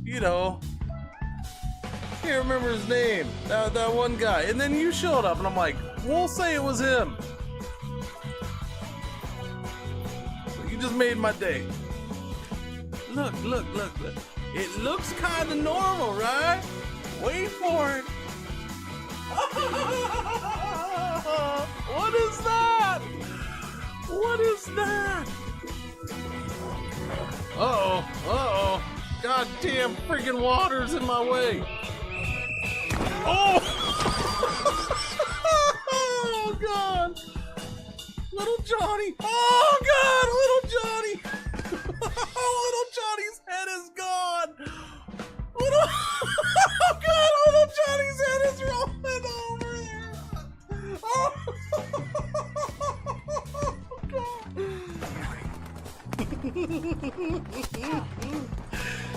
you know, can't remember his name. That one guy. And then you showed up, and I'm like, we'll say it was him. So you just made my day. Look. It looks kind of normal, right? Wait for it. What is that? What is that? Uh-oh. Goddamn freaking water's in my way. Oh! Oh, God. Little Johnny. Oh, God, little Johnny. Little Johnny's head is gone. Oh, God, little Johnny's head is rolling over there. Oh, God.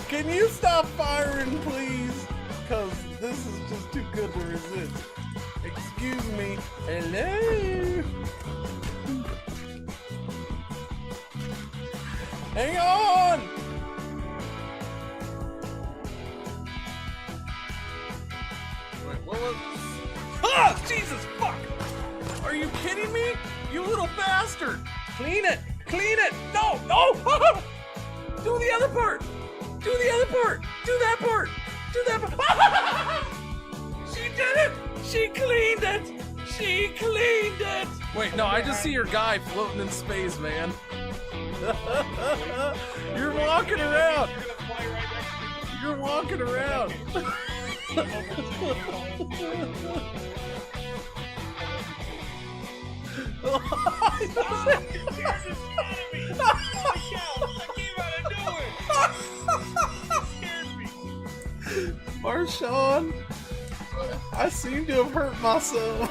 Can you stop firing, please? Because this is just too good to resist. Excuse me. Hello? Hang on! Wait, what was... Ah! Jesus, fuck! Are you kidding me? You little bastard! Clean it! Clean it! No! No! Do the other part! Do the other part! Do that part! Do that part! She did it! She cleaned it! She cleaned it! Wait, no, I just see your guy floating in space, man. You're walking around! You're walking around! Marshawn, I seem to have hurt myself.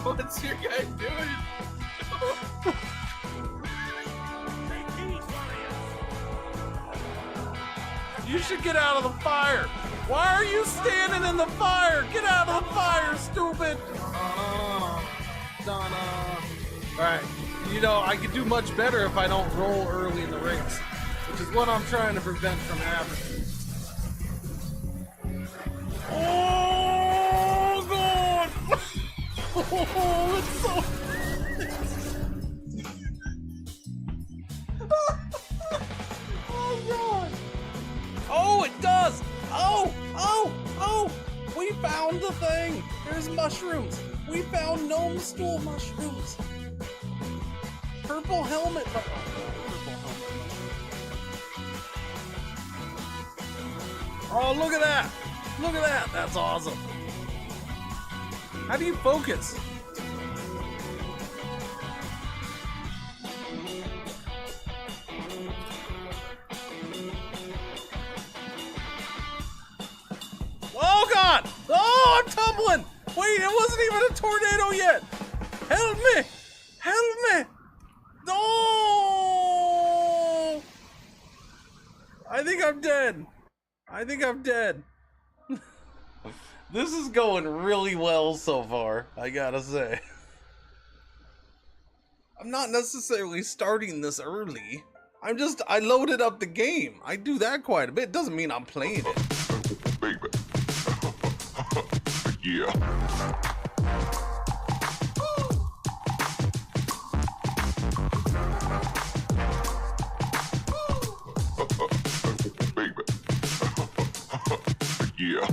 What's your guy doing? You should get out of the fire. Why are you standing in the fire? Get out of the fire, stupid. Alright, you know, I could do much better if I don't roll early in the race, which is what I'm trying to prevent from happening. Oh, God! Oh, it's so... Oh, God! Oh, it does! Oh! We found the thing! There's mushrooms! We found gnome stool mushrooms! Purple helmet! Purple helmet. Oh, look at that! Look at that! That's awesome! How do you focus? Oh, God! Oh, I'm tumbling! Wait, it wasn't even a tornado yet! Help me! Help me! No! I think I'm dead. I think I'm dead. This is going really well so far, I gotta say. I'm not necessarily starting this early. I loaded up the game. I do that quite a bit. Doesn't mean I'm playing it. Baby. Yeah. Baby. Yeah.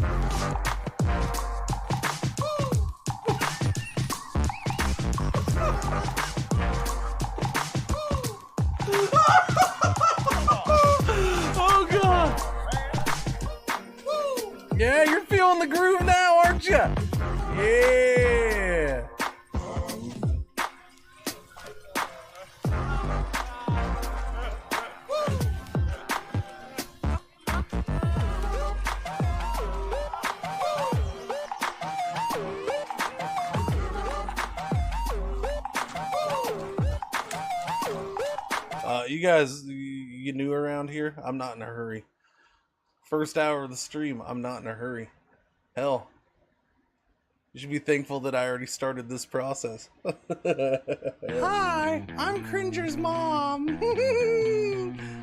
Oh, God. Yeah, you're feeling the groove now, aren't you? Yeah. You guys, you new around here? I'm not in a hurry. First hour of the stream, I'm not in a hurry. Hell, you should be thankful that I already started this process. Hi, I'm Cringer's mom.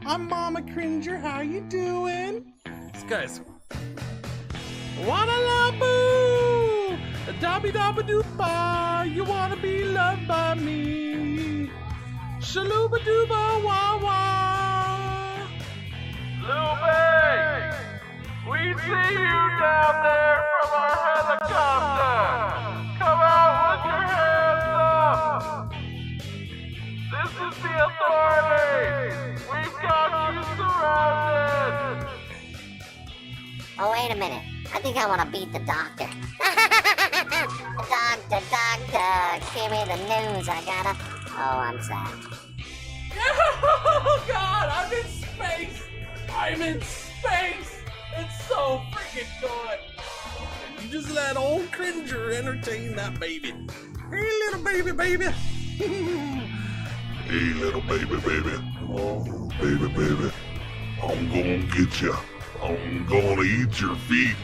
I'm Mama Cringer. How you doing? This guy's. Wanna love boo! Dabby dabba doopa! You wanna be loved by me? Shaluba dooba wah wah! Lupe! We see you down there from our helicopter! Come out with your hands up! This is the authorities! We've got you surrounded! Oh, wait a minute. I think I want to beat the doctor. Doctor, give me the news. I gotta... Oh, I'm sad. Oh God, I'm in space! I'm in space! It's so freaking good! You just let old Cringer entertain that baby. Hey, little baby. Hey, little baby. Oh, baby. I'm gonna get you. I'm gonna eat your feet.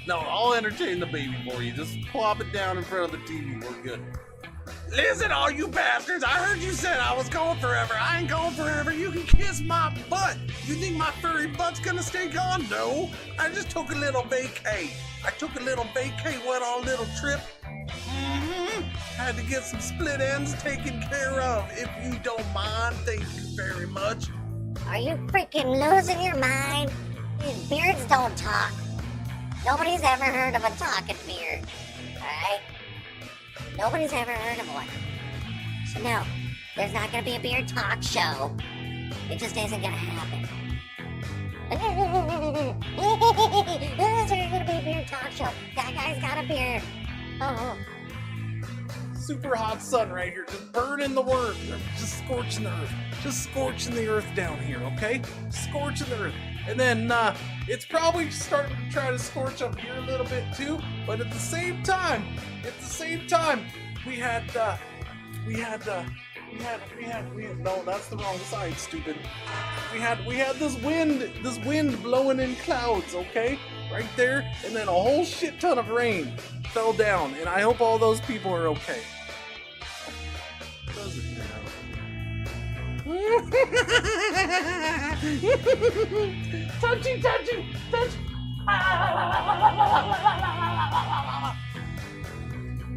No, I'll entertain the baby for you. Just plop it down in front of the TV. We're good. Listen, all you bastards, I heard you said I was going forever. I ain't going forever. You can kiss my butt. You think my furry butt's gonna stay gone? No. I just took a little vacay. Went on a little trip. Had to get some split ends taken care of. If you don't mind, thank you very much. Are you freaking losing your mind? These beards don't talk. Nobody's ever heard of a talking beard. Alright? Nobody's ever heard of one. So no, there's not gonna be a beard talk show. It just isn't gonna happen. There's gonna be a beard talk show. That guy's got a beard. Oh. Super hot sun right here, just burning the worm, just scorching the earth. Just scorching the earth down here, okay? Scorching the earth. And then it's probably starting to try to scorch up here a little bit too, but at the same time, we had no, that's the wrong side, stupid. We had this wind blowing in clouds, okay? Right there, and then a whole shit ton of rain fell down, and I hope all those people are okay. Does it now? touchy.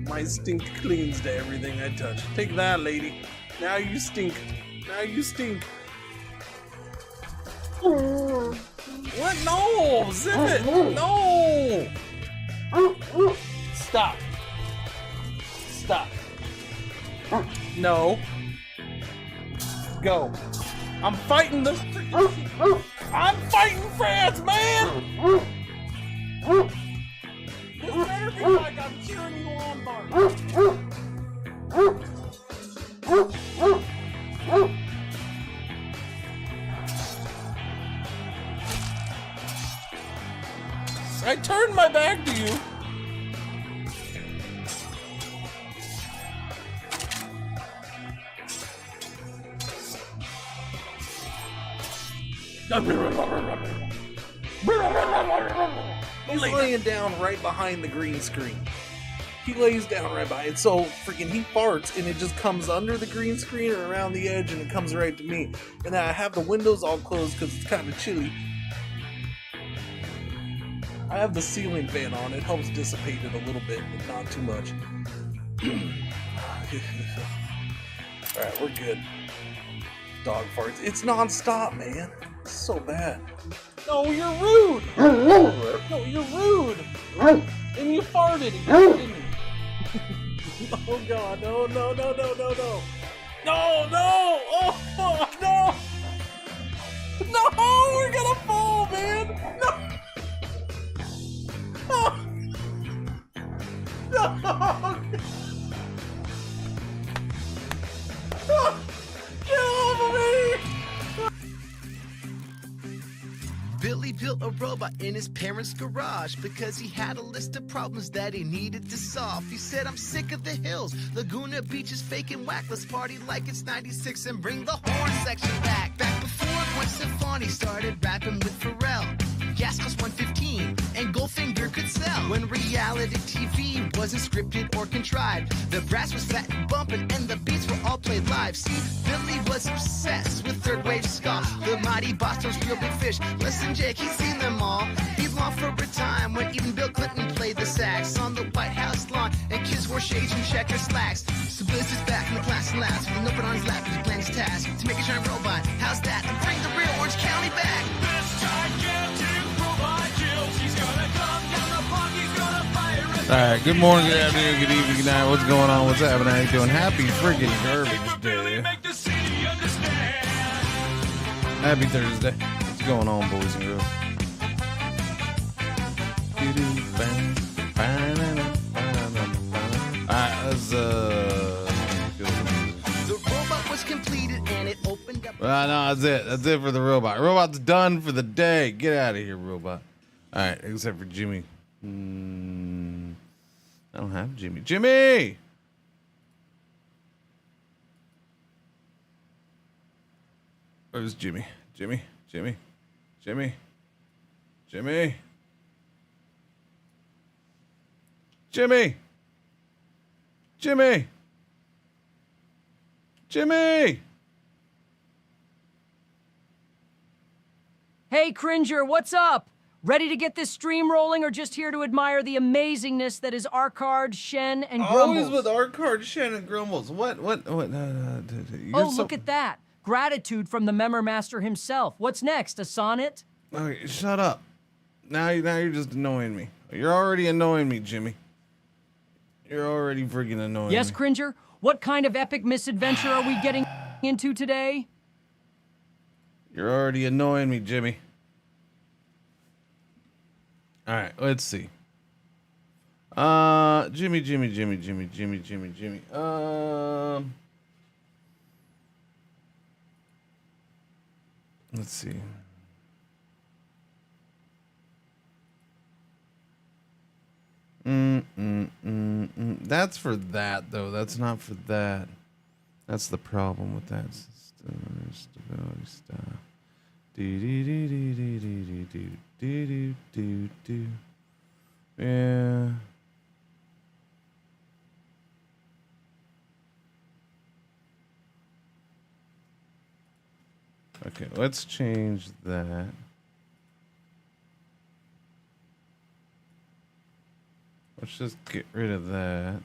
My stink clings to everything I touch. Take that, lady. Now you stink. What? No! Zip it! No! Stop. No. Go. I'm fighting this freaking... I'm fighting France, man! This better be like I'm cheering you on, Bart. I turned my back to you. He's laying down right behind the green screen. He lays down right by it, so freaking he farts and it just comes under the green screen or around the edge and it comes right to me. And then I have the windows all closed because it's kind of chilly. I have the ceiling fan on. It helps dissipate it a little bit, but not too much. Alright, we're good. Dog farts. It's non-stop, man. It's so bad. No, you're rude! No, you're rude! And you farted again, didn't you? Oh God, no. No! Oh, no! No, we're gonna fall, man! No! Oh. No! Oh. Get off of me! Billy built a robot in his parents' garage because he had a list of problems that he needed to solve. He said, I'm sick of the hills, Laguna Beach is fake and whack. Let's party like it's 96 and bring the horn section back. Back before Gwen Stefani started rapping with Pharrell. Gas cost $1.15 and Goldfinger could sell. when reality TV wasn't scripted or contrived. The brass was fat and bumping, and the beats were all played live. See, Billy was obsessed with third wave ska. The mighty Boston's Real Big Fish. Listen, Jake, he's seen them all. He longed for a time when even Bill Clinton played the sax on the White House lawn, and kids wore shades and checker slacks. So Bliss is back in the class and laughs with a notebook on his lap. He planned his task to make a giant robot. How's that? And bring the real Orange County back. This gigantic robot Jills, he's gonna come down the block, he's gonna fire us. All right, good morning, good afternoon, good evening, good night. What's going on? What's happening? How you doing? Happy friggin' garbage day. Make the city understand. Happy Thursday. What's going on, boys and girls? Alright, let's go. The robot was completed and it opened up. Well, no, that's it. That's it for the robot. Robot's done for the day. Get out of here, robot. Alright, except for Jimmy. I don't have Jimmy. Jimmy! Where's Jimmy? Jimmy? Jimmy? Jimmy? Jimmy? Jimmy! Jimmy! Jimmy! Hey, Cringer, what's up? Ready to get this stream rolling or just here to admire the amazingness that is Arkard, Shen, and Grumbles? Always with Arkard, Shen, and Grumbles. What? Look at that. Gratitude from the Memor Master himself. What's next, a sonnet? Okay, shut up. Now you're just annoying me. You're already annoying me, Jimmy. You're already freaking annoying Yes, me. Cringer? What kind of epic misadventure are we getting into today? You're already annoying me, Jimmy. All right, let's see. Jimmy. Let's see. That's for that, though. That's not for that. That's the problem with that. Stability style. Yeah. Okay, let's change that. Let's just get rid of that.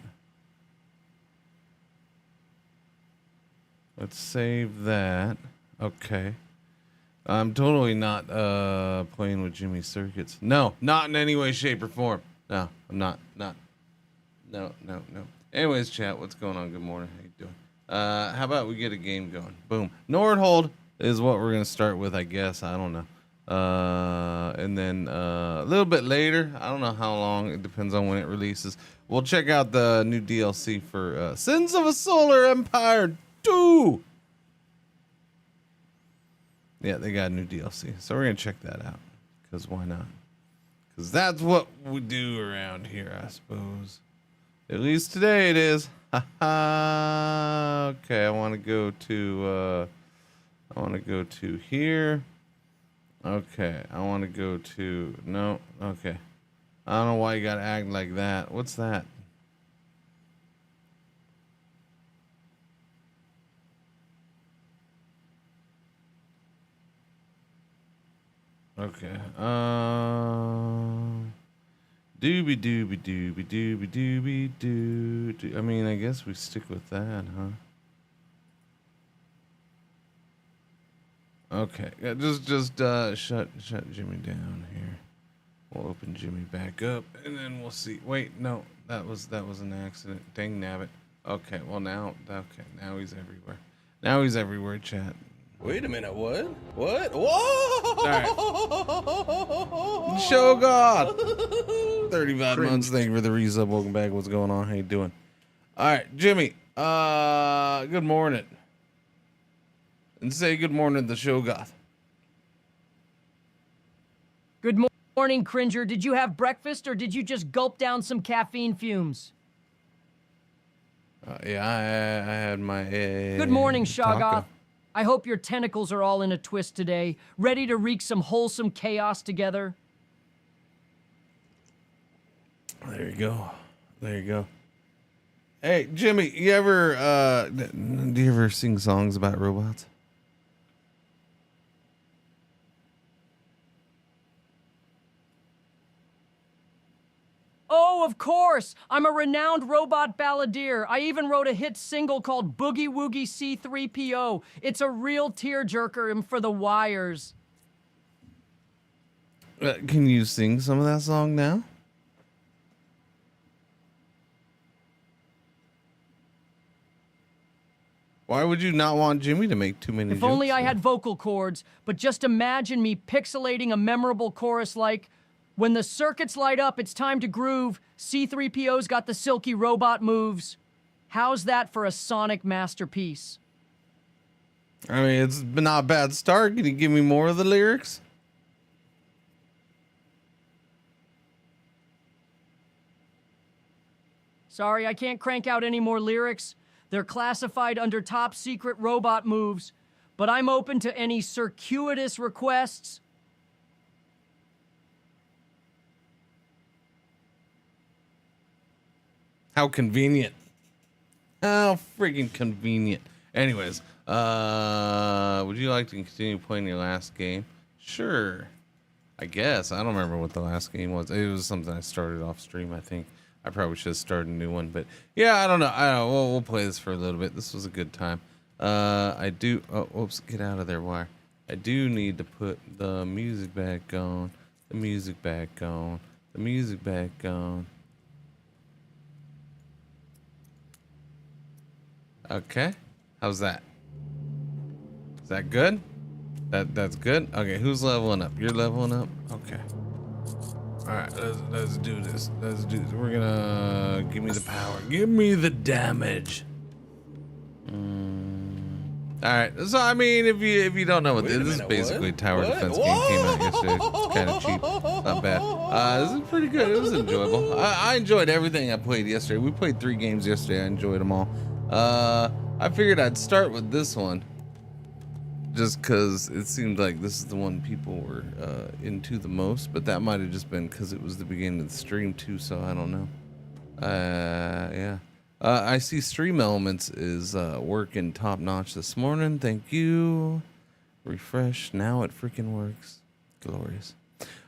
Let's save that. Okay. I'm totally not playing with Jimmy's circuits. No, not in any way, shape, or form. No, I'm not. No. Anyways, chat, what's going on? Good morning. How you doing? How about we get a game going? Boom. Nordhold is what we're gonna start with, I guess. I don't know. And then a little bit later, I don't know how long. It depends on when it releases. We'll check out the new DLC for Sins of a Solar Empire 2. Yeah, they got a new DLC. So we're going to check that out. Because why not? Because that's what we do around here, I suppose. At least today it is. Okay, I want to go to here. Okay, I want to go to... No, okay. I don't know why you got to act like that. What's that? Okay. Doobie. I mean, I guess we stick with that, huh? Okay. Yeah, just shut Jimmy down here. We'll open Jimmy back up, and then we'll see. Wait, no, that was an accident. Dang nabbit. Okay. Well, now he's everywhere. Now he's everywhere, chat. Wait a minute, what? What? Whoa! All right. Show God. 35 months. Thank you for the resub. Welcome back. What's going on? How you doing? All right, Jimmy. Good morning. And say good morning to the Show God. Good morning, Cringer. Did you have breakfast or did you just gulp down some caffeine fumes? Yeah, I had my. Good morning, Shoggoth. I hope your tentacles are all in a twist today, ready to wreak some wholesome chaos together. There you go. There you go. Hey, Jimmy, you ever do you ever sing songs about robots? Oh, of course! I'm a renowned robot balladeer. I even wrote a hit single called Boogie Woogie C3PO. It's a real tearjerker for the wires. Can you sing some of that song now? Why would you not want Jimmy to make too many jokes? If only I had vocal cords, but just imagine me pixelating a memorable chorus like, when the circuits light up, it's time to groove. C3PO's got the silky robot moves. How's that for a sonic masterpiece? I mean, it's not a bad start. Can you give me more of the lyrics? Sorry, I can't crank out any more lyrics. They're classified under top secret robot moves, but I'm open to any circuitous requests. How convenient. How freaking convenient. Anyways, would you like to continue playing your last game? Sure. I guess. I don't remember what the last game was. It was something I started off stream, I think. I probably should have started a new one, but yeah, I don't know. We'll play this for a little bit. This was a good time. I do. Oh, whoops! Get out of there, wire. I do need to put the music back on. The music back on. The music back on. Okay. How's that? Is that good? That's good. Okay. Who's leveling up? You're leveling up. Okay. All right, let's do this. Let's do this. We're gonna give me the power. Give me the damage. All right. So I mean, if you don't know what this is, basically a tower defense game came out yesterday. It's kind of cheap. Not bad. This is pretty good. It was enjoyable. I enjoyed everything I played yesterday. We played 3 games yesterday. I enjoyed them all. I figured I'd start with this one. Just because it seemed like this is the one people were into the most, but that might have just been because it was the beginning of the stream too, so I don't know. Yeah. I see Stream Elements is working top notch this morning. Thank you. Refresh. Now it freaking works. Glorious.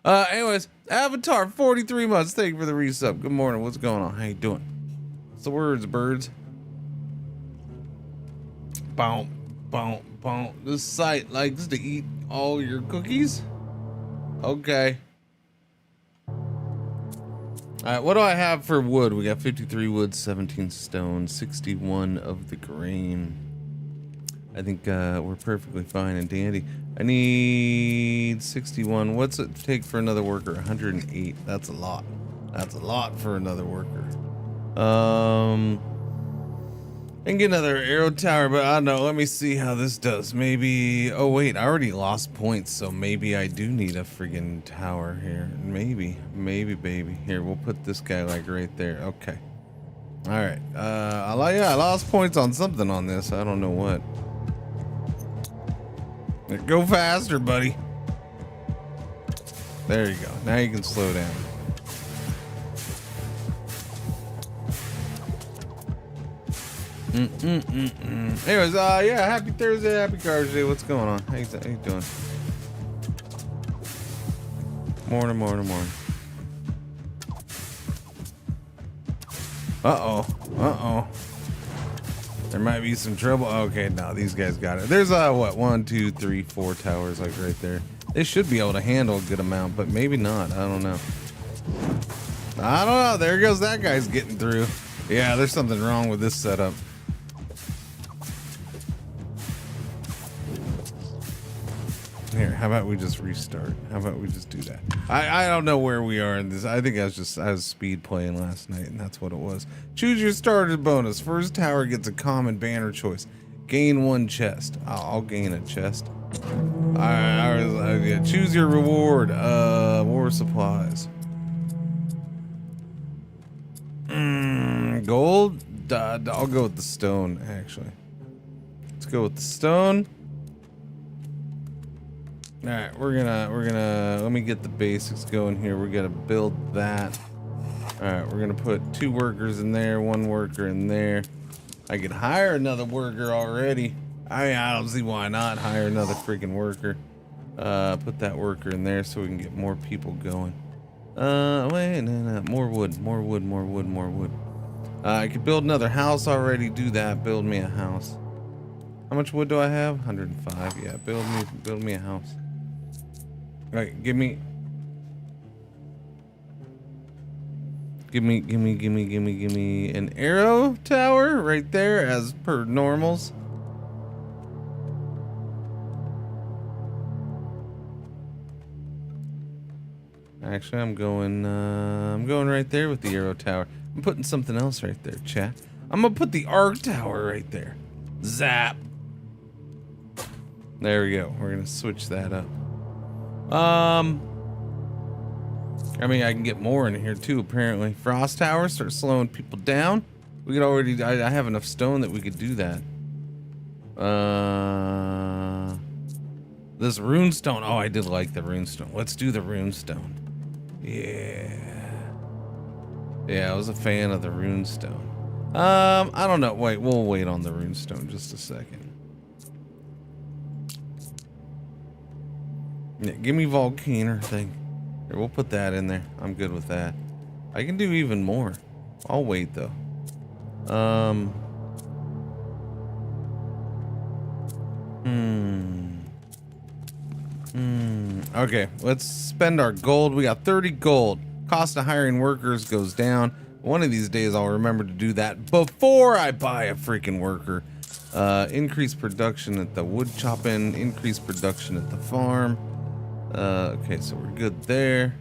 Anyways, Avatar 43 months. Thank you for the resub. Good morning. What's going on? How you doing? What's the words, birds? Boom. Boom. Boom. This site likes to eat all your cookies? Okay. Alright, what do I have for wood? We got 53 wood, 17 stone, 61 of the grain. I think we're perfectly fine and dandy. I need 61. What's it take for another worker? 108. That's a lot. That's a lot for another worker. And get another arrow tower, but I don't know. Let me see how this does. Maybe. Oh, wait. I already lost points, so maybe I do need a friggin' tower here. Maybe, baby. Here, we'll put this guy like right there. Okay. All right. I lost points on something on this. I don't know what. Go faster, buddy. There you go. Now you can slow down. Anyways, yeah, happy Thursday, happy Cars Day. What's going on? How you doing? Morning. Uh-oh. There might be some trouble. Okay, no, these guys got it. There's, what, 1, 2, 3, 4 towers, like, right there. They should be able to handle a good amount, but maybe not. I don't know. There goes that guy's getting through. Yeah, there's something wrong with this setup. Here, how about we just restart? How about we just do that? I don't know where we are in this. I think I was speed playing last night, and that's what it was. Choose your starter bonus. First tower gets a common banner choice. Gain 1 chest. I'll gain a chest. Alright, choose your reward. War supplies. Gold? I'll go with the stone, actually. Let's go with the stone. All right, we're gonna let me get the basics going here. We gotta build that. Alright, we're gonna put 2 workers in there, 1 worker in there. I could hire another worker already. I don't see why not hire another freaking worker. Put that worker in there so we can get more people going. Wait, no. More wood. I could build another house already. Do that. Build me a house. How much wood do I have? 105. Yeah, build me a house. All right, give me an arrow tower right there as per normals. Actually, I'm going right there with the arrow tower. I'm putting something else right there, chat. I'm gonna put the arc tower right there. Zap. There we go. We're gonna switch that up. I mean, I can get more in here too, apparently. Frost tower, start slowing people down. We could already, I have enough stone that we could do that. This runestone. Oh, I did like the runestone. Let's do the runestone. Yeah, I was a fan of the runestone. I don't know. Wait, we'll wait on the runestone just a second. Yeah, give me volcano thing. Here, we'll put that in there. I'm good with that. I can do even more. I'll wait though. Okay, let's spend our gold. We got 30 gold. Cost of hiring workers goes down. One of these days I'll remember to do that before I buy a freaking worker. Increase production at the wood chopping. Increase production at the farm. Okay, so we're good there.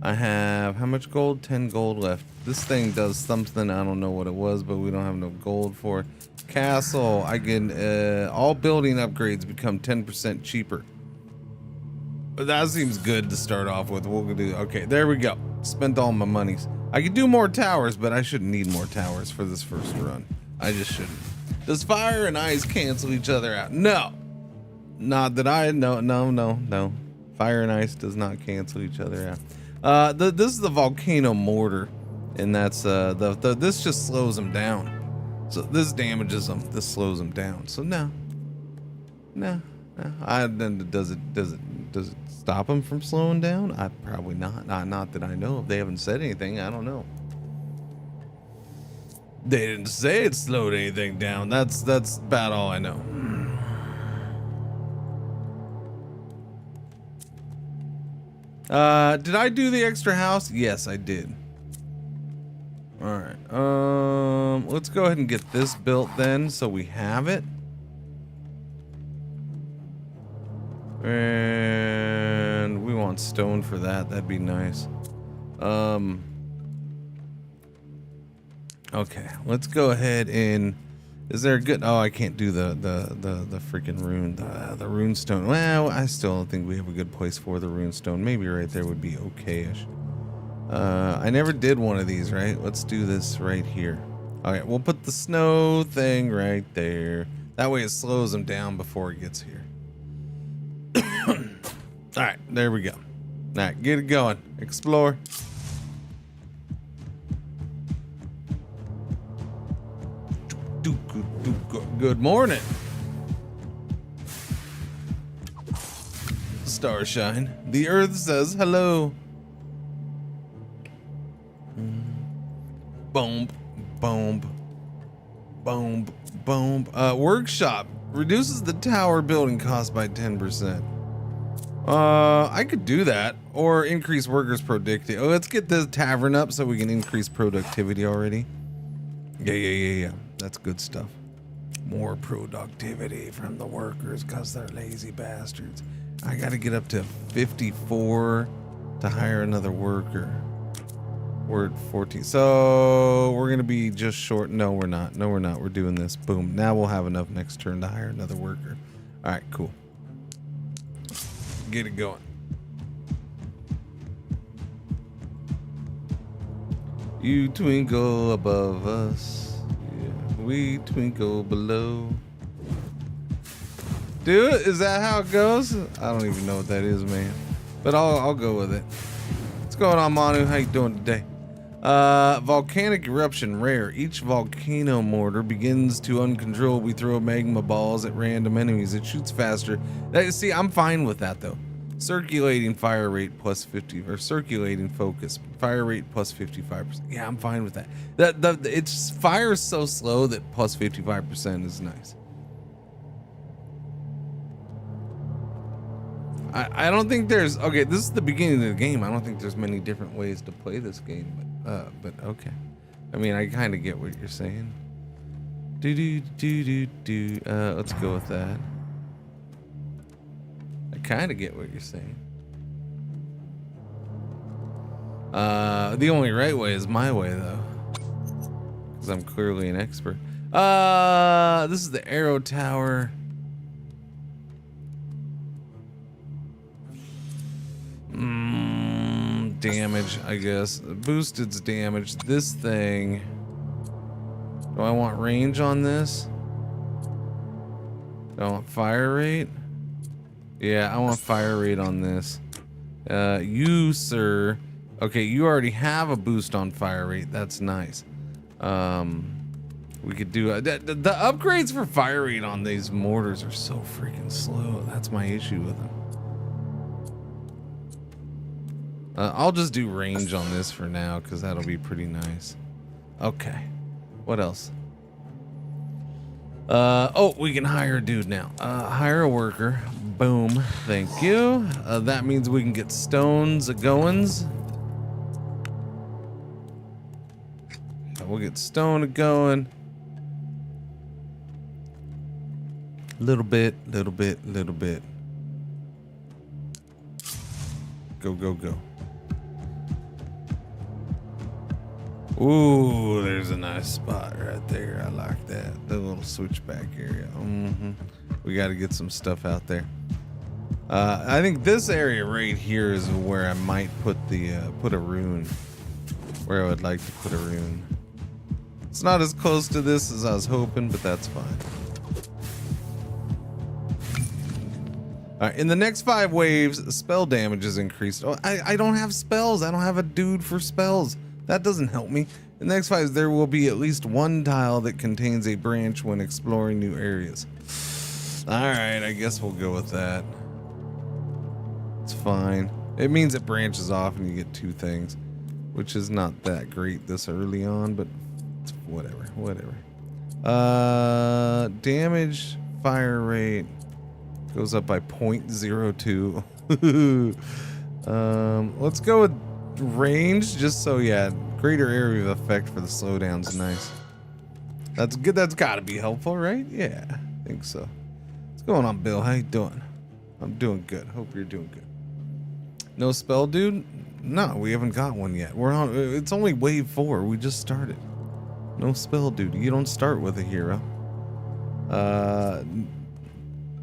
I have how much gold? 10 gold left. This thing does something. I don't know what it was, but we don't have no gold for it. Castle. I can all building upgrades become 10% cheaper. That seems good to start off with. We'll do. Okay, there we go. Spent all my monies. I could do more towers, but I shouldn't need more towers for this first run. I just shouldn't. Does fire and ice cancel each other out? No. Not that I no. Fire and ice does not cancel each other out. This is the volcano mortar, and that's this just slows them down. So this damages them. This slows them down. So no. Does it stop them from slowing down? Probably not. Not that I know of. They haven't said anything. I don't know. They didn't say it slowed anything down. That's about all I know. Did I do the extra house? Yes, I did. All right. Let's go ahead and get this built then, so we have it. And we want stone for that. That'd be nice. Okay, let's go ahead and. Is there a good? Oh, I can't do the freaking rune, the rune stone. Well, I still don't think we have a good place for the rune stone. Maybe right there would be okay-ish. I never did one of these, right? Let's do this right here. Okay, we'll put the snow thing right there. That way it slows them down before it gets here. All right, there we go. All right, get it going. Explore. Good morning. Starshine. The earth says hello. Boom, boom, boom, boom. Workshop reduces the tower building cost by 10%. I could do that, or increase workers' productivity. Oh, let's get the tavern up so we can increase productivity already. Yeah. That's good stuff. More productivity from the workers because they're lazy bastards. I got to get up to 54 to hire another worker. We're at 14. So we're going to be just short. No, we're not. We're doing this. Boom. Now we'll have enough next turn to hire another worker. All right, cool. Get it going. You twinkle above us. We twinkle below. Do it? Is that how it goes? I don't even know what that is, man. But I'll go with it. What's going on, Manu? How you doing today? Volcanic eruption rare. Each volcano mortar begins to uncontrollably throw magma balls at random enemies. It shoots faster. See, I'm fine with that though. Circulating fire rate plus 50, or circulating focus fire rate plus 55%. Yeah, I'm fine with that. It's fire is so slow that plus 55% is nice. I don't think there's okay. This is the beginning of the game. I don't think there's many different ways to play this game, but okay. I mean, I kind of get what you're saying. Let's go with that. I kind of get what you're saying. The only right way is my way, though, because I'm clearly an expert. This is the arrow tower. Damage, I guess. Boosted's damage. This thing. Do I want range on this? Do I want fire rate? Yeah, I want fire rate on this. You, sir. Okay, you already have a boost on fire rate. That's nice. We could do the upgrades for fire rate on these mortars are so freaking slow. That's my issue with them. I'll just do range on this for now because that'll be pretty nice. Okay. What else? Oh, we can hire a dude now. Hire a worker. Boom. Thank you. That means we can get stones goings. We'll get stone going. Little bit. Go, go, go. Ooh, there's a nice spot right there. I like that. The little switchback area. We got to get some stuff out there. I think this area right here is where I might put the put a rune. Where I would like to put a rune. It's not as close to this as I was hoping, but that's fine. All right, in the next 5 waves, spell damage is increased. Oh, I don't have spells. I don't have a dude for spells. That doesn't help me. In the next 5, there will be at least 1 tile that contains a branch when exploring new areas. All right, I guess we'll go with that. It's fine. It means it branches off and you get 2 things, which is not that great this early on, but it's whatever. Damage, fire rate goes up by 0.02. Let's go with range, just so yeah, greater area of effect for the slowdown's nice. That's good. That's got to be helpful, right? Yeah, I think so. What's going on, Bill? How you doing? I'm doing good. Hope you're doing good. No spell, dude? No, we haven't got one yet. We're on. It's only wave 4. We just started. No spell, dude. You don't start with a hero.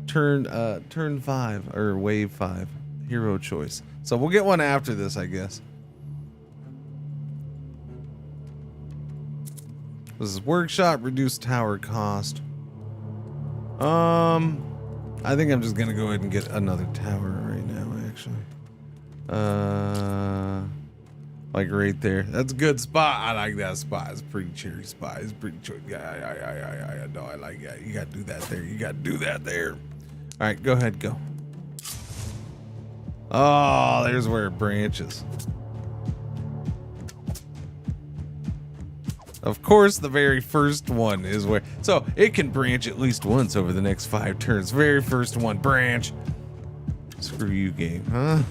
Turn 5 or wave 5. Hero choice. So we'll get one after this, I guess. This is workshop, reduced tower cost. I think I'm just gonna go ahead and get another tower right now, actually. Like right there. That's a good spot. I like that spot. It's a pretty cherry spot. It's pretty choice. Yeah. No, I like that. You gotta do that there. You gotta do that there. All right, go ahead, go. Oh, there's where it branches. Of course, the very first one is where... So, it can branch at least once over the next 5 turns. Very first one, branch. Screw you, game, huh?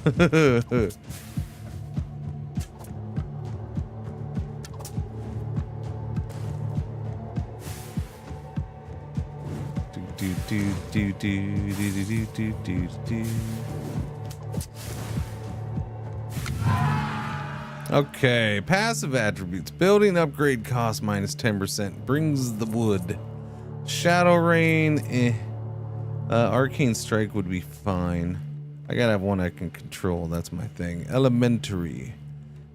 Okay, passive attributes. Building upgrade cost minus 10%. Brings the wood. Shadow Rain, Arcane Strike would be fine. I gotta have one I can control. That's my thing. Elementary.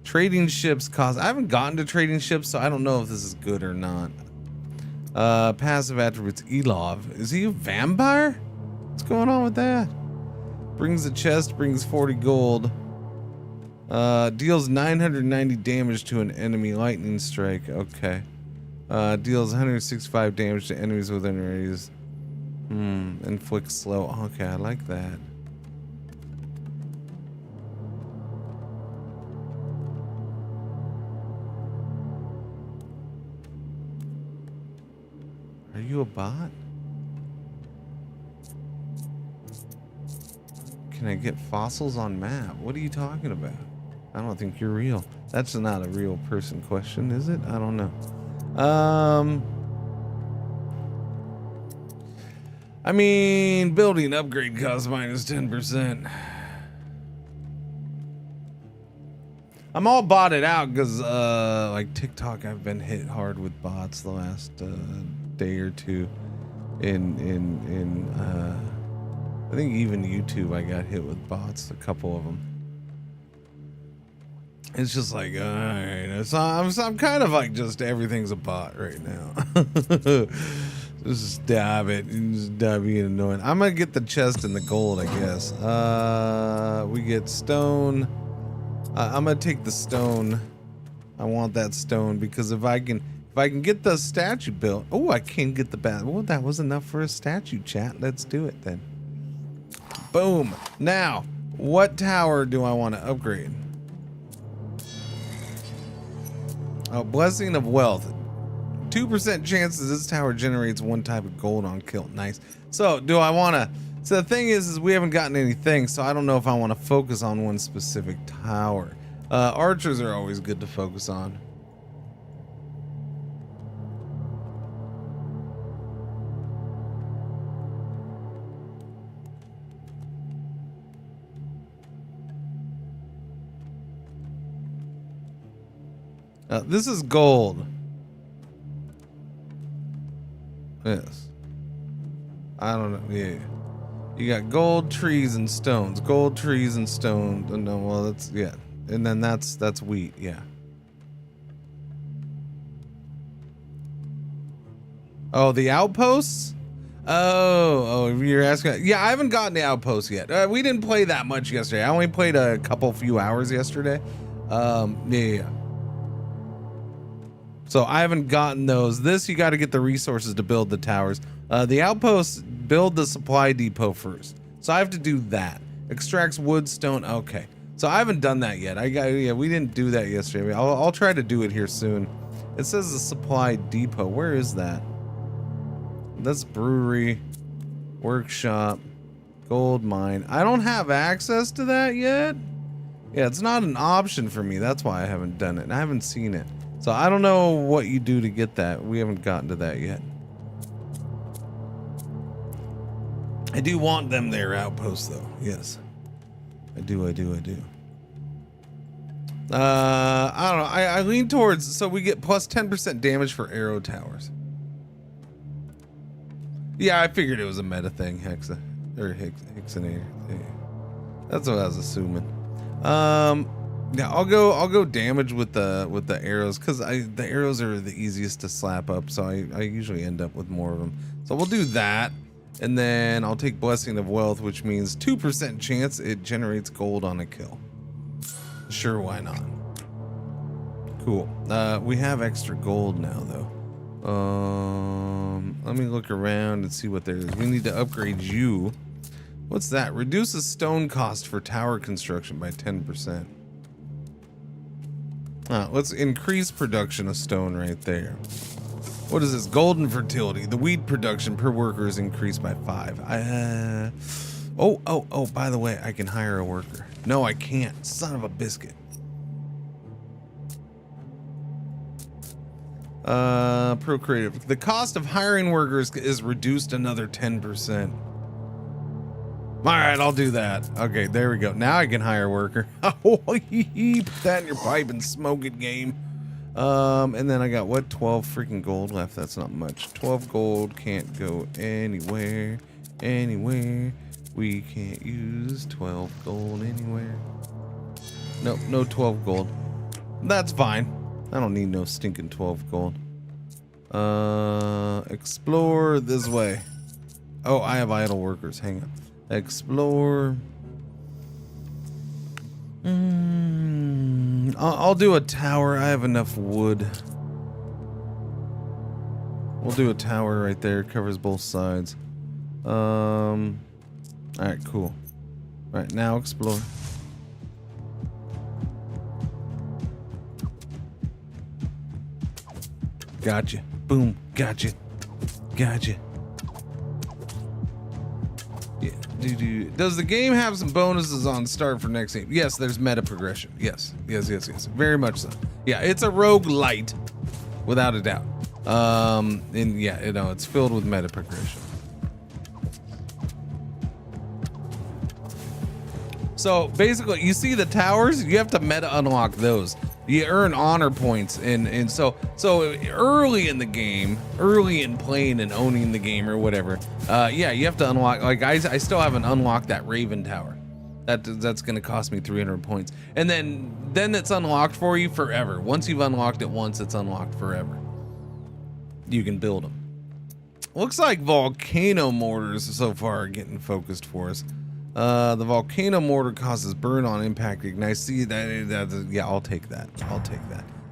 Trading ships cost... I haven't gotten to trading ships, so I don't know if this is good or not. Passive attributes. Elov. Is he a vampire? What's going on with that? Brings the chest, brings 40 gold. Deals 990 damage to an enemy. Lightning strike. Okay. Deals 165 damage to enemies within radius. Inflicts slow. Okay, I like that. Are you a bot? Can I get fossils on map? What are you talking about? I don't think you're real. That's not a real person question, is it? I don't know. I mean, building upgrade costs minus 10%. I'm all botted out because, like TikTok, I've been hit hard with bots the last day or two. I think even YouTube, I got hit with bots, a couple of them. It's just like, all right, I'm kind of like just everything's a bot right now. Just stab it and just being annoying. I'm gonna get the chest and the gold, I guess. We get stone. I'm gonna take the stone. I want that stone because if I can get the statue built. Oh, I can get the bat. Well, that was enough for a statue, chat. Let's do it then. Boom. Now, what tower do I want to upgrade? Oh, Blessing of Wealth. 2% chances this tower generates one type of gold on kill. Nice. So, do I want to... So, the thing is we haven't gotten anything, so I don't know if I want to focus on one specific tower. Archers are always good to focus on. This is gold. Yes. I don't know. Yeah. You got gold, trees, and stones. Gold, trees, and stones. No, well, that's, yeah. And then that's wheat. Yeah. Oh, the outposts? Oh, you're asking. Yeah, I haven't gotten the outposts yet. We didn't play that much yesterday. I only played a few hours yesterday. Yeah. So I haven't gotten those. This, you got to get the resources to build the towers. The outposts, build the supply depot first. So I have to do that. Extracts wood, stone. Okay. So I haven't done that yet. Yeah, we didn't do that yesterday. I'll try to do it here soon. It says the supply depot. Where is that? That's brewery, workshop, gold mine. I don't have access to that yet. Yeah, it's not an option for me. That's why I haven't done it. I haven't seen it. So I don't know what you do to get that. We haven't gotten to that yet. I do want them there outposts though. Yes. I do. I don't know. I lean towards, so we get plus 10% damage for arrow towers. Yeah, I figured it was a meta thing, Hexinator. Yeah. That's what I was assuming. Yeah, I'll go damage with the arrows because the arrows are the easiest to slap up, so I usually end up with more of them. So we'll do that, and then I'll take Blessing of Wealth, which means 2% chance it generates gold on a kill. Sure, why not? Cool. We have extra gold now though. Let me look around and see what there is. We need to upgrade you. What's that? Reduces stone cost for tower construction by 10%. Let's increase production of stone right there. What is this? Golden fertility. The wheat production per worker is increased by 5. Oh, by the way, I can hire a worker. No, I can't. Son of a biscuit. Procreative. The cost of hiring workers is reduced another 10%. All right, I'll do that. Okay, there we go. Now I can hire a worker. Put that in your pipe and smoke it, game. And then I got, what, 12 freaking gold left. That's not much. 12 gold can't go anywhere. We can't use 12 gold anywhere. Nope, no 12 gold. That's fine. I don't need no stinking 12 gold. Explore this way. Oh, I have idle workers. Hang on. Explore. I'll do a tower. I have enough wood. We'll do a tower right there. Covers both sides. All right, cool. All right, now explore. Gotcha. Boom. Gotcha. Gotcha. Yeah. Does the game have some bonuses on start for next game? Yes, there's meta progression. Yes. Very much so. Yeah, it's a roguelite, without a doubt. And yeah, you know, it's filled with meta progression. So basically, you see the towers, you have to meta unlock those. You earn honor points, and so early in the game, early in playing and owning the game or whatever, yeah, you have to unlock. Like I still haven't unlocked that Raven Tower. That's gonna cost me 300 points, and then it's unlocked for you forever. Once you've unlocked it once, it's unlocked forever. You can build them. Looks like volcano mortars so far are getting focused for us. The volcano mortar causes burn on impact ignite. See that? Yeah, I'll take that.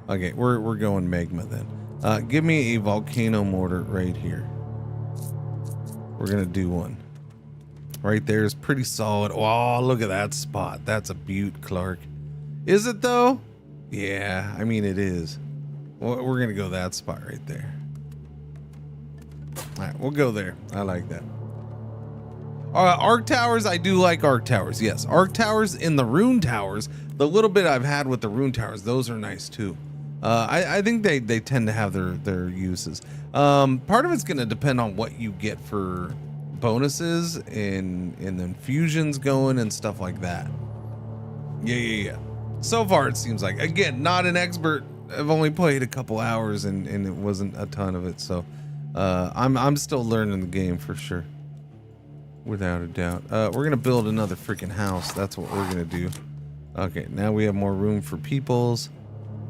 Okay, we're going magma then. Give me a volcano mortar right here. We're gonna do one. Right there is pretty solid. Oh, look at that spot. That's a beaut, Clark. Is it though? Yeah, I mean it is. We're gonna go that spot right there. All right, we'll go there. I like that. Arc towers, I do like arc towers. Yes, arc towers in the rune towers. The little bit I've had with the rune towers, those are nice too. I think they tend to have their uses. Part of it's going to depend on what you get for bonuses and then fusions going and stuff like that. Yeah. So far it seems like, again, not an expert. I've only played a couple hours and it wasn't a ton of it. So I'm still learning the game for sure. Without a doubt. We're gonna build another freaking house. That's what we're gonna do. Okay, now we have more room for peoples.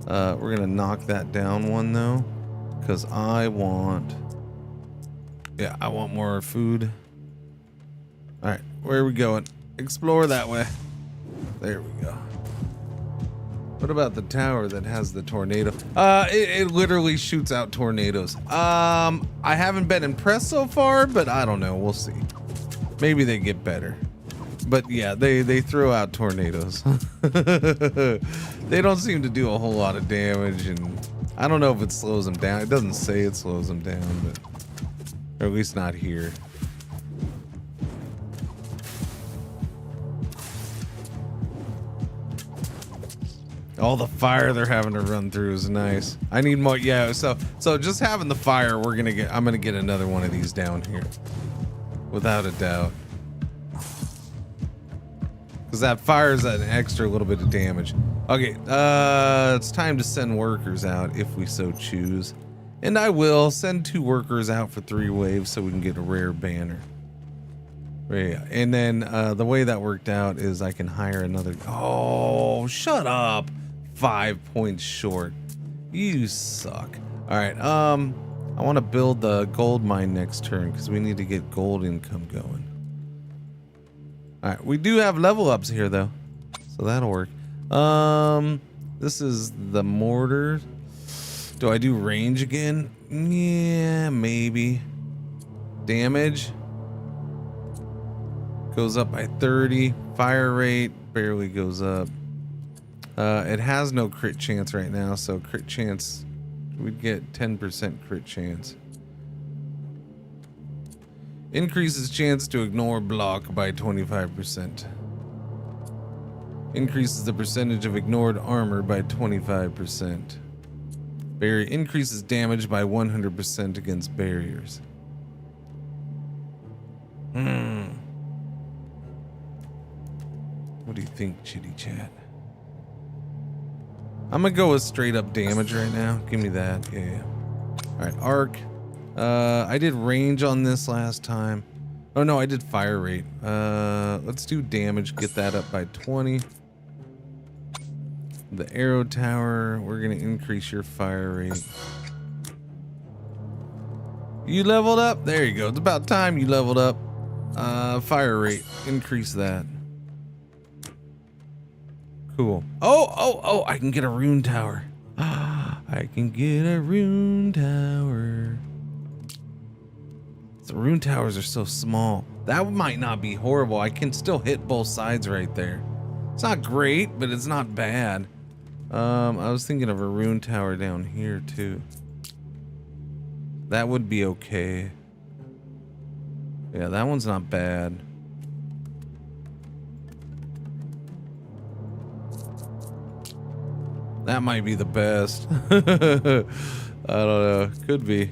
We're gonna knock that down one though, because I want more food. All right, where are we going? Explore that way. There we go. What about the tower that has the tornado? It literally shoots out tornadoes. I haven't been impressed so far, but I don't know. We'll see. Maybe they get better. But yeah, they throw out tornadoes. They don't seem to do a whole lot of damage, and I don't know if it slows them down. It doesn't say it slows them down, but or at least not here. All the fire they're having to run through is nice. I need more. Yeah, so just having the fire, I'm gonna get another one of these down here. Without a doubt. Because that fires an extra little bit of damage. Okay, it's time to send workers out if we so choose. And I will send 2 workers out for 3 waves so we can get a rare banner. Yeah, and then the way that worked out is I can hire another. Oh, shut up. 5 points short. You suck. All right, I want to build the gold mine next turn because we need to get gold income going. All right, we do have level ups here though, so that'll work. This is the mortar. Do I do range again? Yeah, maybe. Damage goes up by 30. Fire rate barely goes up. It has no crit chance right now, so crit chance, we'd get 10% crit chance. Increases chance to ignore block by 25%. Increases the percentage of ignored armor by 25%. Barrier increases damage by 100% against barriers. What do you think, Chitty Chat? I'm gonna go with straight up damage right now. Give me that. Yeah. All right, arc. I did range on this last time. Oh no, I did fire rate. Let's do damage. Get that up by 20. The arrow tower. We're gonna increase your fire rate. You leveled up. There you go. It's about time you leveled up. Fire rate. Increase that. Cool. Oh, I can get a rune tower. I can get a rune tower. The rune towers are so small. That might not be horrible. I can still hit both sides right there. It's not great, but it's not bad. I was thinking of a rune tower down here too. That would be okay. Yeah, that one's not bad. That might be the best. I don't know. Could be.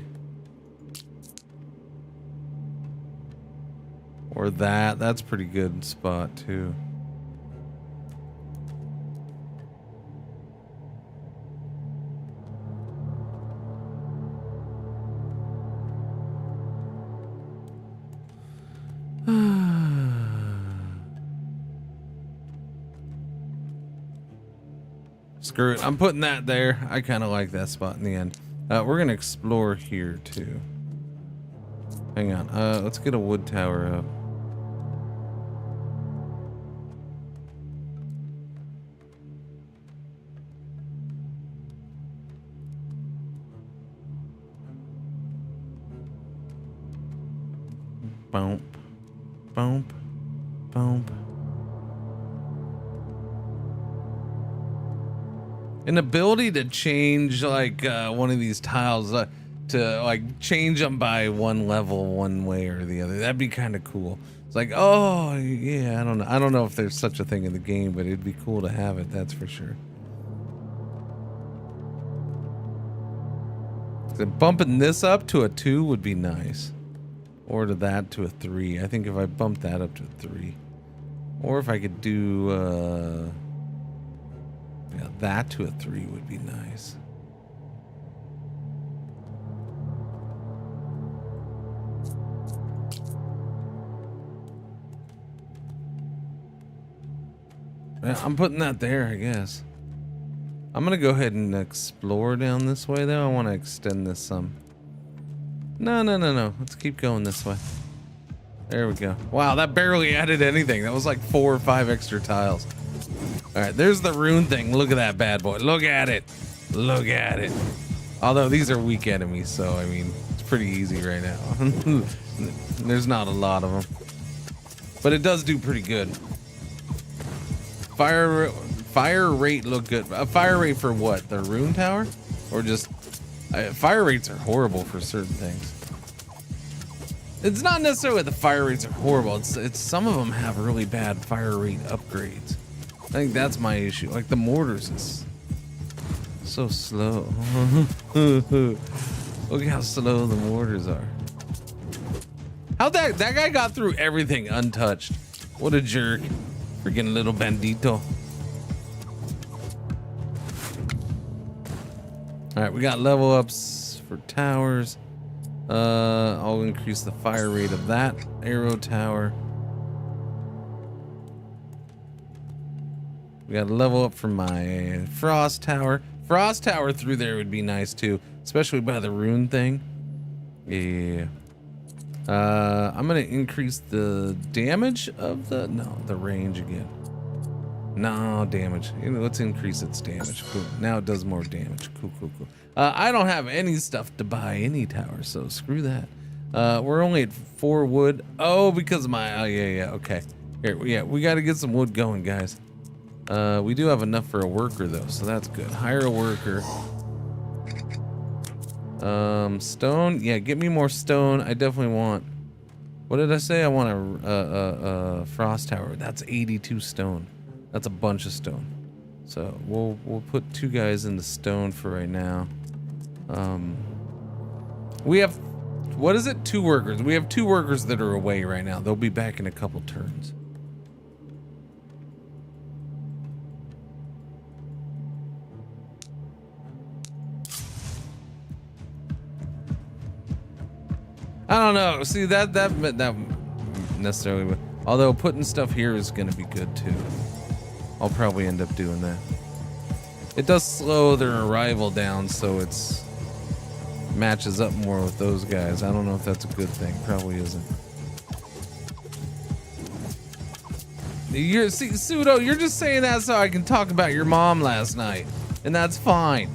Or that. That's pretty good spot too. Screw it. I'm putting that there. I kind of like that spot in the end. We're going to explore here too. Hang on. Let's get a wood tower up. Bump. Bump. Bump. An ability to change like one of these tiles to like change them by one level one way or the other. That'd be kind of cool. It's like, oh yeah, I don't know if there's such a thing in the game, but it'd be cool to have it, that's for sure. So bumping this up to a 2 would be nice. Or to that to a 3. I think if I bump that up to a 3. Or if I could do yeah, that to a 3 would be nice. Yeah, I'm putting that there, I guess. I'm gonna go ahead and explore down this way though. I want to extend this some. No. Let's keep going this way. There we go. Wow, that barely added anything. That was like 4 or 5 extra tiles. All right, there's the rune thing. Look at that bad boy. Look at it. Look at it. Although these are weak enemies, so I mean, it's pretty easy right now. There's not a lot of them. But it does do pretty good. Fire rate look good. Fire rate for what? The rune tower? Or just... fire rates are horrible for certain things. It's not necessarily that the fire rates are horrible. It's some of them have really bad fire rate upgrades. I think that's my issue. Like the mortars is so slow. Look how slow the mortars are. How that guy got through everything untouched. What a jerk. Freaking little bandito. All right, we got level ups for towers. I'll increase the fire rate of that arrow tower. We got a level up for my frost tower. Frost tower through there would be nice too, especially by the rune thing. Yeah. I'm gonna increase the damage of the range again. No damage. Let's increase its damage. Cool. Now it does more damage. Cool. I don't have any stuff to buy any towers, so screw that. We're only at 4 wood. Oh, because of my. Oh yeah. Okay. Here, yeah, we got to get some wood going, guys. We do have enough for a worker though, so that's good. Hire a worker. Stone. Yeah, get me more stone. I definitely want. What did I say? I want a frost tower. That's 82 stone. That's a bunch of stone. So we'll put 2 guys in the stone for right now. We have, what is it? 2 workers. We have 2 workers that are away right now. They'll be back in a couple turns. I don't know. See that necessarily. Although putting stuff here is gonna be good too. I'll probably end up doing that. It does slow their arrival down, so it's matches up more with those guys. I don't know if that's a good thing. Probably isn't. See, Pseudo, you're just saying that so I can talk about your mom last night. And that's fine.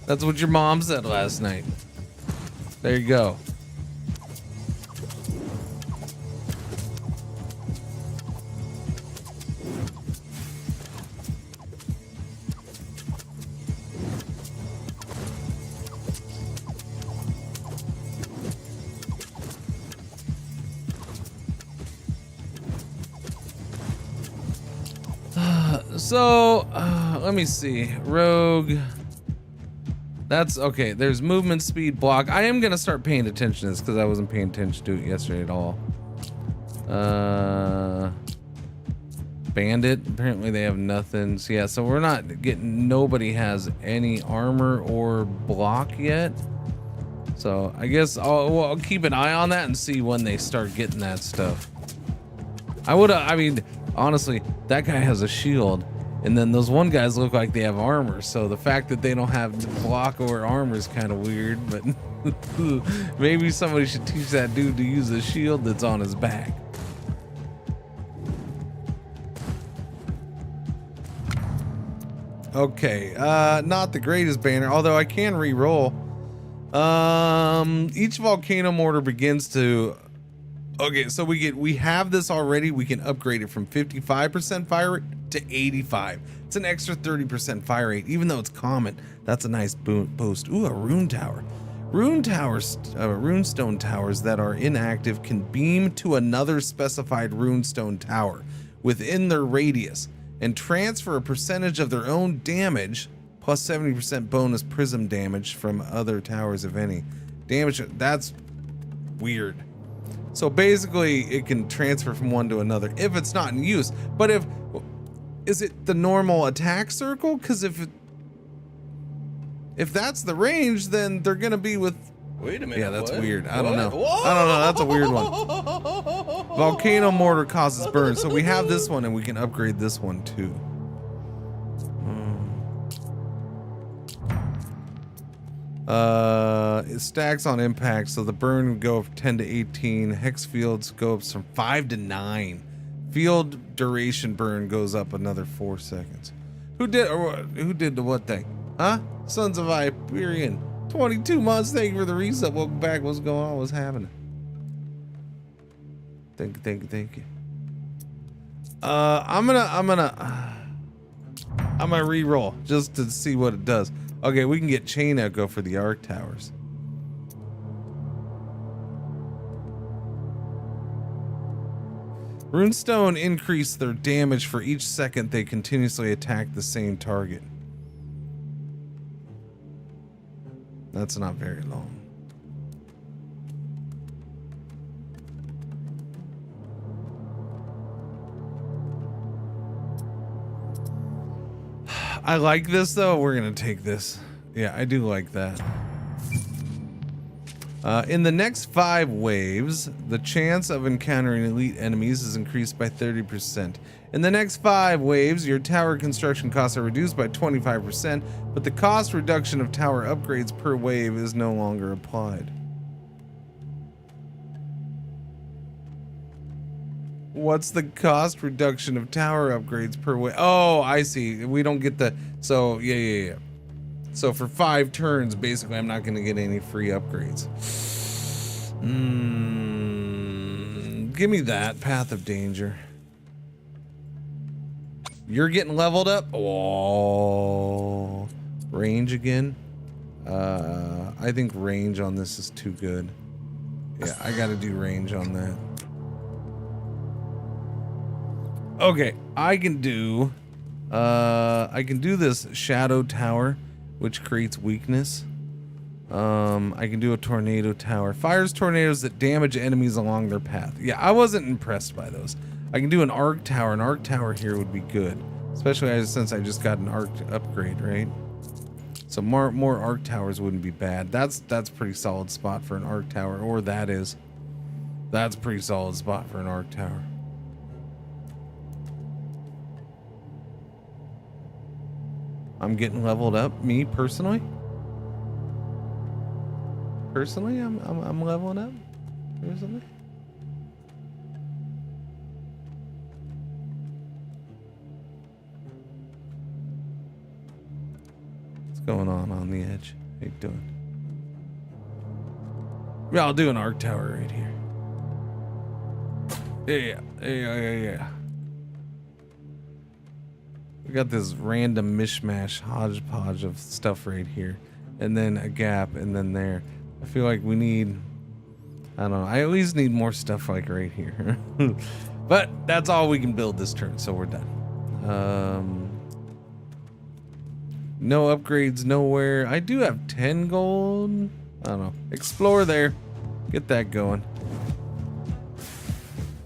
That's what your mom said last night. There you go. So, let me see. Rogue. That's okay. There's movement speed block. I am gonna start paying attention to this because I wasn't paying attention to it yesterday at all. Bandit. Apparently they have nothing. So yeah, so we're not getting. Nobody has any armor or block yet. So I guess I'll keep an eye on that and see when they start getting that stuff. I mean, honestly, that guy has a shield. And then those one guys look like they have armor, so the fact that they don't have block or armor is kind of weird, but maybe somebody should teach that dude to use a shield that's on his back. Okay, not the greatest banner, although I can re-roll. Each volcano mortar begins to... Okay, so we have this already. We can upgrade it from 55% fire rate to 85. It's an extra 30% fire rate, even though it's common. That's a nice boost. Ooh, a rune tower. Runestone towers that are inactive can beam to another specified runestone tower within their radius and transfer a percentage of their own damage plus 70% bonus prism damage from other towers, if any. Damage, that's weird. So basically it can transfer from one to another if it's not in use. But is it the normal attack circle? Because if that's the range, then they're gonna be with... Wait a minute. Yeah, that's what? weird. I don't know. Whoa! I don't know. That's a weird one. Volcano mortar causes burn. So we have this one and we can upgrade this one too. It stacks on impact, so the burn would go up 10 to 18. Hex fields go up from 5 to 9. Field duration burn goes up another 4 seconds. Who did the what thing? Huh? Sons of Hyperion. 22 months. Thank you for the reset. Welcome back. What's going on? What's happening? Thank you. I'm gonna re-roll just to see what it does. Okay, we can get chain echo for the arc towers. Runestone increase their damage for each second they continuously attack the same target. That's not very long. I like this though. We're gonna take this. Yeah, I do like that. In the next 5 waves, the chance of encountering elite enemies is increased by 30%. In the next 5 waves, your tower construction costs are reduced by 25%, but the cost reduction of tower upgrades per wave is no longer applied. What's the cost reduction of tower upgrades per wave? Oh, I see. We don't get the... So, yeah. So for 5 turns, basically, I'm not going to get any free upgrades. Give me that. Path of Danger. You're getting leveled up. Oh, range again. I think range on this is too good. Yeah, I got to do range on that. Okay, I can do this shadow tower, which creates weakness. I can do a tornado tower. Fires tornadoes that damage enemies along their path. Yeah, I wasn't impressed by those. I can do an arc tower. An arc tower here would be good, especially since I just got an arc upgrade, right? So more arc towers wouldn't be bad. That's pretty solid spot for an arc tower, or that's pretty solid spot for an arc tower. I'm getting leveled up, me personally. I'm leveling up. Personally. going on the edge? How you doing? Yeah, I'll do an arc tower right here. Yeah. We got this random mishmash hodgepodge of stuff right here, and then a gap, and then there. I feel like we need, I don't know, I at least need more stuff like right here. But that's all we can build this turn, so we're done. No upgrades nowhere. I do have 10 gold. I don't know. Explore there. Get that going.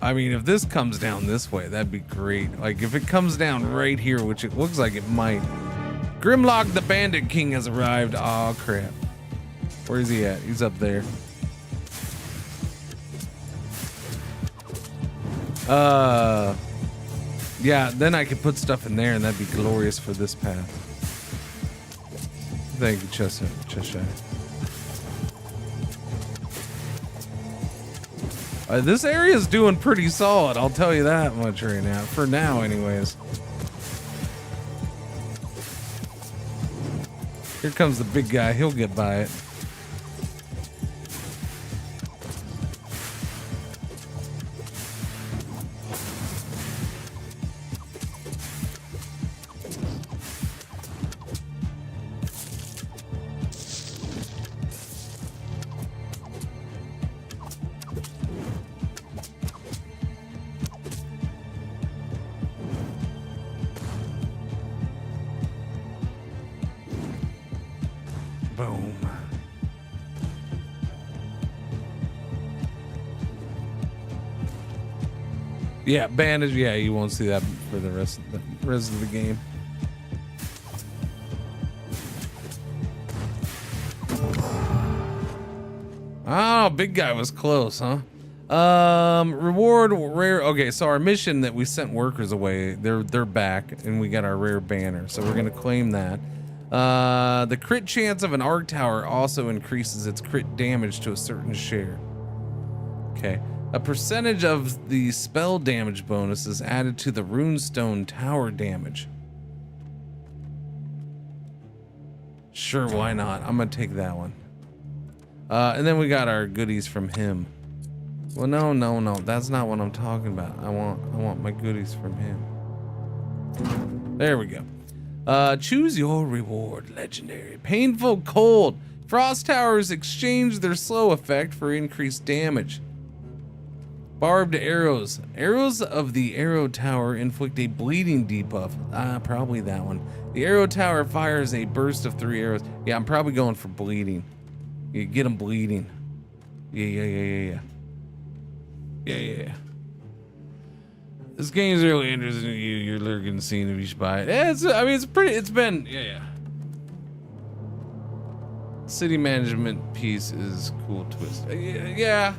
I mean, if this comes down this way, that'd be great. Like, if it comes down right here, which it looks like it might. Grimlock the Bandit King has arrived. Aw, crap. Where is he at? He's up there. Yeah, then I could put stuff in there, and that'd be glorious for this path. Thank you, Cheshire. This area is doing pretty solid, I'll tell you that much right now. For now, anyways. Here comes the big guy. He'll get by it. Boom. Yeah, bandage. Yeah, you won't see that for the rest of the game. Oh, big guy was close, huh? Reward rare. Okay, so our mission that we sent workers away, they're back, and we got our rare banner, so we're gonna claim that. The crit chance of an arc tower also increases its crit damage to a certain share. Okay. A percentage of the spell damage bonus is added to the runestone tower damage. Sure, why not? I'm gonna take that one. And then we got our goodies from him. Well, no. That's not what I'm talking about. I want my goodies from him. There we go. Choose your reward, legendary. Painful cold. Frost towers exchange their slow effect for increased damage. Barbed arrows. Arrows of the arrow tower inflict a bleeding debuff. Probably that one. The arrow tower fires a burst of 3 arrows. Yeah, I'm probably going for bleeding. You get them bleeding. Yeah. This game's really interesting to you. You're lurking, seeing if you should buy it. Yeah, it's been, yeah. City management piece is cool twist. Yeah,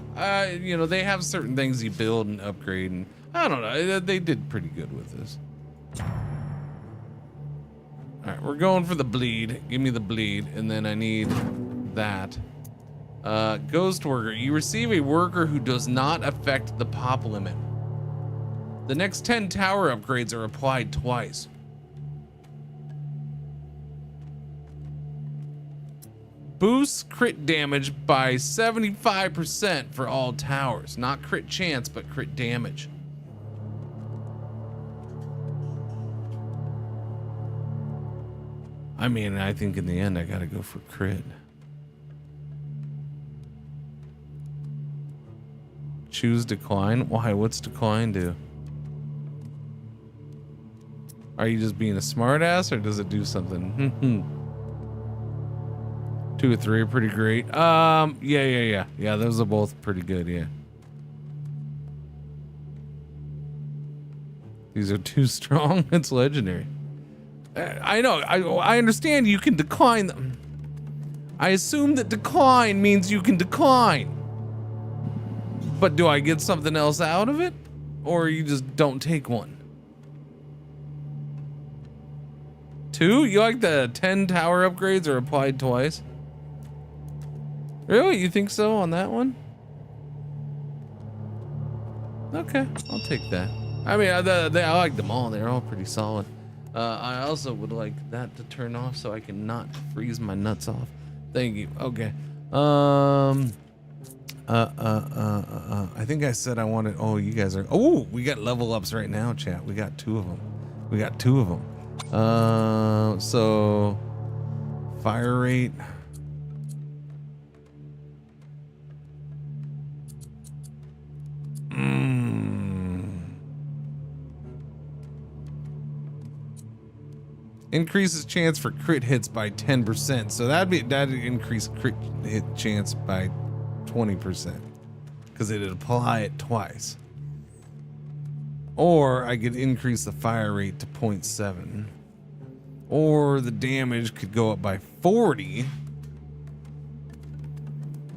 you know, they have certain things you build and upgrade, and I don't know, they did pretty good with this. All right, we're going for the bleed. Give me the bleed, and then I need that. Ghost worker. You receive a worker who does not affect the pop limit. The next 10 tower upgrades are applied twice. Boosts crit damage by 75% for all towers. Not crit chance, but crit damage. I mean, I think in the end I gotta go for crit. Choose decline? Why? What's decline do? Are you just being a smartass, or does it do something? 2 or 3 are pretty great. Yeah. Those are both pretty good. Yeah. These are too strong. It's legendary. I know. I understand you can decline them. I assume that decline means you can decline. But do I get something else out of it, or you just don't take one? 2? You like the 10 tower upgrades are applied twice? Really? You think so on that one? Okay, I'll take that. I mean, I like them all. They're all pretty solid. I also would like that to turn off so I can not freeze my nuts off. Thank you. Okay. I think I said I wanted. Oh, you guys are. Oh, we got level ups right now, chat. We got 2 of them. So fire rate. Increases chance for crit hits by 10%. So that'd increase crit hit chance by 20% because it'd apply it twice. Or I could increase the fire rate to 0.7. Or the damage could go up by 40.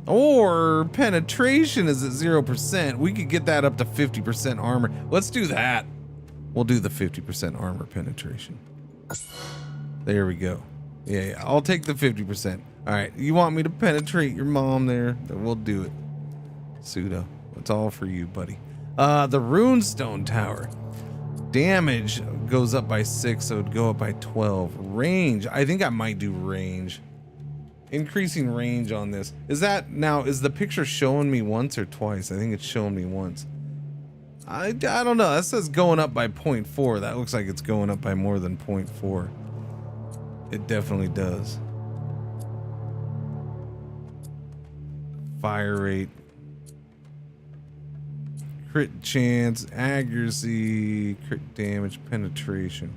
Or penetration is at 0%. We could get that up to 50% armor. Let's do that. We'll do the 50% armor penetration. There we go. Yeah, I'll take the 50%. All right, you want me to penetrate your mom there? Then we'll do it. Pseudo, it's all for you, buddy. The runestone tower. Damage goes up by 6, so it'd go up by 12. Range, I think I might do range. Increasing range on this. Is the picture showing me once or twice? I think it's showing me once. I don't know. That says going up by 0.4. That looks like it's going up by more than 0.4. It definitely does. Fire rate. Crit chance, accuracy, crit damage, penetration.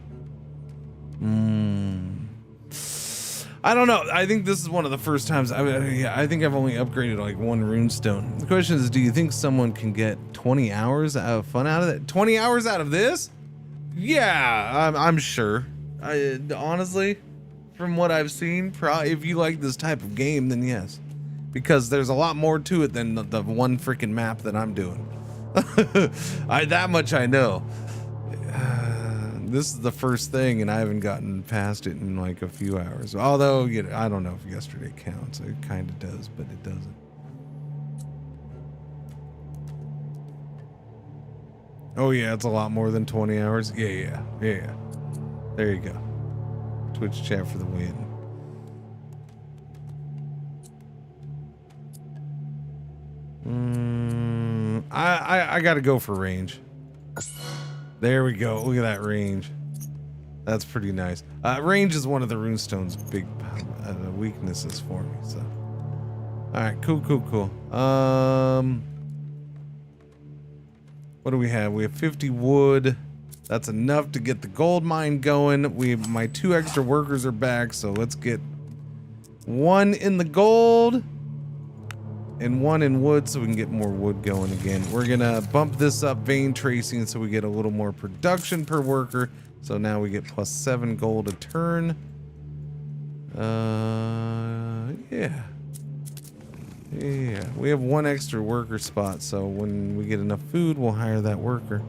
I don't know. I think this is one of the first times. I think I've only upgraded like 1 runestone. The question is, do you think someone can get 20 hours of fun out of it? 20 hours out of this? Yeah, I'm sure. Honestly, from what I've seen, probably if you like this type of game, then yes. Because there's a lot more to it than the one freaking map that I'm doing. That much I know. This is the first thing, and I haven't gotten past it in like a few hours. Although, I don't know if yesterday counts. It kind of does, but it doesn't. Oh yeah, it's a lot more than 20 hours. Yeah. There you go. Twitch chat for the win. I gotta go for range. There we go. Look at that range. That's pretty nice. Range is one of the runestone's big weaknesses for me. So, all right, cool. What do we have? We have 50 wood. That's enough to get the gold mine going. My 2 extra workers are back, so let's get 1 in the gold and 1 in wood so we can get more wood going again. We're gonna bump this up vein tracing so we get a little more production per worker. So now we get +7 gold a turn. Yeah. We have 1 extra worker spot, so when we get enough food, we'll hire that worker.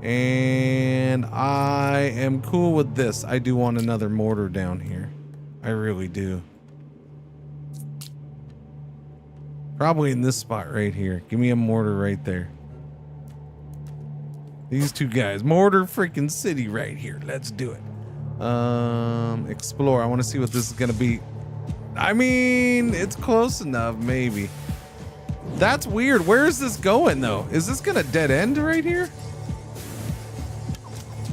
And I am cool with this. I do want another mortar down here. I really do. Probably in this spot right here. Give me a mortar right there. These 2 guys. Mortar freaking city right here. Let's do it. Explore. I want to see what this is going to be. I mean, it's close enough, maybe. That's weird. Where is this going, though? Is this going to dead end right here?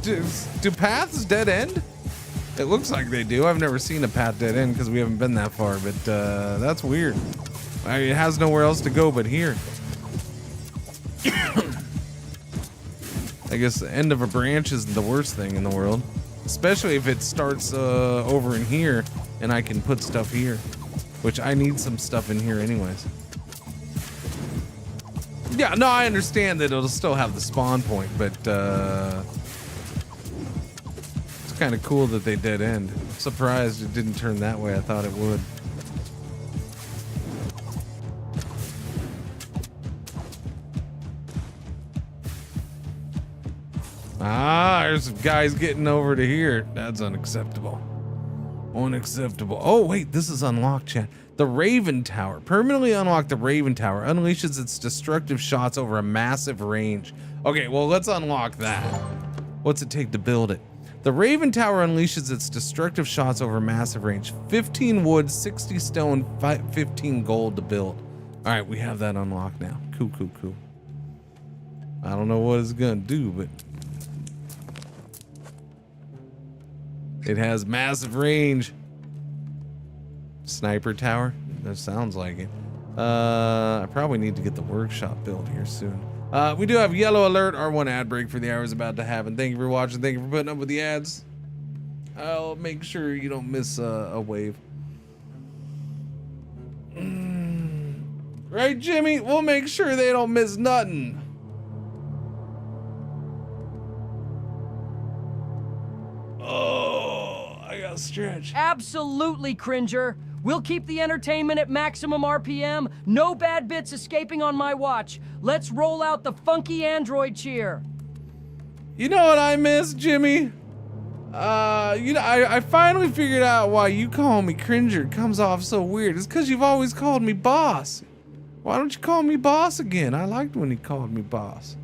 Do paths dead end? It looks like they do. I've never seen a path dead end because we haven't been that far, but that's weird. I mean, it has nowhere else to go but here. I guess the end of a branch isn't the worst thing in the world. Especially if it starts over in here and I can put stuff here. Which I need some stuff in here anyways. Yeah, no, I understand that it'll still have the spawn point, but it's kind of cool that they dead end. I'm surprised it didn't turn that way. I thought it would. There's guys getting over to here. That's unacceptable. Unacceptable. Oh, wait, this is unlocked, chat. The Raven Tower. Permanently unlock the Raven Tower. Unleashes its destructive shots over a massive range. Okay, well, let's unlock that. What's it take to build it? The Raven Tower unleashes its destructive shots over massive range. 15 wood, 60 stone, 15 gold to build. All right, we have that unlocked now. Cool. I don't know what it's gonna do, but it has massive range. Sniper tower. That sounds like it. I probably need to get the workshop built here soon. We do have yellow alert, R1 ad break for the hours about to happen. Thank you for watching. Thank you for putting up with the ads. I'll make sure you don't miss a wave. Right, Jimmy? We'll make sure they don't miss nothing. Oh, I got stretch. Absolutely, Cringer. We'll keep the entertainment at maximum RPM. No bad bits escaping on my watch. Let's roll out the funky android cheer. You know what I miss, Jimmy? I finally figured out why you call me Cringer. It comes off so weird. It's because you've always called me boss. Why don't you call me boss again? I liked when he called me boss.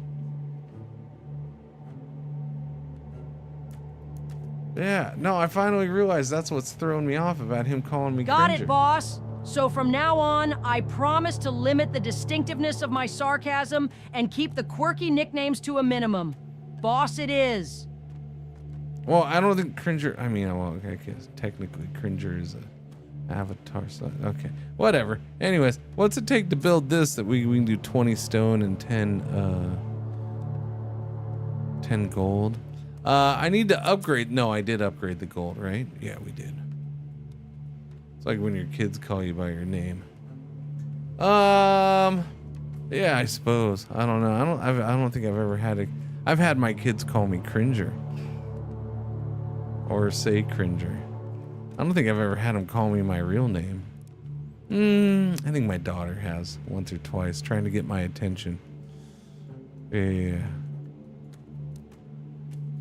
Yeah, no, I finally realized that's what's throwing me off about him calling me Got Cringer. it, boss. So from now on, I promise to limit the distinctiveness of my sarcasm and keep the quirky nicknames to a minimum. Boss it is. Well, I don't think Cringer, I mean, well, I guess technically Cringer is a avatar, so, okay, whatever. Anyways, what's it take to build this that we can do 20 stone and 10 gold? I need to upgrade. No, I did upgrade the gold, right? Yeah, we did. It's like when your kids call you by your name. Yeah, I suppose. I don't know. I don't think I've ever had I've had my kids call me Cringer. Or say Cringer. I don't think I've ever had them call me my real name. I think my daughter has once or twice, trying to get my attention. Yeah.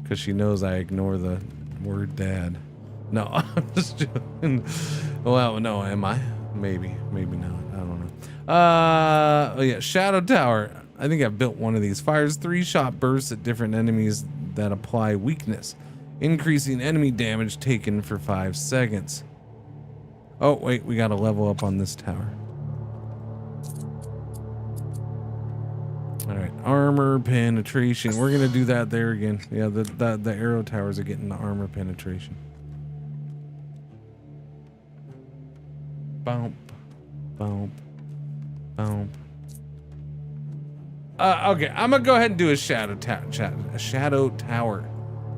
Because she knows I ignore the word dad. No, I'm just joking. Well, no, am I? Maybe not. I don't know. Oh yeah, Shadow Tower. I think I've built one of these. Fires 3-shot bursts at different enemies that apply weakness, increasing enemy damage taken for 5 seconds. Oh wait, we gotta level up on this tower. All right, armor penetration. We're gonna do that there again. Yeah, the arrow towers are getting the armor penetration. Bump, bump, bump. Okay, I'm gonna go ahead and do a shadow tower.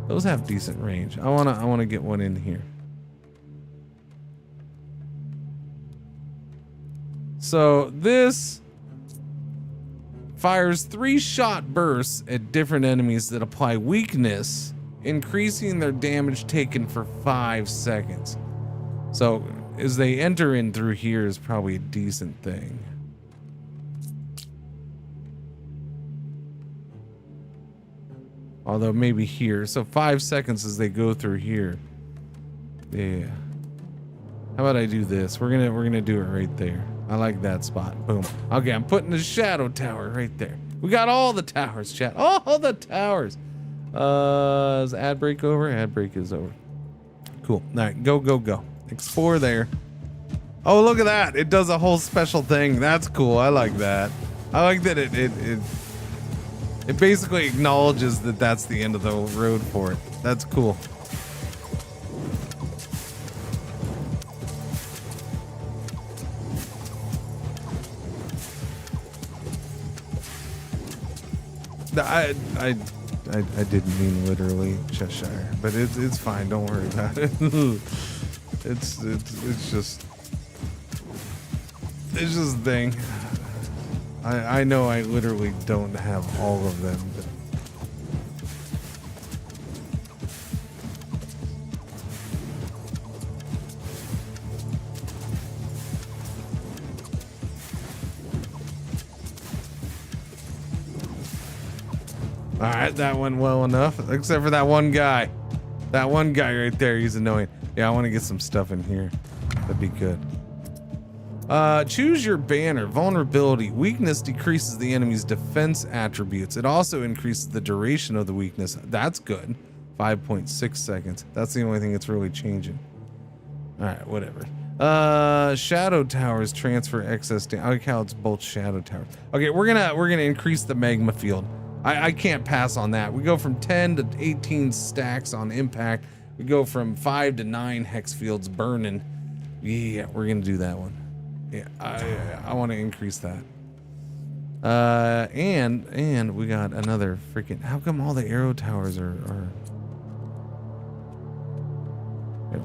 Those have decent range. I wanna get one in here. So this fires 3-shot bursts at different enemies that apply weakness, increasing their damage taken for 5 seconds. So as they enter in through here is probably a decent thing. Although maybe here. So 5 seconds as they go through here. Yeah. How about I do this? We're gonna do it right there. I like that spot. Boom. Okay, I'm putting the shadow tower right there. We got all the towers, chat. All the towers. Is ad break over? Ad break is over. Cool. All right, go. Explore there. Oh, look at that. It does a whole special thing. That's cool. I like that. I like that it basically acknowledges that that's the end of the road for it. That's cool. I didn't mean literally Cheshire, but it's fine. Don't worry about it. It's just a thing. I know I literally don't have all of them, but all right, that went well enough, except for that one guy. That one guy right there, he's annoying. Yeah, I want to get some stuff in here. That'd be good. Choose your banner. Vulnerability. Weakness decreases the enemy's defense attributes. It also increases the duration of the weakness. That's good. 5.6 seconds. That's the only thing that's really changing. All right, whatever. Shadow towers transfer excess damage. I like how it's both shadow towers. Okay, we're gonna increase the magma field. I can't pass on that. We go from 10 to 18 stacks on impact. We go from 5 to 9 hex fields burning. Yeah, we're gonna do that one. Yeah, I want to increase that. And we got another freaking. How come all the arrow towers are?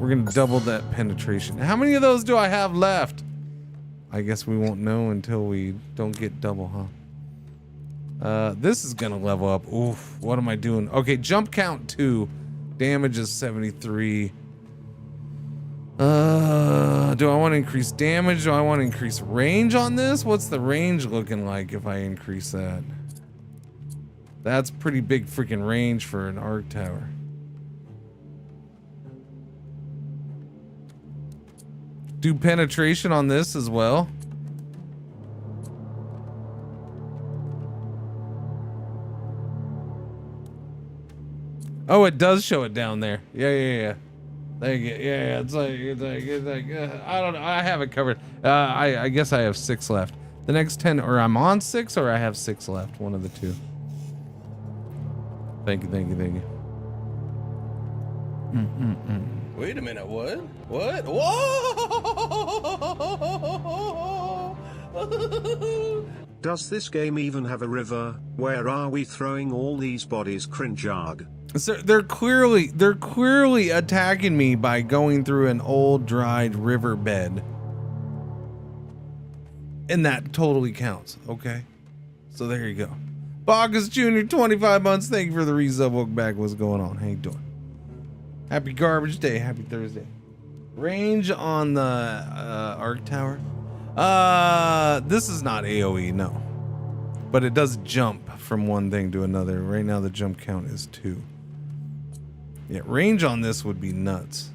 We're gonna double that penetration. How many of those do I have left? I guess we won't know until we don't get double, huh? This is gonna level up. Oof, what am I doing? Okay, jump count 2. Damage is 73. Do I want to increase damage? Do I want to increase range on this? What's the range looking like if I increase that? That's pretty big freaking range for an arc tower. Do penetration on this as well. Oh, it does show it down there. Yeah. Thank you. Yeah. It's like I don't know. I have it covered. I guess I have 6 left. The next 10, or I'm on 6, or I have 6 left. One of the two. Thank you. Wait a minute, what? What? Whoa! Does this game even have a river? Where are we throwing all these bodies, Cringer? So they're clearly attacking me by going through an old dried riverbed. And that totally counts, okay? So there you go. Bogus Jr., 25 months. Thank you for the resub. Welcome back. What's going on? How you doing? Happy garbage day. Happy Thursday. Range on the arc tower. This is not AoE, no. But it does jump from one thing to another. Right now the jump count is 2. Yeah, range on this would be nuts.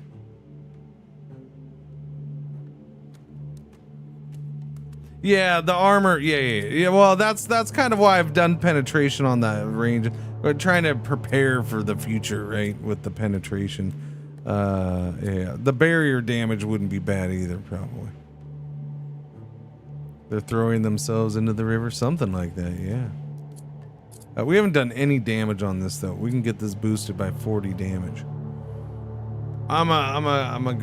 Yeah, the armor. Yeah. Well, that's kind of why I've done penetration on that range. We're trying to prepare for the future, right? With the penetration. Yeah, the barrier damage wouldn't be bad either, probably. They're throwing themselves into the river, something like that. Yeah. We haven't done any damage on this though. We can get this boosted by 40 damage. I'm gonna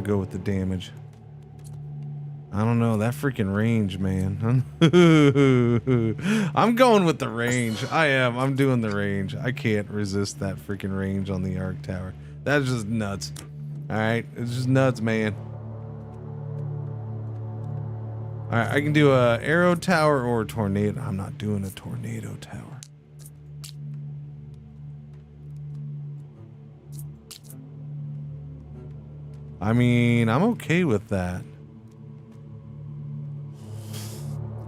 go with the damage. I don't know, that freaking range, man. I'm going with the range. I'm doing the range. I can't resist that freaking range on the arc tower. That's just nuts. All right, it's just nuts, man. All right, I can do a arrow tower or a tornado. I'm not doing a tornado tower. I mean, I'm okay with that.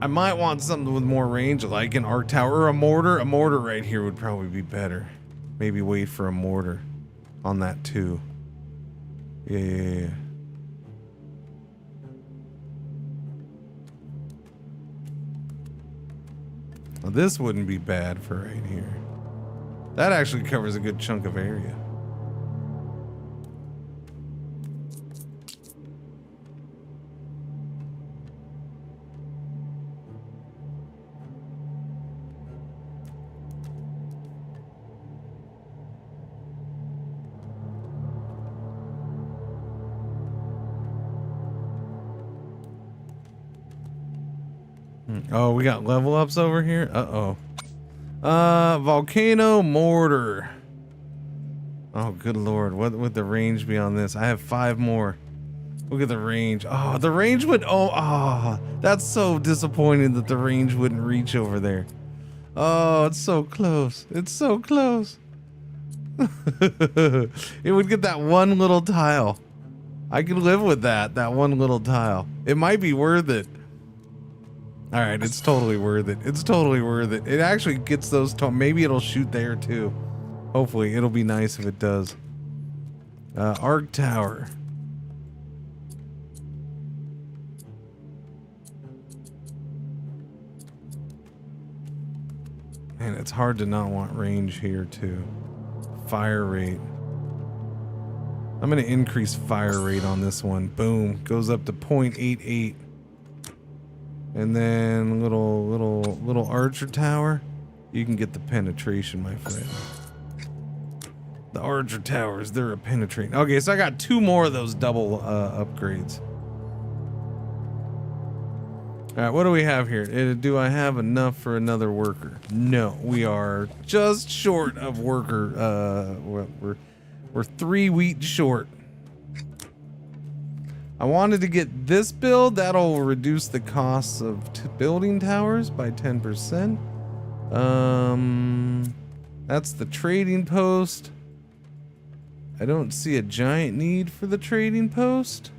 I might want something with more range, like an arc tower or a mortar. A mortar right here would probably be better. Maybe wait for a mortar on that too. Yeah. Well, this wouldn't be bad for right here. That actually covers a good chunk of area. Oh, we got level ups over here. Volcano mortar. Oh, good lord. What would the range be on this? I have 5 more. Look at the range. Oh, the range would. Oh, that's so disappointing that the range wouldn't reach over there. Oh, it's so close. It's so close. It would get that one little tile. I could live with that one little tile. It might be worth it. All right, it's totally worth it. It's totally worth it. It actually gets those. Maybe it'll shoot there too. Hopefully, it'll be nice if it does. Arc tower. Man, it's hard to not want range here too. fire rate. I'm gonna increase fire rate on this one. Boom, goes up to 0.88. And then little archer tower. You can get the penetration, my friend. The archer towers, they're a penetrating. Okay, so I got 2 more of those double upgrades. All right, what do we have here? Do I have enough for another worker? No, we are just short of worker. We're 3 wheat short. I wanted to get this build. That'll reduce the costs of building towers by 10%. That's the trading post. I don't see a giant need for the trading post.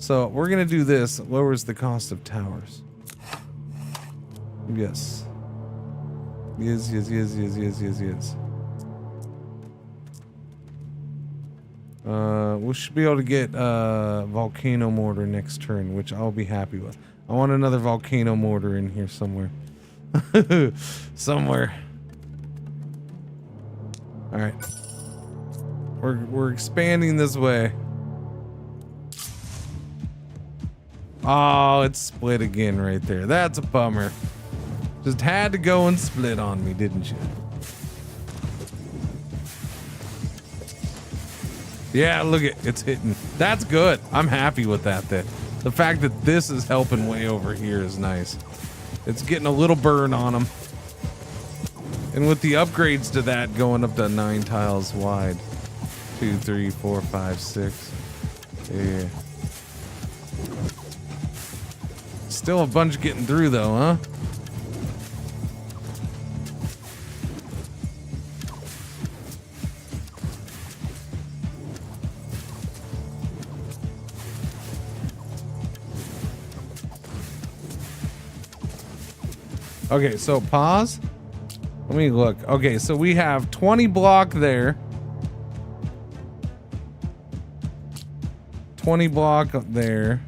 So we're gonna do this. It lowers the cost of towers. Yes. Yes. We should be able to get volcano mortar next turn, which I'll be happy with. I want another volcano mortar in here somewhere. Somewhere. All right. We're expanding this way. Oh, it's split again right there. That's a bummer. Just had to go and split on me, didn't you? Yeah, look at it's hitting. That's good. I'm happy with that then. The fact that this is helping way over here is nice. It's getting a little burn on them. And with the upgrades to that going up to 9 tiles wide. 2, 3, 4, 5, 6. Yeah. Still a bunch getting through though, huh? Okay, so pause. Let me look. Okay, so we have 20 block there. 20 block up there.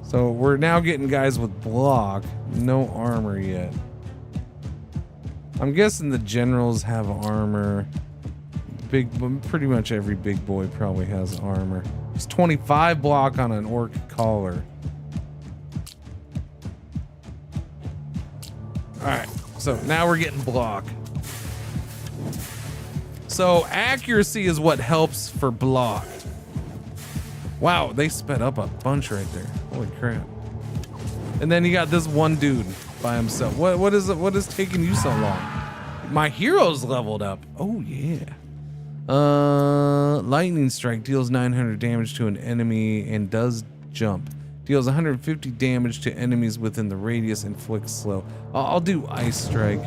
So we're now getting guys with block. No armor yet. I'm guessing the generals have armor. Pretty much every big boy probably has armor. It's 25 block on an orc collar. Alright, so now we're getting block. So accuracy is what helps for block. Wow, they sped up a bunch right there. Holy crap. And then you got this one dude by himself. What is taking you so long? My hero's leveled up. Oh yeah. Lightning strike deals 900 damage to an enemy and does jump. Deals 150 damage to enemies within the radius, inflicts slow. I'll do ice strike.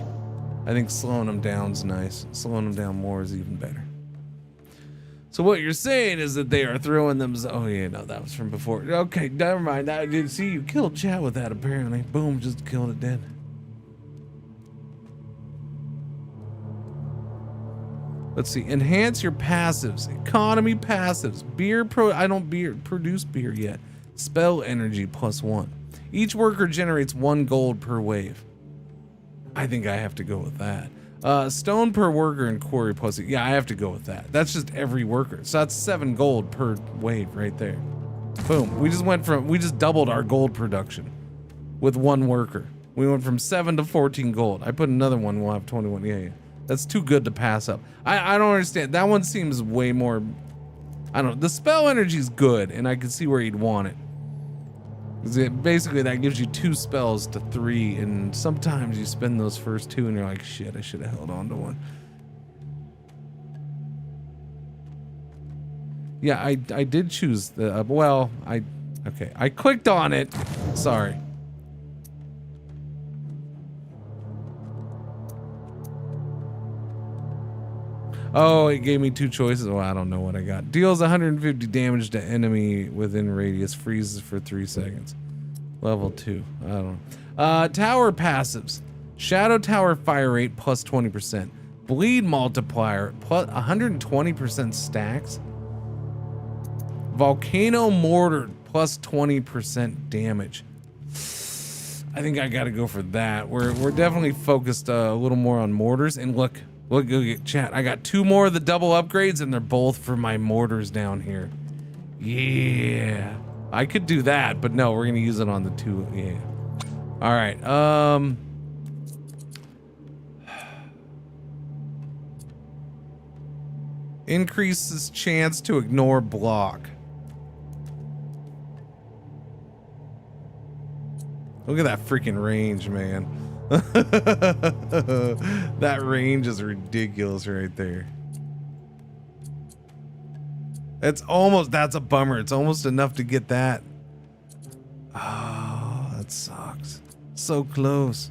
I think slowing them down's nice. Slowing them down more is even better. So what you're saying is that they are throwing them. Oh yeah, no, that was from before. Okay, never mind. I didn't see you killed chat with that apparently. Boom, just killed it dead. Let's see. Enhance your passives. Economy passives. Beer I don't produce beer yet. Spell energy +1. Each worker generates 1 gold per wave. I think I have to go with that. Stone per worker and quarry plus. Yeah, I have to go with that. That's just every worker. So that's 7 gold per wave right there. Boom. We just doubled our gold production with 1 worker. We went from 7 to 14 gold. I put another one, we'll have 21. Yeah. That's too good to pass up. I don't understand. That one seems way more. I don't know. The spell energy is good, and I can see where you'd want it. Basically, that gives you 2 spells to 3, and sometimes you spend those first 2, and you're like, shit, I should have held on to 1. Yeah, I did choose the. Well, okay. I clicked on it. Sorry. Oh, it gave me 2 choices. Well, I don't know what I got. Deals 150 damage to enemy within radius. Freezes for 3 seconds. Level 2. I don't know. Tower passives. Shadow tower fire rate plus 20%. Bleed multiplier plus 120% stacks. Volcano mortar plus 20% damage. I think I gotta go for that. We're definitely focused a little more on mortars. And look, chat. I got 2 more of the double upgrades, and they're both for my mortars down here. Yeah, I could do that, but no, we're gonna use it on the 2. Yeah. All right. Increases chance to ignore block. Look at that freaking range, man. That range is ridiculous right there. That's a bummer. It's almost enough to get that. Oh, that sucks. So close.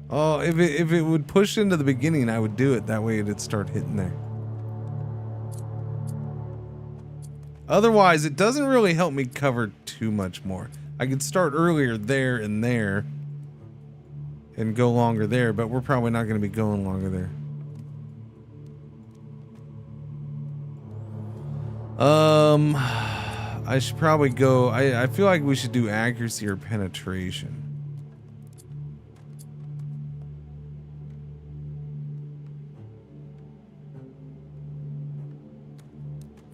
Oh, if it would push into the beginning, I would do it. That way it'd start hitting there. Otherwise, it doesn't really help me cover too much more. I could start earlier there and there and go longer there, but we're probably not going to be going longer there. I should probably go. I feel like we should do accuracy or penetration.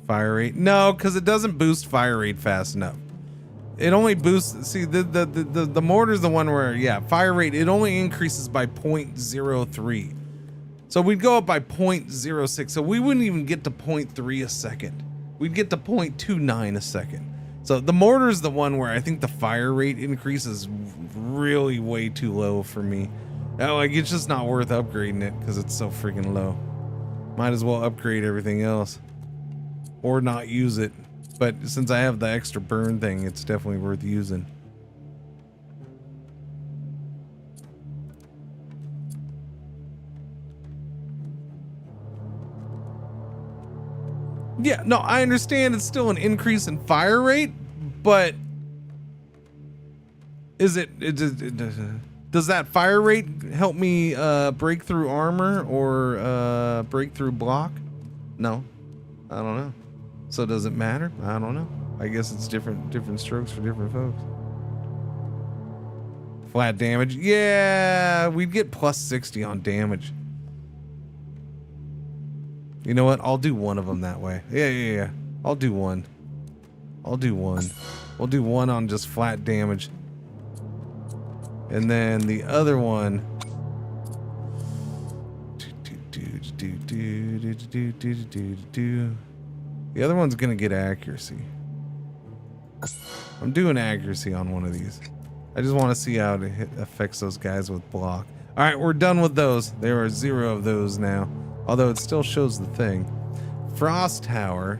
Fire rate? No, because it doesn't boost fire rate fast enough. It only boosts. See, the mortar's the one where, yeah, fire rate, it only increases by 0.03. So we'd go up by 0.06. So we wouldn't even get to 0.3 a second. We'd get to 0.29 a second. So the mortar's the one where I think the fire rate increase is really way too low for me. Like, it's just not worth upgrading it because it's so freaking low. Might as well upgrade everything else. Or not use it. But since I have the extra burn thing, it's definitely worth using. Yeah, no, I understand it's still an increase in fire rate, but is does that fire rate help me break through armor or break through block? No, I don't know. So does it matter? I don't know. I guess it's different strokes for different folks. Flat damage. Yeah, we'd get plus 60 on damage. You know what? I'll do one of them that way. Yeah. I'll do one. We'll do one on just flat damage. And then the other one. The other one's gonna get accuracy. I'm doing accuracy on one of these. I just want to see how it affects those guys with block. All right, we're done with those. There are 0 of those now, although it still shows the thing. Frost Tower.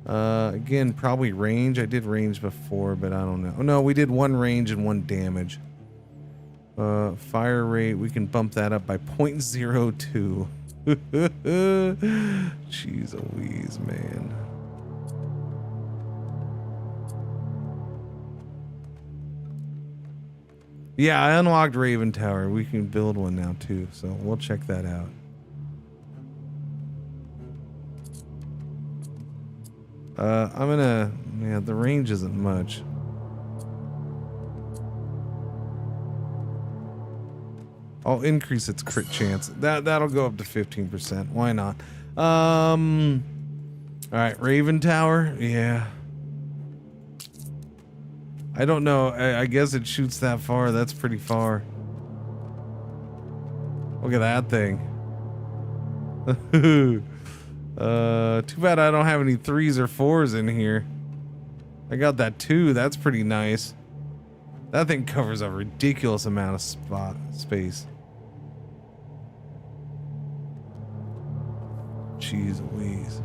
Again, probably range. I did range before, but I don't know. Oh, no, we did 1 range and 1 damage. Fire rate, we can bump that up by 0.02. Jeez Louise, man. Yeah, I unlocked Raven Tower. We can build one now too, so we'll check that out. Yeah, the range isn't much. I'll increase its crit chance. That'll go up to 15%. Why not? All right, Raven Tower. Yeah. I don't know. I guess it shoots that far. That's pretty far. Look at that thing. Too bad I don't have any 3s or 4s in here. I got that 2. That's pretty nice. That thing covers a ridiculous amount of space. Jeez Louise.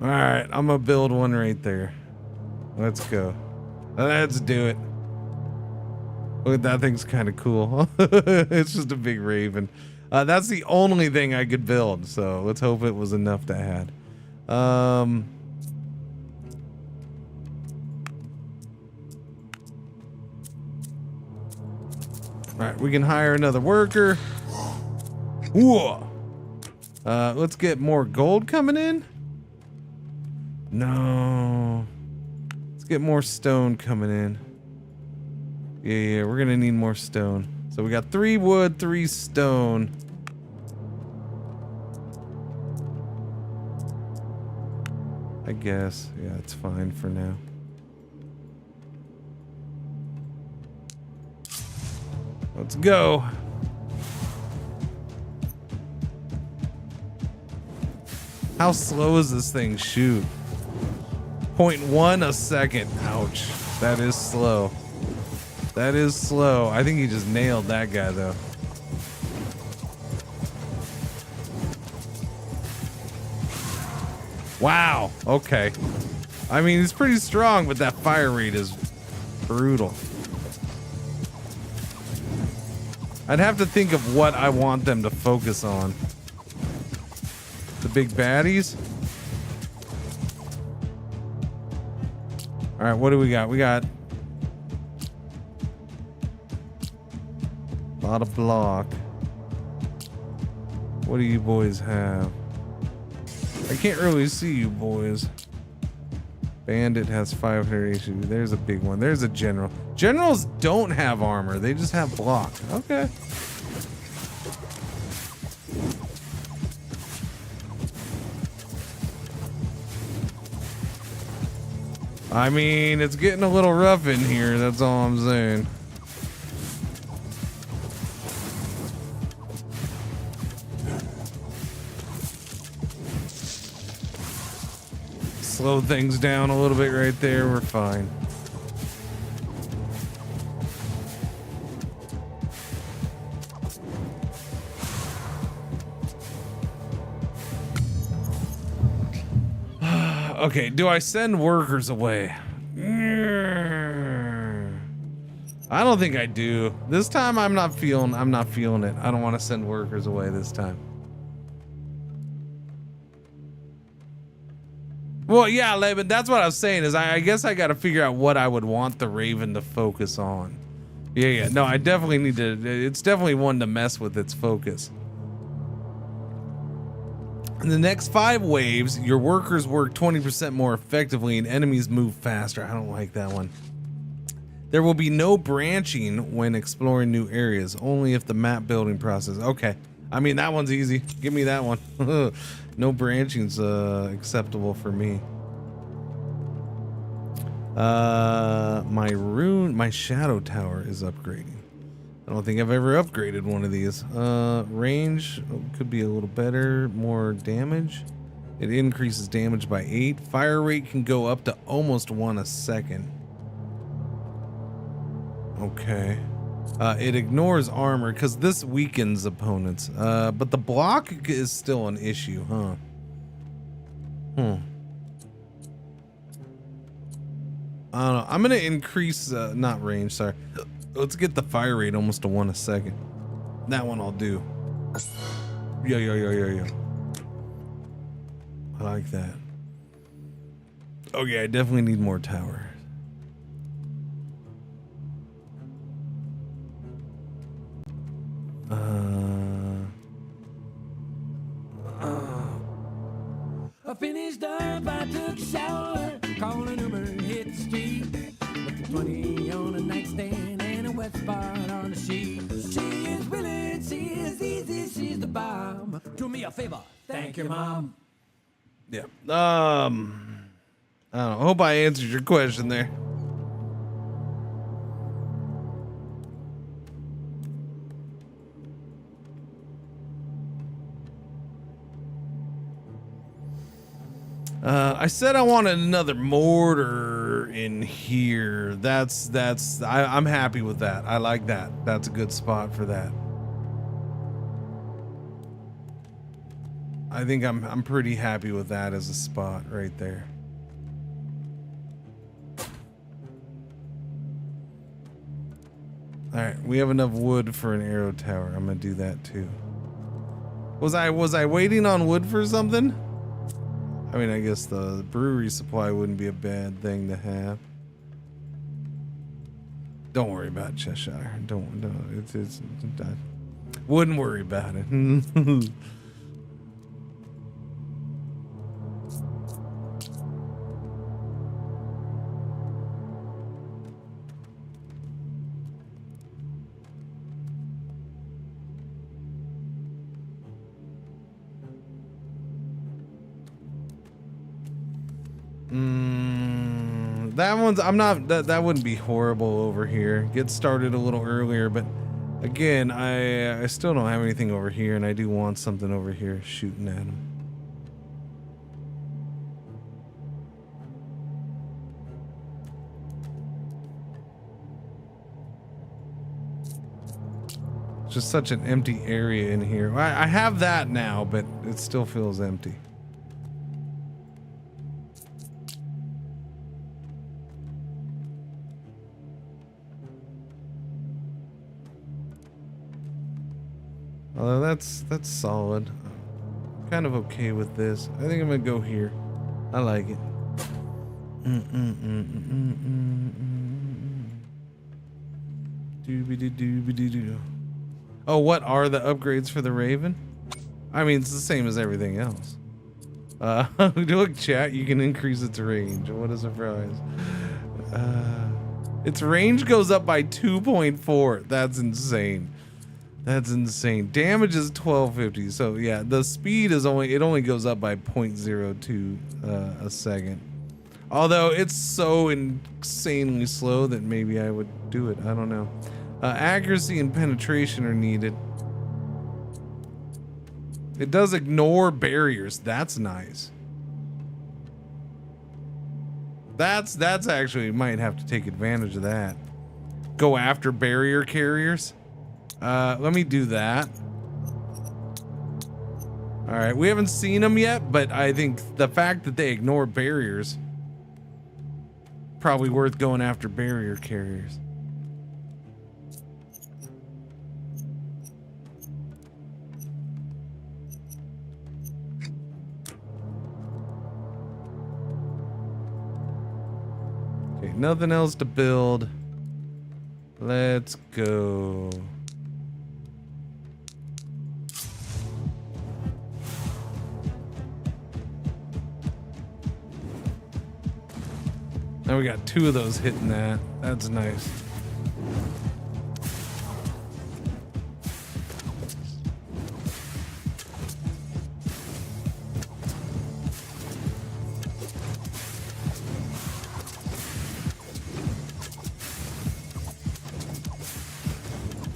All right, I'm gonna build one right there. Let's go. Let's do it. Look at that thing's kind of cool. It's just a big raven. That's the only thing I could build, so let's hope it was enough to add. right, we can hire another worker. Whoa. Let's get more gold coming in. No. Let's get more stone coming in. Yeah, we're gonna need more stone. So we got 3 wood, 3 stone. I guess. Yeah, it's fine for now. Let's go. How slow is this thing shoot? 0.1 a second. Ouch. That is slow. That is slow. I think he just nailed that guy though. Wow. Okay. I mean, he's pretty strong, but that fire rate is brutal. I'd have to think of what I want them to focus on. The big baddies? All right, what do we got? We got a lot of block. What do you boys have? I can't really see you boys. Bandit has 500 HP. There's a big one. There's a general. Generals don't have armor. They just have block. Okay. I mean, it's getting a little rough in here. That's all I'm saying. Slow things down a little bit right there. We're fine. Okay, do I send workers away? I don't think I do. This time I'm not feeling it. I don't want to send workers away this time. Well, yeah, Laban, that's what I was saying is I guess I got to figure out what I would want the Raven to focus on. Yeah. No, I definitely need to. It's definitely one to mess with its focus. In the next 5 waves, your workers work 20% more effectively and enemies move faster. I don't like that one. There will be no branching when exploring new areas, only if the map building process. Okay. I mean, that one's easy. Give me that one. No branching's acceptable for me. My shadow tower is upgrading. I don't think I've ever upgraded one of these. Range could be a little better. More damage. It increases damage by 8. Fire rate can go up to almost 1 a second. Okay. It ignores armor because this weakens opponents. But the block is still an issue, huh? I don't know. I'm gonna increase, not range, sorry. Let's get the fire rate almost to 1 a second. That one I'll do. Yo. I like that. Okay, I definitely need more tower. I finished up, I took a shower, called an Uber, hit the street. With the 20 on a nightstand and a wet spot on the sheet. She is willing, she is easy, she's the bomb. Do me a favor, thank your mom. Yeah. I don't know. I hope I answered your question there. I said I wanted another mortar in here. I'm happy with that. I like that. That's a good spot for that. I think I'm pretty happy with that as a spot right there. All right, we have enough wood for an arrow tower. I'm gonna do that too. Was I waiting on wood for something? I mean, I guess the brewery supply wouldn't be a bad thing to have. Don't worry about Cheshire. Don't. It's wouldn't worry about it. That one's, I'm not, that wouldn't be horrible over here. Get started a little earlier, but again, I still don't have anything over here, and I do want something over here shooting at him. It's just such an empty area in here. I have that now, but it still feels empty. Although that's solid. I'm kind of okay with this. I think I'm gonna go here. I like it. Doobie-doo-doobie-doo-doo. Oh, what are the upgrades for the Raven? I mean, it's the same as everything else. Look, chat, you can increase its range. What a surprise. Its range goes up by 2.4. That's insane. That's insane. Damage is 1250. So yeah, the speed is only goes up by 0.02 a second. Although it's so insanely slow that maybe I would do it. I don't know. Accuracy and penetration are needed. It does ignore barriers. That's nice. That's actually, might have to take advantage of that. Go after barrier carriers. Let me do that. All right, we haven't seen them yet, but I think the fact that they ignore barriers, probably worth going after barrier carriers. Okay, nothing else to build. Let's go. Now we got 2 of those hitting that. That's nice.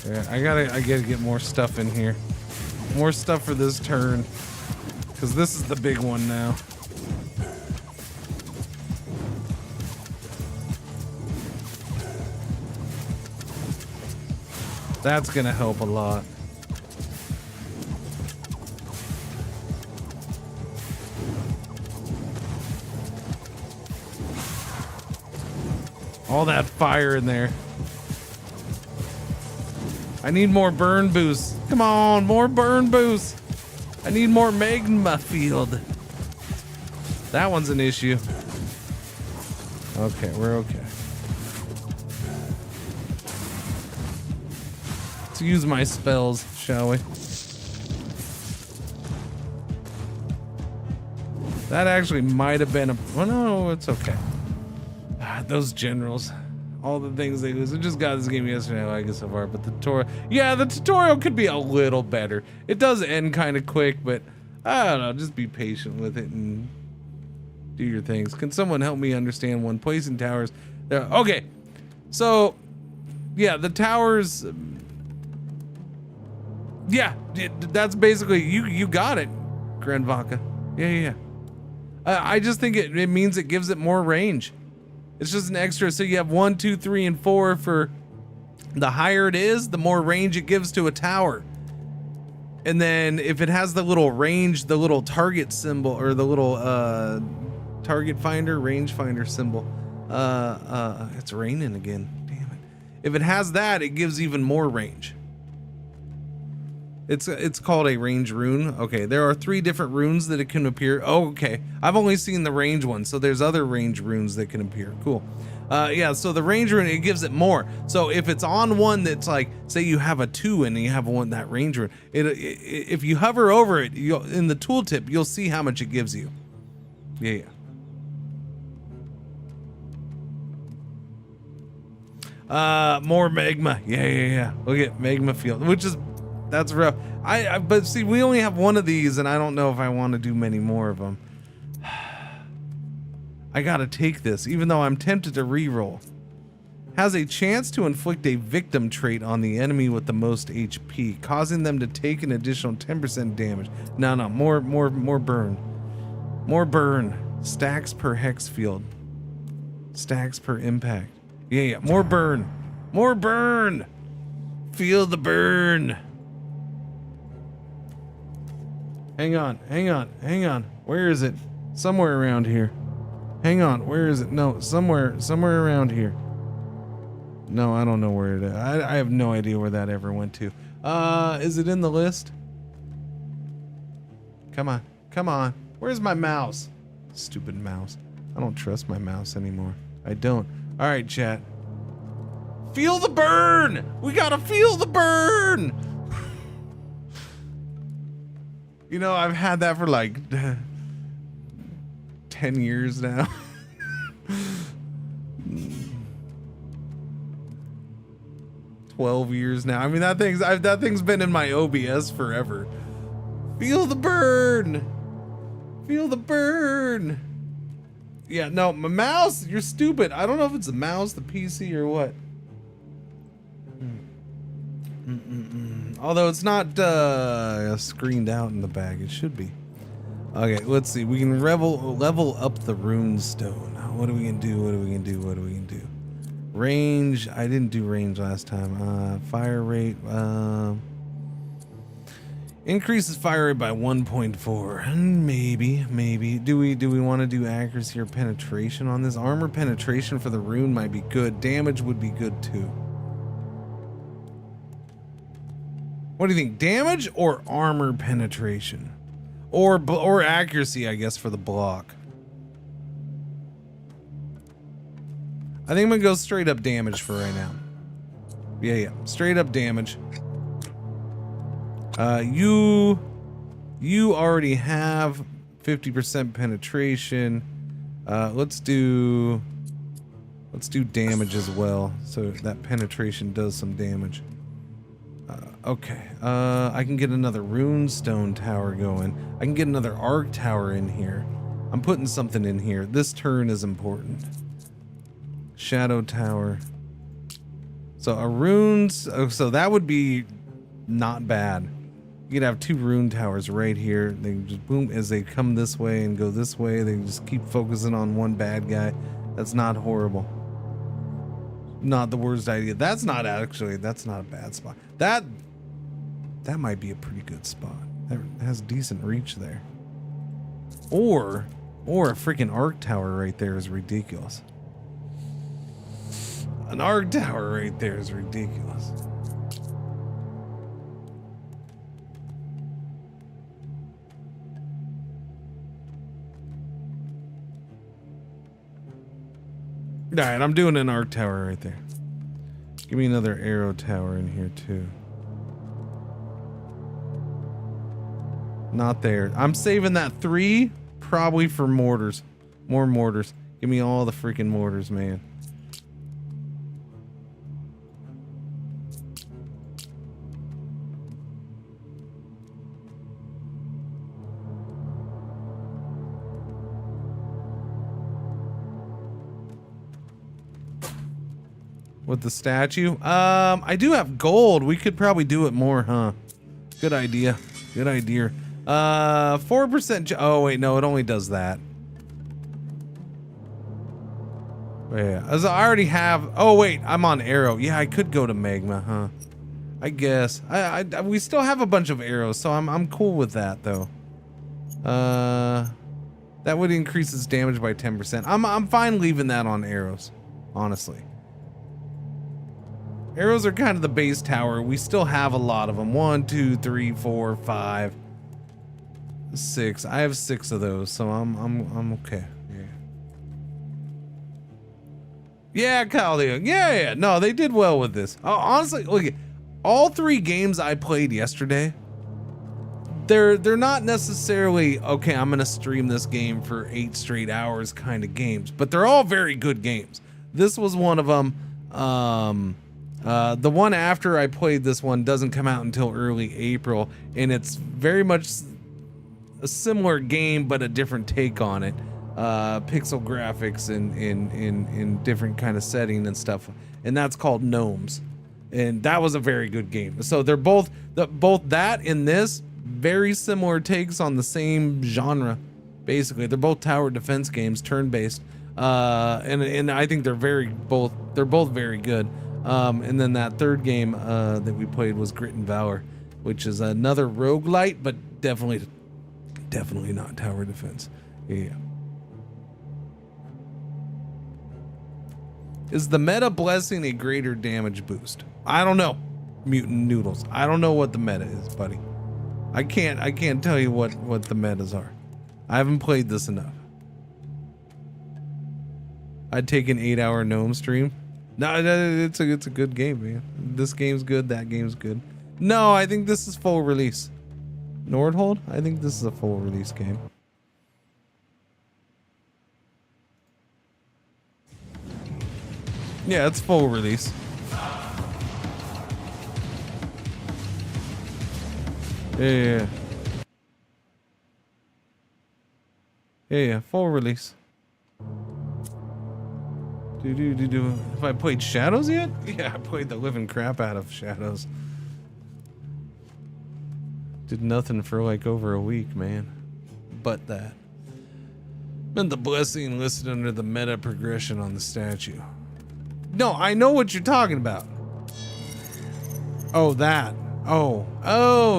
Yeah, I gotta get more stuff in here. More stuff for this turn. Because this is the big one now. That's gonna help a lot. All that fire in there. I need more burn boosts. Come on, more burn boosts. I need more magma field. That one's an issue. Okay, we're okay. Let's use my spells, shall we? That actually might have been a... Oh, no, it's okay. Those generals. All the things they lose. I just got this game yesterday. I like it so far, but the tutorial... Yeah, the tutorial could be a little better. It does end kind of quick, but I don't know. Just be patient with it and do your things. Can someone help me understand one? Placing towers. There. Okay. So, yeah, the towers... Yeah, that's basically... You got it, Grand Vodka. Yeah. I just think it means it gives it more range. It's just an extra, so you have 1, 2, 3, and 4 for the higher it is, the more range it gives to a tower. And then if it has the little range, the little target symbol, or the little target finder, range finder symbol. It's raining again, damn it. If it has that, it gives even more range. It's called a range rune. Okay, there are 3 different runes that it can appear. Oh, okay. I've only seen the range one, so there's other range runes that can appear. Cool. Yeah, so the range rune, it gives it more. So if it's on one that's like, say you have a 2 and you have one that range rune, if you hover over it, in the tooltip, you'll see how much it gives you. Yeah. More magma. Yeah. Look at magma field, that's rough. But see, we only have one of these, and I don't know if I want to do many more of them. I gotta take this, even though I'm tempted to reroll. Has a chance to inflict a victim trait on the enemy with the most HP, causing them to take an additional 10% damage. No, more burn. More burn. Stacks per hex field. Stacks per impact. Yeah, more burn. More burn. Feel the burn. Hang on. Where is it? Somewhere around here. Hang on, where is it? No, somewhere around here. No, I don't know where it is. I have no idea where that ever went to. Is it in the list? Come on. Where's my mouse? Stupid mouse. I don't trust my mouse anymore. I don't. All right, chat. Feel the burn! We gotta feel the burn! You know, I've had that for like 10 years now. $12 now. I mean, that thing's been in my OBS forever. Feel the burn. Feel the burn. Yeah, no, my mouse, you're stupid. I don't know if it's the mouse, the PC, or what. Although it's not screened out in the bag, it should be. Okay, let's see. We can level up the rune stone. What are we gonna do? Range. I didn't do range last time. Fire rate. Increases fire rate by 1.4. Maybe. Do we want to do accuracy or penetration on this? Armor penetration for the rune might be good. Damage would be good too. What do you think? Damage or armor penetration? Or accuracy, I guess, for the block. I think I'm gonna go straight up damage for right now. Yeah. Straight up damage. You already have 50% penetration. Let's do damage as well, so that penetration does some damage. Okay. I can get another rune stone tower going. I can get another arc tower in here. I'm putting something in here. This turn is important. Shadow tower. So a runes. Oh, so that would be not bad. You could have 2 rune towers right here. They just boom as they come this way and go this way. They just keep focusing on one bad guy. That's not horrible. Not the worst idea. That's not a bad spot. That might be a pretty good spot. That has decent reach there. Or a freaking arc tower right there is ridiculous. An arc tower right there is ridiculous. Alright, I'm doing an arc tower right there. Give me another arrow tower in here too. Not there. I'm saving that 3 probably for mortars. More mortars. Give me all the freaking mortars, man. With the statue? I do have gold. We could probably do it more, huh? Good idea. 4%. Oh, wait, no, it only does that. Yeah, as I already have. Oh, wait, I'm on arrow. Yeah, I could go to magma, huh? I guess. We still have a bunch of arrows, so I'm cool with that, though. That would increase its damage by 10%. I'm fine leaving that on arrows, honestly. Arrows are kind of the base tower. We still have a lot of them. 1, 2, 3, 4, 5, 6. I have 6 of those, so I'm okay. Yeah, Kyle Leon. Yeah. No, they did well with this. Honestly, look, all 3 games I played yesterday, they're not necessarily, okay, I'm gonna stream this game for 8 straight hours kind of games, but they're all very good games. This was one of them. The one after I played this one doesn't come out until early April, and it's very much a similar game, but a different take on it. Pixel graphics in different kind of setting and stuff, and that's called Gnomes, and that was a very good game. So they're both that and this very similar takes on the same genre. Basically, they're both tower defense games, turn-based, and I think they're both very good. And then that third game that we played was Grit and Valor, which is another roguelite, but definitely not tower defense. Yeah. Is the meta blessing a greater damage boost? I don't know. Mutant Noodles. I don't know what the meta is, buddy. I can't tell you what the metas are. I haven't played this enough. I'd take an 8-hour gnome stream. No, it's a good game, man. This game's good, that game's good. No, I think this is full release. Nordhold? I think this is a full release game. Yeah, it's full release. Yeah. Yeah, full release. Have I played Shadows yet? Yeah, I played the living crap out of Shadows. Did nothing for like over a week, man. But that. And the blessing listed under the meta progression on the statue. No, I know what you're talking about. Oh, that. Oh,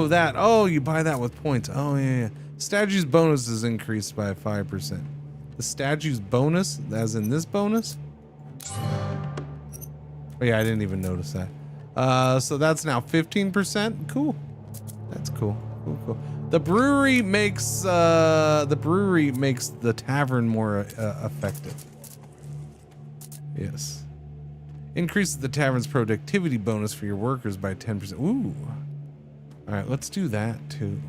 that. Oh, you buy that with points. Oh, yeah. Statue's bonus is increased by 5%. The statue's bonus, as in this bonus? Oh, yeah, I didn't even notice that. So that's now 15%. Cool. That's cool. Cool. The brewery makes the tavern more effective. Yes. Increases the tavern's productivity bonus for your workers by 10%. Ooh. All right, let's do that too.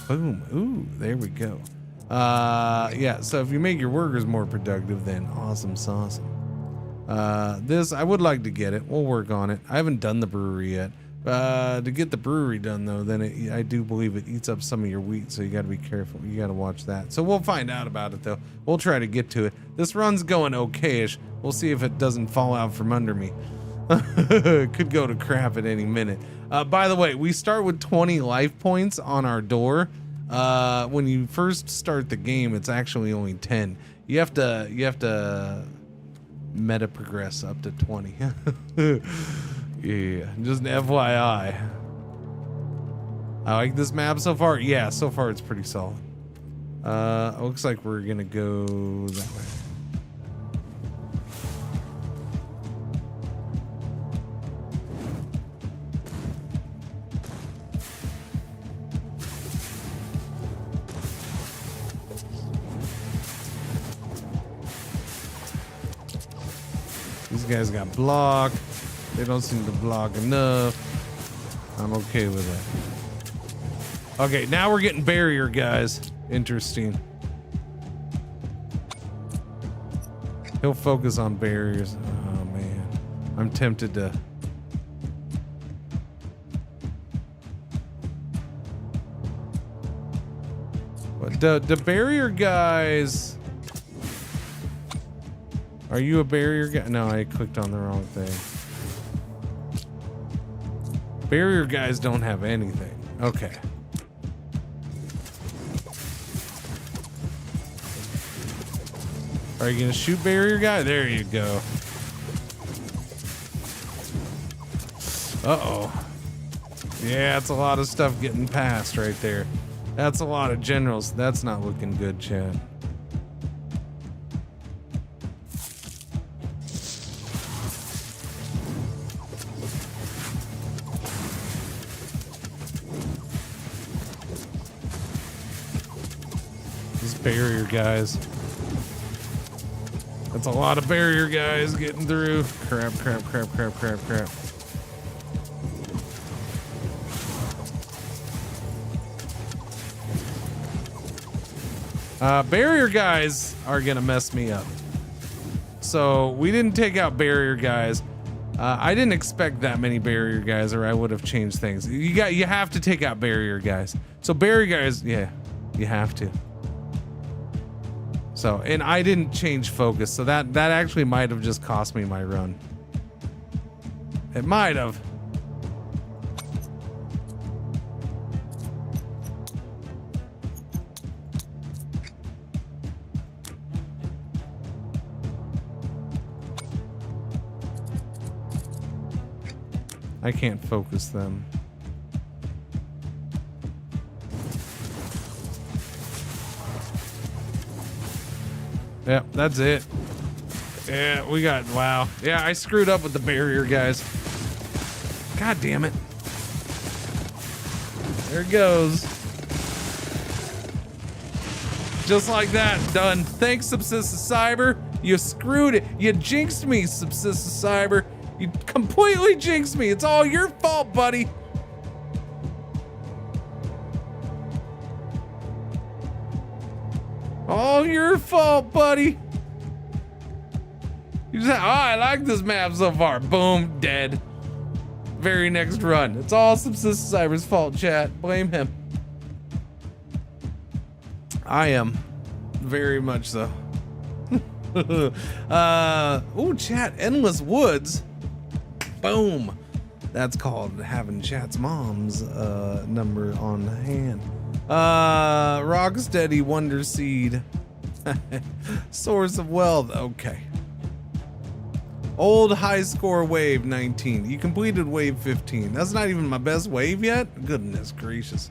Boom. Ooh, there we go. Yeah, so if you make your workers more productive, then awesome sauce. This, I would like to get it. We'll work on it. I haven't done the brewery yet. To get the brewery done though, then I do believe it eats up some of your wheat, so you got to be careful. You got to watch that. So we'll find out about it though. We'll try to get to it. This run's going okay-ish. We'll see if it doesn't fall out from under me. Could go to crap at any minute. By the way, we start with 20 life points on our door. When you first start the game, it's actually only 10. You have to meta progress up to 20. Yeah, just an FYI. I like this map so far. Yeah, so far it's pretty solid. Looks like we're gonna go that way. These guys got blocked. They don't seem to block enough. I'm okay with that. Okay, now we're getting barrier guys. Interesting. He'll focus on barriers. Oh man, I'm tempted to. What the barrier guys? Are you a barrier guy? No, I clicked on the wrong thing. Barrier guys don't have anything. Okay. Are you gonna shoot barrier guy? There you go. Uh-oh. Yeah, that's a lot of stuff getting past right there. That's a lot of generals. That's not looking good, Chad. Barrier guys. That's a lot of barrier guys getting through. Crap. Barrier guys are gonna mess me up. So we didn't take out barrier guys. I didn't expect that many barrier guys, or I would have changed things. You have to take out barrier guys. So barrier guys, yeah, you have to. So, and I didn't change focus, so that actually might have just cost me my run. It might have. I can't focus them. Yep, that's it. Yeah, we got, wow. Yeah, I screwed up with the barrier guys. God damn it. There it goes. Just like that, done. Thanks, Subsistence Cyber. You screwed it. You jinxed me, Subsistence Cyber. You completely jinxed me. It's all your fault, buddy. All your fault, buddy. You just, I like this map so far. Boom, dead. Very next run. It's all Subsistence Cyber's fault, chat. Blame him. I am. Very much so. Oh, chat. Endless Woods. Boom. That's called having chat's mom's number on hand. Rocksteady Wonder Seed. Source of Wealth. Okay. Old high score wave 19. You completed wave 15. That's not even my best wave yet? Goodness gracious.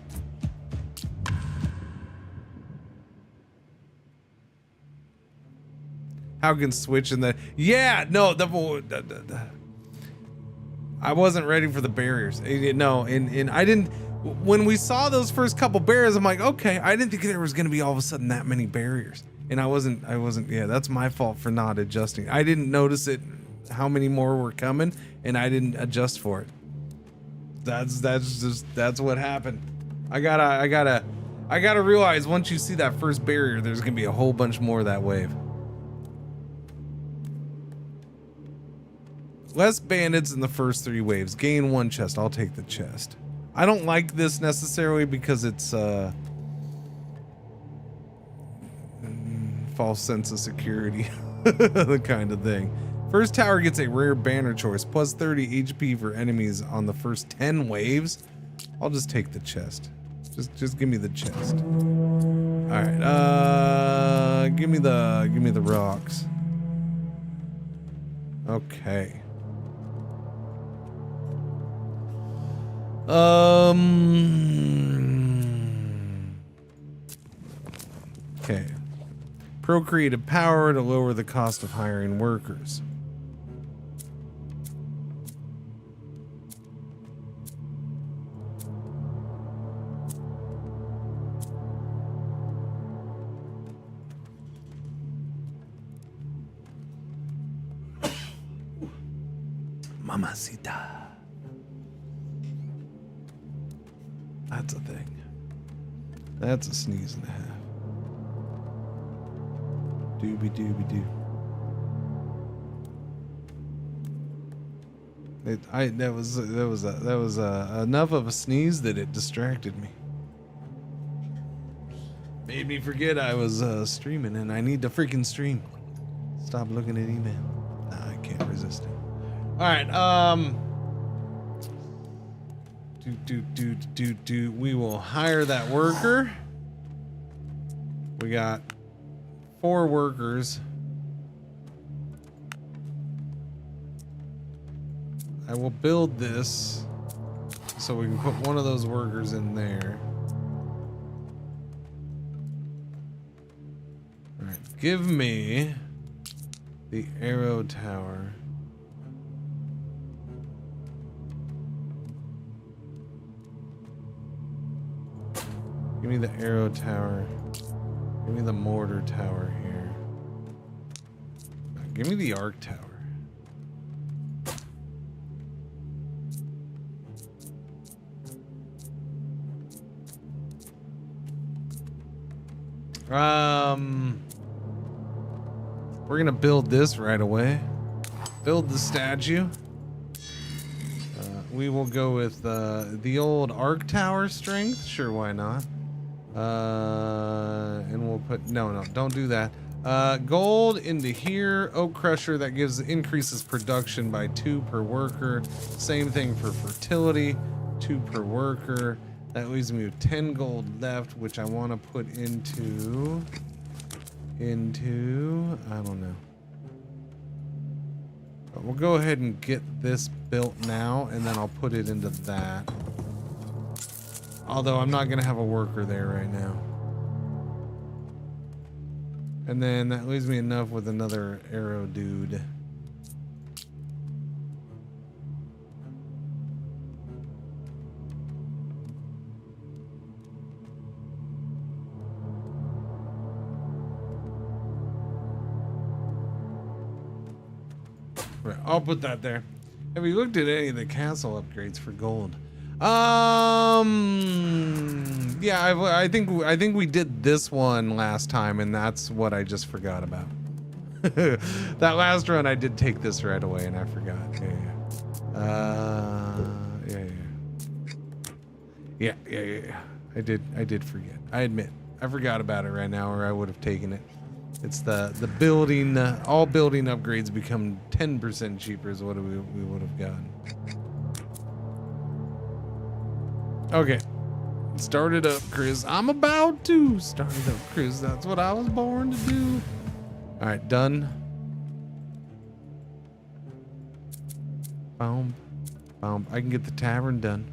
How can switch in the... Yeah, no, I wasn't ready for the barriers. No, and I didn't... When we saw those first couple barriers, I'm like, okay, I didn't think there was going to be all of a sudden that many barriers. And I wasn't, yeah, that's my fault for not adjusting. I didn't notice it, how many more were coming, and I didn't adjust for it. That's what happened. I gotta realize once you see that first barrier, there's going to be a whole bunch more of that wave. Less bandits in the first 3 waves. Gain 1 chest. I'll take the chest. I don't like this necessarily because it's false sense of security, the kind of thing. First tower gets a rare banner choice, plus 30 HP for enemies on the first 10 waves. I'll just take the chest. Just give me the chest. All right, give me the rocks. Okay. Okay. Procreative power to lower the cost of hiring workers. Mamacita. That's a thing. That's a sneeze and a half. Doobie doobie doo. That was enough of a sneeze that it distracted me. Made me forget I was streaming and I need to freaking stream. Stop looking at email. Nah, I can't resist it. All right, we will hire that worker. We got 4 workers. I will build this so we can put one of those workers in there. All right, give me the arrow tower. Give me the arrow tower. Give me the mortar tower here. give me the arc tower. We're gonna build this right away. Build the statue. We will go with the old arc tower strength. Sure, why not? And we'll put no, don't do that. Gold into here. Oak crusher that increases production by 2 per worker. Same thing for fertility, 2 per worker. That leaves me with 10 gold left, which I want to put into I don't know. But we'll go ahead and get this built now, and then I'll put it into that. Although I'm not gonna have a worker there right now. And then that leaves me enough with another arrow dude. Right, I'll put that there. Have you looked at any of the castle upgrades for gold? Yeah, I think we did this one last time, and that's what I just forgot about. That last run, I did take this right away, and I forgot. Yeah. I did forget. I admit, I forgot about it right now, or I would have taken it. It's the building. All building upgrades become 10% cheaper is what we would have gotten. Okay, start it up, Chris. I'm about to start it up, Chris. That's what I was born to do. All right, done. Boom, boom. I can get the tavern done.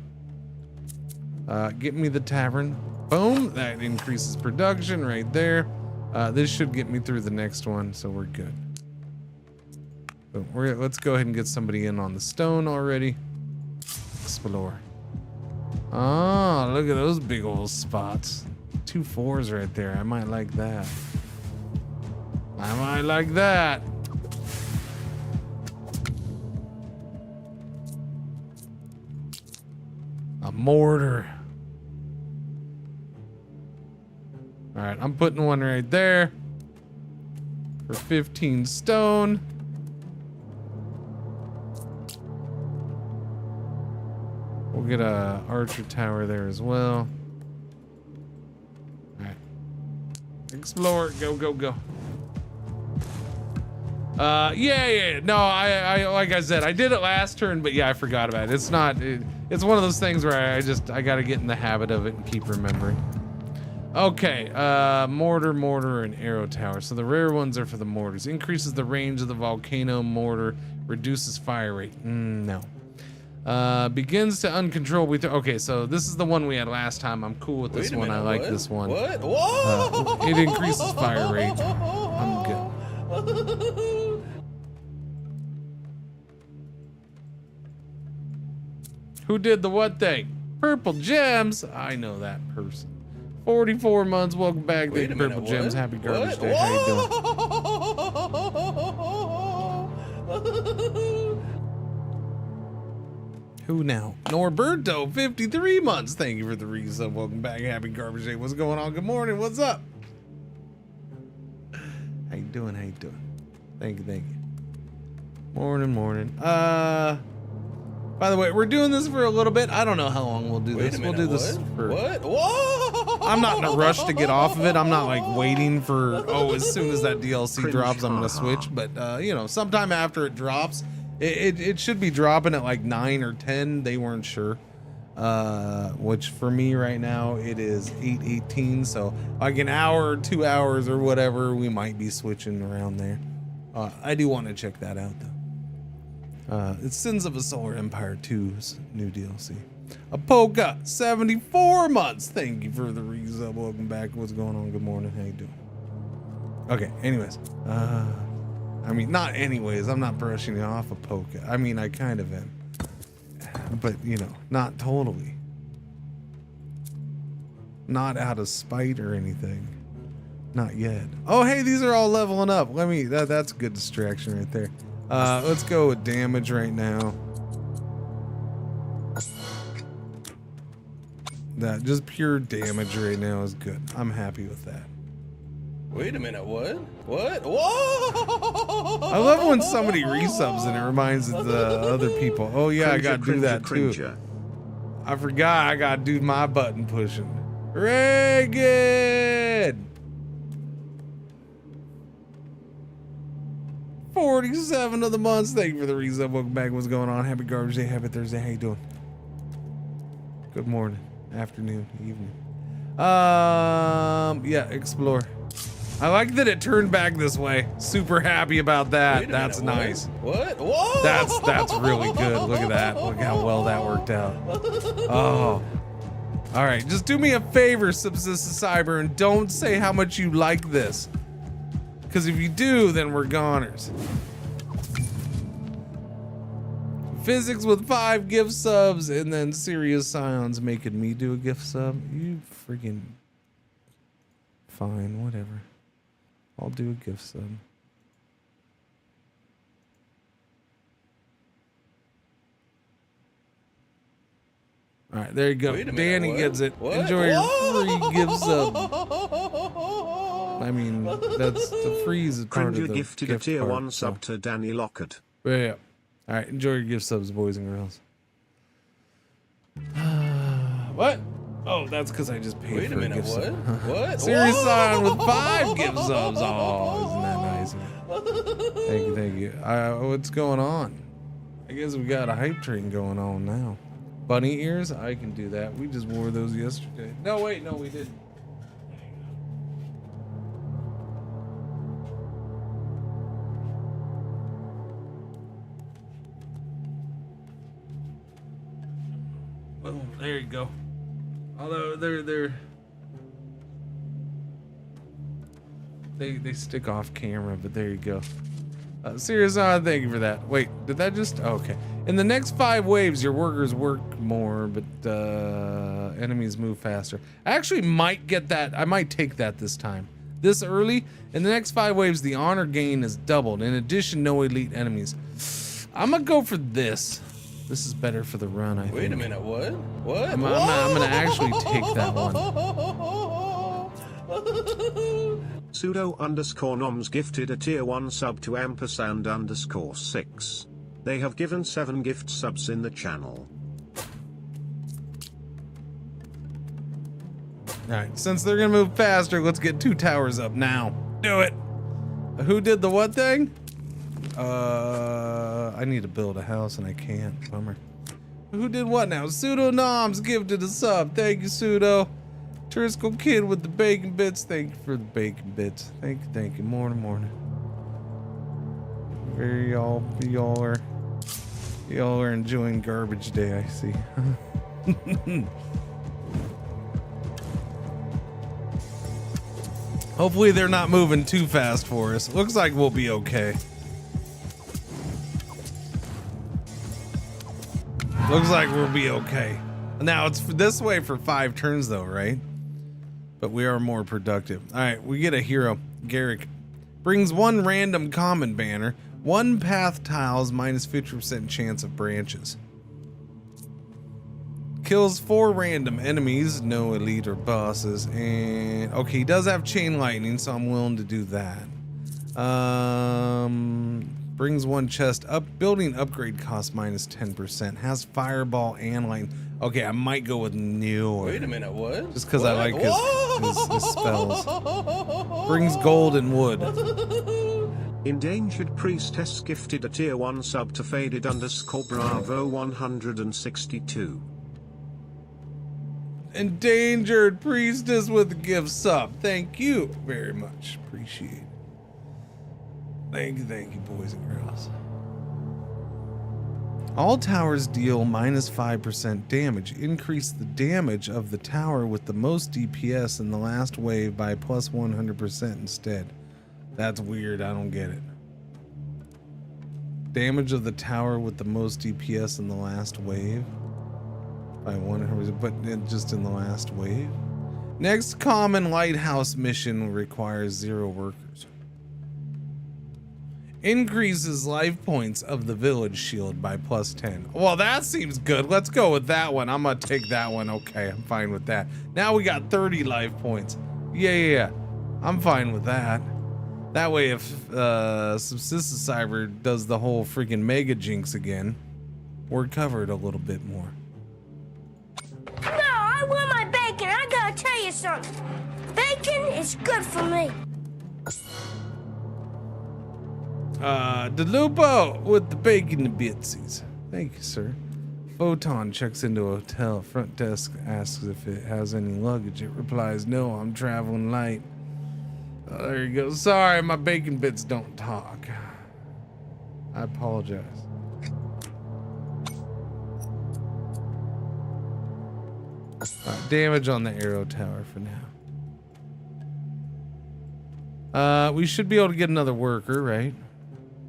Get me the tavern. Boom. That increases production right there. This should get me through the next one, so we're good. But let's go ahead and get somebody in on the stone already. Explore. Oh, look at those big old spots. 2 4s right there. I might like that. I might like that. A mortar. All right, I'm putting one right there for 15 stone. We'll get a archer tower there as well. All right, explore, go. Yeah. No, I like I said, I did it last turn, but yeah, I forgot about it. It's it's one of those things where I got to get in the habit of it and keep remembering. Okay, mortar, and arrow tower. So the rare ones are for the mortars. Increases the range of the volcano mortar, reduces fire rate. No. Begins to uncontrollably. Okay, so this is the one we had last time. I'm cool with this one. I like this one. What? Whoa! It increases fire rate. I'm good. Who did the what thing? Purple gems. I know that person. 44 months. Welcome back. Thank you, Purple Gems. Happy Garbage Day. How you doing? Who now? Norberto, 53 months. Thank you for the resub. Welcome back. Happy Garbage Day. What's going on? Good morning. What's up? How you doing? Thank you. Morning. By the way, we're doing this for a little bit. I don't know how long we'll do this. We'll do this for. What? Whoa! I'm not in a rush to get off of it. I'm not like waiting for, as soon as that DLC drops, I'm gonna switch. But sometime after it drops, it should be dropping at like 9 or 10. They weren't sure. Which for me right now it is 8:18. So like an hour or 2 hours or whatever, we might be switching around there. I do want to check that out though. It's Sins of a Solar Empire 2's new DLC. Apoka, 74 months. Thank you for the resub. Welcome back. What's going on? Good morning. How you doing? Okay, anyways. Not anyways. I'm not brushing you off, Apoka. I kind of am. But, not totally. Not out of spite or anything. Not yet. Oh, hey, these are all leveling up. Let me, that's a good distraction right there. Let's go with damage right now. That just pure damage right now is good. I'm happy with that. Wait a minute, what? What? Whoa! I love when somebody resubs and it reminds the other people. Oh yeah, I gotta do that too. I forgot I gotta do my button pushing. Reagan! 47 of the months. Thank you for the resub. Welcome back. What's going on? Happy Garbage Day. Happy Thursday. How you doing? Good morning, afternoon, evening. Yeah, explore. I like that it turned back this way. Super happy about that. That's nice. What? Whoa! That's really good. Look at that. Look how well that worked out. Oh. All right, just do me a favor, Subsist Cyber, and don't say how much you like this. Because if you do, then we're goners. Physics with 5 gift subs, and then Serious Scions making me do a gift sub. You freaking... Fine, whatever. I'll do a gift sub. All right, there you go. Danny gets it. What? Enjoy your free gift sub. I mean, that's the freeze is part Cringer of the gifted gift a tier part, 1 so. sub to Danny Lockett. Yeah. All right, enjoy your gift subs, boys and girls. What? Oh, that's because I just paid for a gift sub. What? Serious Sign with 5 gift subs. Oh, isn't that nice? Thank you, thank you. What's going on? I guess we got a hype train going on now. Bunny ears? I can do that. We just wore those yesterday. No, wait, no, we didn't. Oh, there you go. Although they stick off camera, but there you go. Serious on, thank you for that. Wait, did that just okay? In the next 5 waves, your workers work more, but enemies move faster. I actually might get that. I might take that this time. This early, in the next 5 waves, the honor gain is doubled. In addition, no elite enemies. I'm gonna go for this. This is better for the run, I think. Wait a minute, what? What? I'm gonna actually take that one. Pseudo_noms gifted a tier 1 sub to &_6. They have given 7 gift subs in the channel. Alright, since they're gonna move faster, let's get 2 towers up now. Do it! Who did the what thing? I need to build a house and I can't. Bummer. Who did what now? Pseudo Noms gifted a sub. Thank you, Pseudo. Triskel Kid with the bacon bits. Thank you for the bacon bits. Thank you. Morning. Y'all are enjoying garbage day, I see. Hopefully they're not moving too fast for us. Looks like we'll be okay. Looks like we'll be okay. Now it's this way for 5 turns though, right? But we are more productive. All right, we get a hero. Garrick brings 1 random common banner, 1 path tiles minus 50% chance of branches. Kills 4 random enemies, no elite or bosses, and okay, he does have chain lightning, so I'm willing to do that. Brings 1 chest up. Building upgrade cost minus 10%. Has fireball and lightning. Okay, I might go with Newer. Wait a minute, what? Just because I like his spells. Brings gold and wood. Endangered Priestess gifted a tier 1 sub to Faded_Bravo 162. Endangered Priestess with a gift sub. Thank you very much. Appreciate it. Thank you, boys and girls. All towers deal minus 5% damage. Increase the damage of the tower with the most DPS in the last wave by plus 100% instead. That's weird. I don't get it. Damage of the tower with the most DPS in the last wave by 100%, but just in the last wave. Next common lighthouse mission requires 0 workers. Increases life points of the village shield by +10. Well, that seems good. Let's go with that one. I'm gonna take that one. Okay, I'm fine with that. Now we got 30 life points. Yeah. I'm fine with that. That way, if Subsistence Cyber does the whole freaking mega jinx again, we're covered a little bit more. No, I want my bacon. I gotta tell you something. Bacon is good for me. DeLupo with the bacon and bitsies. Thank you, sir. Photon checks into a hotel. Front desk asks if it has any luggage. It replies, no, I'm traveling light. There you go. Sorry, my bacon bits don't talk. I apologize. Damage on the arrow tower for now. We should be able to get another worker, right?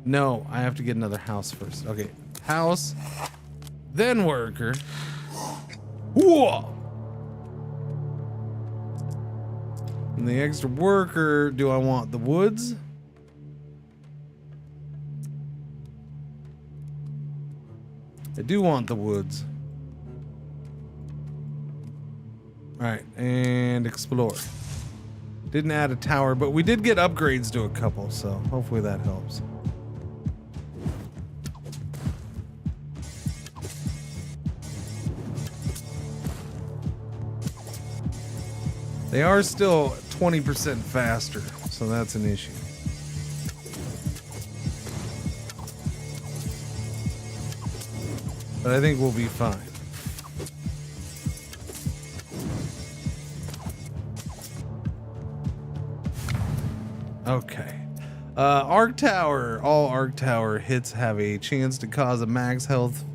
No, I have to get another house first. Okay, house, then worker. Whoa! And the extra worker, do I want the woods? I do want the woods. Alright, and explore. Didn't add a tower, but we did get upgrades to a couple, so hopefully that helps. They are still 20% faster, so that's an issue. But I think we'll be fine. Okay. Arc Tower. All Arc Tower hits have a chance to cause a max health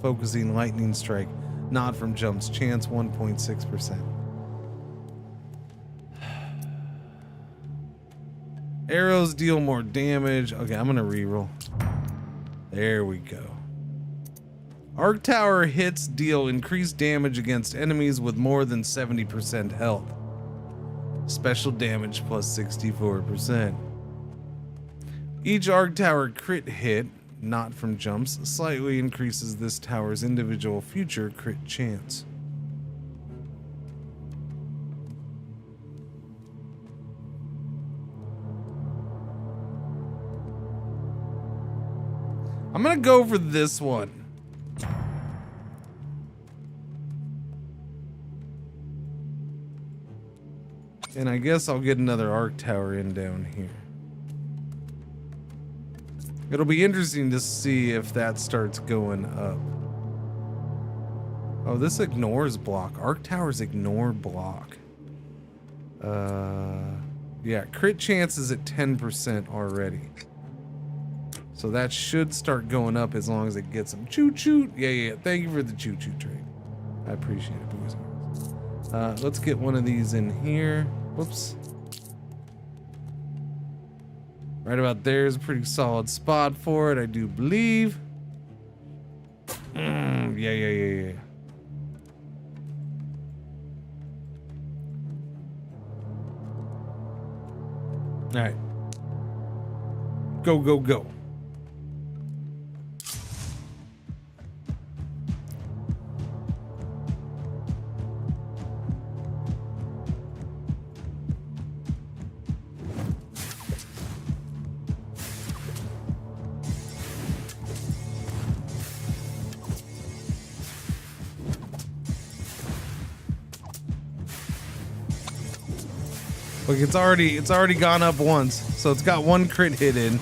focusing lightning strike, not from jumps. Chance 1.6%. Arrows deal more damage. Okay, I'm gonna reroll. There we go. Arc Tower hits deal increased damage against enemies with more than 70% health. Special damage plus 64%. Each Arc Tower crit hit, not from jumps, slightly increases this tower's individual future crit chance. I'm gonna go for this one. And I guess I'll get another Arc Tower in down here. It'll be interesting to see if that starts going up. Oh, this ignores block. Arc Towers ignore block. Yeah, crit chance is at 10% already. So that should start going up as long as it gets them. Choo-choo. Yeah. Thank you for the choo-choo trade. I appreciate it, boys and girls. Let's get one of these in here. Whoops. Right about there is a pretty solid spot for it, I do believe. Yeah. All right. Go. Look, it's already gone up once, so it's got one crit hit in.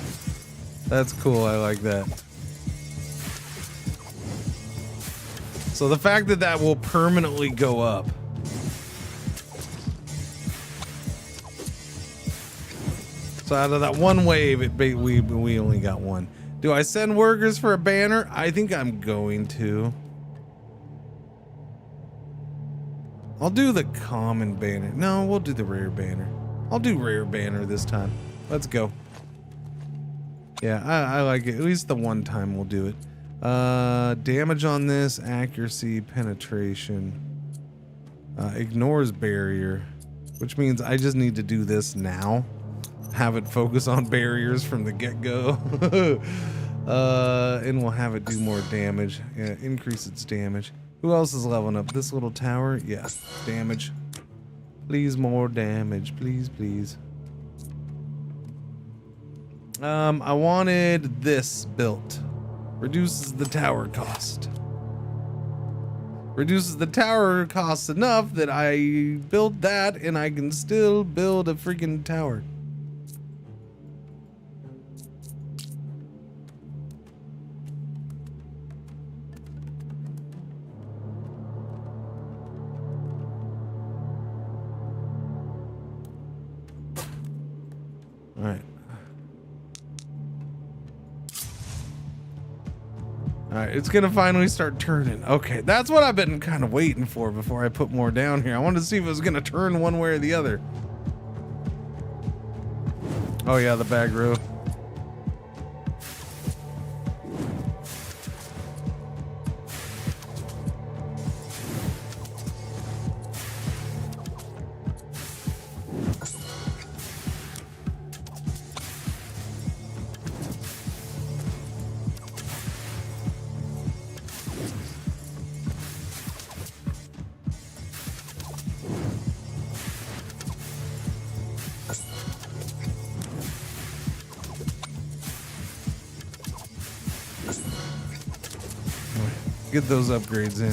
That's cool. I like that. So the fact that that will permanently go up. So out of that one wave, we only got one. Do I send workers for a banner? I think I'm going to. I'll do the common banner. No, we'll do the rare banner. I'll do rare banner this time. Let's go. Yeah, I like it. At least the one time we'll do it. Damage on this, accuracy, penetration. Ignores barrier. which means I just need to do this now. Have it focus on barriers from the get-go. And we'll have it do more damage. Yeah, increase its damage. Who else is leveling up? This little tower? Yeah, damage. Please, more damage. Please, please. I wanted this built. Reduces the tower cost. Reduces the tower cost enough that I built that and I can still build a freaking tower. All right. Alright, it's gonna finally start turning. Okay, that's what I've been kind of waiting for before I put more down here. I wanted to see if it was gonna turn one way or the other. Oh yeah, the back row. Get those upgrades in.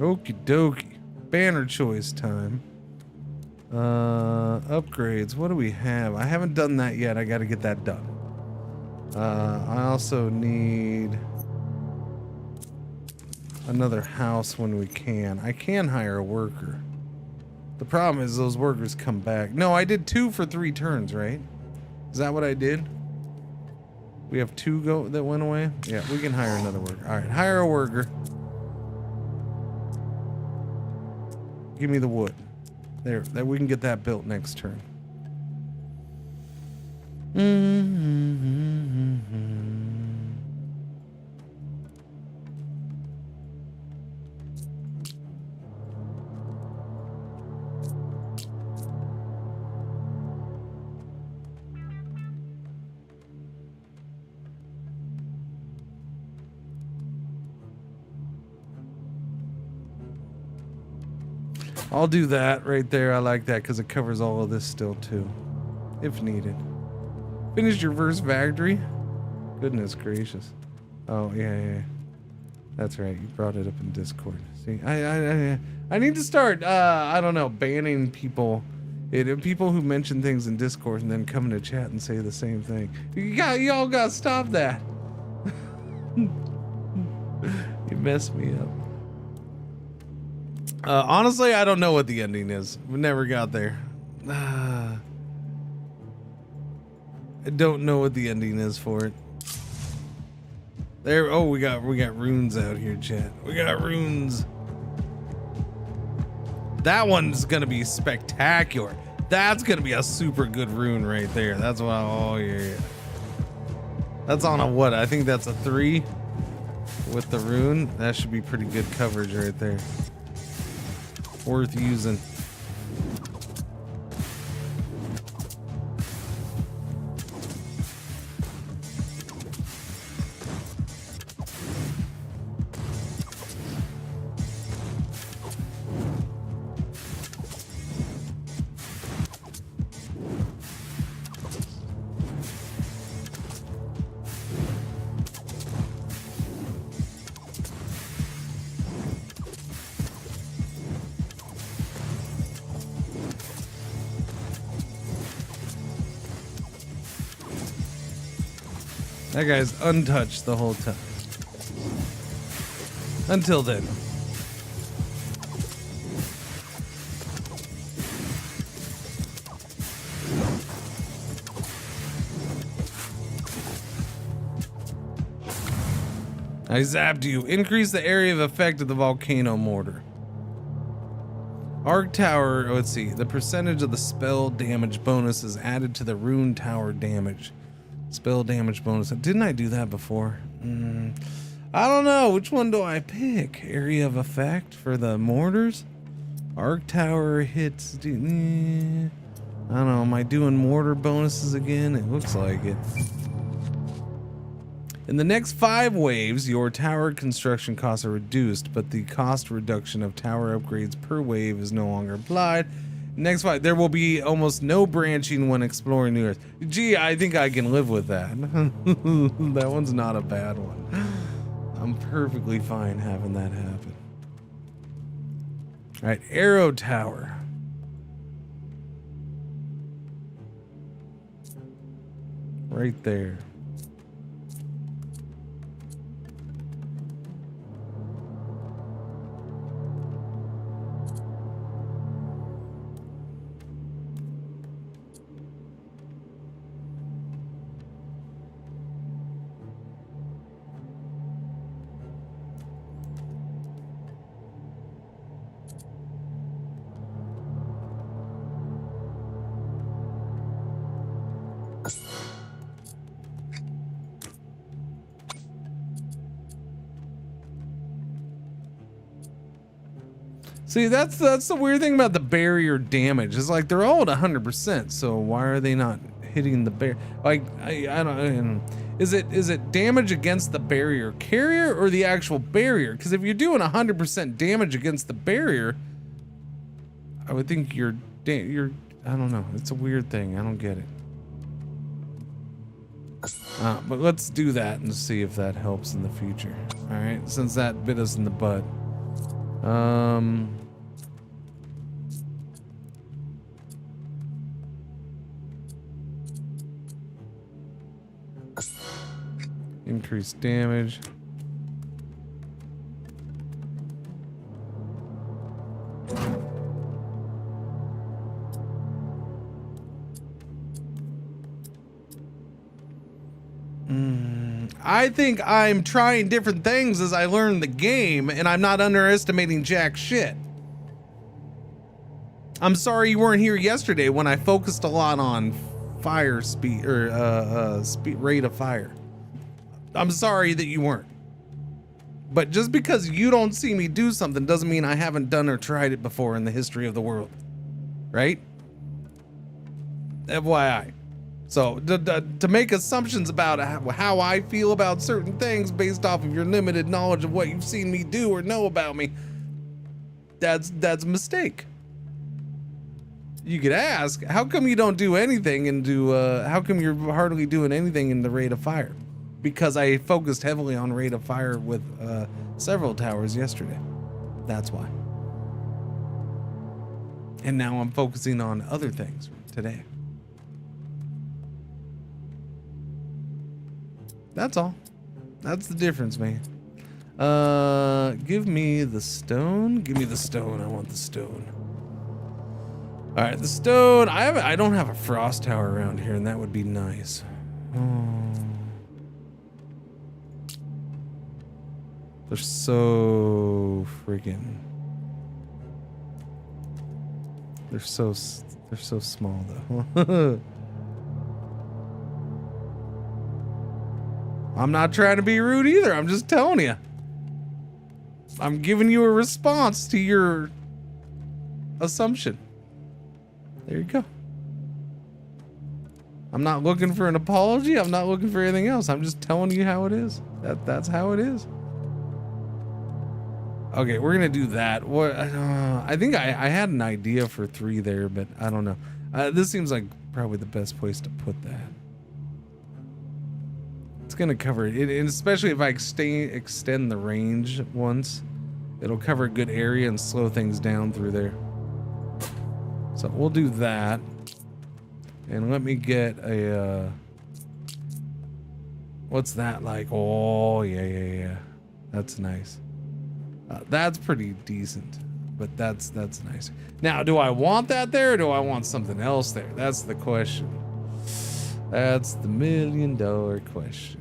Okie dokie. Banner choice time. Upgrades. What do we have? I haven't done that yet. I got to get that done. I also need another house when we can. I can hire a worker. The problem is those workers come back. No, I did 2 for 3 turns, right? Is that what I did? We have 2 go that went away? Yeah, we can hire another worker. All right, hire a worker. Give me the wood. There, that we can get that built next turn. I'll do that right there. I like that because it covers all of this still too, if needed. Finished your first factory? Goodness gracious. Oh yeah. That's right. You brought it up in Discord. See, I need to start. I don't know, banning people. People who mention things in Discord and then come into chat and say the same thing. Y'all gotta stop that. You messed me up. Honestly, I don't know what the ending is. We never got there. I don't know what the ending is for it. There. Oh, we got runes out here, chat. We got runes. That one's gonna be spectacular. That's gonna be a super good rune right there. That's what. Oh yeah. That's on a what? I think that's a 3 with the rune. That should be pretty good coverage right there. Worth using. That guy's untouched the whole time. Until then. I zapped you. Increase the area of effect of the volcano mortar. Arc tower, let's see. The percentage of the spell damage bonus is added to the rune tower damage. Spell damage bonus. Didn't I do that before? I don't know. Which one do I pick? Area of effect for the mortars? Arc tower hits. I don't know. Am I doing mortar bonuses again? It looks like it. In the next 5 waves, your tower construction costs are reduced, but the cost reduction of tower upgrades per wave is no longer applied. Next 5, there will be almost no branching when exploring new areas. Gee, I think I can live with that. That one's not a bad one. I'm perfectly fine having that happen. All right, arrow tower. Right there. See, that's the weird thing about the barrier damage. It's like they're all at 100%. So why are they not hitting the barrier? Like I don't. Is it damage against the barrier carrier or the actual barrier? Because if you're doing 100% damage against the barrier, I would think you're. I don't know. It's a weird thing. I don't get it. But let's do that and see if that helps in the future. All right, since that bit us in the butt. Increased damage. I think I'm trying different things as I learn the game, and I'm not underestimating jack shit. I'm sorry you weren't here yesterday when I focused a lot on fire speed or rate of fire. I'm sorry that you weren't. But just because you don't see me do something doesn't mean I haven't done or tried it before in the history of the world. Right? FYI. So to make assumptions about how I feel about certain things based off of your limited knowledge of what you've seen me do or know about me, that's a mistake. You could ask, how come you don't do anything and how come you're hardly doing anything in the rate of fire? Because I focused heavily on rate of fire with several towers yesterday. That's why. And now I'm focusing on other things today. That's all. That's the difference, man. Give me the stone. Give me the stone. I want the stone. All right, the stone. I don't have a frost tower around here, and that would be nice. They're so freaking. They're so small though. I'm not trying to be rude either. I'm just telling you. I'm giving you a response to your assumption. There you go. I'm not looking for an apology. I'm not looking for anything else. I'm just telling you how it is. That's how it is. Okay, we're gonna do that. What? I think I had an idea for 3 there, but I don't know. This seems like probably the best place to put that. It's gonna cover it, and especially if I extend the range once, it'll cover a good area and slow things down through there. So we'll do that. And let me get a, what's that like? Oh, yeah. That's nice. That's pretty decent, but that's nice. Now, do I want that there or do I want something else there? That's the question. That's the $1 million question.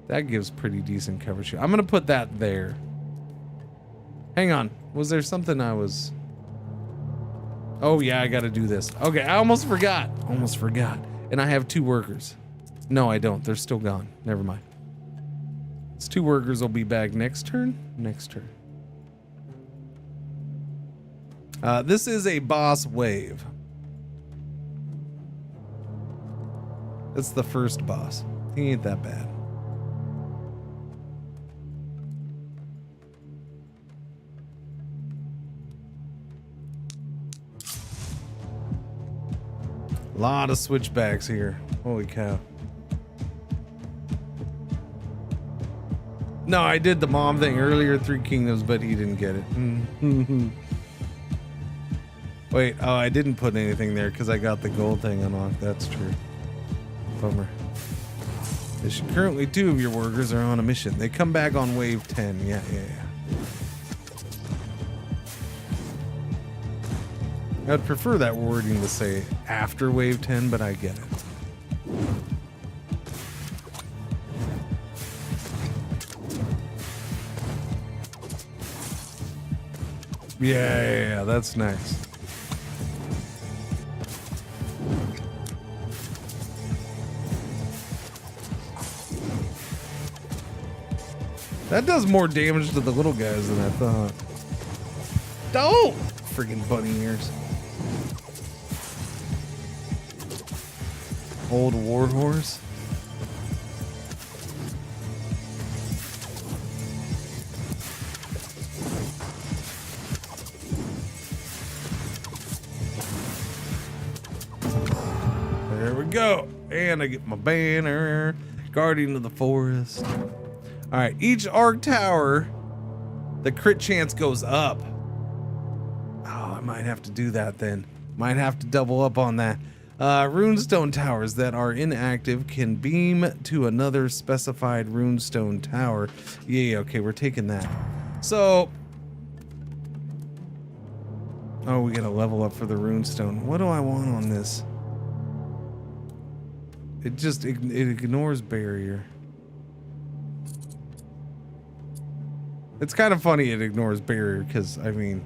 That gives pretty decent coverage. I'm gonna put that there. Hang on. Was there something I was... Oh yeah, I gotta do this. Okay, I almost forgot. Almost forgot. And I have 2 workers. No, I don't. They're still gone. Never mind. These 2 workers will be back next turn. Next turn. This is a boss wave. That's the first boss. He ain't that bad. A lot of switchbacks here. Holy cow. No, I did the mom thing earlier, 3 Kingdoms, but he didn't get it. Wait, oh, I didn't put anything there because I got the gold thing unlocked. That's true. Bummer. Currently 2 of your workers are on a mission. They come back on wave 10. Yeah. I'd prefer that wording to say after wave 10, but I get it. Yeah, that's nice. That does more damage to the little guys than I thought. Oh! Friggin' bunny ears. Old warhorse. There we go. And I get my banner. Guardian of the Forest. All right, each arc tower, the crit chance goes up. Oh, I might have to do that then. Might have to double up on that. Runestone towers that are inactive can beam to another specified runestone tower. Yeah, okay, we're taking that. So, oh, we gotta level up for the runestone. What do I want on this? It ignores barrier. It's kind of funny it ignores barrier because, I mean,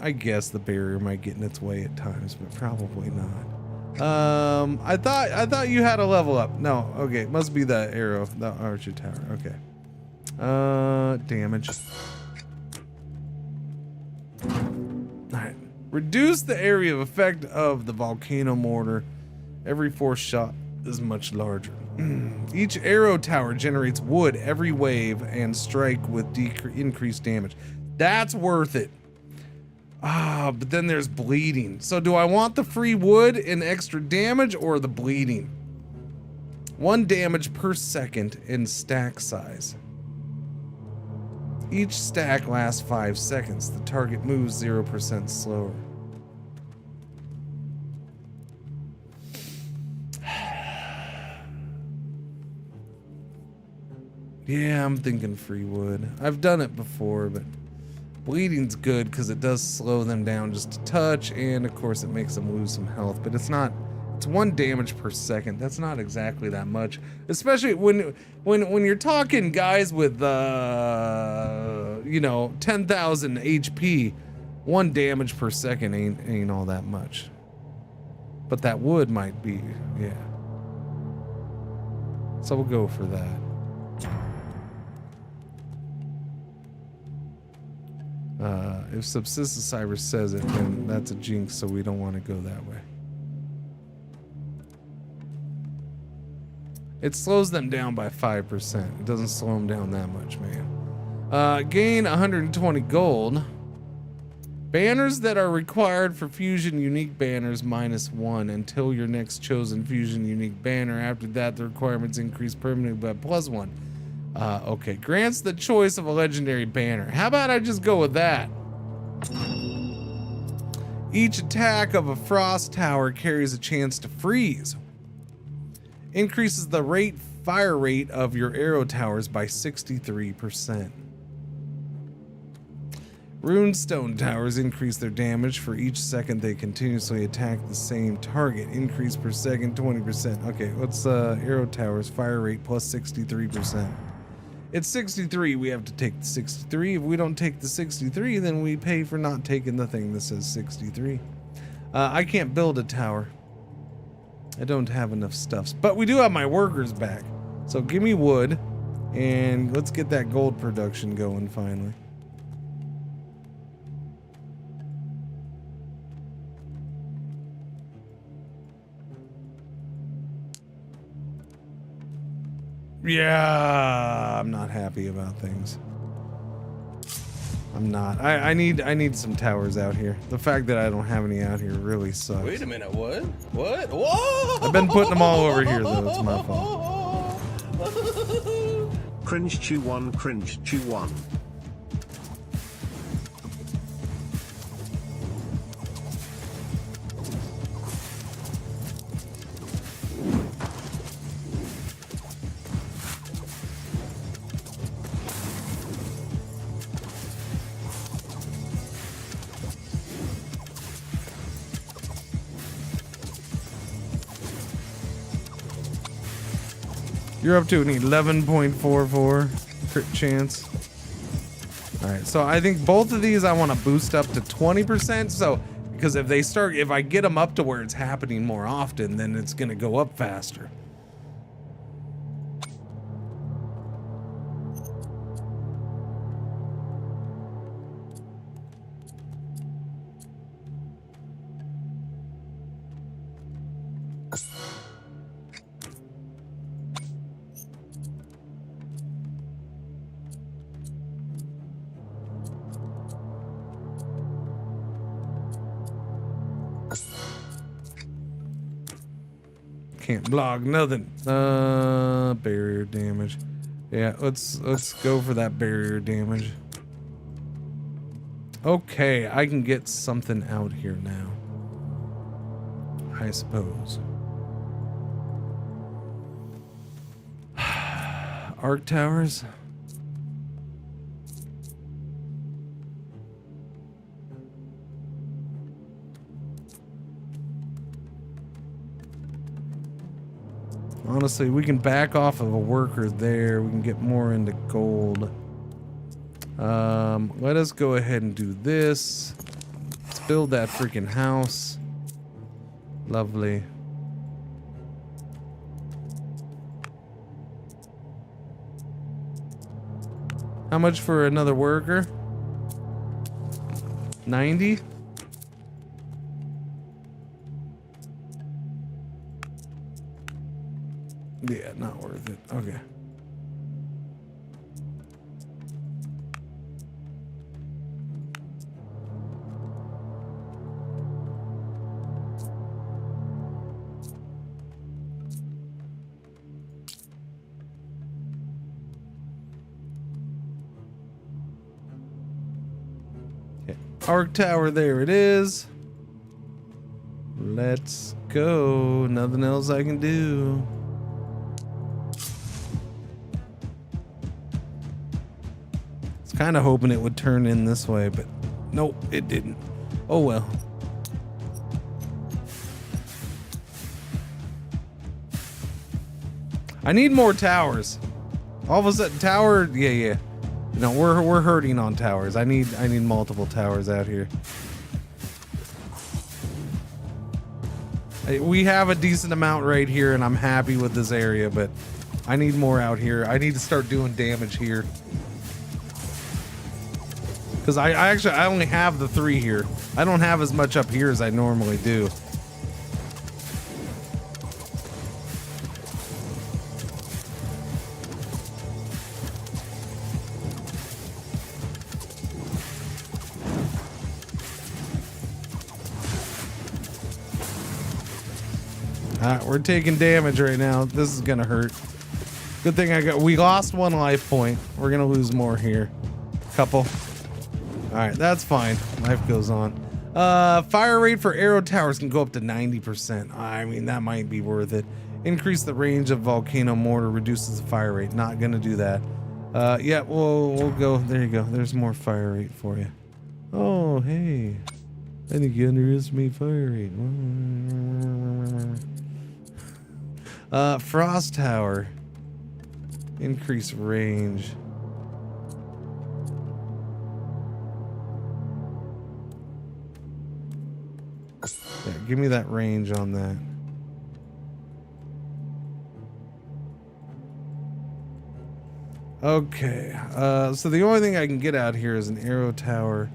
I guess the barrier might get in its way at times, but probably not. I thought you had a level up. No, okay, it must be the arrow, the archer tower. Okay. Damage. Alright. Reduce the area of effect of the volcano mortar. Every 4th shot is much larger. Each arrow tower generates wood every wave and strike with increased damage. That's worth it. Ah, but then there's bleeding. So do I want the free wood and extra damage or the bleeding? 1 damage per second in stack size. Each stack lasts 5 seconds. The target moves 0% slower. Yeah, I'm thinking free wood. I've done it before, but bleeding's good because it does slow them down just a touch, and of course it makes them lose some health, but it's 1 damage per second. That's not exactly that much, especially when you're talking guys with 10,000 HP. 1 damage per second ain't all that much. But that wood might be, yeah. So we'll go for that. If Subsistence Cyrus says it, then that's a jinx, so we don't want to go that way. It slows them down by 5%. It doesn't slow them down that much, man. Gain 120 gold. Banners that are required for fusion unique banners -1 until your next chosen fusion unique banner. After that, the requirements increase permanently by +1. Okay, grants the choice of a legendary banner. How about I just go with that? Each attack of a frost tower carries a chance to freeze. Increases the fire rate of your arrow towers by 63%. Runestone towers increase their damage for each second they continuously attack the same target. Increase per second 20%. Okay, what's arrow towers? Fire rate plus 63%. It's 63. We have to take the 63. If we don't take the 63, then we pay for not taking the thing that says 63. I can't build a tower. I don't have enough stuffs, but we do have my workers back. So give me wood and let's get that gold production going finally. Yeah, I'm not happy about things. I'm not. I need some towers out here. The fact that I don't have any out here really sucks. Wait a minute, what? What? Whoa! I've been putting them all over here though. It's my fault. Cringe chew one, cringe chew one. You're up to an 11.44 crit chance. All right, so I think both of these I want to boost up to 20%. So, because if I get them up to where it's happening more often, then it's gonna go up faster. Can't block nothing. Barrier damage. Yeah, let's go for that barrier damage. Okay, I can get something out here now, I suppose. Arc towers. Honestly, we can back off of a worker there. We can get more into gold. Let us go ahead and do this. Let's build that freaking house. Lovely. How much for another worker? 90? Yeah, not worth it. Okay. Okay. Arc tower, there it is. Let's go. Nothing else I can do. Kind of hoping it would turn in this way, but nope, it didn't. Oh well. I need more towers. All of a sudden, tower, yeah. No, we're hurting on towers. I need multiple towers out here. We have a decent amount right here, and I'm happy with this area, but I need more out here. I need to start doing damage here. Because I only have the 3 here. I don't have as much up here as I normally do. We're taking damage right now. This is gonna hurt. Good thing we lost 1 life point. We're gonna lose more here. Couple. Alright, that's fine. Life goes on. Fire rate for arrow towers can go up to 90%. I mean, that might be worth it. Increase the range of volcano mortar, reduces the fire rate. Not gonna do that. Yeah, we'll go. There you go. There's more fire rate for you. Oh, hey. I think you underestimate fire rate. Frost tower. Increase range. Yeah, give me that range on that. Okay, so the only thing I can get out here is an arrow tower,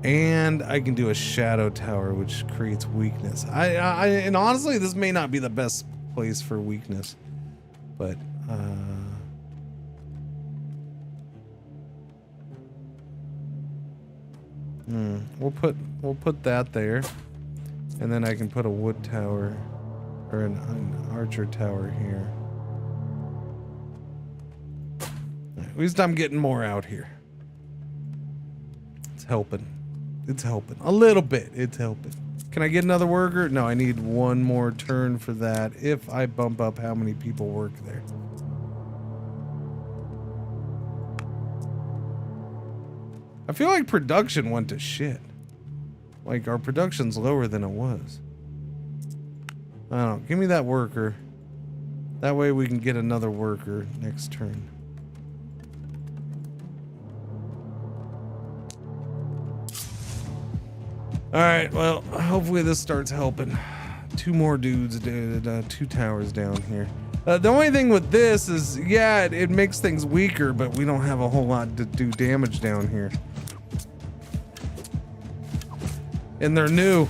and I can do a shadow tower, which creates weakness. And honestly, this may not be the best place for weakness, but we'll put that there, and then I can put a wood tower or an archer tower here. At least I'm getting more out here. It's helping. It's helping. A little bit. It's helping. Can I get another worker? No, I need one more turn for that if I bump up how many people work there. I feel like production went to shit. Like, our production's lower than it was. I don't know. Give me that worker. That way we can get another worker next turn. Alright, well, hopefully this starts helping. Two more dudes, two towers down here. The only thing with this is, yeah, it makes things weaker, but we don't have a whole lot to do damage down here. And they're new.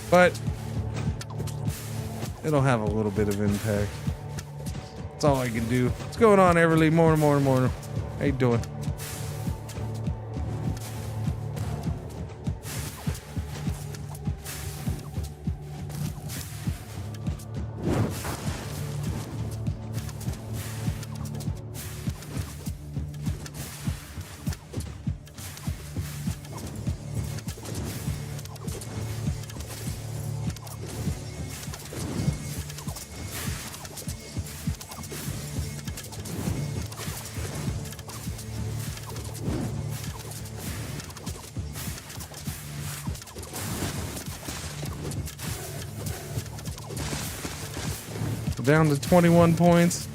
But it'll have a little bit of impact. That's all I can do. What's going on, Everly? Morning. How you doing? Down to 21 points.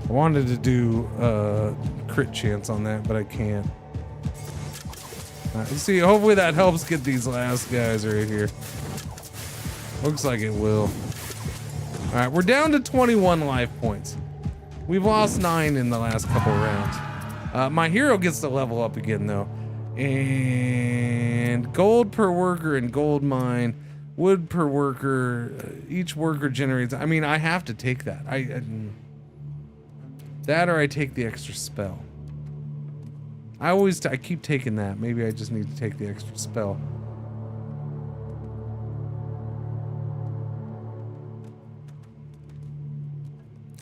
I wanted to do crit chance on that, but I can't. Let's see, hopefully that helps get these last guys right here. Looks like it will. Alright, we're down to 21 life points. We've lost 9 in the last couple rounds. My hero gets to level up again though. And gold per worker and gold mine. Wood per worker. Each worker generates... I mean, I have to take that. That or I take the extra spell. I keep taking that. Maybe I just need to take the extra spell.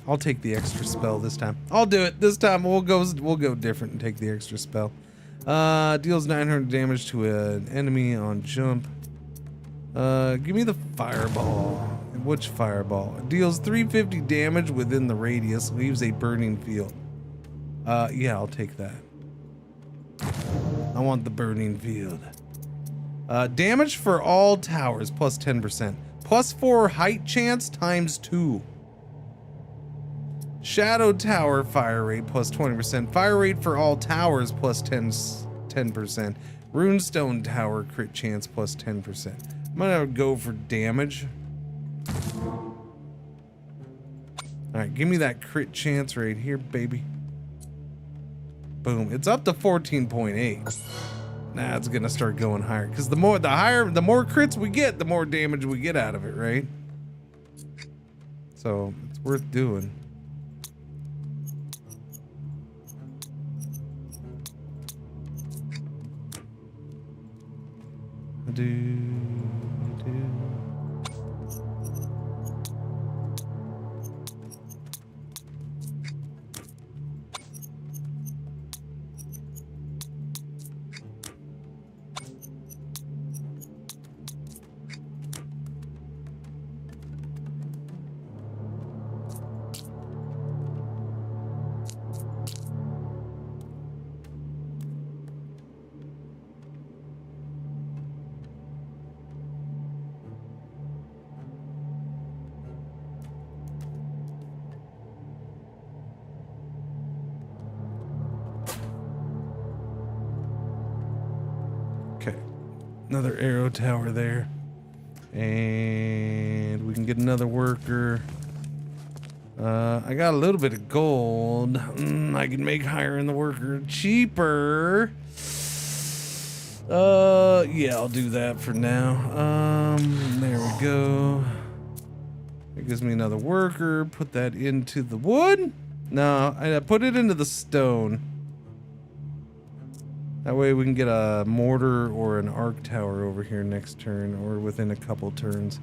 I'll take the extra spell this time. I'll do it. This time we'll go different and take the extra spell. Deals 900 damage to an enemy on jump. Give me the fireball. Which fireball? Deals 350 damage within the radius, leaves a burning field. Yeah, I'll take that. I want the burning field. Damage for all towers plus 10%. Plus 4 height chance times 2. Shadow tower fire rate plus 20%. Fire rate for all towers plus 10%. Runestone tower crit chance plus 10%. I'm gonna go for damage. Alright, give me that crit chance right here, baby. Boom. It's up to 14.8. Nah, it's gonna start going higher. Because the more crits we get, the more damage we get out of it, right? So it's worth doing. Another arrow tower there. And we can get another worker. I got a little bit of gold. I can make hiring the worker cheaper. Yeah, I'll do that for now. There we go. It gives me another worker. Put that into the wood. No, I put it into the stone. That way we can get a mortar or an arc tower over here next turn or within a couple turns.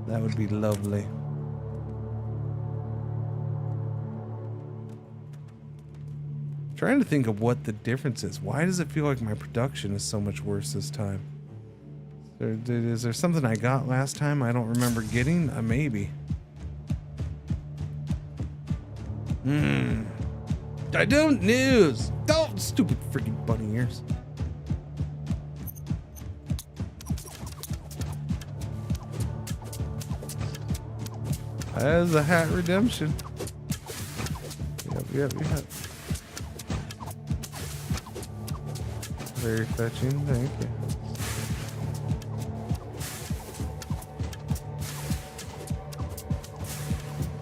That would be lovely. Trying to think of what the difference is. Why does it feel like my production is so much worse this time? Is there something I got last time I don't remember getting? Maybe. I don't know. Don't stupid freaking bunny ears. As a hat redemption. Yep. Very fetching, thank you.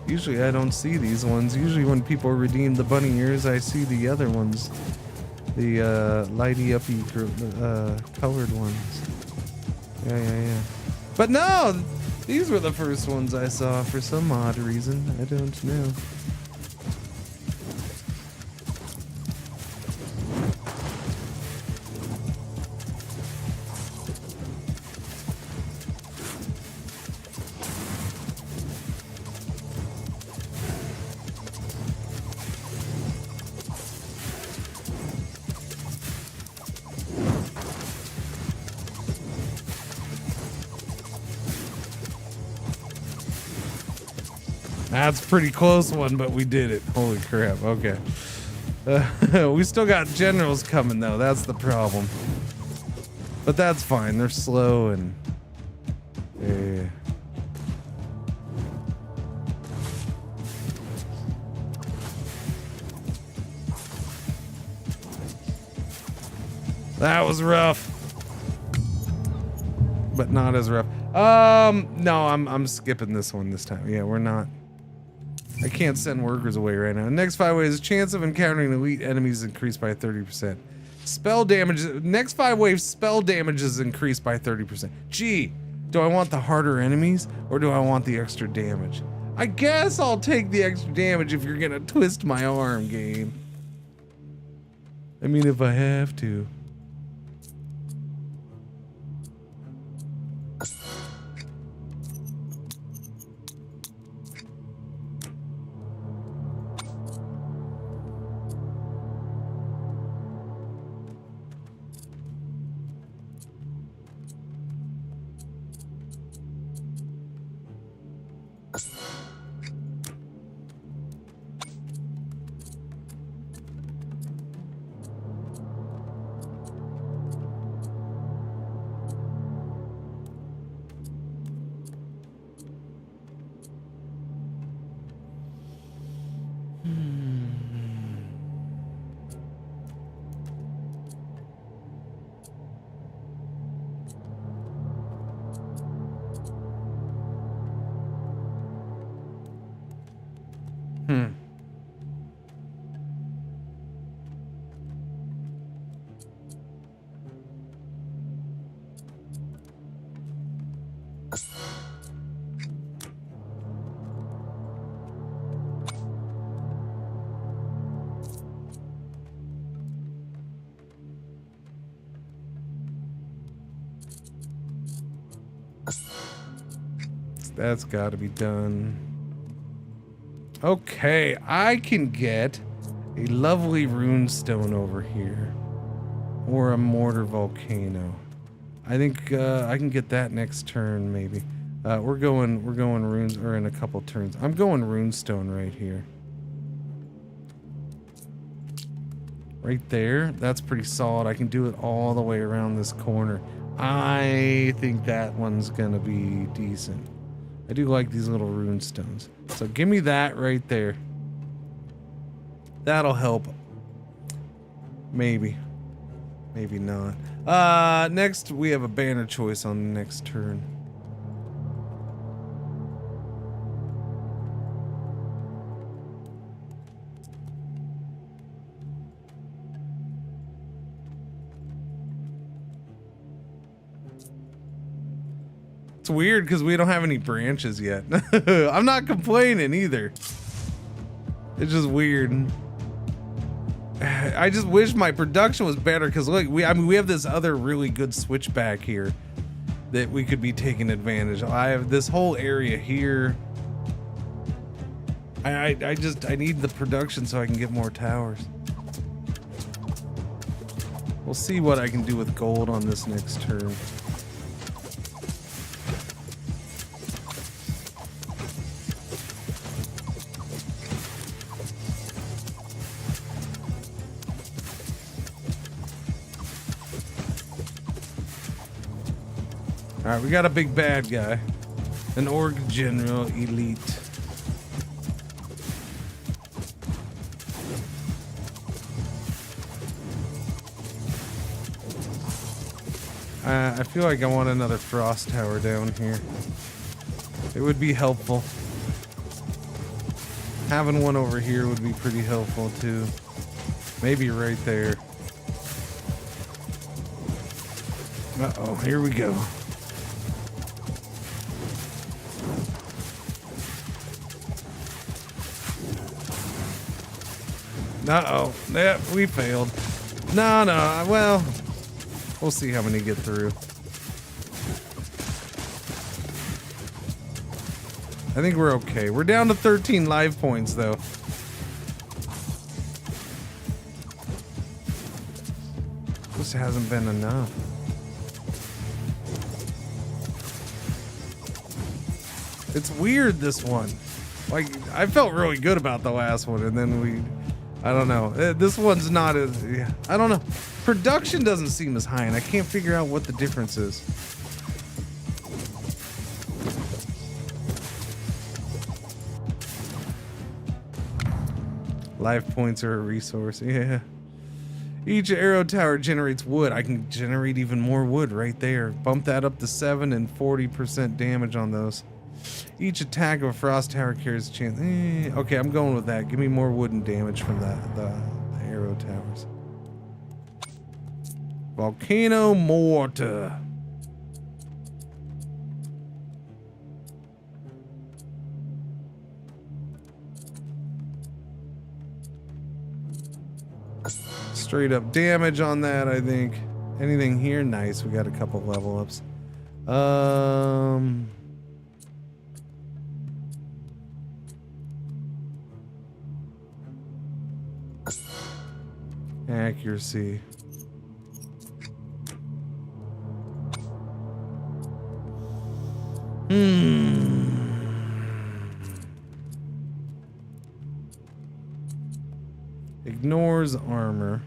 Usually I don't see these ones. Usually when people redeem the bunny ears, I see the other ones. The lighty-uppy colored ones. Yeah. But no! These were the first ones I saw for some odd reason. I don't know. That's a pretty close one, but we did it. Holy crap, okay. We still got generals coming, though. That's the problem. But that's fine. They're slow and... That was rough. But not as rough. No, I'm skipping this one this time. Yeah, we're not... I can't send workers away right now. Next 5 waves, chance of encountering elite enemies increased by 30%. Spell damage, next 5 waves, spell damage is increased by 30%. Gee, do I want the harder enemies or do I want the extra damage? I guess I'll take the extra damage if you're gonna twist my arm, game. I mean, if I have to. That's got to be done. Okay, I can get a lovely runestone over here, or a mortar volcano. I think I can get that next turn, maybe. We're going runes, or in a couple turns. I'm going runestone right here. Right there. That's pretty solid. I can do it all the way around this corner. I think that one's gonna be decent. I do like these little rune stones. So give me that right there. That'll help. Maybe. Maybe not. Next we have a banner choice on the next turn. It's weird because we don't have any branches yet. I'm not complaining either. It's just weird. I just wish my production was better because look, we have this other really good switchback here that we could be taking advantage of. I have this whole area here. I need the production so I can get more towers. We'll see what I can do with gold on this next turn. Alright, we got a big bad guy. An orc general elite. I feel like I want another frost tower down here. It would be helpful. Having one over here would be pretty helpful too. Maybe right there. Uh-oh, here we go. Uh-oh. Yeah, we failed. No, well, we'll see how many get through. I think we're okay. We're down to 13 live points, though. This hasn't been enough. It's weird, this one. Like, I felt really good about the last one, and then I don't know. This one's not as... I don't know. Production doesn't seem as high, and I can't figure out what the difference is. Life points are a resource. Yeah. Each arrow tower generates wood. I can generate even more wood right there. Bump that up to 7 and 40% damage on those. Each attack of a frost tower carries a chance. Okay, I'm going with that. Give me more wood and damage from the arrow towers. Volcano mortar. Straight up damage on that, I think. Anything here? Nice. We got a couple level ups. Accuracy. Ignores armor.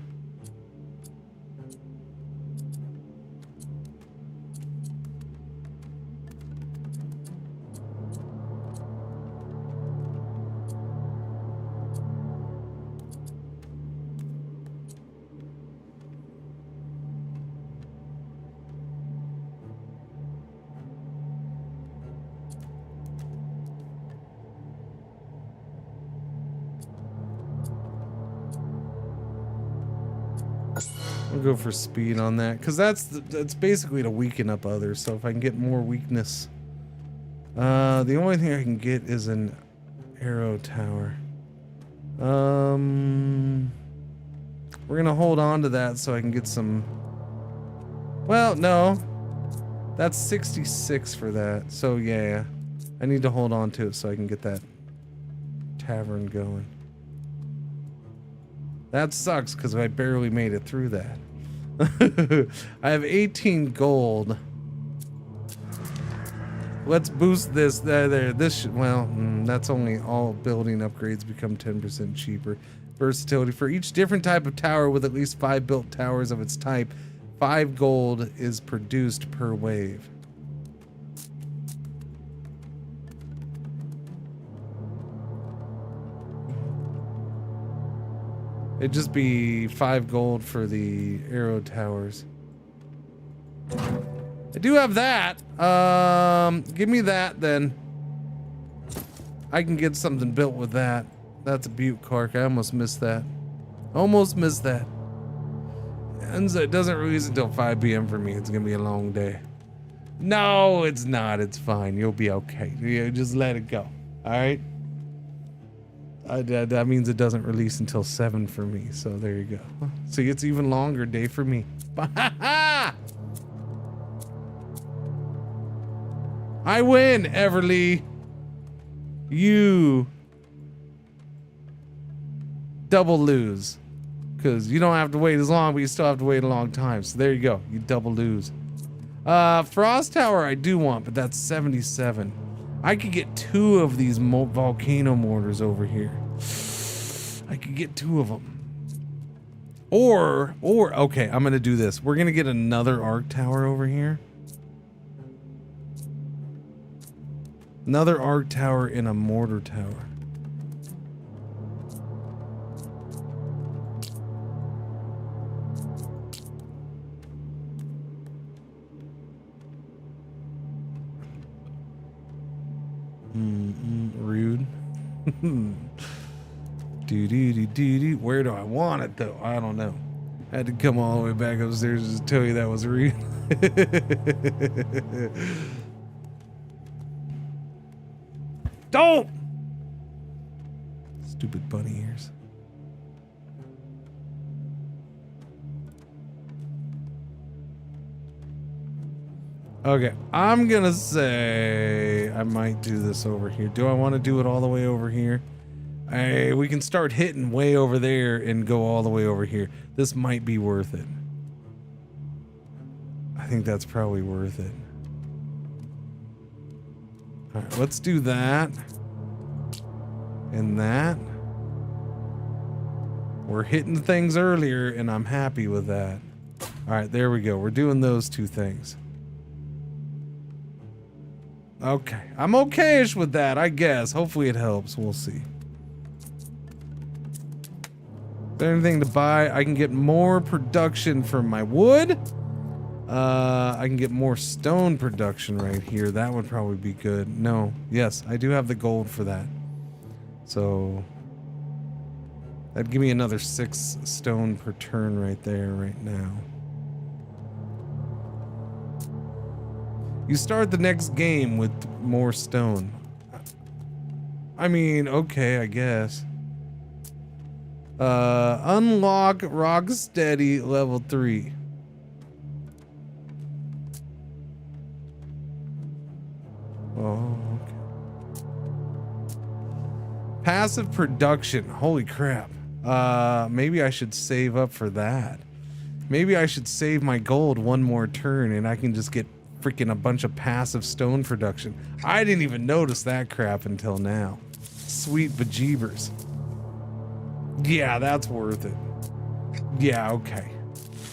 I'll go for speed on that because that's basically to weaken up others. So if I can get more weakness, the only thing I can get is an arrow tower. We're gonna hold on to that so I can get some. Well, no, that's 66 for that. So yeah, I need to hold on to it so I can get that tavern going. That sucks because I barely made it through that. I have 18 gold. Let's boost this. There. This. That's only all building upgrades become 10% cheaper. Versatility. For each different type of tower with at least 5 built towers of its type, 5 gold is produced per wave. It'd just be 5 gold for the arrow towers. I do have that. Give me that then. I can get something built with that. That's a butte cork. I almost missed that. Almost missed that. And so it doesn't release until 5 p.m. for me. It's gonna be a long day. No, it's not. It's fine. You'll be okay. You just let it go. All right. That means it doesn't release until 7 for me. So there you go. See, it's even longer day for me. I win, Everly. You double lose. Because you don't have to wait as long, but you still have to wait a long time. So there you go. You double lose. Frost Tower I do want, but that's 77. I could get 2 of these volcano mortars over here. I could get 2 of them. Or, okay, I'm going to do this. We're going to get another arc tower over here. Another arc tower and a mortar tower. Rude. Where do I want it though? I don't know. I had to come all the way back upstairs just to tell you that was rude. Don't! Stupid bunny ears. Okay, I'm gonna say I might do this over here. Do I want to do it all the way over here? We can start hitting way over there and go all the way over here. This might be worth it. I think that's probably worth it. All right, let's do that. And that. We're hitting things earlier and I'm happy with that. All right, there we go. We're doing those 2 things. Okay, I'm okay-ish with that, I guess. Hopefully it helps. We'll see. Is there anything to buy? I can get more production from my wood. I can get more stone production right here. That would probably be good. No. Yes, I do have the gold for that. So that'd give me another 6 stone per turn right there right now. You start the next game with more stone. I mean, okay, I guess. Unlock Rocksteady level 3. Oh, okay. Passive production. Holy crap. Maybe I should save up for that. Maybe I should save my gold 1 more turn and I can just get freaking a bunch of passive stone production. I didn't even notice that crap until now. Sweet bejeebers. Yeah, that's worth it. Yeah, okay.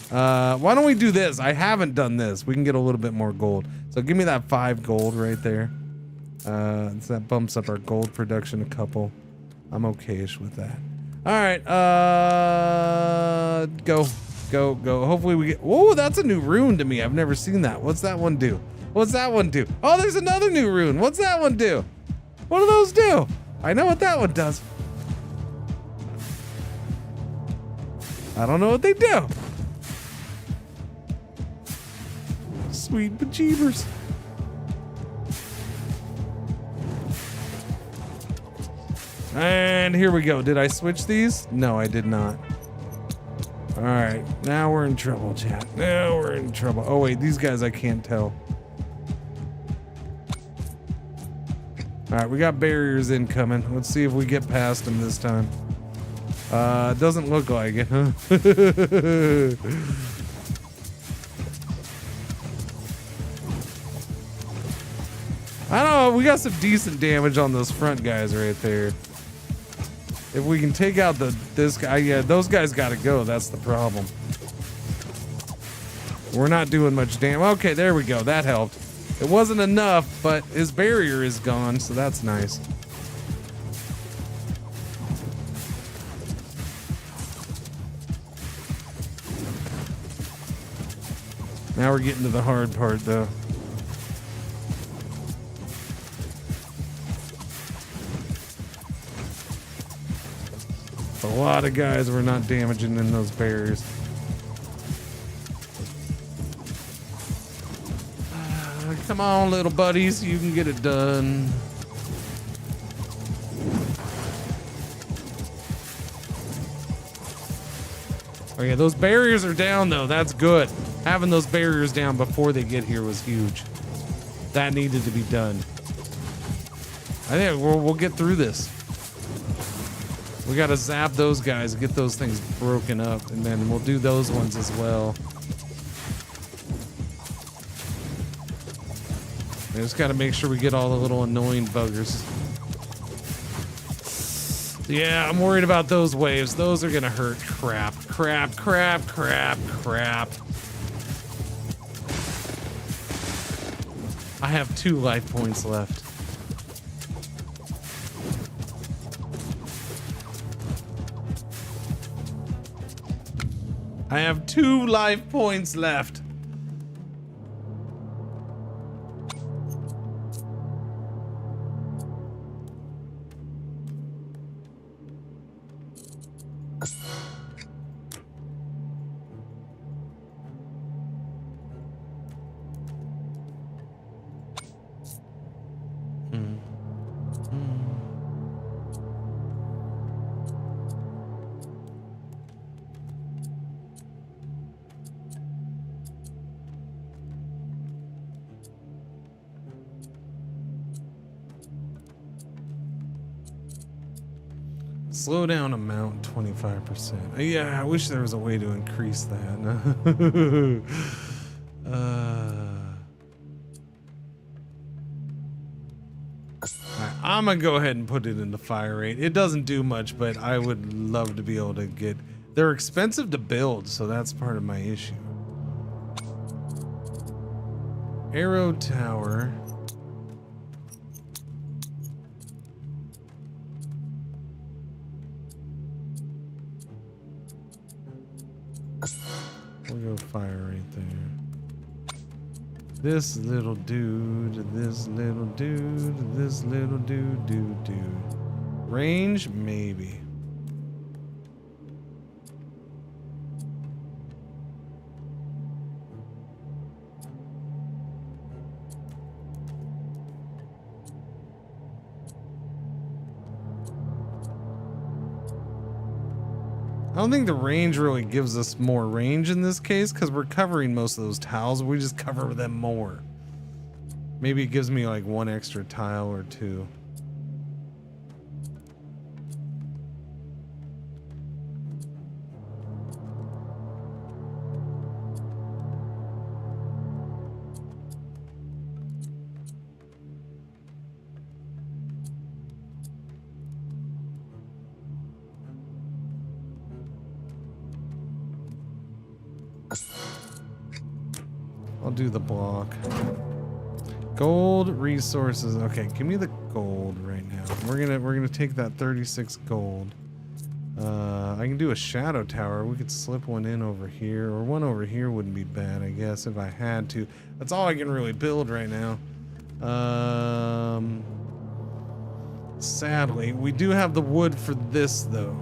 Why don't we do this? I haven't done this. We can get a little bit more gold. So give me that 5 gold right there. So that bumps up our gold production a couple. I'm okay-ish with that. All right. Go. Hopefully we get... Whoa, that's a new rune to me. I've never seen that. What's that one do? What's that one do? Oh, there's another new rune. What's that one do? What do those do? I know what that one does. I don't know what they do. Sweet bejeebers. And here we go. Did I switch these? No, I did not. All right, now we're in trouble, chat. Now we're in trouble. Oh wait, these guys I can't tell. All right, we got barriers incoming. Let's see if we get past them this time. Doesn't look like it, huh? I don't know. We got some decent damage on those front guys right there. If we can take out this guy, yeah, those guys gotta go. That's the problem. We're not doing much damage. Okay, there we go. That helped. It wasn't enough, but his barrier is gone, so that's nice. Now we're getting to the hard part, though. It's a lot of guys we're not damaging in those barriers. Come on, little buddies, you can get it done. Okay, those barriers are down though. That's good. Having those barriers down before they get here was huge. That needed to be done. I think we'll get through this. We gotta zap those guys and get those things broken up, and then we'll do those ones as well. I just gotta make sure we get all the little annoying buggers. Yeah, I'm worried about those waves. Those are gonna hurt. Crap, crap, crap, crap, crap. I have 2 life points left. I have 2 life points left. Slow down amount 25%. Yeah, I wish there was a way to increase that. I'm gonna go ahead and put it into fire rate. It doesn't do much, but I would love to be able to get... They're expensive to build, so that's part of my issue. Arrow tower. We'll go fire right there. This little dude, this little dude, this little dude. Range, maybe. I don't think the range really gives us more range in this case because we're covering most of those tiles. We just cover them more. Maybe it gives me like 1 extra tile or 2. I'll do the block. Gold resources. Okay, give me the gold right now. We're gonna take that 36 gold. I can do a shadow tower. We could slip one in over here, or one over here wouldn't be bad, I guess, if I had to. That's all I can really build right now. Sadly, we do have the wood for this though.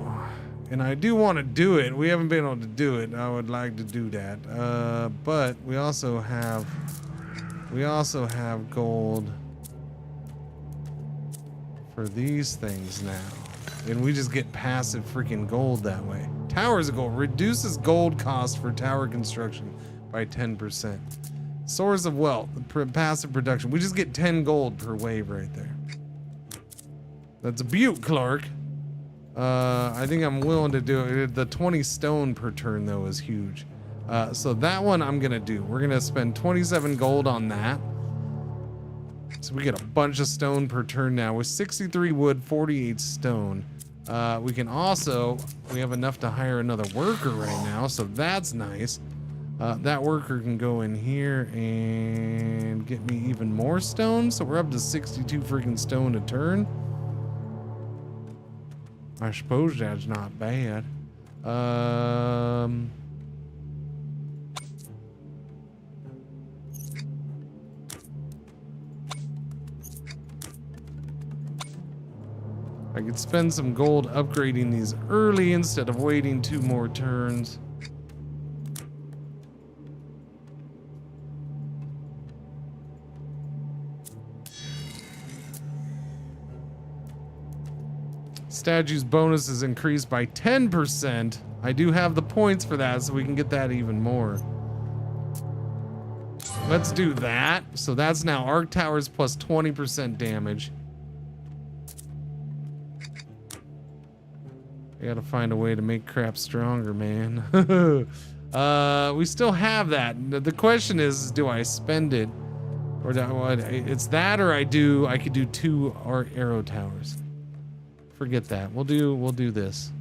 And I do want to do it. We haven't been able to do it. I would like to do that. But we also have gold for these things now. And we just get passive freaking gold that way. Towers of gold reduces gold cost for tower construction by 10%. Source of wealth, passive production. We just get 10 gold per wave right there. That's a beaut, Clark. I think I'm willing to do it. The 20 stone per turn though is huge. So that one I'm gonna do. We're gonna spend 27 gold on that. So we get a bunch of stone per turn now with 63 wood, 48 stone. We have enough to hire another worker right now, so that's nice. That worker can go in here and get me even more stone, so we're up to 62 freaking stone a turn. I suppose that's not bad. I could spend some gold upgrading these early instead of waiting 2 more turns. Statue's bonus is increased by 10%. I do have the points for that, so we can get that even more. Let's do that. So that's now arc towers plus 20% damage. I gotta find a way to make crap stronger, man. We still have that. The question is, do I spend it? Or do I, it's that, or I could do 2 arrow towers. Forget that. We'll do this.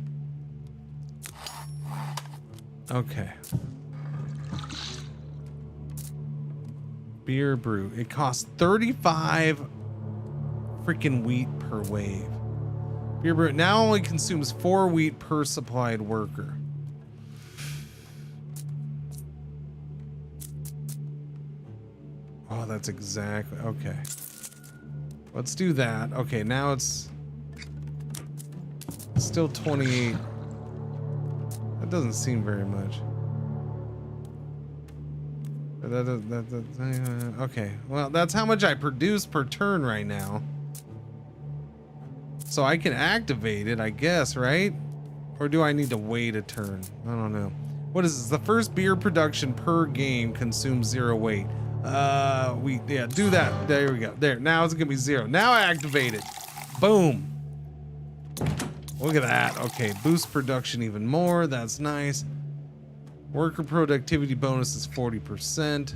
Okay. Beer brew. It costs 35 freaking wheat per wave. Beer brew now only consumes 4 wheat per supplied worker. Oh, that's exactly okay. Let's do that. Okay, now it's still 28. That doesn't seem very much. Okay, well, that's how much I produce per turn right now. So I can activate it, I guess, right? Or do I need to wait a turn? I don't know. What is this? The first beer production per game consumes 0 weight. Yeah, do that. There we go. There, now it's gonna be 0. Now I activate it. Boom. Look at that. Okay, boost production even more. That's nice. Worker productivity bonus is 40%.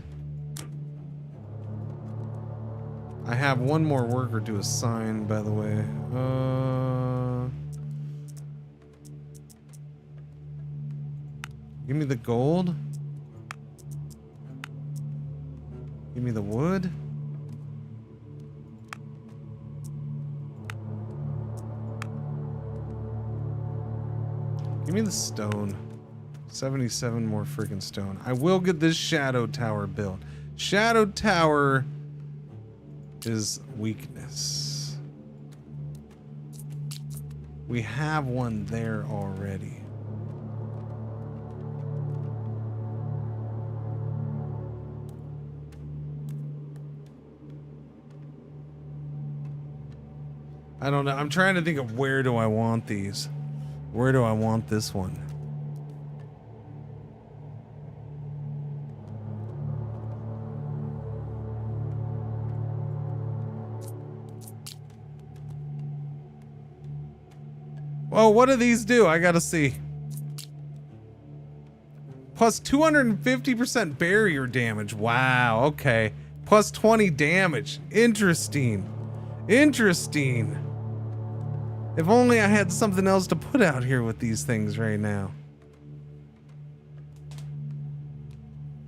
I have 1 more worker to assign, by the way. Give me the gold. Give me the wood. Give me the stone. 77 more freaking stone. I will get this shadow tower built. Shadow tower is weakness. We have one there already. I don't know. I'm trying to think of where do I want these. Where do I want this one? Oh, what do these do? I gotta see. Plus 250% barrier damage. Wow, okay. Plus 20 damage. Interesting. Interesting. If only I had something else to put out here with these things right now.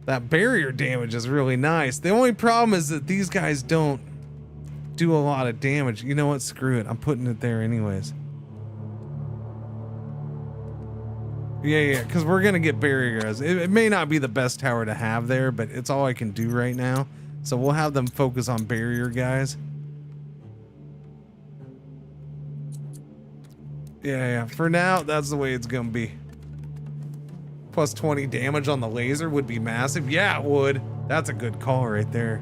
That barrier damage is really nice. The only problem is that these guys don't do a lot of damage. You know what? Screw it. I'm putting it there anyways. Yeah, because we're going to get barriers. It may not be the best tower to have there, but it's all I can do right now. So we'll have them focus on barrier guys. Yeah, for now, that's the way it's going to be. Plus 20 damage on the laser would be massive. Yeah, it would. That's a good call right there.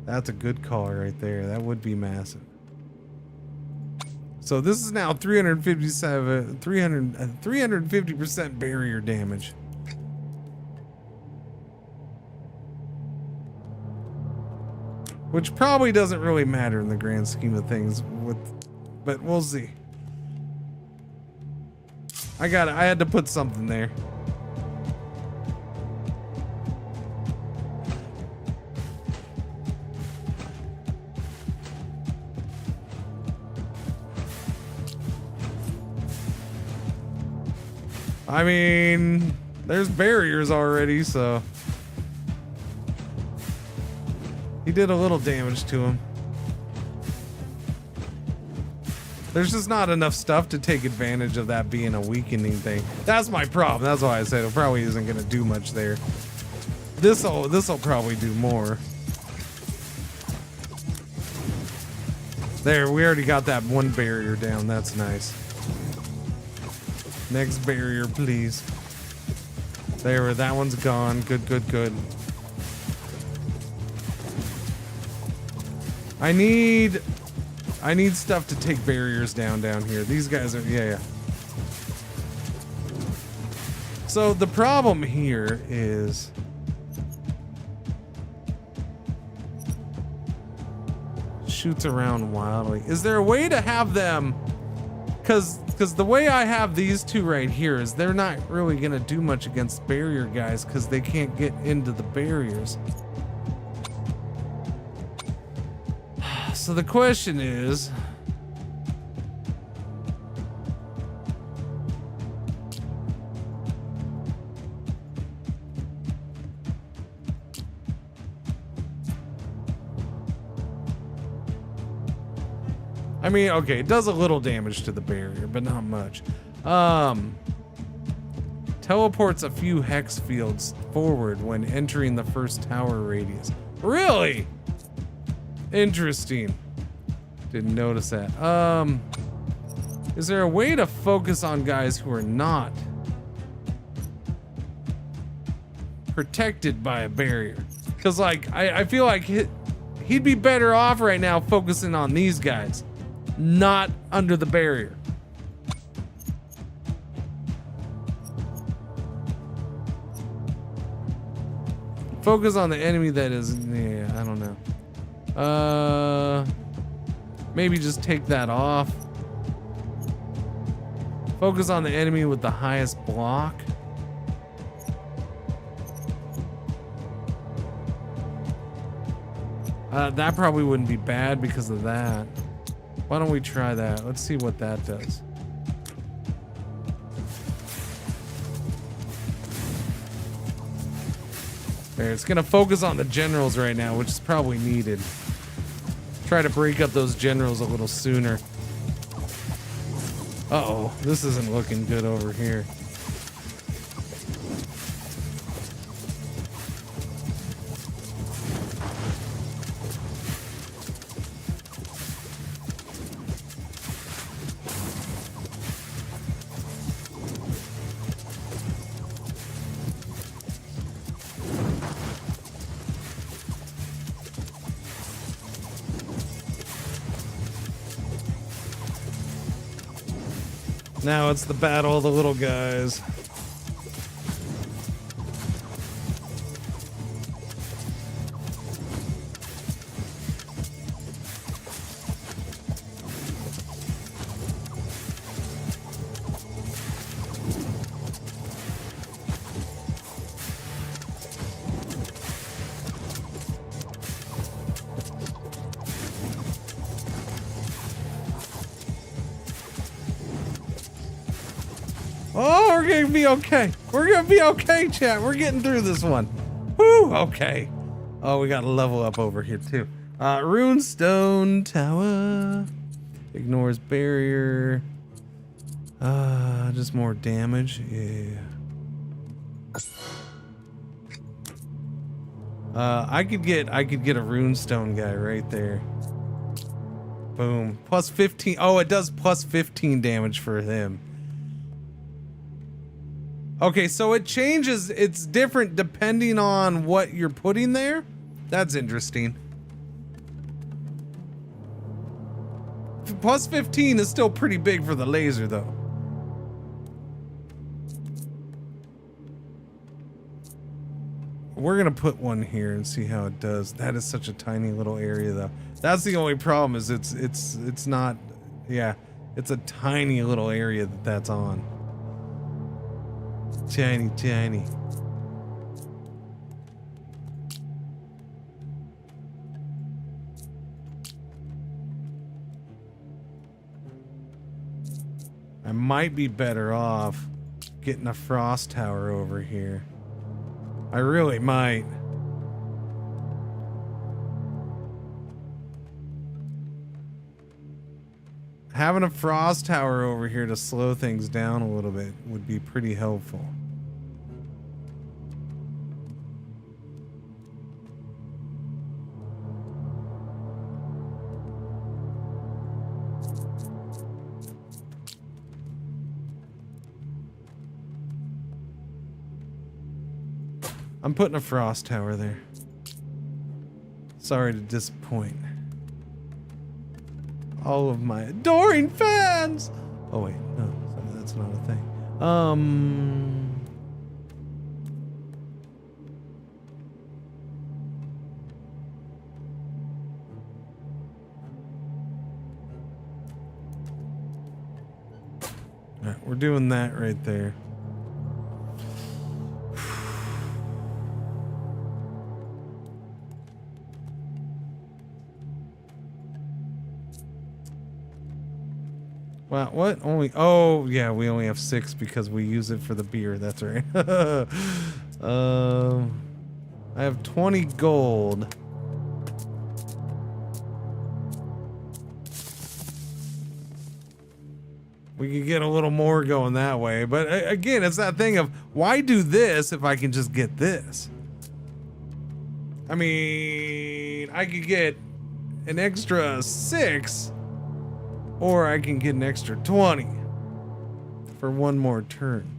That's a good call right there. That would be massive. So this is now 350% barrier damage. Which probably doesn't really matter in the grand scheme of things, but we'll see. I had to put something there. I mean, there's barriers already, so he did a little damage to him. There's just not enough stuff to take advantage of that being a weakening thing. That's my problem. That's why I said it probably isn't going to do much there. This'll probably do more. There, we already got that one barrier down. That's nice. Next barrier, please. There, that one's gone. Good, good, good. I need stuff to take barriers down here. These guys are, yeah. So the problem here is shoots around wildly. Is there a way to have them? Because the way I have these two right here is they're not really gonna do much against barrier guys because they can't get into the barriers. So the question is, I mean, okay, it does a little damage to the barrier, but not much. Teleports a few hex fields forward when entering the first tower radius. Really? Interesting. Didn't notice that. Is there a way to focus on guys who are not protected by a barrier? Because, like, I feel like he'd be better off right now focusing on these guys, not under the barrier. Focus on the enemy that is, yeah, I don't know. Maybe just take that off. Focus on the enemy with the highest block. That probably wouldn't be bad because of that. Why don't we try that? Let's see what that does. There, it's gonna focus on the generals right now, which is probably needed. Try to break up those generals a little sooner. Uh-oh, this isn't looking good over here. Now it's the battle of the little guys. Oh, we're gonna be okay. We're gonna be okay, chat. We're getting through this one. Woo, okay. Oh, we got a level up over here too. Runestone Tower. Ignores barrier. Just more damage. Yeah. I could get a runestone guy right there. Boom. Plus 15. Oh, it does plus 15 damage for him. Okay, so it changes. It's different depending on what you're putting there. That's interesting. Plus 15 is still pretty big for the laser, though. We're gonna put one here and see how it does. That is such a tiny little area, though. That's the only problem. Is it's not. Yeah, it's a tiny little area that's on. Tiny. I might be better off getting a frost tower over here. I really might. Having a frost tower over here to slow things down a little bit would be pretty helpful. I'm putting a frost tower there. Sorry to disappoint all of my adoring fans. Oh wait, no, sorry, that's not a thing. All right, we're doing that right there. Wow, what? Only, oh, yeah, we only have 6 because we use it for the beer. That's right. I have 20 gold. We could get a little more going that way. But again, it's that thing of, why do this if I can just get this? I mean, I could get an extra 6. Or I can get an extra 20 for one more turn.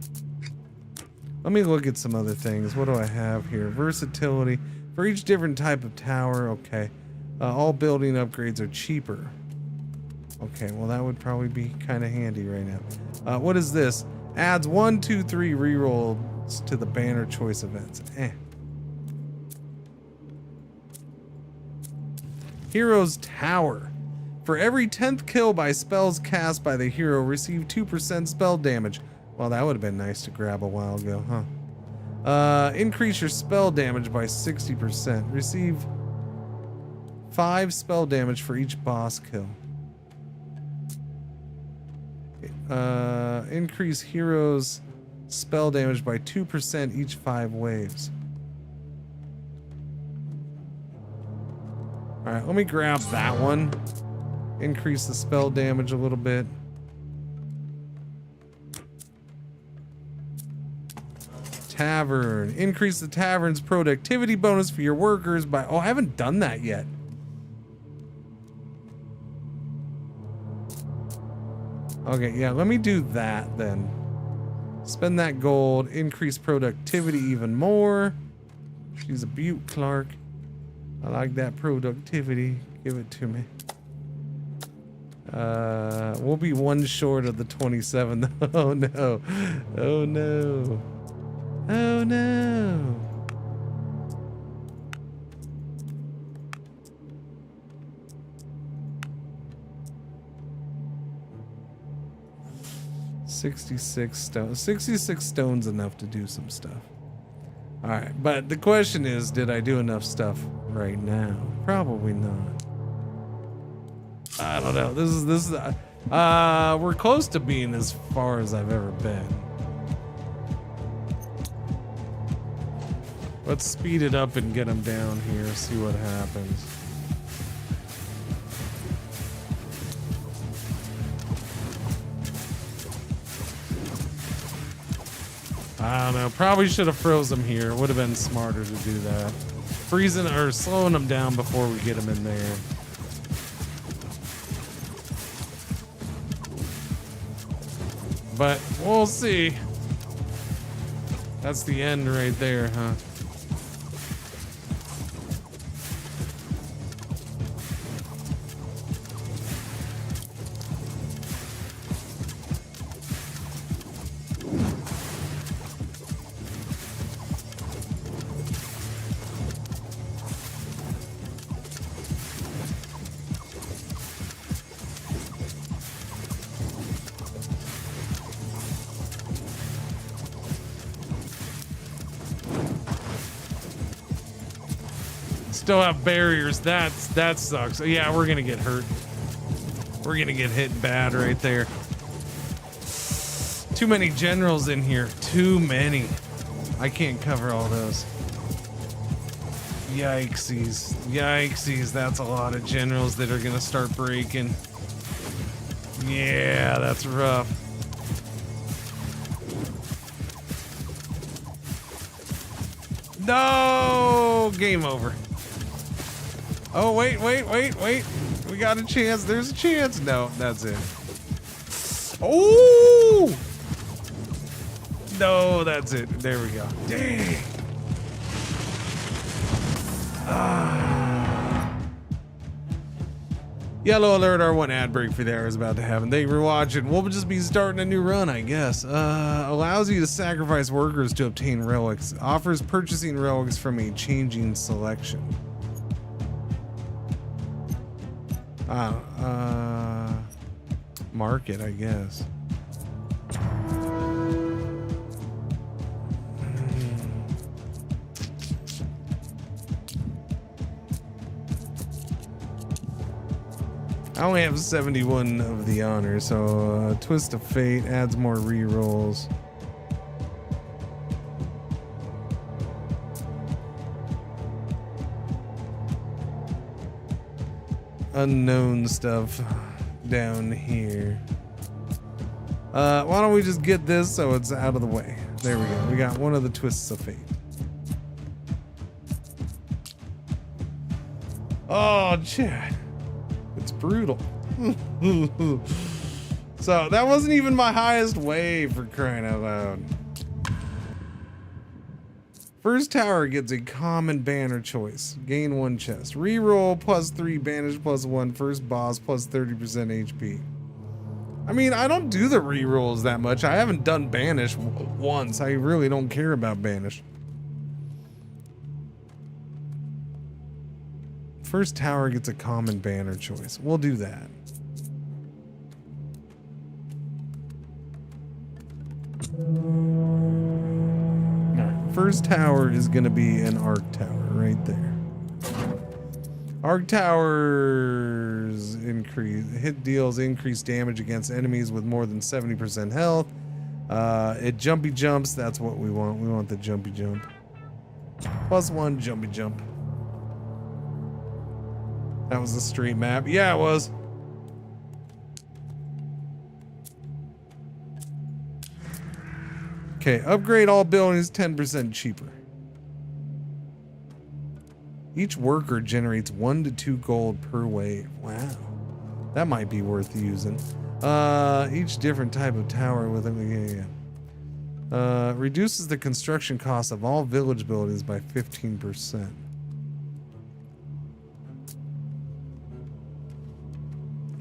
Let me look at some other things. What do I have here? Versatility. For each different type of tower, okay. All building upgrades are cheaper. Okay, well that would probably be kind of handy right now. What is this? Adds 1, 2, 3 rerolls to the banner choice events. Hero's Tower. For every 10th kill by spells cast by the hero, receive 2% spell damage. Well, that would have been nice to grab a while ago, huh? Increase your spell damage by 60%. Receive 5 spell damage for each boss kill. Increase heroes' spell damage by 2% each 5 waves. Alright, let me grab that one. Increase the spell damage a little bit. Tavern. Increase the tavern's productivity bonus for your workers by... Oh, I haven't done that yet. Okay, yeah, let me do that then. Spend that gold. Increase productivity even more. She's a beaut, Clark. I like that productivity. Give it to me. We'll be 1 short of the 27. Oh no. Oh no. Oh no. $66 stones. 66 stones enough to do some stuff. Alright, but the question is, did I do enough stuff right now? Probably not. I don't know. This is we're close to being as far as I've ever been. Let's speed it up and get them down here, see what happens. I don't know. Probably should have froze them here. Would have been smarter to do that. Freezing or slowing them down before we get them in there. But we'll see. That's the end right there, huh? Still have barriers. That sucks. Yeah, we're gonna get hurt. We're gonna get hit bad right there. Too many generals in here. Too many. I can't cover all those. Yikesies. Yikesies. That's a lot of generals that are gonna start breaking. Yeah, that's rough. No! Game over. Oh, wait. We got a chance. There's a chance. No, that's it. Oh! No, that's it. There we go. Dang. Yellow alert, our one ad break for the hour is about to happen. Thank you for watching. We'll just be starting a new run, I guess. Allows you to sacrifice workers to obtain relics. Offers purchasing relics from a changing selection. Market, I guess. I only have 71 of the honor, so Twist of Fate adds more rerolls. Unknown stuff down here. Why don't we just get this so it's out of the way? There we go. We got one of the Twists of Fate. Oh, Chad. It's brutal. So that wasn't even my highest wave, for crying out loud. First tower gets a common banner choice. Gain 1 chest. Reroll +3, banish +1. First boss plus 30% HP. I mean, I don't do the rerolls that much. I haven't done banish once. I really don't care about banish. First tower gets a common banner choice. We'll do that. First tower is going to be an arc tower right there. Arc towers increase hit deals increased damage against enemies with more than 70% health. It jumpy jumps. That's what we want. We want the jumpy jump. +1 jumpy jump. That was a street map. Yeah, it was. Okay, upgrade all buildings 10% cheaper. Each worker generates 1 to 2 gold per wave. Wow. That might be worth using. Each different type of tower with reduces the construction cost of all village buildings by 15%.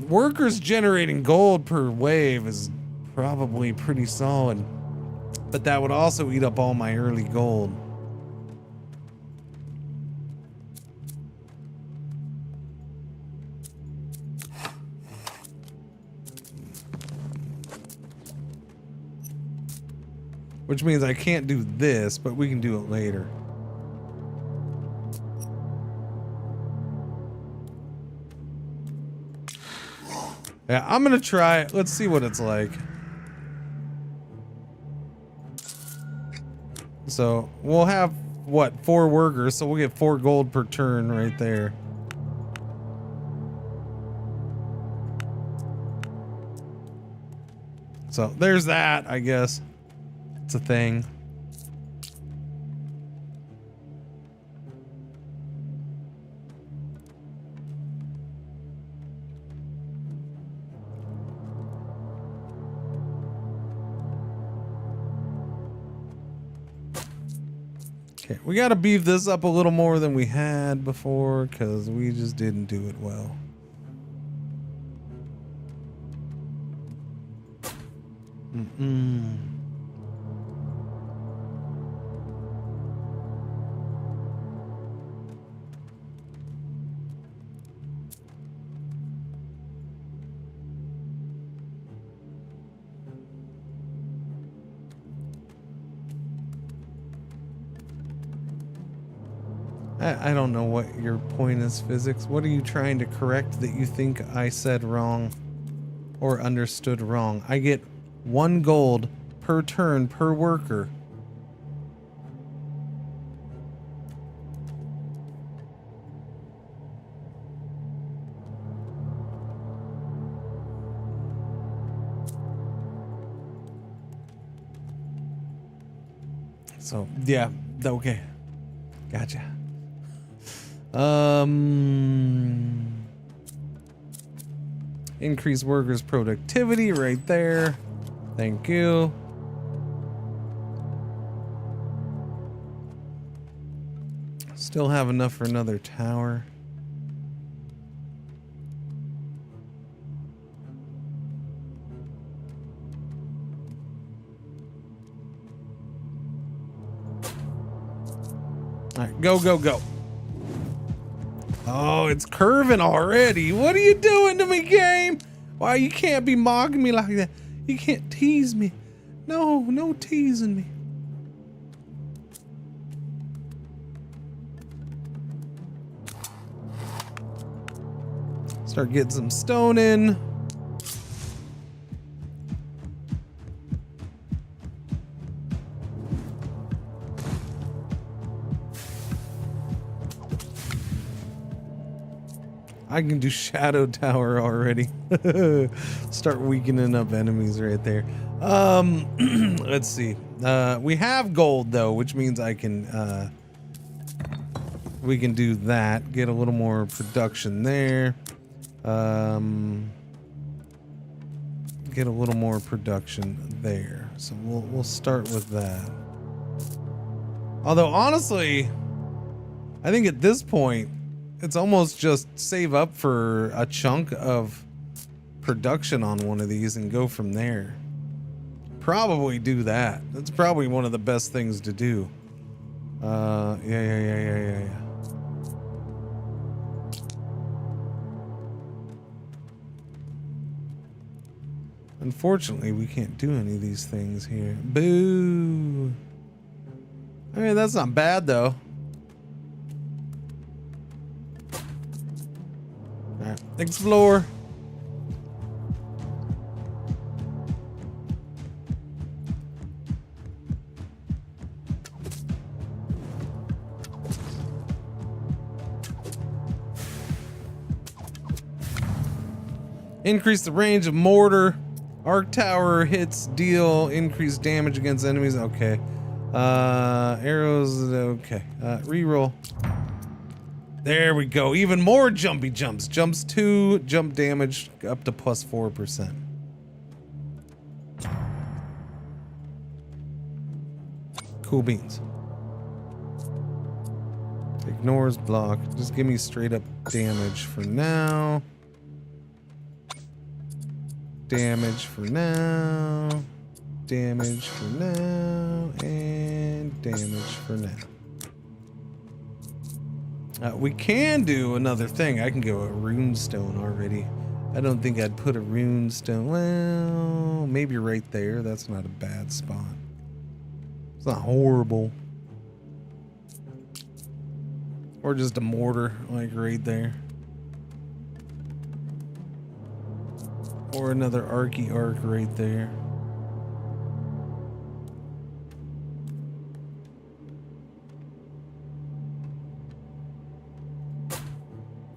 Workers generating gold per wave is probably pretty solid, but that would also eat up all my early gold. Which means I can't do this, but we can do it later. Yeah, I'm gonna try it. Let's see what it's like. So we'll have what, 4 workers, so we'll get 4 gold per turn right there. So there's that, I guess. It's a thing. Okay, we gotta beef this up a little more than we had before, because we just didn't do it well. I don't know what your point is, physics. What are you trying to correct that you think I said wrong or understood wrong? I get 1 gold per turn per worker. So, yeah, okay. Gotcha. Increase workers' productivity right there. Thank you. Still have enough for another tower. All right, go, go, go. Oh, it's curving already. What are you doing to me, game? Why, you can't be mocking me like that. You can't tease me. No, no teasing me. Start getting some stone in. I can do Shadow Tower already. Start weakening up enemies right there. Let's see. We have gold though, which means I can we can do that. Get a little more production there. Get a little more production there. So we'll start with that. Although honestly, I think at this point it's almost just save up for a chunk of production on one of these and go from there. Probably do that. That's probably one of the best things to do. Yeah. Unfortunately, we can't do any of these things here. Boo. I mean, that's not bad though. All right, explore. Increase the range of mortar. Arc tower hits deal increased damage against enemies. Okay. Arrows. Okay. Reroll. There we go. Even more jumpy jumps. Jumps 2, jump damage up to plus 4%. Cool beans. Ignores block. Just give me straight up damage for now. Damage for now. Damage for now. And damage for now. We can do another thing. I can go a rune stone already. I don't think I'd put a rune stone. Well, maybe right there. That's not a bad spot. It's not horrible. Or just a mortar, like right there. Or another archy arc right there.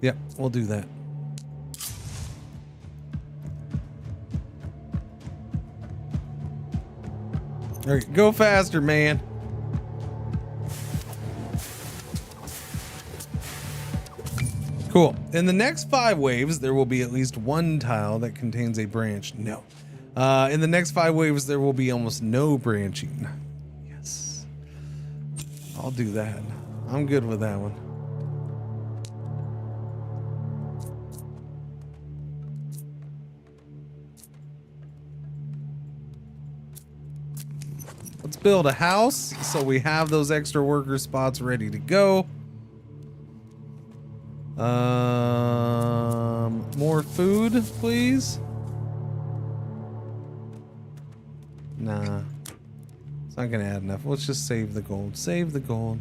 Yep, we'll do that. All right, go faster, man. Cool. In the next 5 waves, there will be at least one tile that contains a branch. No. In the next 5 waves, there will be almost no branching. Yes. I'll do that. I'm good with that one. Let's build a house so we have those extra worker spots ready to go. More food, please. Nah, it's not gonna add enough. Let's just save the gold. Save the gold.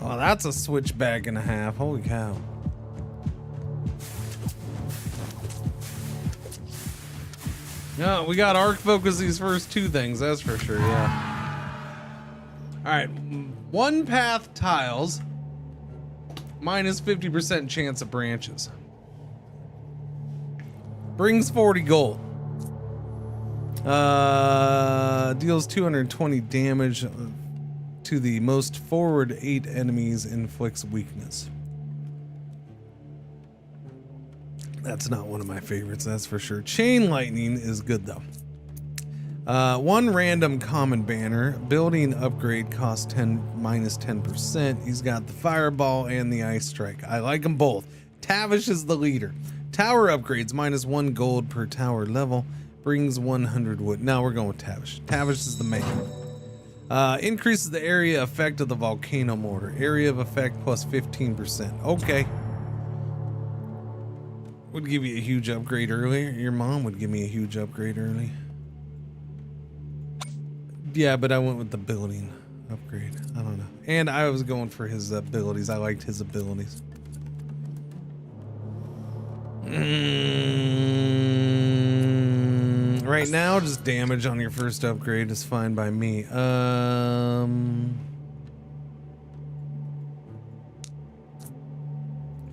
Oh, that's a switchback and a half. Holy cow. No, we got arc focus these first 2 things, that's for sure, yeah. Alright, 1 path tiles, minus 50% chance of branches. Brings 40 gold. Deals 220 damage to the most forward 8 enemies, inflicts weakness. That's not one of my favorites, that's for sure. Chain lightning is good though. 1 random common banner. Building upgrade costs minus 10%. He's got the fireball and the ice strike. I like them both. Tavish is the leader. Tower upgrades minus 1 gold per tower level. Brings 100 wood. No, we're going with Tavish. Tavish is the man. Increases the area effect of the volcano mortar. Area of effect plus 15%. Okay. Would give you a huge upgrade earlier. Your mom would give me a huge upgrade early. Yeah, but I went with the building upgrade. I don't know. And I was going for his abilities. I liked his abilities. Right now, just damage on your first upgrade is fine by me. Okay,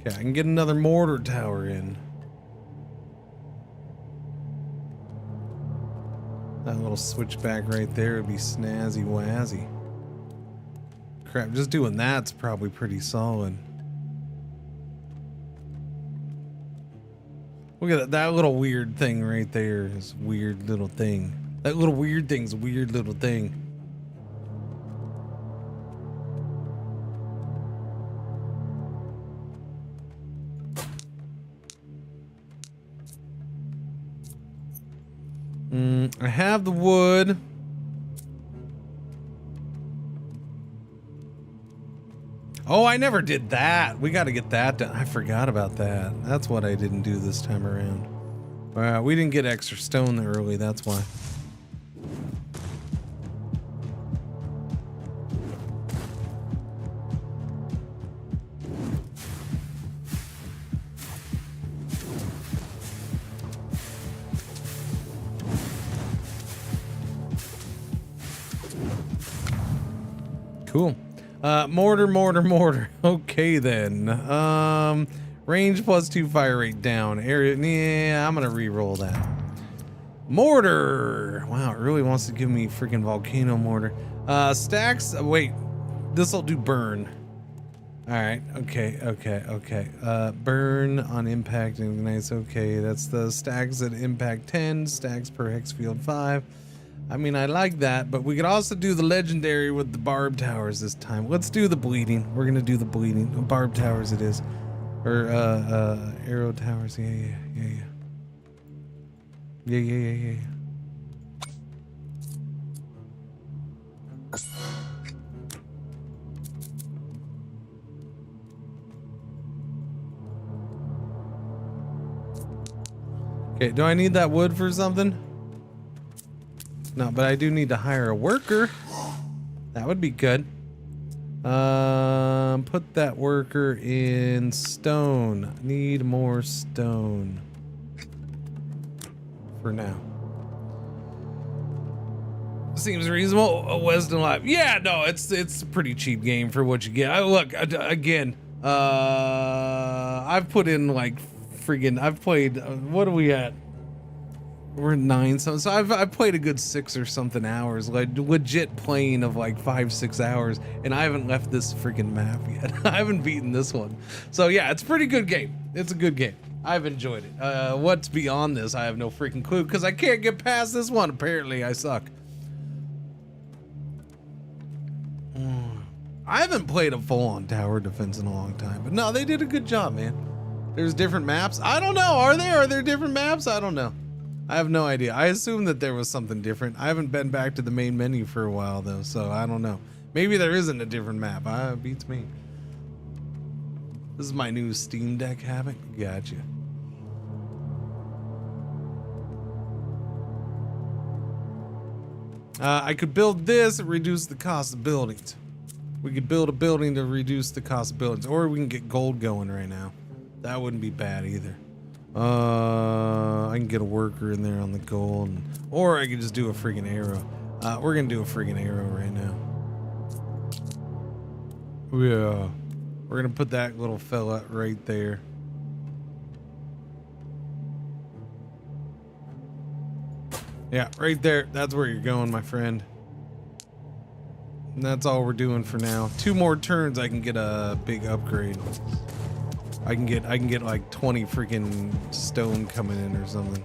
I can get another mortar tower in. That little switchback right there would be snazzy wazzy. Crap, just doing that's probably pretty solid. Look at that, that little weird thing right there. This weird little thing. That little weird thing's a weird little thing. I have the wood. Oh, I never did that. We got to get that done. I forgot about that. That's what I didn't do this time around. We didn't get extra stone early. That's why. Cool. Mortar. Okay then. Range plus 2 fire rate down. Area. Yeah, I'm gonna re-roll that. Mortar. Wow, it really wants to give me freaking volcano mortar. Stacks. Wait, this will do burn. All right. Okay. Burn on impact and ignites. Okay, that's the stacks at impact 10. Stacks per hex field 5. I mean, I like that, but we could also do the legendary with the barb towers this time. Let's do the bleeding. We're gonna do the bleeding. Barb towers it is. Or arrow towers. Yeah. Okay, do I need that wood for something? No, but I do need to hire a worker. That would be good. Put that worker in stone. Need more stone. For now. Seems reasonable. Weston Live. Yeah, no, it's a pretty cheap game for what you get. Look, again, I've put in like friggin', I've played, what are we at? We're at 9, so I've played a good 6 or something hours, like legit playing of like 5-6 hours, and I haven't left this freaking map yet. I haven't beaten this one, so yeah, it's a pretty good game. It's a good game. I've enjoyed it. What's beyond this, I have no freaking clue, because I can't get past this one. Apparently, I suck. I haven't played a full-on tower defense in a long time, but no, they did a good job, man. There's different maps. I don't know. Are there different maps? I don't know. I have no idea. I assume that there was something different. I haven't been back to the main menu for a while though, so I don't know. Maybe there isn't a different map. It beats me. This is my new Steam Deck habit. Gotcha. I could build this and reduce the cost of buildings. We could build a building to reduce the cost of buildings, or we can get gold going right now. That wouldn't be bad either. I can get a worker in there on the gold, or I could just do a freaking arrow. We're gonna do a freaking arrow right now. Yeah, we're gonna put that little fella right there. Yeah, right there. That's where you're going, my friend. And that's all we're doing for now. 2 more turns, I can get a big upgrade. I can get like 20 freaking stone coming in or something.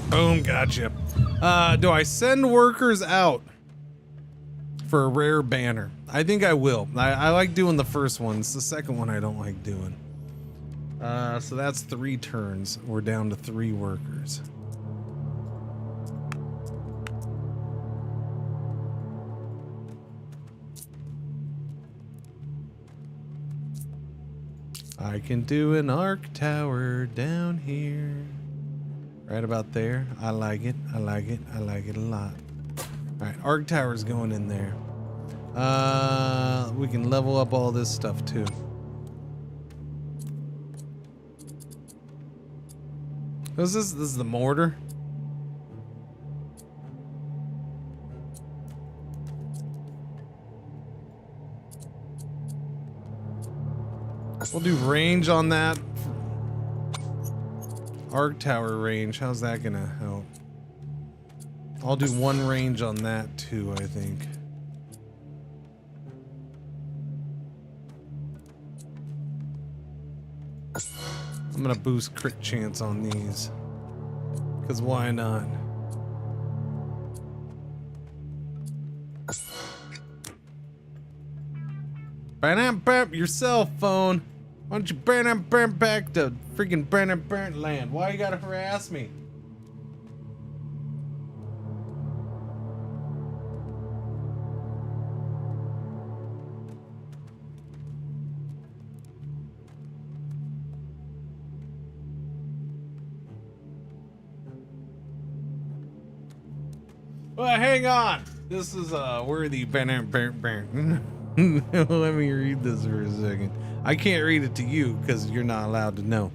Boom. Boom, gotcha. Do I send workers out for a rare banner? I think I will. I like doing the first one. It's the second one I don't like doing. So that's 3 turns. We're down to 3 workers. I can do an arc tower down here. Right about there. I like it. I like it. I like it a lot. Alright, arc tower's going in there. We can level up all this stuff too. What's this? This is the mortar? We'll do range on that. Arc tower range. How's that gonna help? I'll do 1 range on that too, I think. I'm gonna boost crit chance on these. Cause why not? Bam, your cell phone. Why don't you burn back to freaking burn land? Why you gotta harass me? Well, hang on. This is a worthy burn. Let me read this for a second. I can't read it to you because you're not allowed to know.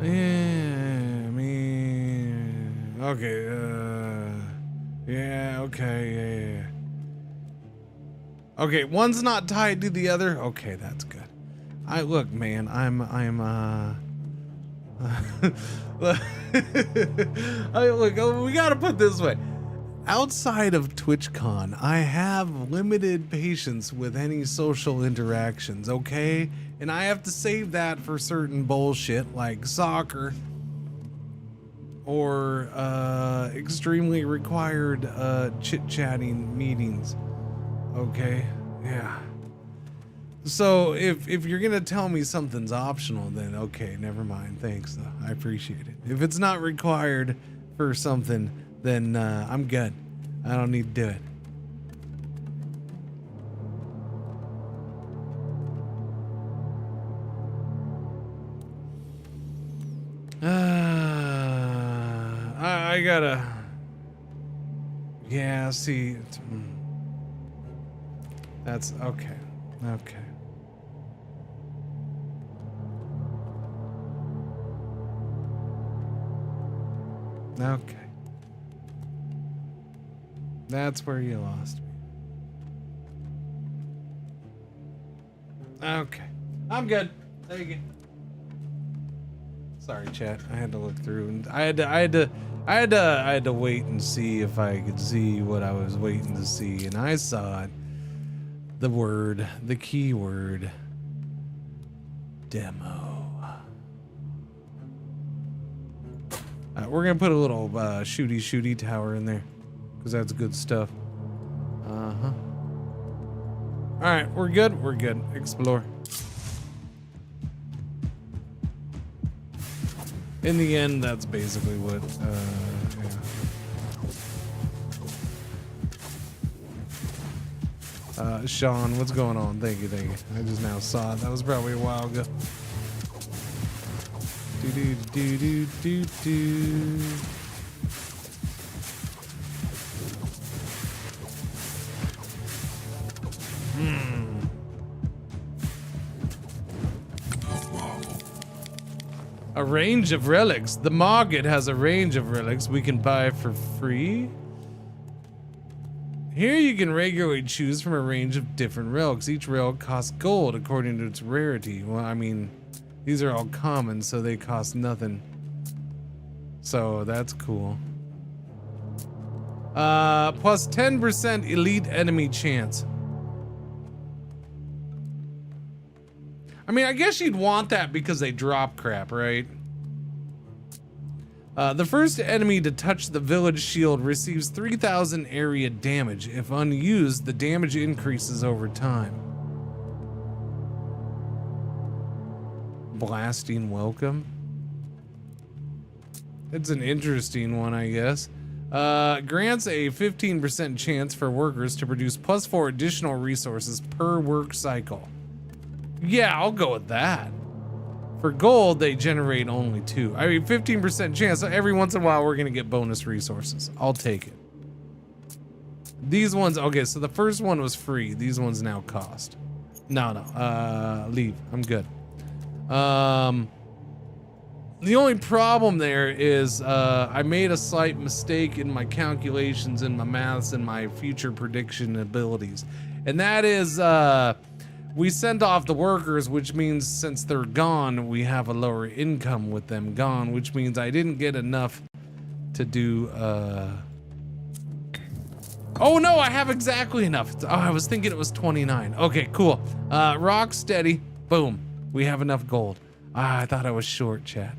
Yeah, I mean, okay, yeah, okay, yeah. Okay, one's not tied to the other. Okay, that's good. Look, man, look, we gotta put it this way. Outside of TwitchCon, I have limited patience with any social interactions, okay? And I have to save that for certain bullshit like soccer or extremely required chit-chatting meetings. Okay, yeah. So if you're gonna tell me something's optional, then okay, never mind. Thanks, though. I appreciate it. If it's not required for something, then I'm good. I don't need to do it. I gotta. Yeah, see. That's okay. Okay. Okay. That's where you lost me. Okay. I'm good. Thank you. Sorry, chat. I had to look through and I had to wait and see if I could see what I was waiting to see, and I saw it. The keyword demo. We're gonna put a little shooty tower in there because that's good stuff. Uh-huh. All right, we're good. We're good. Explore. In the end, that's basically what. Yeah. Sean, what's going on? Thank you, thank you. I just now saw it. That was probably a while ago. Do. A range of relics. The market has a range of relics we can buy for free. Here you can regularly choose from a range of different relics. Each relic costs gold according to its rarity. Well, I mean, these are all common, so they cost nothing. So that's cool. Plus 10% elite enemy chance. I mean, I guess you'd want that because they drop crap, right? The first enemy to touch the village shield receives 3,000 area damage. If unused, the damage increases over time. Blasting welcome. It's an interesting one, I guess. Grants a 15% chance for workers to produce +4 additional resources per work cycle. Yeah, I'll go with that. For gold, they generate only 2. I mean, 15% chance. So every once in a while, we're gonna get bonus resources. I'll take it. These ones, okay, so the first one was free. These ones now cost. No, leave. I'm good. The only problem there is I made a slight mistake in my calculations and my maths and my future prediction abilities. And that is, we sent off the workers, which means since they're gone, we have a lower income with them gone, which means I didn't get enough to do, oh no, I have exactly enough. Oh, I was thinking it was 29. Okay, cool. Rock steady, boom. We have enough gold. I thought I was short, chat.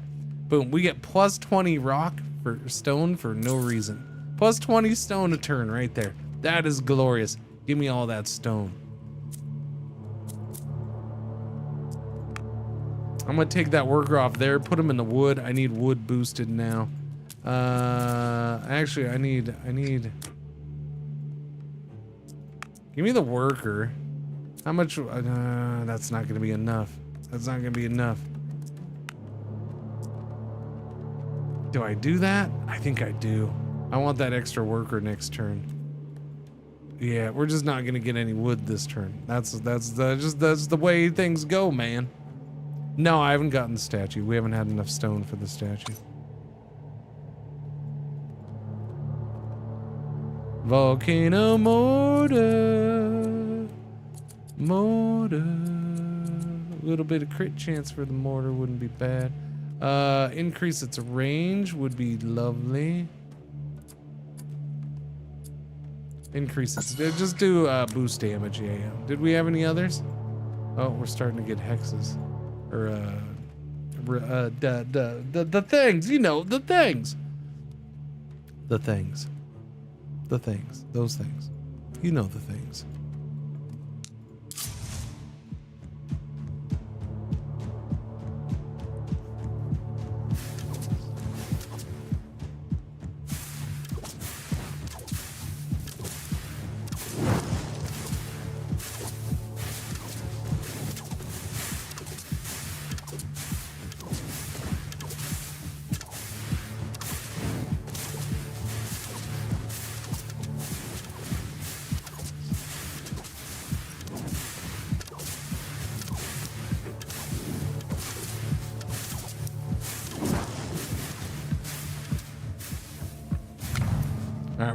Boom, we get plus 20 rock for stone for no reason. Plus 20 stone a turn right there. That is glorious. Give me all that stone. I'm gonna take that worker off there, put him in the wood. I need wood boosted now. Actually, I need, give me the worker. How much, that's not gonna be enough. That's not gonna be enough. Do I do that? I think I do. I want that extra worker next turn. Yeah, we're just not gonna get any wood this turn. That's the way things go, man. No, I haven't gotten the statue. We haven't had enough stone for the statue. Volcano mortar. Mortar. A little bit of crit chance for the mortar wouldn't be bad. Increase its range would be lovely. Increase its, just do boost damage, yeah. Did we have any others? Oh, we're starting to get hexes. Or the things, you know, the things. The things. The things. Those things. You know the things.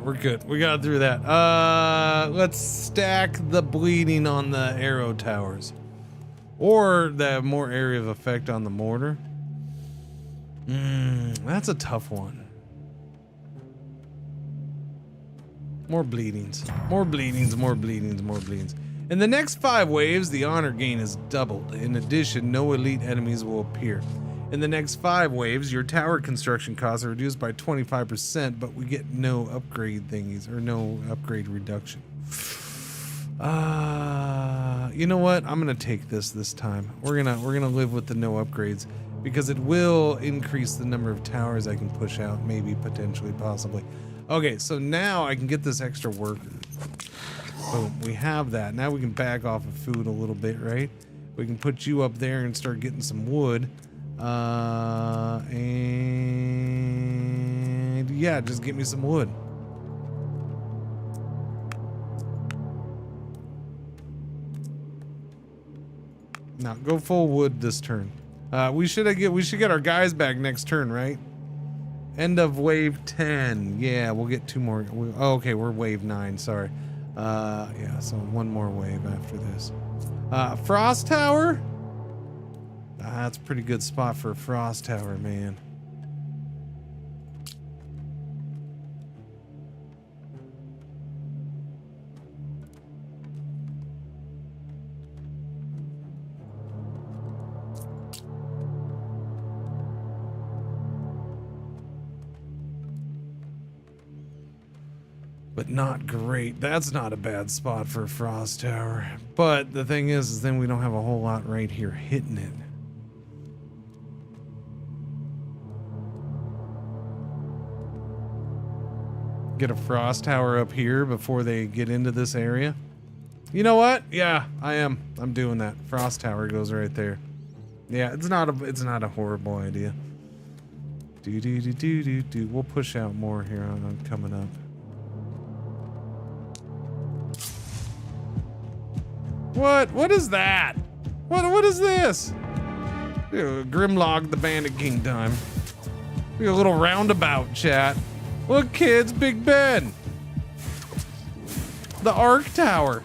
We're good. We got through that. Let's stack the bleeding on the arrow towers. Or the more area of effect on the mortar. That's a tough one. More bleedings. More bleedings, more bleedings, more bleedings. In the next 5 waves, the honor gain is doubled. In addition, no elite enemies will appear. In the next 5 waves, your tower construction costs are reduced by 25%, but we get no upgrade thingies or no upgrade reduction. You know what? I'm gonna take this time. We're gonna live with the no upgrades because it will increase the number of towers I can push out, maybe, potentially, possibly. Okay, so now I can get this extra worker. Boom, we have that. Now we can back off of food a little bit, right? We can put you up there and start getting some wood. And yeah, just get me some wood. Now go full wood this turn. We should get our guys back next turn, right? End of wave 10. Yeah, we'll get 2 more. Oh, okay, we're wave 9. Sorry. Yeah, so 1 more wave after this. Frost Tower. That's a pretty good spot for a frost tower, man. but not great. That's not a bad spot for a frost tower. But the thing is then we don't have a whole lot right here hitting it. Get a frost tower up here before they get into this area. You know what? Yeah, I'm doing that. Frost tower goes right there. Yeah, it's not a horrible idea. We'll push out more here on coming up. What is that? What is this? Grimlog the Bandit King time. A little roundabout, chat. Look, kids, Big Ben. The Arc Tower.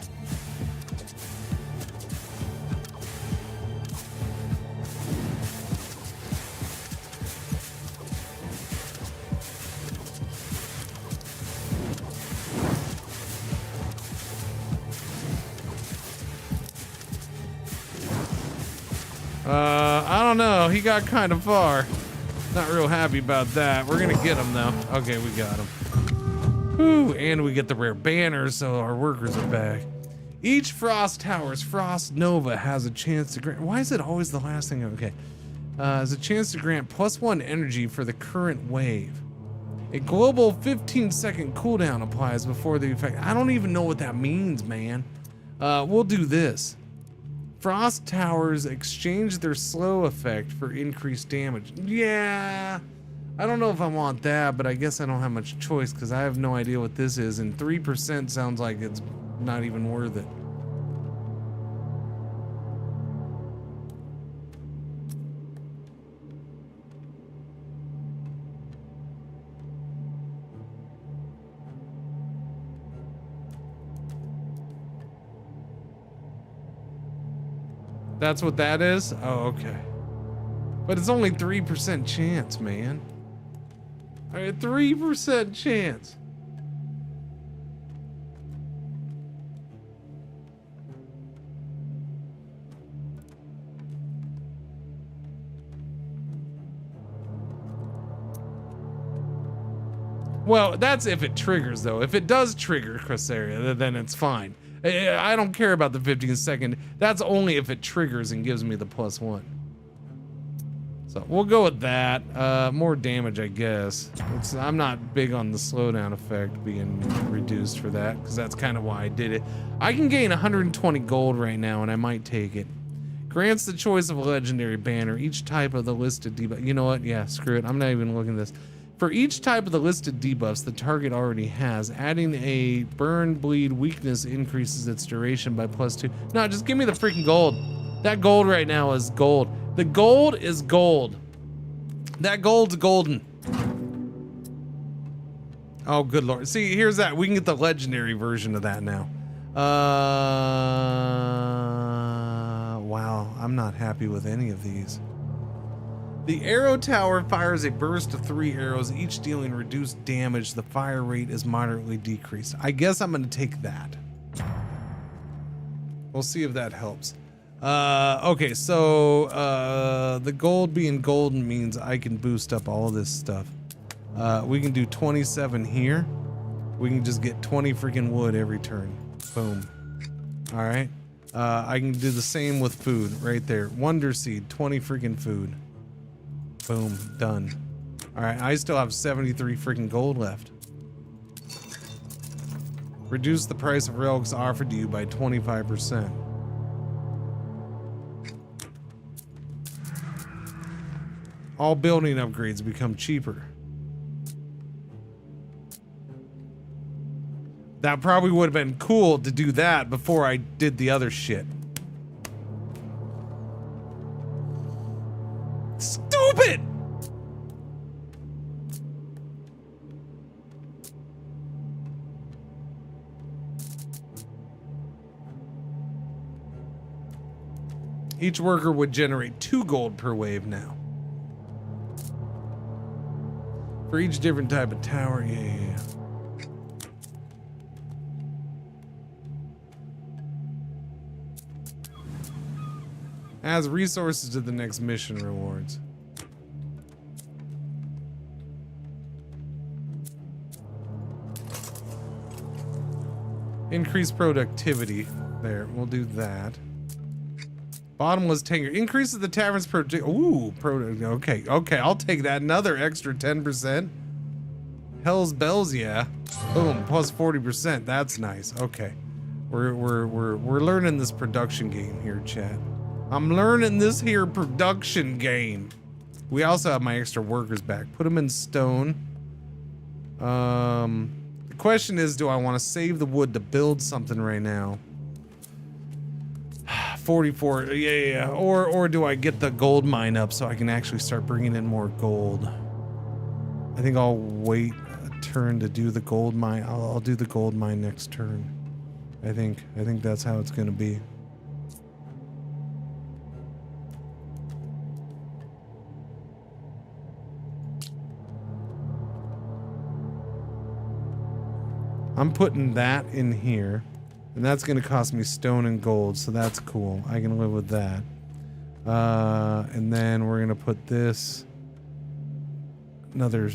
I don't know. He got kind of far. Not real happy about that. We're gonna get him though. Okay, we got him. Whew, and we get the rare banner, so our workers are back. Each Frost Tower's Frost Nova has a chance to grant. Why is it always the last thing? Okay. Has a chance to grant +1 energy for the current wave. A global 15-second cooldown applies before the effect. I don't even know what that means, man. We'll do this. Frost Towers exchange their slow effect for increased damage. Yeah, I don't know if I want that, but I guess I don't have much choice because I have no idea what this is, and 3% sounds like it's not even worth it. That's what that is? Oh, okay. But it's only 3% chance, man. All right, 3% chance. Well, that's if it triggers, though. If it does trigger Cressaria, then it's fine. I don't care about the 15-second. That's only if it triggers and gives me the +1. So we'll go with that. More damage, I guess. I'm not big on the slowdown effect being reduced for that, because that's kind of why I did it. I can gain 120 gold right now, and I might take it. Grants the choice of a legendary banner. Each type of the listed debuff. You know what? Yeah, screw it. I'm not even looking at this. For each type of the listed debuffs the target already has, adding a burn, bleed, weakness increases its duration by +2. No, just give me the freaking gold. That gold right now is gold. The gold is gold. That gold's golden. Oh, good lord. See, here's that. We can get the legendary version of that now. Wow, I'm not happy with any of these. The arrow tower fires a burst of 3 arrows, each dealing reduced damage. The fire rate is moderately decreased. I guess I'm going to take that. We'll see if that helps. Okay, so the gold being golden means I can boost up all this stuff. We can do 27 here. We can just get 20 freaking wood every turn. Boom. All right. I can do the same with food right there. Wonder seed, 20 freaking food. Boom, done. All right, I still have 73 freaking gold left. Reduce the price of relics offered to you by 25%. All building upgrades become cheaper. That probably would have been cool to do that before I did the other shit. Stupid! Each worker would generate 2 gold per wave now. For each different type of tower, yeah. Adds resources to the next mission rewards. Increase productivity. There, we'll do that. Bottomless tanker increases the tavern's okay, I'll take that. Another extra 10%. Hell's bells, yeah. Boom, plus 40%. That's nice. Okay, we're learning this production game here, chat. I'm learning this here production game. We also have my extra workers back. Put them in stone. The question is, do I want to save the wood to build something right now? 44, yeah. Or do I get the gold mine up so I can actually start bringing in more gold? I think I'll wait a turn to do the gold mine. I'll do the gold mine next turn. I think that's how it's gonna be. I'm putting that in here, and that's going to cost me stone and gold, so that's cool. I can live with that. And then we're going to put this, another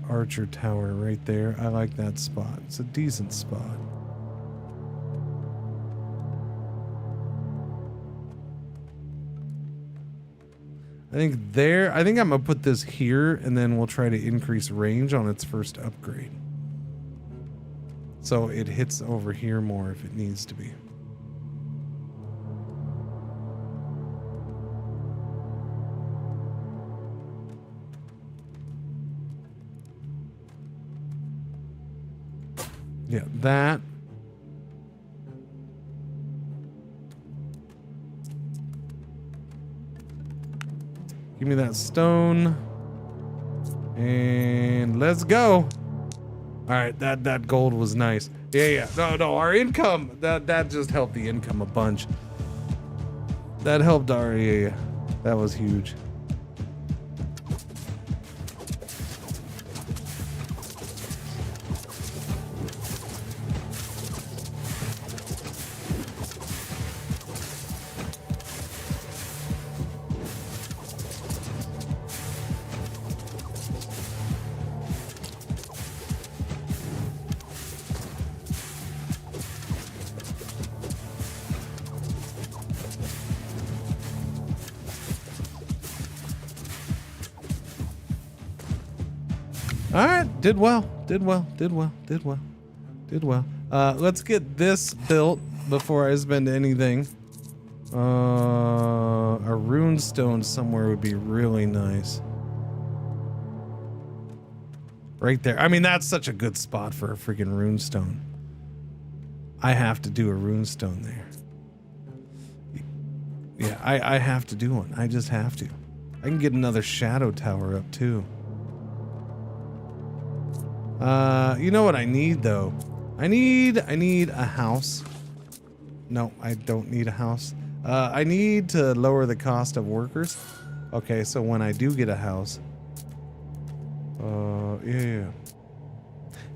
archer tower right there. I like that spot. It's a decent spot. I think I'm going to put this here, and then we'll try to increase range on its first upgrade. So it hits over here more if it needs to be. Yeah, that. Give me that stone. And let's go. All right, that gold was nice. Yeah. No, our income, that just helped the income a bunch. That helped our, yeah. That was huge. All right, did well. Let's get this built before I spend anything. A rune stone somewhere would be really nice. Right there. I mean, that's such a good spot for a freaking rune stone. I have to do a rune stone there. Yeah, I have to do one. I just have to. I can get another shadow tower up too. You know what I need though? I need a house. No, I don't need a house. I need to lower the cost of workers. Okay, so when I do get a house, yeah.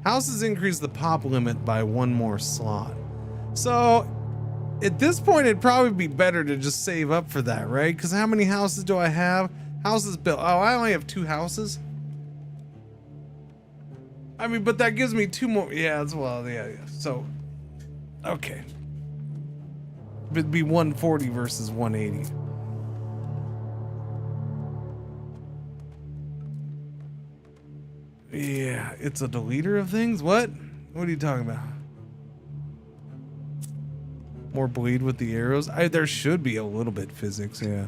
Houses increase the pop limit by 1 more slot. So at this point, it'd probably be better to just save up for that, right? Because how many houses do I have? Houses built. Oh, I only have 2 houses. I mean, but that gives me 2 more. Yeah, as well. Yeah. So, okay. It'd be 140 versus 180. Yeah, it's a deleter of things? What? What are you talking about? More bleed with the arrows? There should be a little bit physics, yeah.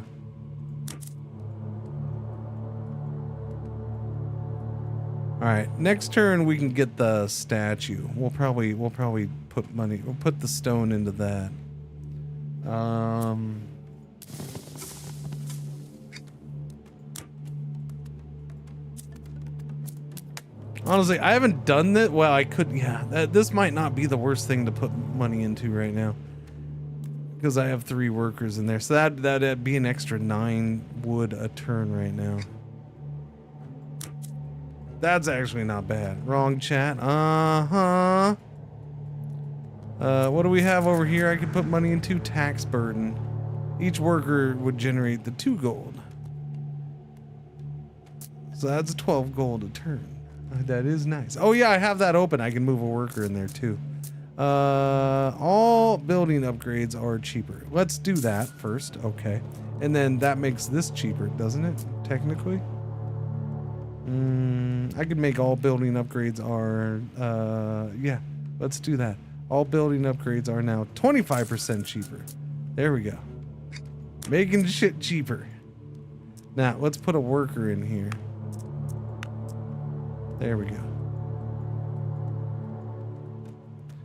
All right, next turn we can get the statue. We'll probably put money. We'll put the stone into that. Honestly, I haven't done that. Well, I could. Yeah, this might not be the worst thing to put money into right now, because I have 3 workers in there. So that'd be an extra 9 wood a turn right now. That's actually not bad. Wrong chat. What do we have over here? I could put money into tax burden. Each worker would generate the 2 gold. So that's 12 gold a turn. That is nice. Oh yeah, I have that open. I can move a worker in there too. All building upgrades are cheaper. Let's do that first. Okay. And then that makes this cheaper, doesn't it? Technically. I could make all building upgrades are, yeah, let's do that. All building upgrades are now 25% cheaper. There we go. Making shit cheaper. Now, let's put a worker in here. There we go.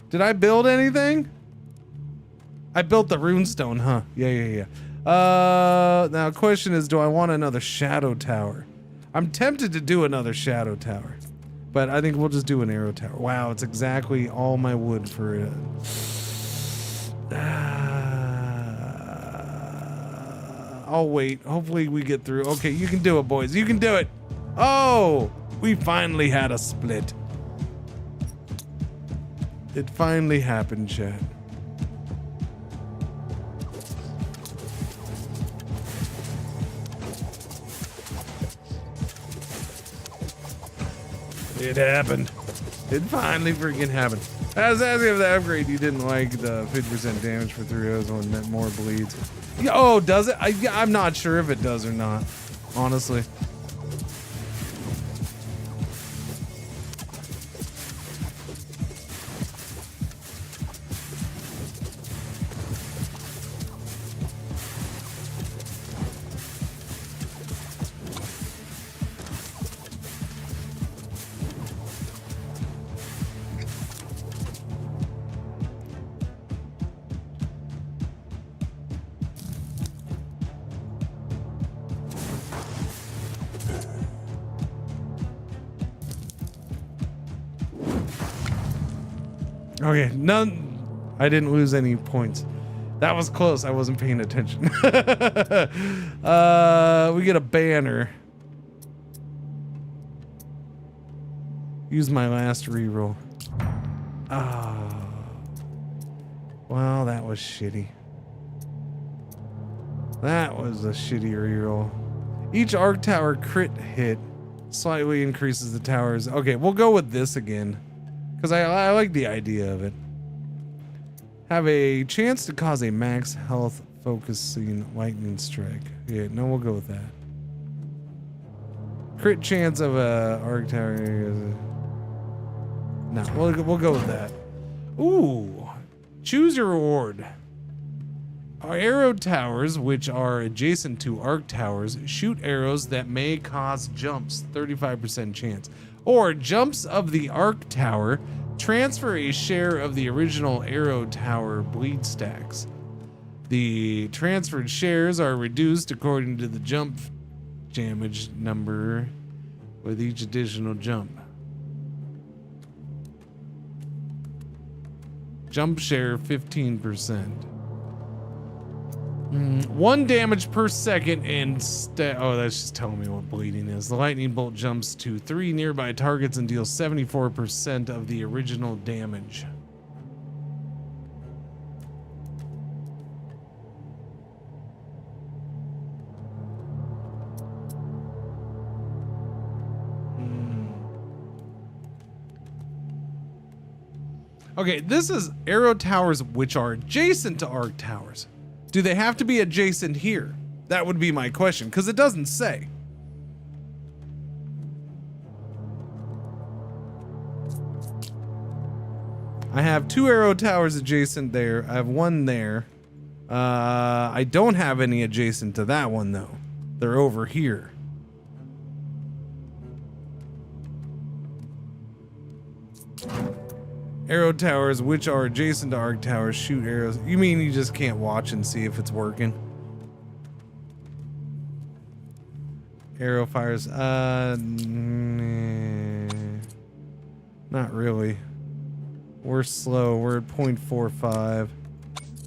Did I build anything? I built the runestone, huh? Yeah. Now, question is, do I want another shadow tower? I'm tempted to do another shadow tower, but I think we'll just do an arrow tower. Wow, it's exactly all my wood for it. I'll wait. Hopefully we get through. Okay, you can do it, boys. You can do it. Oh, we finally had a split. It finally happened, chat. It happened. It finally freaking happened. I was asking if the upgrade you didn't like the 50% damage for 3 arrows one that more bleeds. Yeah, oh, does it? I'm not sure if it does or not, honestly. Okay, none. I didn't lose any points. That was close. I wasn't paying attention. We get a banner. Use my last reroll. Ah. Well, that was shitty. That was a shitty reroll. Each arc tower crit hit slightly increases the towers. Okay, we'll go with this again. Because I like the idea of it. Have a chance to cause a max health focusing lightning strike. Yeah, no, we'll go with that. Crit chance of a arc tower. No, we'll go with that. Ooh, choose your reward. Our arrow towers, which are adjacent to arc towers, shoot arrows that may cause jumps. 35% chance. Or jumps of the arc tower transfer a share of the original arrow tower bleed stacks. The transferred shares are reduced according to the jump damage number with each additional jump. Jump share 15%. 1 damage per second and oh, that's just telling me what bleeding is. The lightning bolt jumps to 3 nearby targets and deals 74% of the original damage. Okay, this is arrow towers which are adjacent to arc towers. Do they have to be adjacent here? That would be my question, because it doesn't say. I have 2 arrow towers adjacent there. I have 1 there. I don't have any adjacent to that one, though. They're over here. Arrow towers, which are adjacent to arc towers, shoot arrows. You mean you just can't watch and see if it's working? Arrow fires. Nah, not really. We're slow. We're at 0.45.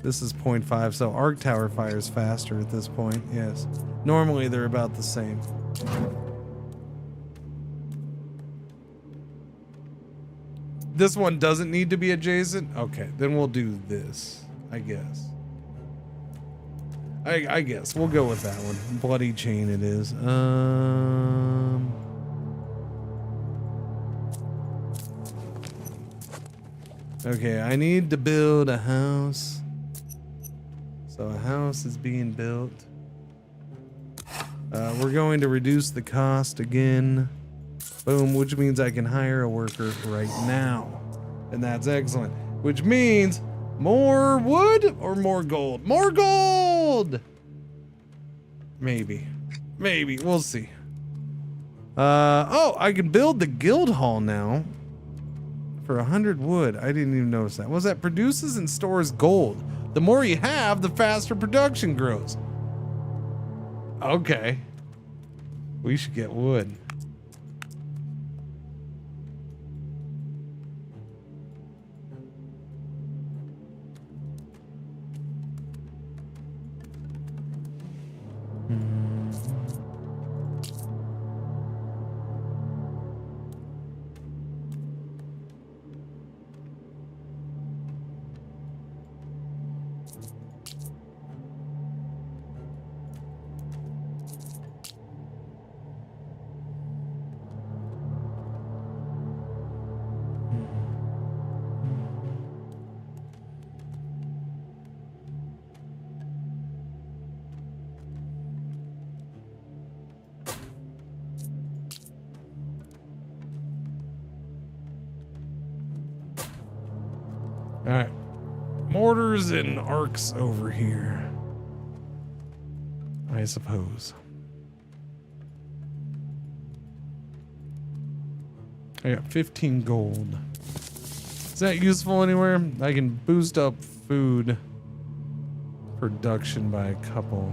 This is 0.5, so arc tower fires faster at this point. Yes. Normally they're about the same. This one doesn't need to be adjacent? Okay, then we'll do this, I guess. I guess we'll go with that one. Bloody chain it is. Okay, I need to build a house. So a house is being built. We're going to reduce the cost again. Boom, which means I can hire a worker right now. And that's excellent. Which means more wood or more gold? More gold! Maybe. Maybe. We'll see. Oh, I can build the guild hall now. For 100 wood. I didn't even notice that. What's that? Produces and stores gold. The more you have, the faster production grows. Okay. We should get wood. All right, mortars and arcs over here, I suppose. I got 15 gold. Is that useful anywhere? I can boost up food production by a couple.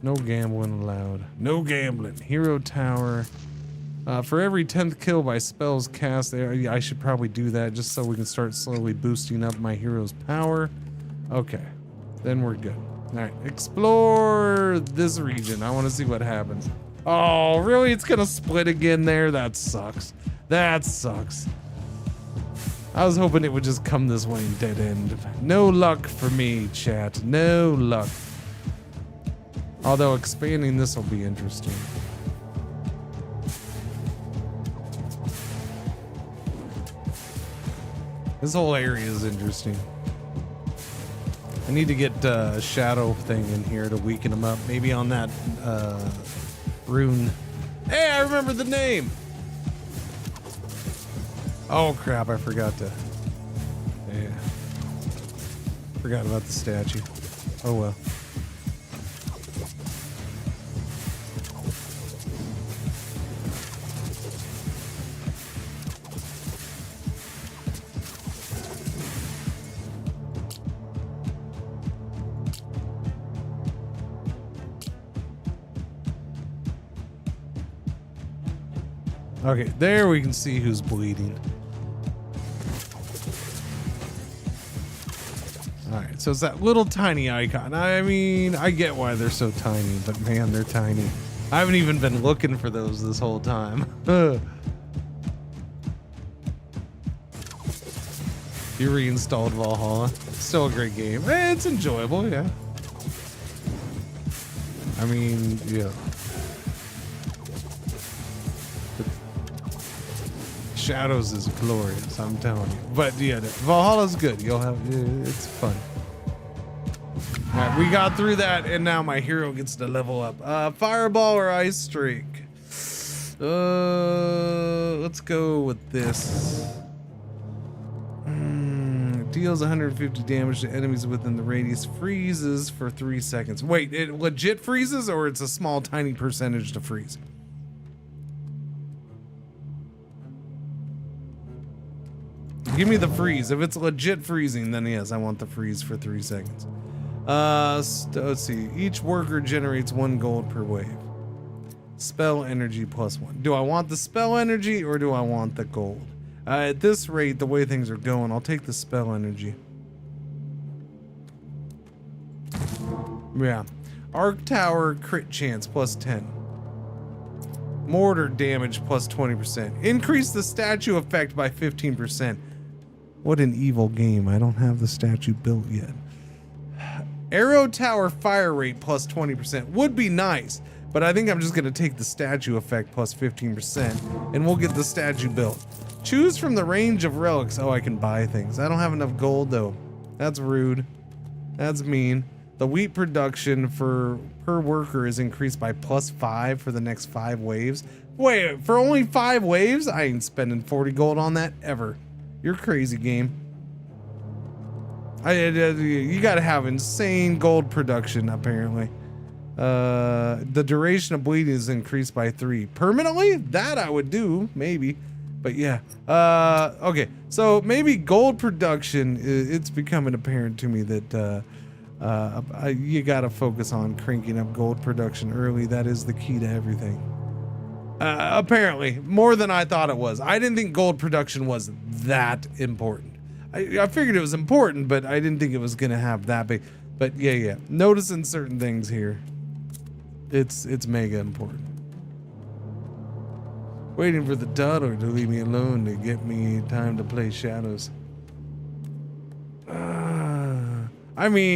No gambling allowed. No gambling. Hero tower. For every 10th kill by spells cast, I should probably do that just so we can start slowly boosting up my hero's power. Okay, then we're good. All right, explore this region. I want to see what happens. Oh, really? It's gonna split again there? That sucks. That sucks. I was hoping it would just come this way and dead end. No luck for me, chat. No luck. Although expanding this will be interesting. This whole area is interesting. I need to get a shadow thing in here to weaken them up. Maybe on that rune. Hey, I remember the name. Oh crap, I forgot to. Yeah. Forgot about the statue. Oh well. Okay, there we can see who's bleeding. Alright, so it's that little tiny icon. I mean, I get why they're so tiny, but man, they're tiny. I haven't even been looking for those this whole time. You reinstalled Valhalla. Still a great game. It's enjoyable, yeah. I mean, yeah. Shadows is glorious, I'm telling you. But yeah, Valhalla's good. You'll have it's fun. All right, we got through that, and now my hero gets to level up. Fireball or Ice Streak? Let's go with this. Deals 150 damage to enemies within the radius. Freezes for 3 seconds. Wait, it legit freezes, or it's a small, tiny percentage to freeze? Give me the freeze. If it's legit freezing, then yes, I want the freeze for 3 seconds. Let's see. Each worker generates 1 gold per wave. Spell energy +1. Do I want the spell energy or do I want the gold? At this rate, the way things are going, I'll take the spell energy. Yeah. Arc tower crit chance +10. Mortar damage +20%. Increase the statue effect by 15%. What an evil game. I don't have the statue built yet. Arrow tower fire rate +20% would be nice, But I think I'm just gonna take the statue effect plus 15% and we'll get the statue built. Choose from the range of relics. Oh, I can buy things. I don't have enough gold though. That's rude. That's mean. The wheat production per worker is increased by +5 for the next 5 waves. Wait, for only 5 waves? I ain't spending 40 gold on that ever. You're crazy, game. You gotta have insane gold production, apparently. The duration of bleeding is increased by 3. Permanently? That I would do, maybe. But yeah. Okay, so maybe gold production, it's becoming apparent to me that you gotta focus on cranking up gold production early. That is the key to everything. Apparently, more than I thought it was. I didn't think gold production was that important. I figured it was important, but I didn't think it was gonna have that big. But yeah. Noticing certain things here. It's mega important. Waiting for the daughter to leave me alone to get me time to play shadows. I mean,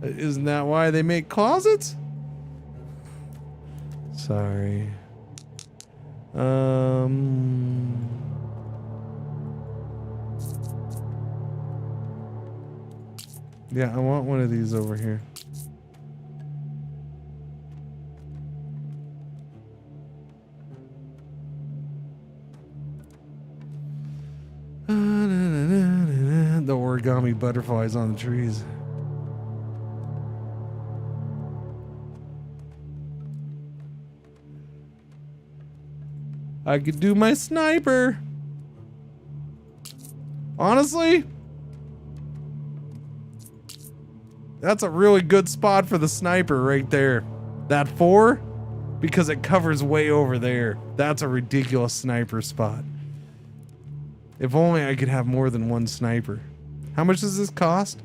isn't that why they make closets? Sorry. Yeah, I want one of these over here. The origami butterflies on the trees. I could do my sniper. Honestly, that's a really good spot for the sniper right there. That 4, because it covers way over there. That's a ridiculous sniper spot. If only I could have more than one sniper. How much does this cost?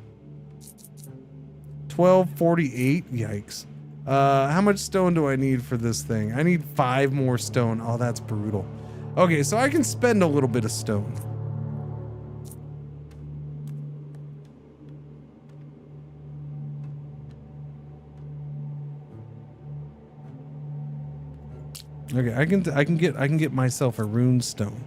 1248. Yikes. How much stone do I need for this thing? I need 5 more stone. Oh, that's brutal. Okay, so I can spend a little bit of stone. Okay, I can get myself a rune stone.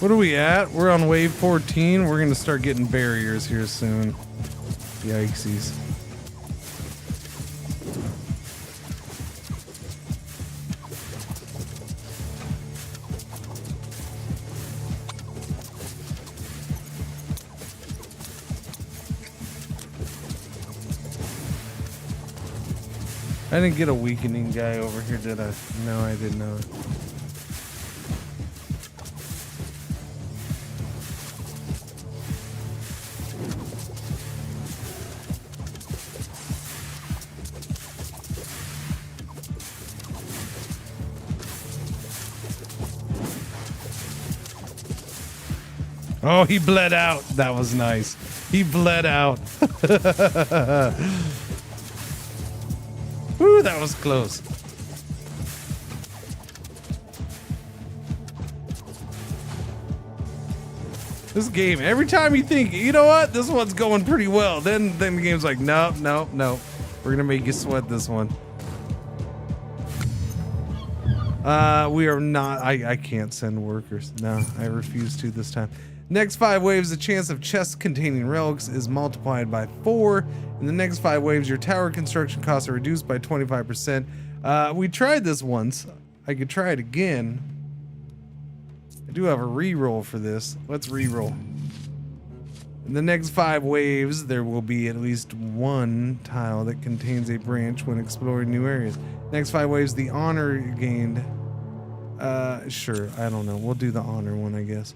What are we at? We're on wave 14. We're gonna start getting barriers here soon. Yikesies. I didn't get a weakening guy over here, did I? No, I did not. Oh, he bled out. That was nice. He bled out. Ooh, that was close. This game, every time you think, you know what, this one's going pretty well, then the game's like, nope, nope, nope. We're gonna make you sweat this one. We are not, I can't send workers. No, I refuse to this time. Next 5 waves, the chance of chests containing relics is multiplied by 4. In the next 5 waves, your tower construction costs are reduced by 25%. We tried this once. I could try it again. I do have a reroll for this. Let's reroll. In the next 5 waves, there will be at least 1 tile that contains a branch when exploring new areas. Next 5 waves, the honor gained. Sure, I don't know. We'll do the honor one, I guess.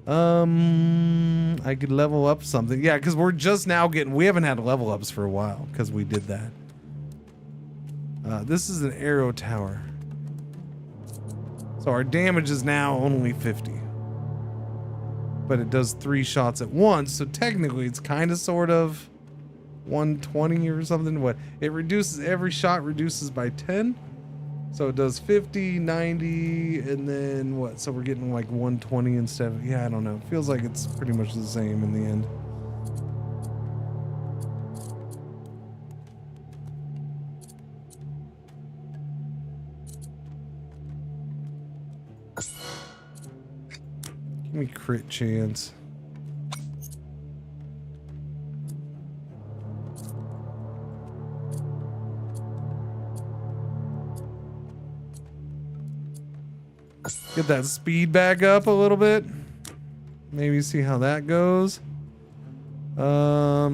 I could level up something. Yeah, because we're just now getting, we haven't had level ups for a while because we did that. This is an arrow tower. So our damage is now only 50. But it does 3 shots at once, so technically it's kind of sort of 120 or something. What? It reduces, every shot reduces by 10. So it does 50, 90, and then what? So we're getting like 120 instead of, yeah, I don't know. It feels like it's pretty much the same in the end. Give me crit chance. Get that speed back up a little bit. Maybe see how that goes. All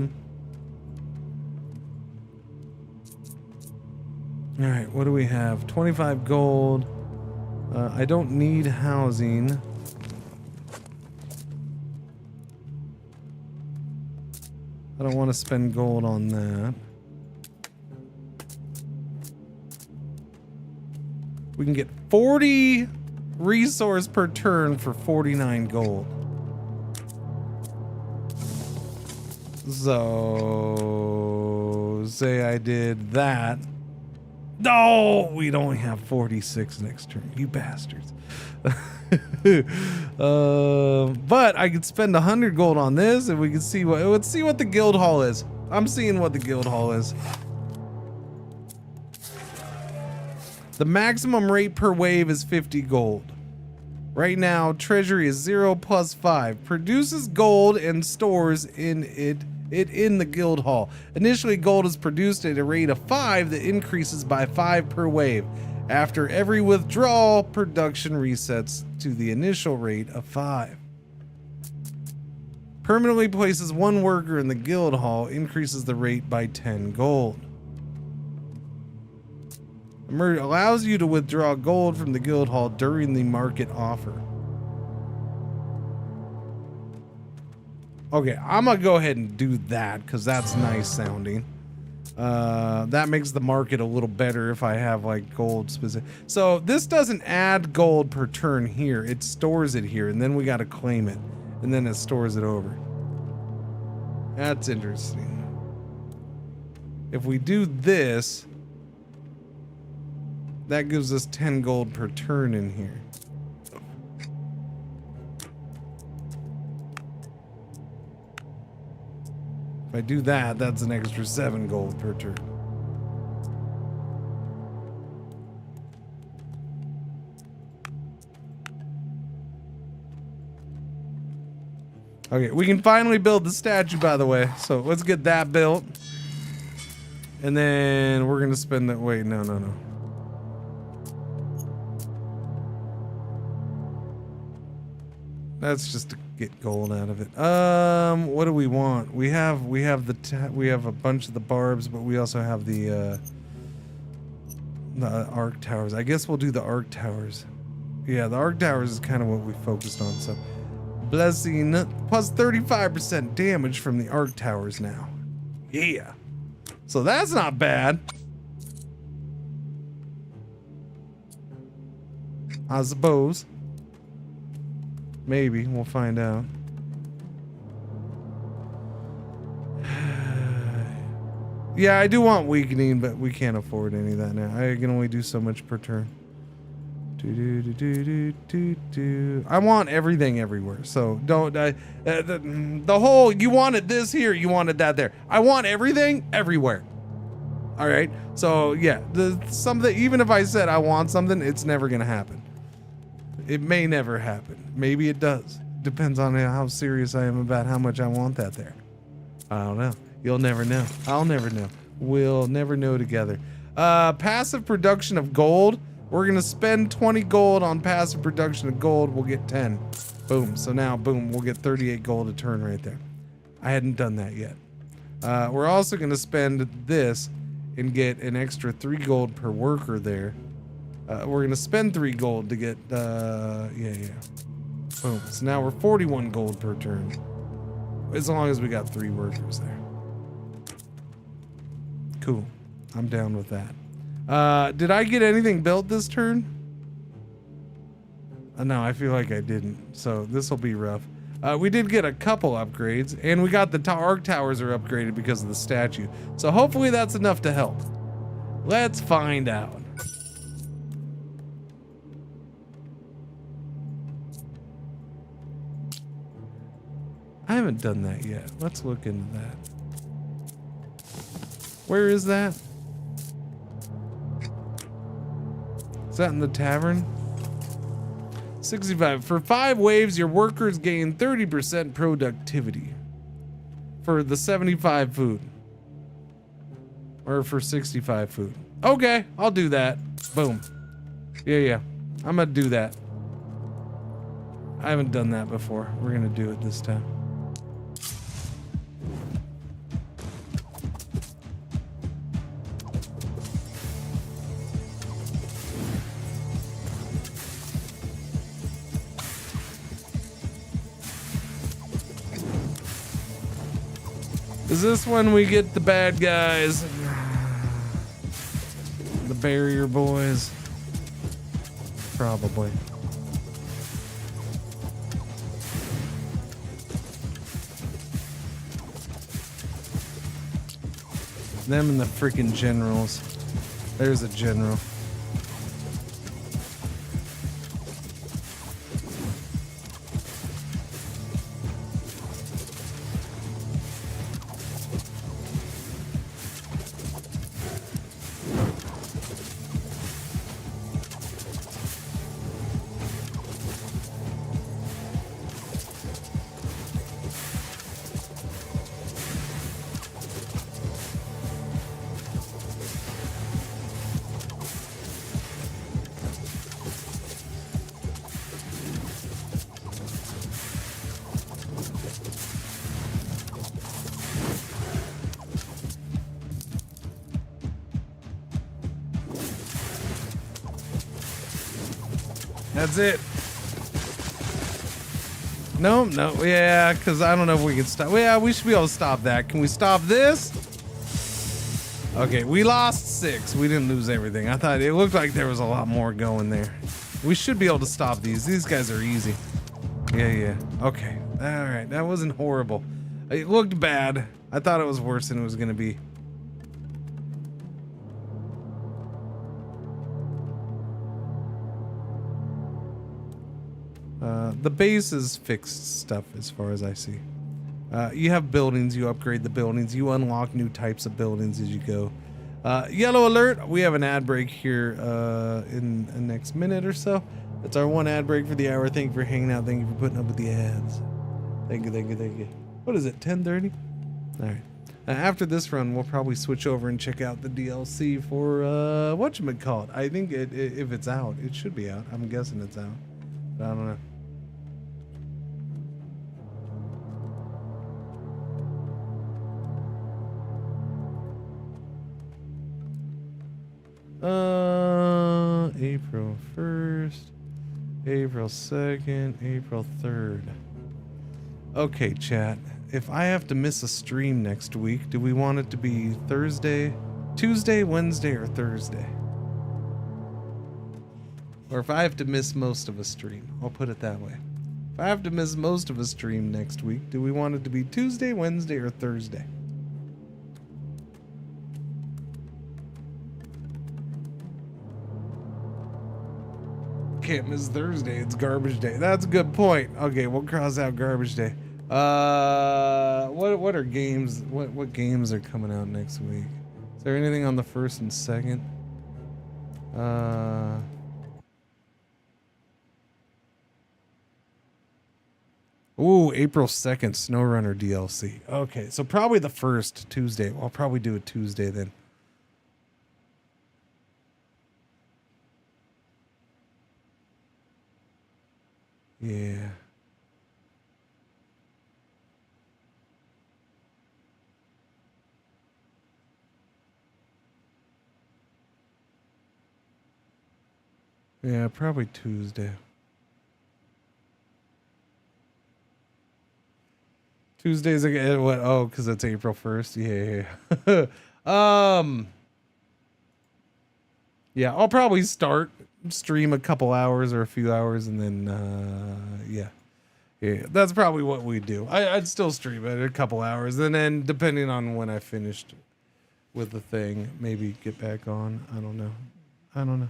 right, what do we have? 25 gold. I don't need housing. I don't want to spend gold on that. We can get 40 resource per turn for 49 gold. So say I did that. No, we'd only have 46 next turn. You bastards. But I could spend 100 gold on this, and we can see what. Let's see what the guild hall is. I'm seeing what the guild hall is. The maximum rate per wave is 50 gold. Right now, treasury is 0 plus 5. Produces gold and stores in it in the guild hall. Initially, gold is produced at a rate of 5 that increases by 5 per wave. After every withdrawal, production resets to the initial rate of 5. Permanently places 1 worker in the guild hall, increases the rate by 10 gold. Allows you to withdraw gold from the guild hall during the market offer. Okay, I'm gonna go ahead and do that because that's nice sounding. That makes the market a little better if I have like gold specific. So this doesn't add gold per turn here. It stores it here, and then we got to claim it, and then it stores it over. That's interesting. If we do this, that gives us 10 gold per turn in here. If I do that, that's an extra 7 gold per turn. Okay, we can finally build the statue, by the way. So let's get that built. And then we're gonna spend that. Wait, no. That's just to get gold out of it. What do we want? We have a bunch of the barbs, but we also have the arc towers. I guess we'll do the arc towers. Yeah, the arc towers is kind of what we focused on. So, blessing plus 35% damage from the arc towers now. Yeah. So that's not bad. I suppose. Maybe we'll find out. Yeah, I do want weakening, but we can't afford any of that now. I can only do so much per turn. I want everything everywhere. So don't the whole you wanted this here, you wanted that there. I want everything everywhere. All right. So yeah, something. Even if I said I want something, it's never gonna happen. It may never happen. Maybe it does. Depends on how serious I am about how much I want that there. I don't know. You'll never know. I'll never know. We'll never know together. Passive production of gold. We're gonna spend 20 gold on passive production of gold. We'll get 10. Boom. So now, boom, we'll get 38 gold a turn right there. I hadn't done that yet. We're also gonna spend this and get an extra 3 gold per worker there. We're gonna spend 3 gold to get, yeah. Boom. So now we're 41 gold per turn. As long as we got 3 workers there. Cool. I'm down with that. Did I get anything built this turn? No, I feel like I didn't. So this will be rough. We did get a couple upgrades, and we got the arc towers are upgraded because of the statue. So hopefully that's enough to help. Let's find out. I haven't done that yet. Let's look into that. Where is that? Is that in the tavern? 65. For 5 waves, your workers gain 30% productivity. For the 75 food. Or for 65 food. Okay, I'll do that. Boom. Yeah. I'm gonna do that. I haven't done that before. We're gonna do it this time. Is this when we get the bad guys? The barrier boys? Probably. Them and the freaking generals. There's a general. That's it. No, yeah, because I don't know if we can stop. Well, yeah, we should be able to stop that. Can we stop this? Okay, we lost 6. We didn't lose everything. I thought it looked like there was a lot more going there. We should be able to stop these. These guys are easy. Yeah. Okay. All right. That wasn't horrible. It looked bad. I thought it was worse than it was going to be. The base is fixed stuff as far as I see. You have buildings, you upgrade the buildings, you unlock new types of buildings as you go. Yellow alert, we have an ad break here in the next minute or so. That's our one ad break for the hour. Thank you for hanging out. Thank you for putting up with the ads. Thank you. What is it, 10:30? All right. After this run, we'll probably switch over and check out the DLC for whatchamacallit. I think if it's out, it should be out. I'm guessing it's out, but I don't know. April 1st, April 2nd, April 3rd. Okay, chat. If I have to miss a stream next week, do we want it to be Thursday, Tuesday, Wednesday, or Thursday? Or if I have to miss most of a stream, I'll put it that way. If I have to miss most of a stream next week, do we want it to be Tuesday, Wednesday, or Thursday? can't miss Thursday. It's garbage day. That's a good point. Okay, we'll cross out garbage day. What are games? What games are coming out next week? Is there anything on the 1st and 2nd? Ooh, April 2nd, SnowRunner DLC. Okay, so probably the 1st Tuesday. I'll probably do it Tuesday then. Yeah. Yeah, probably Tuesday. Tuesdays again. What? Oh, because it's April 1st. Yeah. Yeah, I'll probably stream a couple hours or a few hours, and then yeah, that's probably what we do. I'd still stream it a couple hours, and then depending on when I finished with the thing, maybe get back on. I don't know.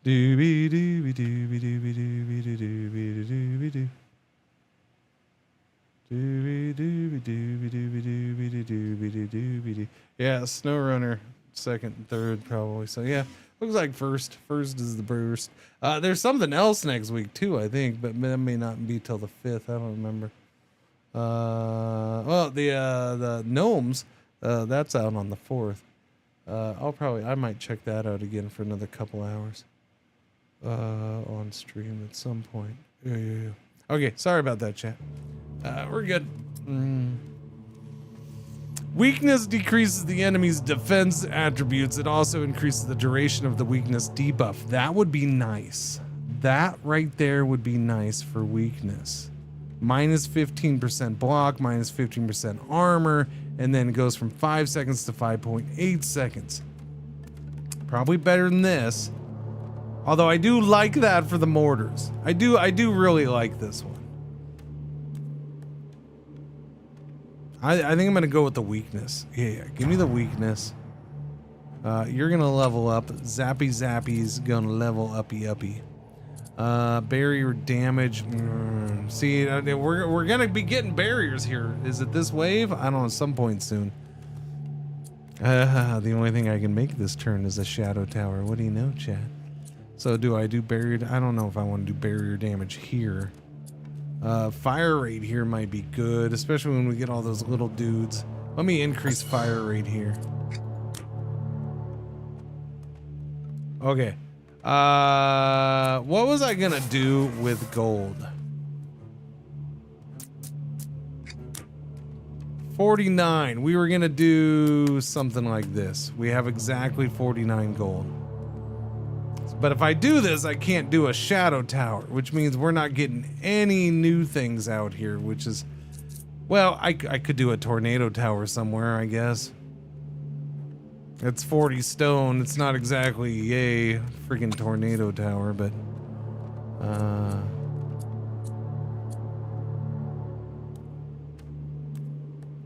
Doobie doobie doobie doobie doobie doobie doobie doo. Doobie doobie doobie doobie doobie doobie doobie doo. Yeah, SnowRunner 2nd and 3rd probably. So yeah, looks like first is the burst. There's something else next week too, I think, but that may not be till the 5th. I don't remember. Well, the gnomes, that's out on the 4th. I might check that out again for another couple hours. On stream at some point. Yeah. Okay, sorry about that, chat. We're good. Weakness decreases the enemy's defense attributes. It also increases the duration of the weakness debuff. That would be nice. That right there would be nice for weakness. Minus 15% block, minus 15% armor, and then it goes from 5 seconds to 5.8 seconds. Probably better than this. Although I do like that for the mortars. I do really like this one. I think I'm gonna go with the weakness. Yeah, give me the weakness. You're gonna level up. Zappy's gonna level uppy. Barrier damage. See, we're gonna be getting barriers here. Is it this wave? I don't know, some point soon. The only thing I can make this turn is a shadow tower. What do you know, chat? So do I do barrier? I don't know if I want to do barrier damage here. Fire rate here might be good, especially when we get all those little dudes. Let me increase fire rate here. Okay. What was I gonna do with gold? 49. We were gonna do something like this. We have exactly 49 gold. But if I do this, I can't do a shadow tower, which means we're not getting any new things out here, which is, well, I could do a tornado tower somewhere, I guess. It's 40 stone. It's not exactly yay freaking tornado tower, but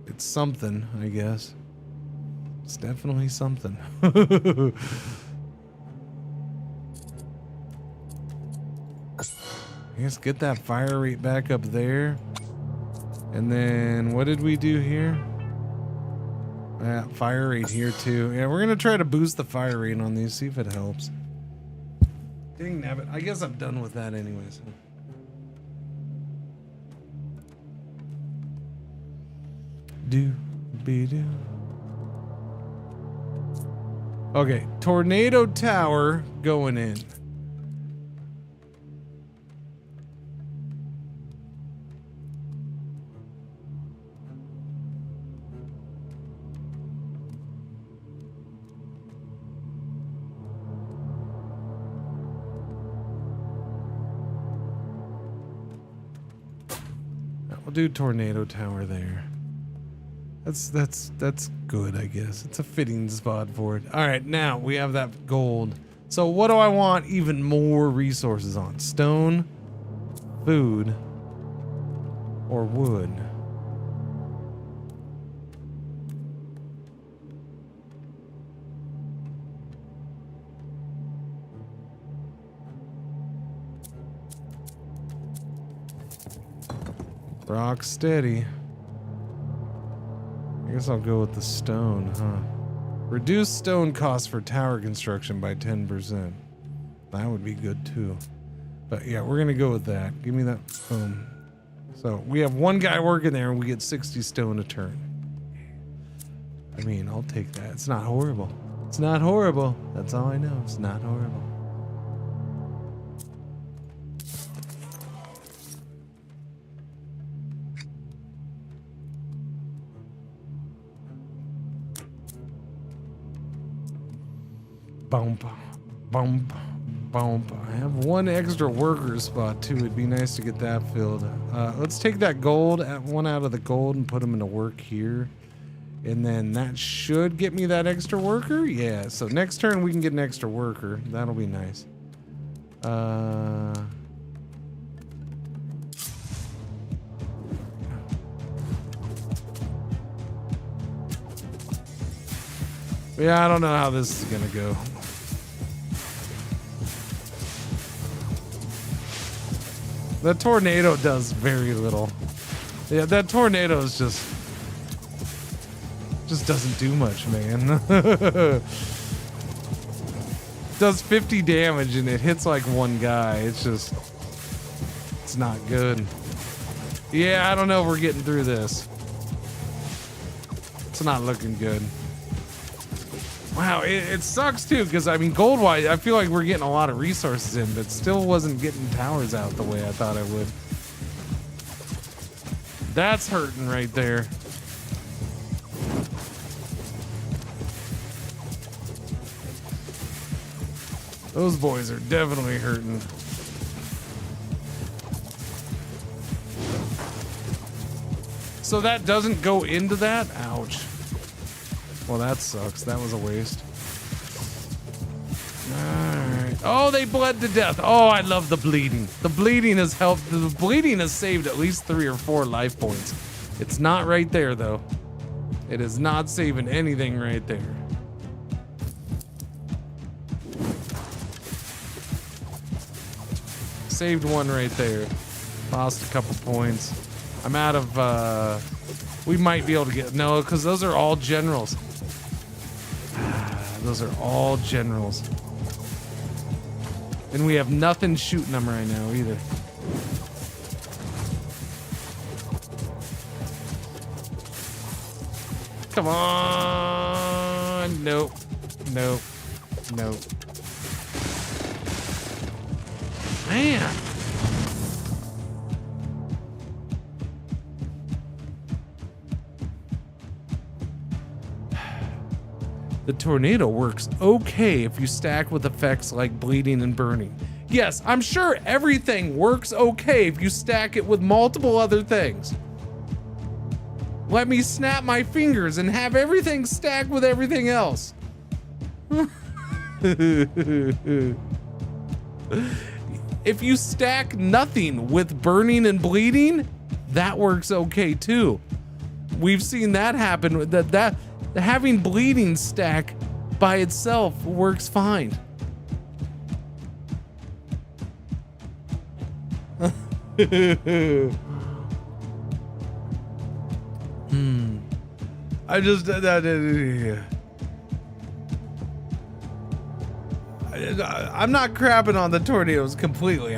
it's something, I guess. It's definitely something. Let's get that fire rate back up there. And then what did we do here? Fire rate here too. Yeah, we're gonna try to boost the fire rate on these, see if it helps. Dang nabbit. I guess I'm done with that anyways. Do. Okay, tornado tower going in. We'll do tornado tower there. That's good, I guess. It's a fitting spot for it. All right, now we have that gold. So what do I want even more resources on? Stone, food, or wood? Rock steady. I guess I'll go with the stone, huh? Reduce stone costs for tower construction by 10%. That would be good too. But yeah, we're gonna go with that. Give me that. Boom. So we have one guy working there and we get 60 stone a turn. I mean, I'll take that. It's not horrible. It's not horrible. That's all I know. It's not horrible. Bump, bump, bump. I have one extra worker spot too. It'd be nice to get that filled. Let's take that gold, one out of the gold, and put them into work here. And then that should get me that extra worker. Yeah, so next turn we can get an extra worker. That'll be nice. Yeah, I don't know how this is gonna go. The tornado does very little. Yeah, that tornado is just doesn't do much, man. Does 50 damage and it hits like one guy. It's not good. Yeah, I don't know if we're getting through this. It's not looking good. Wow, it sucks too, because I mean, gold-wise, I feel like we're getting a lot of resources in, but still wasn't getting towers out the way I thought I would. That's hurting right there. Those boys are definitely hurting. So that doesn't go into that? Ouch. Well, that sucks. That was a waste. Alright. Oh, they bled to death. Oh, I love the bleeding. The bleeding has helped. The bleeding has saved at least 3 or 4 life points. It's not right there, though. It is not saving anything right there. Saved 1 right there. Lost a couple points. I'm out of, we might be able to get, no, because those are all generals. Those are all generals. And we have nothing shooting them right now either. Come on. Nope. Nope. Nope. Man. The tornado works okay if you stack with effects like bleeding and burning. Yes, I'm sure everything works okay if you stack it with multiple other things. Let me snap my fingers and have everything stacked with everything else. If you stack nothing with burning and bleeding, that works okay too. We've seen that happen. That having bleeding stack by itself works fine. I just I'm not crapping on the tornadoes completely.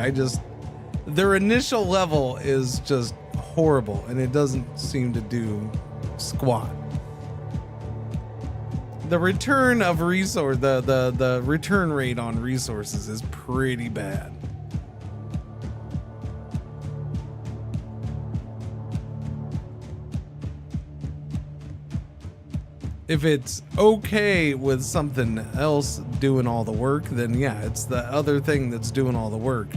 Their initial level is just horrible and it doesn't seem to do squat. The return of resource, the return rate on resources is pretty bad. If it's okay with something else doing all the work, then yeah, it's the other thing that's doing all the work.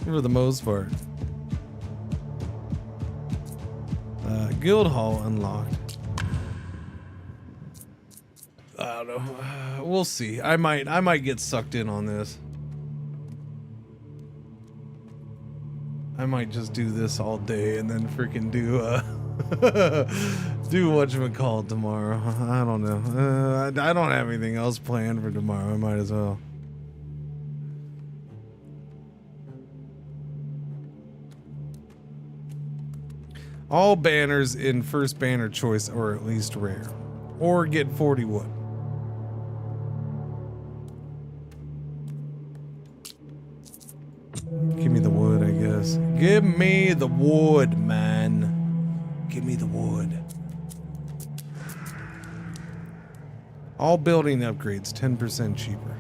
For the most part. Guild Hall unlocked. I don't know. We'll see. I might get sucked in on this. I might just do this all day and then freaking do do whatchamacallit tomorrow. I don't know. I don't have anything else planned for tomorrow. I might as well. All banners in first banner choice are at least rare. Or get 40 wood. Give me the wood, I guess. Give me the wood, man. Give me the wood. All building upgrades, 10% cheaper.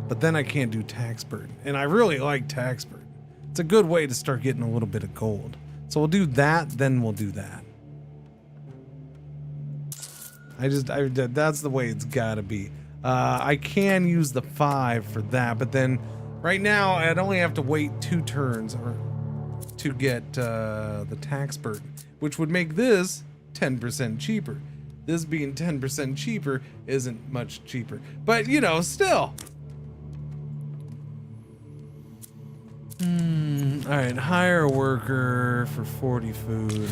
But then I can't do tax burden. And I really like tax burden. It's a good way to start getting a little bit of gold. So we'll do that, then we'll do that. That's the way it's gotta be. I can use the 5 for that, but then right now I'd only have to wait 2 turns to get the tax burden, which would make this 10% cheaper. This being 10% cheaper isn't much cheaper, but you know, still. All right, hire a worker for 40 food.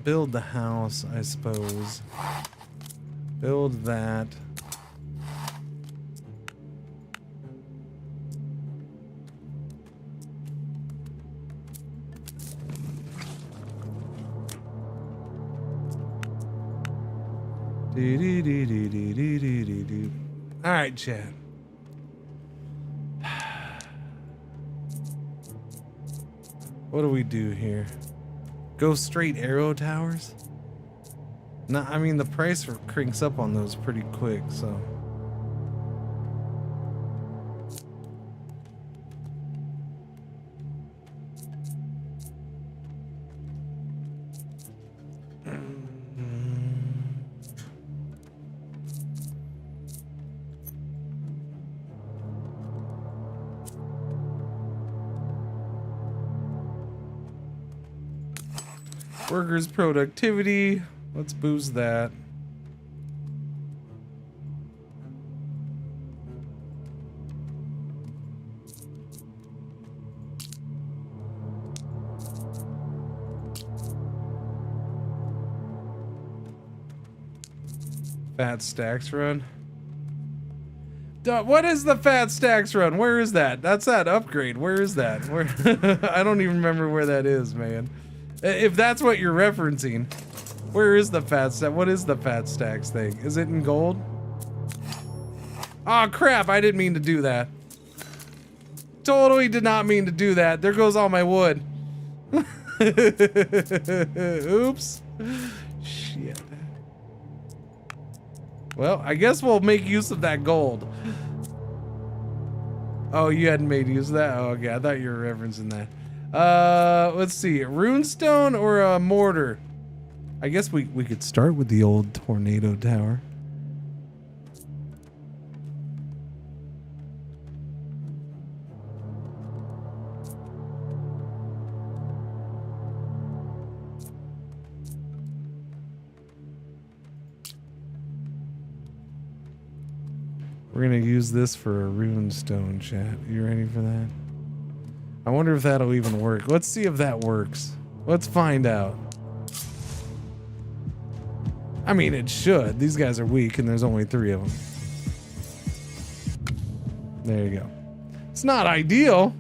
Build the house, I suppose. Build that. All right, Chad. What do we do here? Go straight arrow towers? No, I mean the price cranks up on those pretty quick, so. Workers' productivity. Let's boost that. Fat stacks run. Duh, what is the fat stacks run? Where is that? That's that upgrade. Where is that? Where? I don't even remember where that is, man. If that's what you're referencing, where is the fat stack? What is the fat stacks thing? Is it in gold? Oh crap, I didn't mean to do that. Totally did not mean to do that. There goes all my wood. Oops. Shit. Well, I guess we'll make use of that gold. Oh, you hadn't made use of that? Oh, okay, I thought you were referencing that. Let's see, a runestone or a mortar? I guess we could start with the old tornado tower. We're gonna use this for a runestone, chat. You ready for that? I wonder if that'll even work. Let's see if that works. Let's find out. I mean, it should. These guys are weak and there's only 3 of them. There you go. It's not ideal.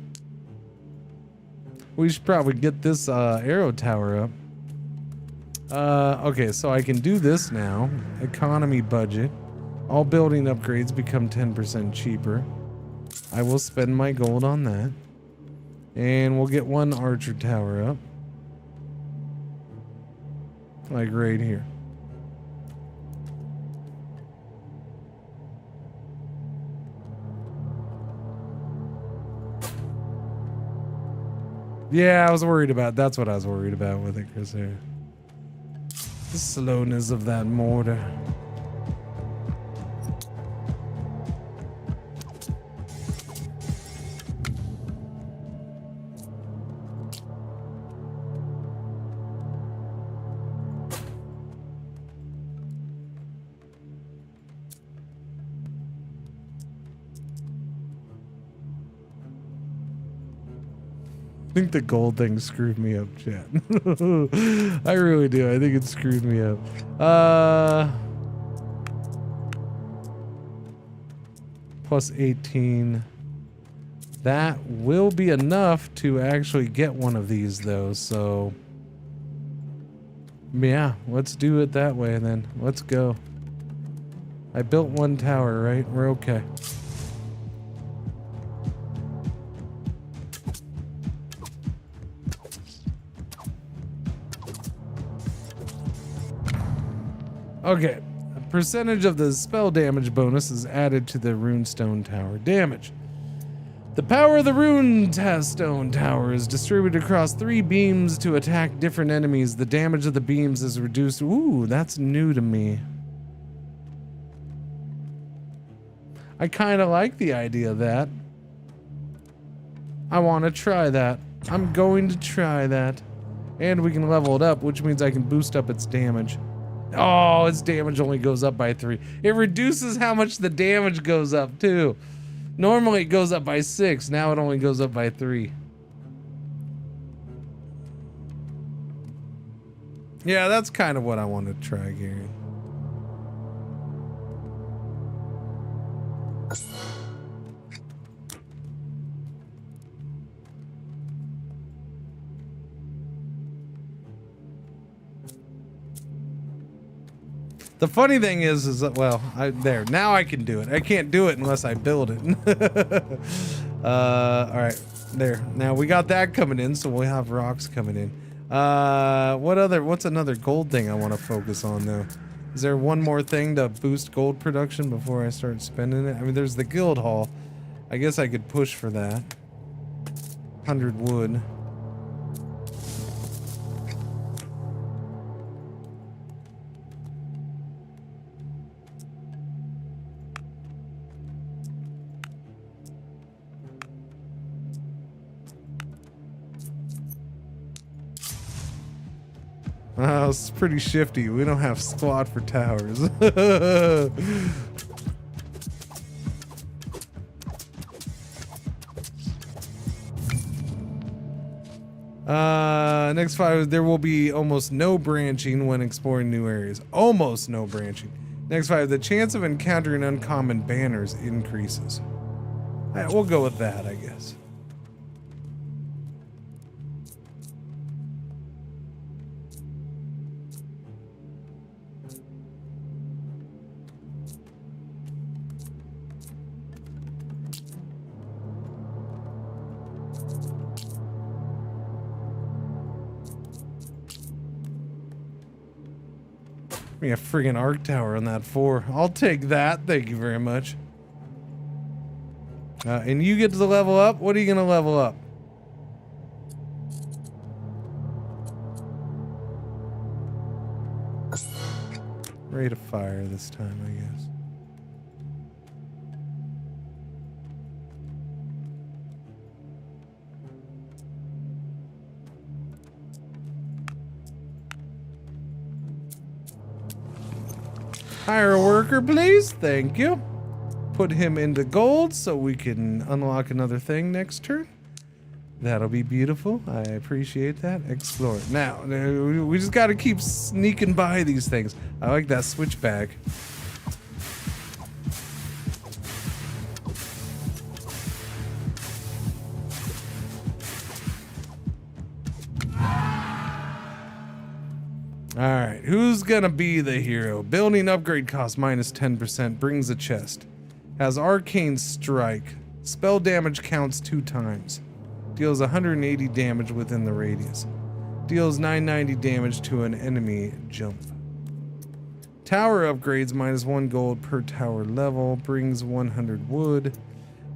We should probably get this arrow tower up. Okay, so I can do this now. Economy budget. All building upgrades become 10% cheaper. I will spend my gold on that. And we'll get 1 archer tower up. Like right here. Yeah, I was worried about. That's what I was worried about with it, Chris. Here. The slowness of that mortar. think the gold thing screwed me up, chat. I really do. I think it screwed me up. Plus 18. That will be enough to actually get one of these, though, so... Yeah, let's do it that way, then. Let's go. I built one tower, right? We're okay. Okay, a percentage of the spell damage bonus is added to the runestone tower damage. The power of the runestone tower is distributed across 3 beams to attack different enemies. The damage of the beams is reduced. Ooh, that's new to me. I kind of like the idea of that. I want to try that. I'm going to try that. And we can level it up, which means I can boost up its damage. Oh, its damage only goes up by 3. It reduces how much the damage goes up, too. Normally it goes up by 6. Now it only goes up by 3. Yeah, that's kind of what I want to try, Gary. The funny thing is that, well, there, now I can do it. I can't do it unless I build it. All right, there. Now we got that coming in, so we'll have rocks coming in. What's another gold thing I want to focus on, though? Is there one more thing to boost gold production before I start spending it? I mean, there's the guild hall. I guess I could push for that. 100 wood. It's pretty shifty. We don't have squat for towers. Next 5, there will be almost no branching when exploring new areas. Almost no branching. Next 5, the chance of encountering uncommon banners increases. All right, we'll go with that, I guess. A friggin' arc tower on that 4. I'll take that. Thank you very much. And you get to level up. What are you gonna level up? Rate of fire this time, I guess. Hire a worker, please. Thank you. Put him into gold so we can unlock another thing next turn. That'll be beautiful. I appreciate that. Explore it. Now, we just got to keep sneaking by these things. I like that switchback. Alright, who's gonna be the hero? Building upgrade cost minus 10%, brings a chest. Has arcane strike. Spell damage counts 2 times. Deals 180 damage within the radius. Deals 990 damage to an enemy jump. Tower upgrades minus 1 gold per tower level, brings 100 wood.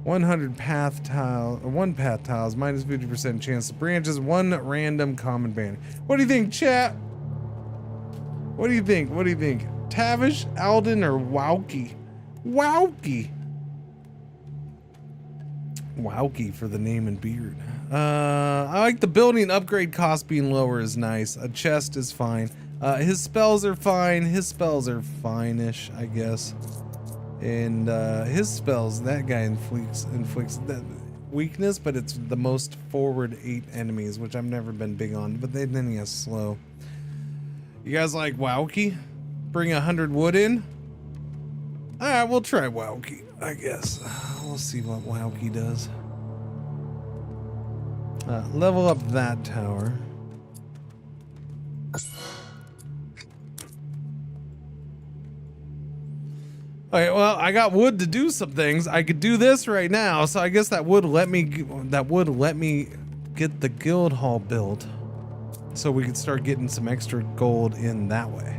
100 path tile, 1 path tiles, minus 50% chance of branches, 1 random common banner. What do you think, chat? What do you think? What do you think? Tavish, Alden, or Wauki? Wauki. Wauki for the name and beard. I like the building upgrade cost being lower is nice. A chest is fine. His spells are fine. His spells are fine-ish, I guess. And his spells, that guy inflicts that. weakness, but it's the most forward 8 enemies, which I've never been big on, but then he has slow. You guys like Wowki? Bring 100 wood in? Alright, we'll try Wowki, I guess. We'll see what Wowki does. Level up that tower. Okay, well, I got wood to do some things. I could do this right now, so I guess that would let me get the guild hall built, so we could start getting some extra gold in that way.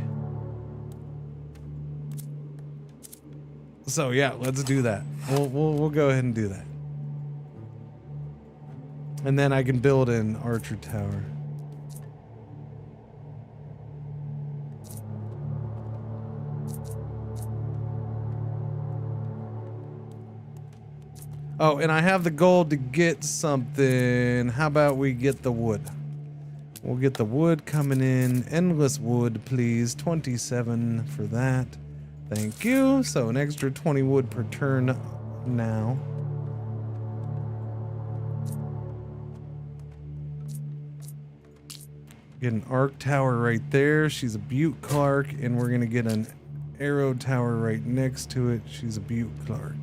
So yeah, let's do that. We'll go ahead and do that, and then I can build an archer tower. Oh, and I have the gold to get something. How about we get the wood? We'll get the wood coming in. Endless wood, please. 27 for that. Thank you. So an extra 20 wood per turn now. Get an arc tower right there. She's a Butte Clark. And we're going to get an arrow tower right next to it. She's a Butte Clark.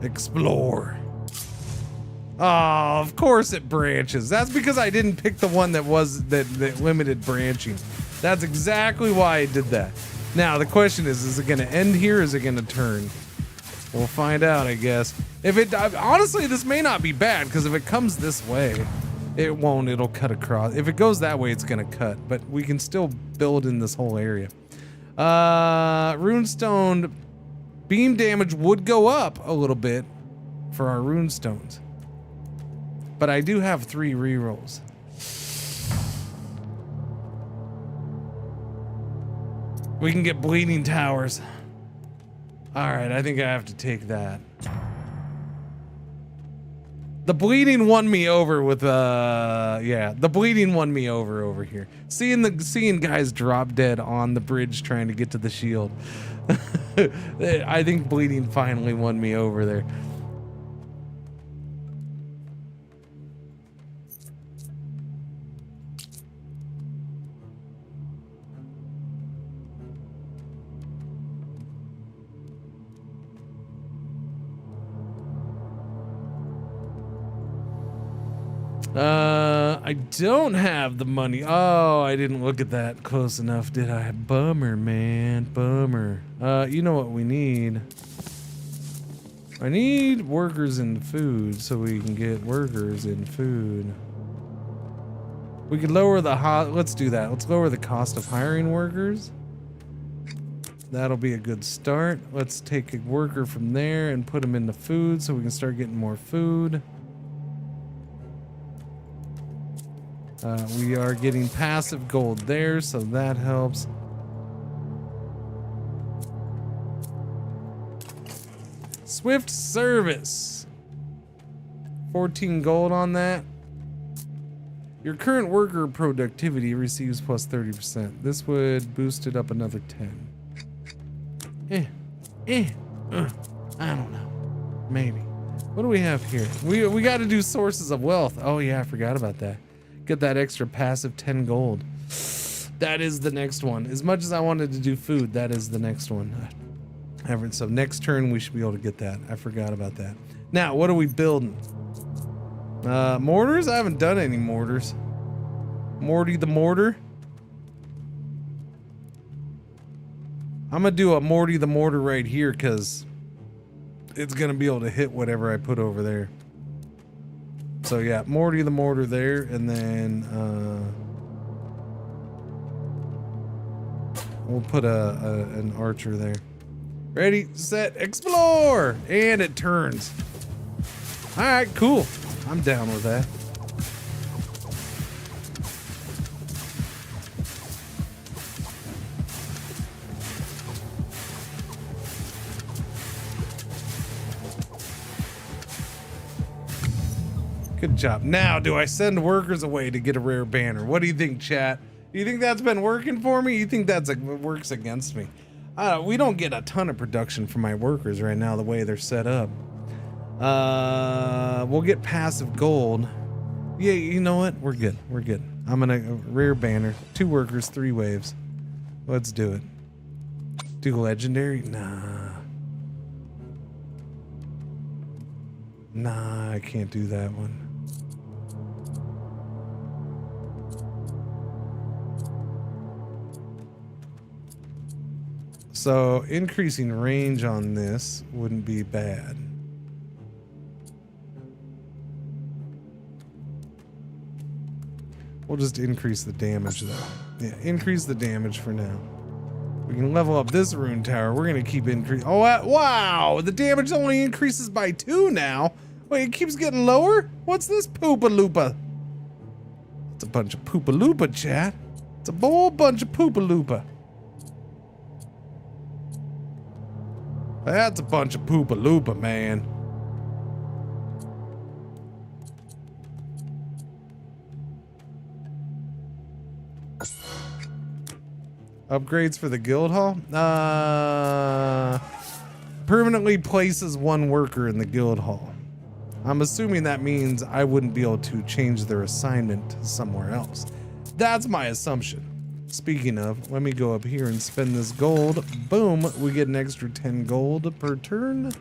Explore. Oh, of course it branches. That's because I didn't pick the one that limited branching. That's exactly why I did that. Now the question is it going to end here or is it going to turn? We'll find out, I guess. If it honestly, this may not be bad, because if it comes this way, it won't. It'll cut across. If it goes that way, it's going to cut. But we can still build in this whole area. Runestone. Beam damage would go up a little bit for our runestones. But I do have 3 rerolls. We can get bleeding towers. Alright, I think I have to take that. The bleeding won me over with yeah, the bleeding won me over here. Seeing guys drop dead on the bridge trying to get to the shield. I think bleeding finally won me over there. I don't have the money. Oh, I didn't look at that close enough, did I? Bummer, man. Bummer. You know what we need? I need workers and food so we can get workers and food. We could lower the let's do that. Let's lower the cost of hiring workers. That'll be a good start. Let's take a worker from there and put them into food so we can start getting more food. We are getting passive gold there, so that helps. Swift service. 14 gold on that. Your current worker productivity receives plus 30%. This would boost it up another 10. I don't know. Maybe. What do we have here? We got to do sources of wealth. Oh yeah, I forgot about that. Get that extra passive 10 gold. That is the next one. As much as I wanted to do food, that is the next one. So next turn we should be able to get that. I forgot about that. Now, what are we building? Mortars? I haven't done any mortars. Morty the mortar. I'm gonna do a Morty the mortar right here because it's gonna be able to hit whatever I put over there. So yeah, Morty the mortar there, and then we'll put an archer there. Ready, set, explore! And it turns. Alright, cool. I'm down with that. Good job. Now, do I send workers away to get a rare banner? What do you think, chat? Do you think that's been working for me? You think that's works against me? We don't get a ton of production from my workers right now, the way they're set up. We'll get passive gold. Yeah, you know what? We're good. We're good. I'm gonna rare banner. 2 workers, 3 waves. Let's do it. Do legendary? Nah, I can't do that one. So increasing range on this wouldn't be bad. We'll just increase the damage though. Yeah, increase the damage for now. We can level up this rune tower. We're gonna keep increasing. Oh, wow! The damage only increases by 2 now. Wait, it keeps getting lower? What's this poopa-loopa? It's a bunch of poopa-loopa, chat. It's a whole bunch of poopa-loopa. That's a bunch of poopa-loopa, man. Upgrades for the guild hall? Permanently places 1 worker in the guild hall. I'm assuming that means I wouldn't be able to change their assignment to somewhere else. That's my assumption. Speaking of, let me go up here and spend this gold. Boom, we get an extra 10 gold per turn.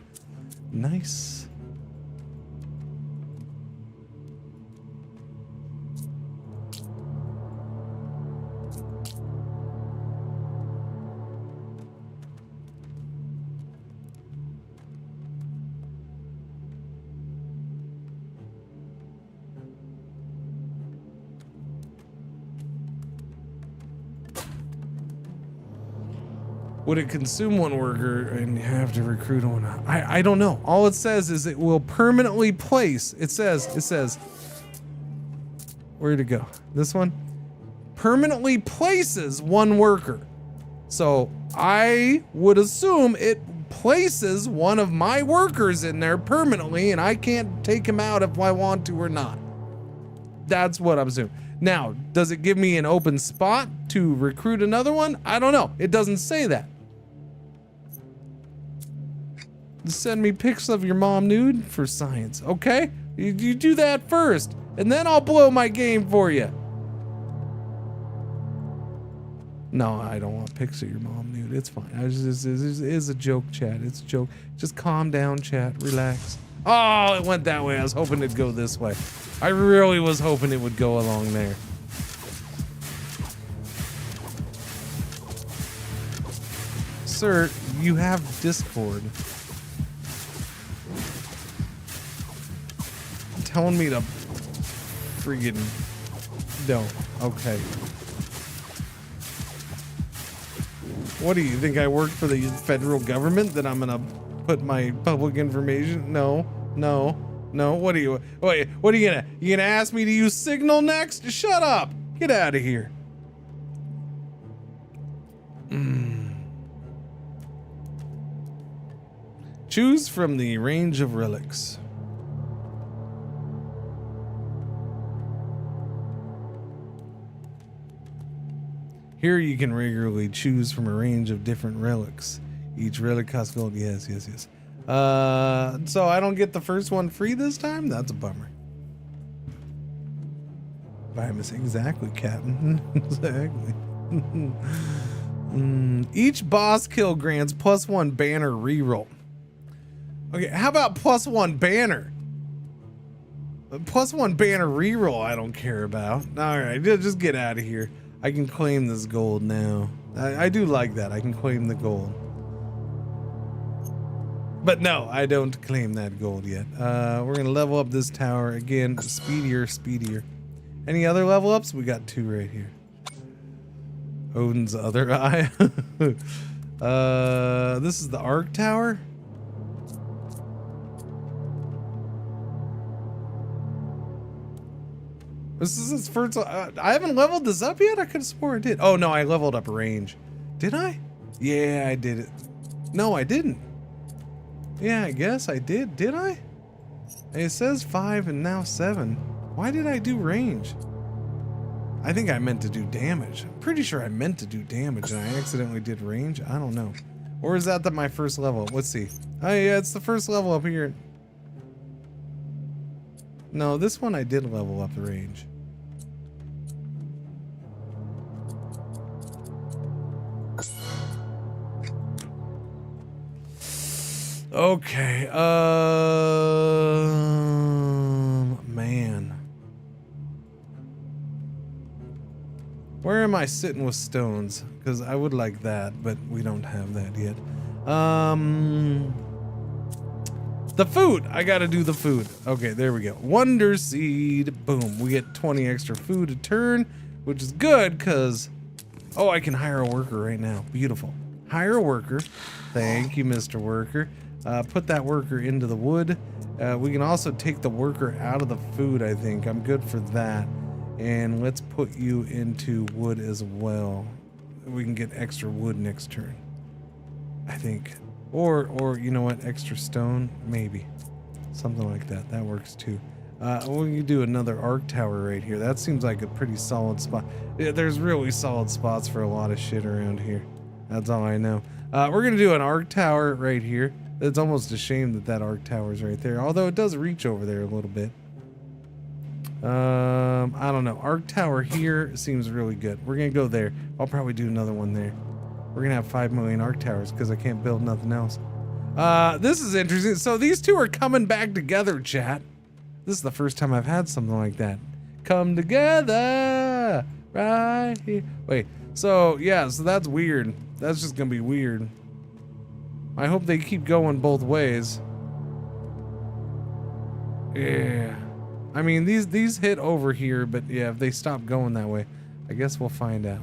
Nice. Would it consume 1 worker and you have to recruit one? I don't know. All it says is it will permanently place. It says, where'd it go? This one? Permanently places 1 worker. So I would assume it places one of my workers in there permanently and I can't take him out if I want to or not. That's what I'm assuming. Now, does it give me an open spot to recruit another one? I don't know. It doesn't say that. Send me pics of your mom nude for science. Okay, you do that first, and then I'll blow my game for you. No, I don't want pics of your mom nude. It's fine. It's a joke, chat. It's a joke. Just calm down, chat. Relax. Oh, it went that way. I was hoping it'd go this way. I really was hoping it would go along there. Sir, you have Discord. Telling me to friggin' don't. Okay. What do you think? I work for the federal government that I'm gonna put my public information? No. What are you? Wait. What are you gonna? You gonna ask me to use Signal next? Shut up. Get out of here. Choose from the range of relics. Here you can regularly choose from a range of different relics. Each relic costs gold. Yes. So I don't get the first one free this time? That's a bummer. By mistake. Exactly, Captain. Exactly. Each boss kill grants +1 banner reroll. Okay, how about +1 banner? +1 banner reroll I don't care about. Alright, just get out of here. I can claim this gold now. I do like that. I can claim the gold. But no, I don't claim that gold yet. We're gonna level up this tower again. Speedier. Any other level ups? We got 2 right here. Odin's other eye. This is the Arc Tower. This is his first. I haven't leveled this up yet. I could have swore I did. Oh no, I leveled up range. Did I? Yeah, I did it. No, I didn't. Yeah, I guess I did. Did I? It says 5 and now 7. Why did I do range? I think I meant to do damage. I'm pretty sure I meant to do damage and I accidentally did range. I don't know. Or is that my first level? Let's see. Oh yeah, it's the first level up here. No, this one I did level up the range. Okay, man. Where am I sitting with stones? Because I would like that, but we don't have that yet. The food! I gotta do the food. Okay, there we go. Wonder seed. Boom. We get 20 extra food a turn, which is good because... Oh, I can hire a worker right now. Beautiful. Hire a worker. Thank you, Mr. Worker. Put that worker into the wood. We can also take the worker out of the food, I think. I'm good for that. And let's put you into wood as well. We can get extra wood next turn, I think. Or you know what, extra stone, maybe. Something like that. That works too. We can do another arc tower right here. That seems like a pretty solid spot. Yeah, there's really solid spots for a lot of shit around here. That's all I know. We're gonna do an arc tower right here. It's almost a shame that arc tower is right there, although it does reach over there a little bit. I don't know. Arc tower here seems really good. We're gonna go there. I'll probably do another one there. We're gonna have 5 million arc towers because I can't build nothing else. This is interesting. So these two are coming back together, chat. This is the first time I've had something like that. Come together right here. Wait, so yeah, so that's weird. That's just gonna be weird. I hope they keep going both ways. Yeah. I mean, these hit over here, but yeah, if they stop going that way, I guess we'll find out.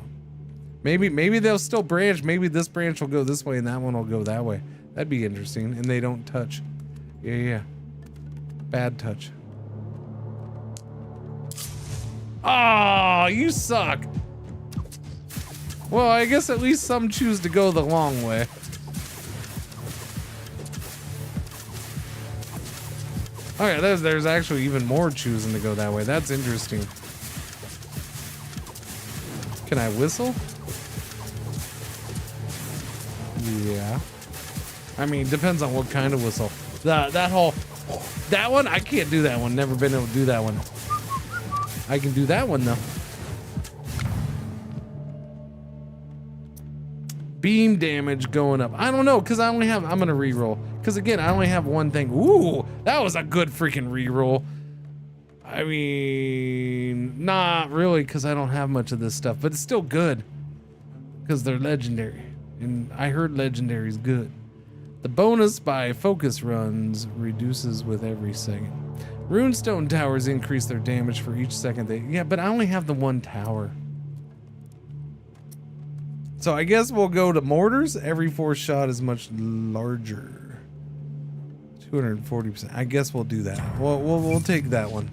Maybe they'll still branch. Maybe this branch will go this way and that one will go that way. That'd be interesting. And they don't touch. Yeah. Bad touch. Oh, you suck. Well, I guess at least some choose to go the long way. Okay, there's actually even more choosing to go that way. That's interesting. Can I whistle? Yeah. I mean, depends on what kind of whistle. That one, I can't do that one. Never been able to do that one. I can do that one though. Beam damage going up. I don't know, because I'm gonna re-roll. Because again, I only have one thing. Ooh, that was a good freaking re-roll. I mean, not really, because I don't have much of this stuff, but it's still good. Because they're legendary. And I heard legendary is good. The bonus by focus runs reduces with every second. Runestone towers increase their damage for each second yeah, but I only have the one tower. So I guess we'll go to mortars. Every 4 shot is much larger. 240%. I guess we'll do that. We'll take that one.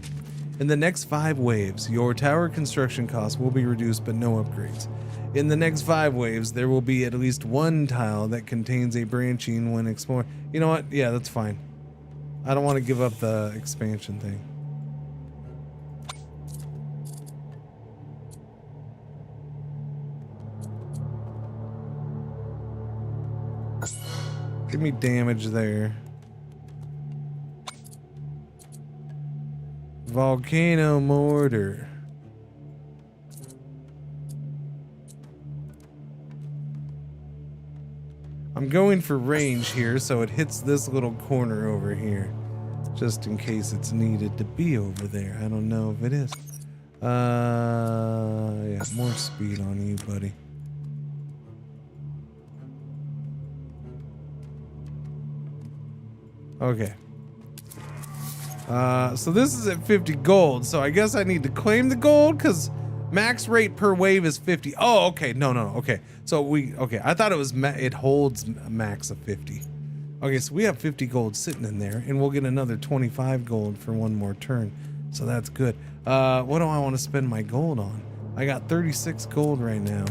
In the next 5 waves, your tower construction costs will be reduced, but no upgrades. In the next 5 waves, there will be at least 1 tile that contains a branching when exploring. You know what? Yeah, that's fine. I don't want to give up the expansion thing. Give me damage there. Volcano mortar. I'm going for range here, so it hits this little corner over here. Just in case it's needed to be over there. I don't know if it is. Yeah, more speed on you, buddy. Okay. So this is at 50 gold, so I guess I need to claim the gold because max rate per wave is 50. Oh, okay. No, okay. So okay. I thought it was, it holds a max of 50. Okay, so we have 50 gold sitting in there, and we'll get another 25 gold for 1 more turn. So that's good. What do I want to spend my gold on? I got 36 gold right now.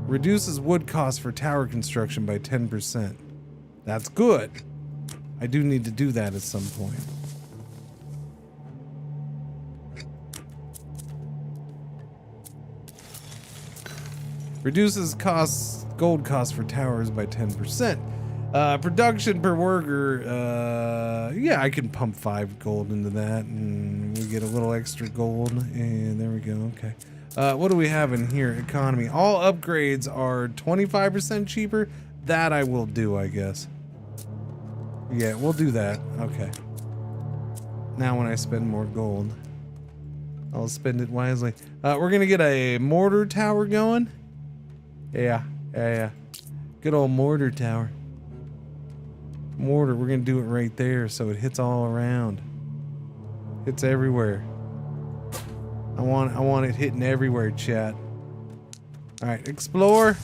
Reduces wood cost for tower construction by 10%. That's good. I do need to do that at some point. Reduces gold costs for towers by 10%. Production per worker, yeah, I can pump 5 gold into that and we get a little extra gold and there we go. Okay. What do we have in here? Economy. All upgrades are 25% cheaper. That I will do, I guess. Yeah, we'll do that. Okay. Now when I spend more gold, I'll spend it wisely. We're gonna get a mortar tower going. Yeah. Good old mortar tower. Mortar, we're gonna do it right there so it hits all around. Hits everywhere. I want it hitting everywhere, chat. Alright, explore.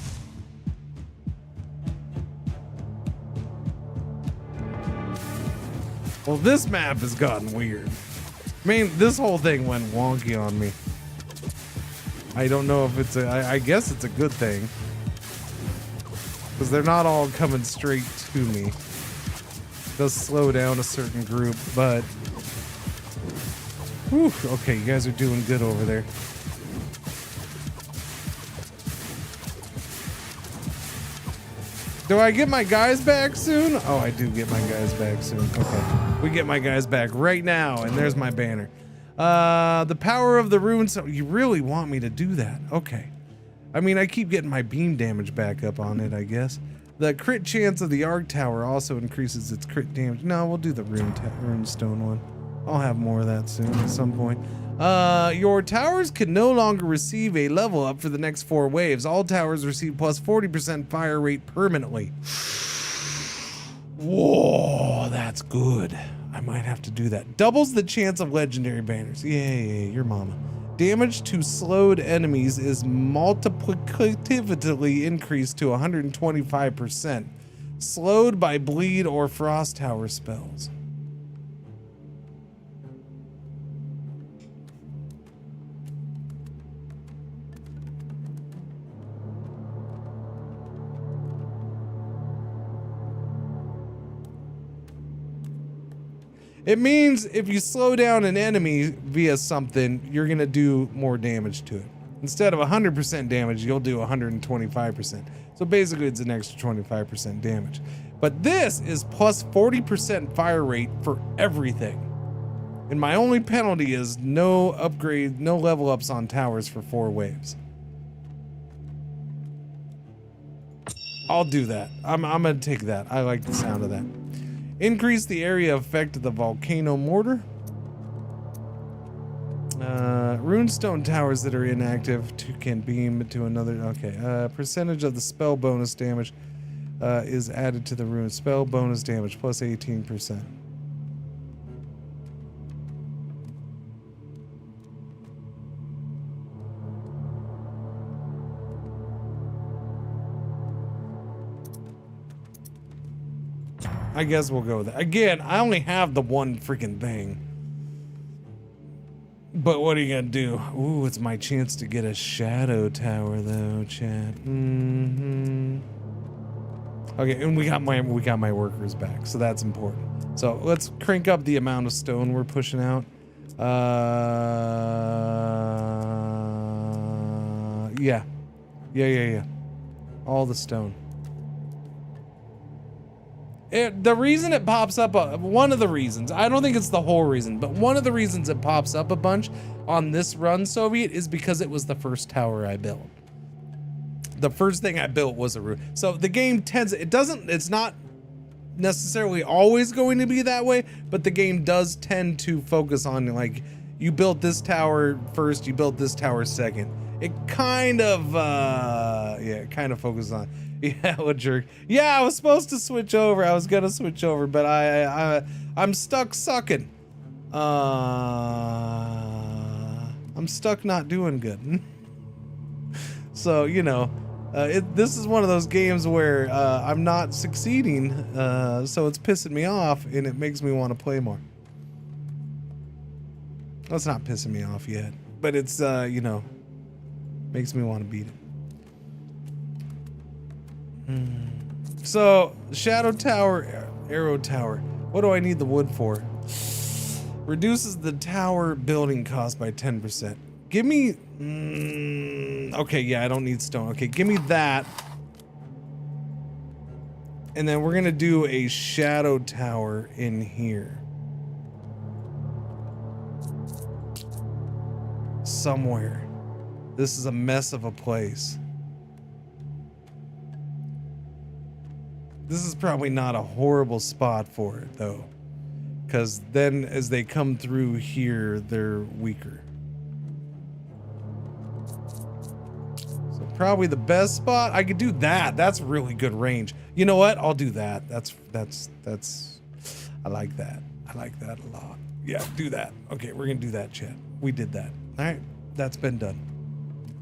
Well, this map has gotten weird. I mean, this whole thing went wonky on me. I don't know if it's I guess it's a good thing. Because they're not all coming straight to me. It does slow down a certain group, but... Whew, okay, you guys are doing good over there. Do I get my guys back soon? Oh, I do get my guys back soon. Okay. We get my guys back right now, and there's my banner. The power of the runes. So you really want me to do that? Okay. I mean, I keep getting my beam damage back up on it, I guess. The crit chance of the Arc Tower also increases its crit damage. No, we'll do the rune stone one. I'll have more of that soon at some point. Your towers can no longer receive a level up for the next 4 waves. All towers receive plus 40% fire rate permanently. Whoa, that's good. I might have to do that. Doubles the chance of legendary banners. Yeah, your mama. Damage to slowed enemies is multiplicatively increased to 125%. Slowed by bleed or frost tower spells. It means if you slow down an enemy via something, you're going to do more damage to it. Instead of 100% damage, you'll do 125%. So basically it's an extra 25% damage. But this is plus 40% fire rate for everything. And my only penalty is no upgrade, no level ups on towers for 4 waves. I'll do that. I'm going to take that. I like the sound of that. Increase the area effect of the volcano mortar. Runestone towers that are inactive can beam to another. Okay. Percentage of the spell bonus damage is added to the rune. Spell bonus damage plus 18%. I guess we'll go with that. Again, I only have the one freaking thing. But what are you gonna do? Ooh, it's my chance to get a shadow tower though, chat. Okay, and we got my workers back, so that's important. So let's crank up the amount of stone we're pushing out. Yeah. All the stone. The reason it pops up, one of the reasons, I don't think it's the whole reason, but one of the reasons it pops up a bunch on this run, Soviet, is because it was the first tower I built. The first thing I built was a roof. So the game tends, it's not necessarily always going to be that way, but the game does tend to focus on, like, you built this tower first, you built this tower second. It kind of, it kind of focuses on. Yeah, what jerk. Yeah, I was supposed to switch over. I was gonna switch over, but I'm stuck sucking. I'm stuck not doing good. So, you know, this is one of those games where I'm not succeeding, so it's pissing me off, and it makes me want to play more. Well, it's not pissing me off yet, but it's, you know, makes me want to beat it. So, Shadow Tower, Arrow Tower. What do I need the wood for? Reduces the tower building cost by 10%. Give me... okay, yeah, I don't need stone. Okay, give me that. And then we're gonna do a shadow tower in here. Somewhere. This is a mess of a place. This is probably not a horrible spot for it, though. Because then as they come through here, they're weaker. So probably the best spot, I could do that. That's really good range. You know what? I'll do that. That's, I like that. I like that a lot. Yeah, do that. Okay, we're gonna do that, chat. We did that. All right, that's been done.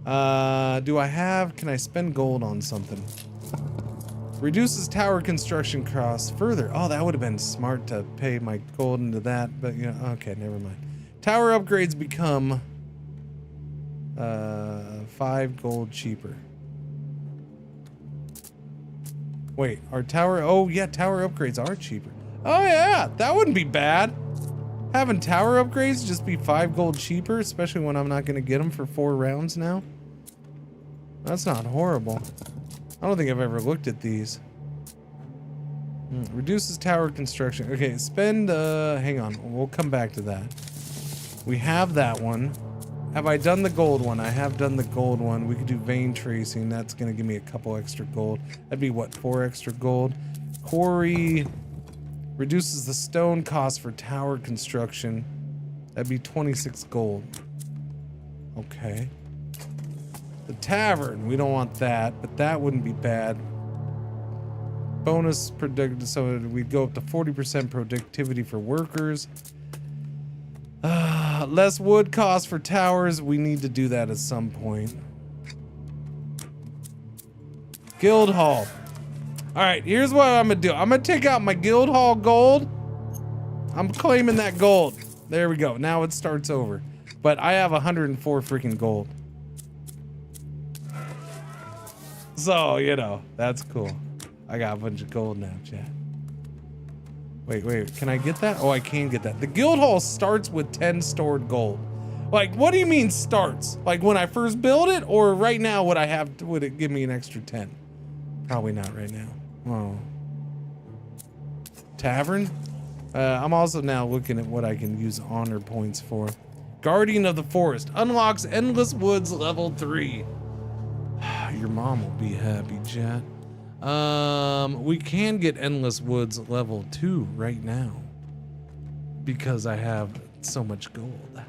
Can I spend gold on something? Reduces tower construction costs further. Oh, that would have been smart to pay my gold into that, but yeah, okay, never mind. Tower upgrades become 5 gold cheaper. Wait, our tower, oh yeah, tower upgrades are cheaper. Oh yeah, that wouldn't be bad. Having tower upgrades just be 5 gold cheaper, especially when I'm not gonna get them for 4 rounds now. That's not horrible. I don't think I've ever looked at these. Reduces tower construction. Okay, spend, hang on. We'll come back to that. We have that one. Have I done the gold one? I have done the gold one. We could do vein tracing. That's going to give me a couple extra gold. That'd be what, 4 extra gold? Quarry reduces the stone cost for tower construction. That'd be 26 gold. Okay. The tavern, we don't want that, but that wouldn't be bad. Bonus productive, so we'd go up to 40% productivity for workers. Less wood cost for towers. We need to do that at some point. Guild hall. All right, here's what I'm gonna do. I'm gonna take out my guild hall gold. I'm claiming that gold. There we go. Now it starts over. But I have 104 freaking gold. So, you know, that's cool. I got a bunch of gold now, chat. Wait, can I get that? Oh, I can get that. The guild hall starts with 10 stored gold. Like, what do you mean starts? Like when I first build it, or right now would it give me an extra 10? Probably not right now. Oh. Tavern? I'm also now looking at what I can use honor points for. Guardian of the Forest. Unlocks Endless Woods level 3. Your mom will be happy, chat. We can get Endless Woods level 2 right now because I have so much gold.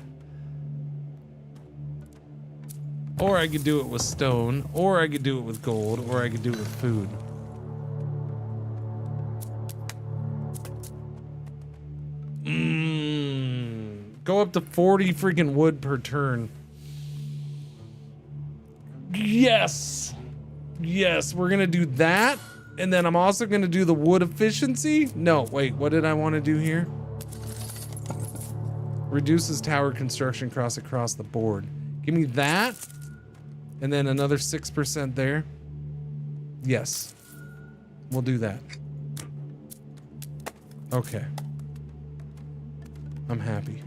Or I could do it with stone, or I could do it with gold, or I could do it with food. Go up to 40 freaking wood per turn. Yes. Yes, we're gonna do that. And then I'm also gonna do the wood efficiency. No, wait, what did I want to do here? Reduces tower construction costs across the board. Give me that. And then another 6% there. Yes. We'll do that. Okay. I'm happy.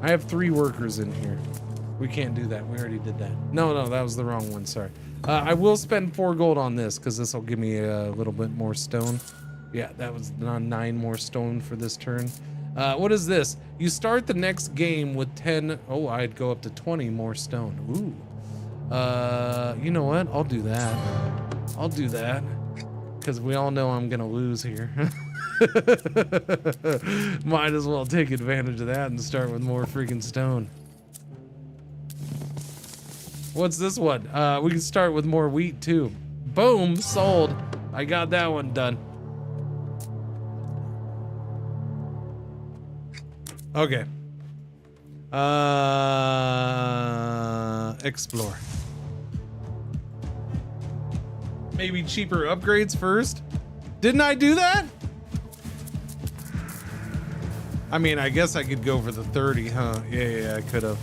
I have 3 workers in here. We can't do that. We already did that. No, that was the wrong one. Sorry. I will spend 4 gold on this because this will give me a little bit more stone. Yeah, that was 9 more stone for this turn. What is this? You start the next game with 10. Oh, I'd go up to 20 more stone. Ooh. You know what? I'll do that. I'll do that because we all know I'm going to lose here. Might as well take advantage of that and start with more freaking stone. What's this one? We can start with more wheat too. Boom, sold. I got that one done. Okay. Explore. Maybe cheaper upgrades first. Didn't I do that? I mean, I guess I could go for the 30, huh? Yeah, I could have.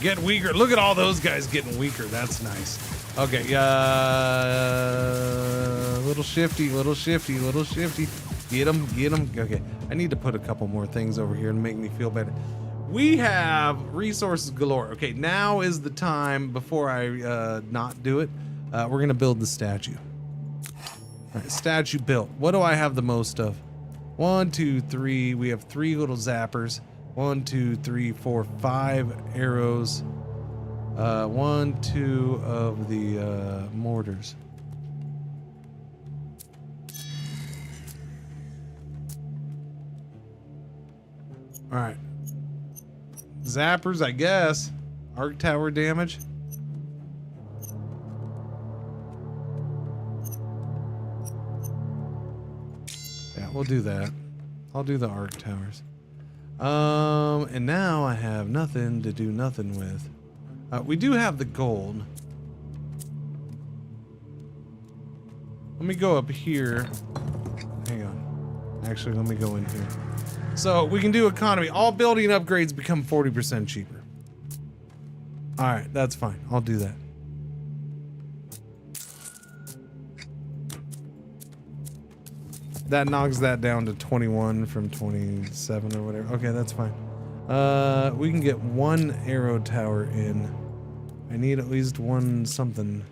Get weaker. Look at all those guys getting weaker. That's nice. Okay, little shifty. Get him, get him. Okay, I need to put a couple more things over here and make me feel better. We have resources galore. Okay, now is the time before I not do it. We're gonna build the statue. All right, statue built. What do I have the most of? 1, 2, 3. We have 3 little zappers. 1, 2, 3, 4, 5 arrows. 1, 2 of the mortars. All right. Zappers, I guess. Arc tower damage. Yeah, we'll do that. I'll do the arc towers. And now I have nothing to do nothing with. We do have the gold. Let me go up here. Hang on. Actually, let me go in here. So we can do economy. All building upgrades become 40% cheaper. All right, that's fine. I'll do that. That knocks that down to 21 from 27 or whatever. Okay, that's fine. We can get 1 arrow tower in. I need at least 1 something.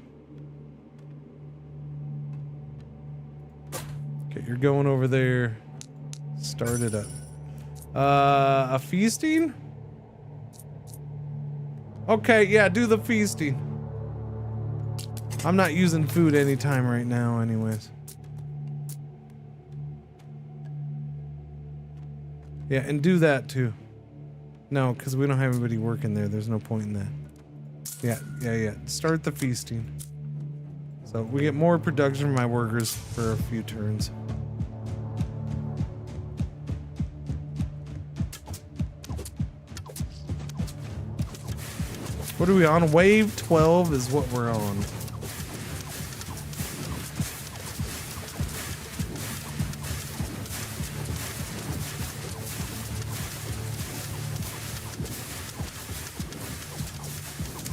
Okay, you're going over there. Start it up. A feasting? Okay, yeah, do the feasting. I'm not using food anytime right now anyways. Yeah, and do that too. No, because we don't have anybody working there. There's no point in that. Yeah. Start the feasting. So we get more production from my workers for a few turns. What are we on? Wave 12 is what we're on.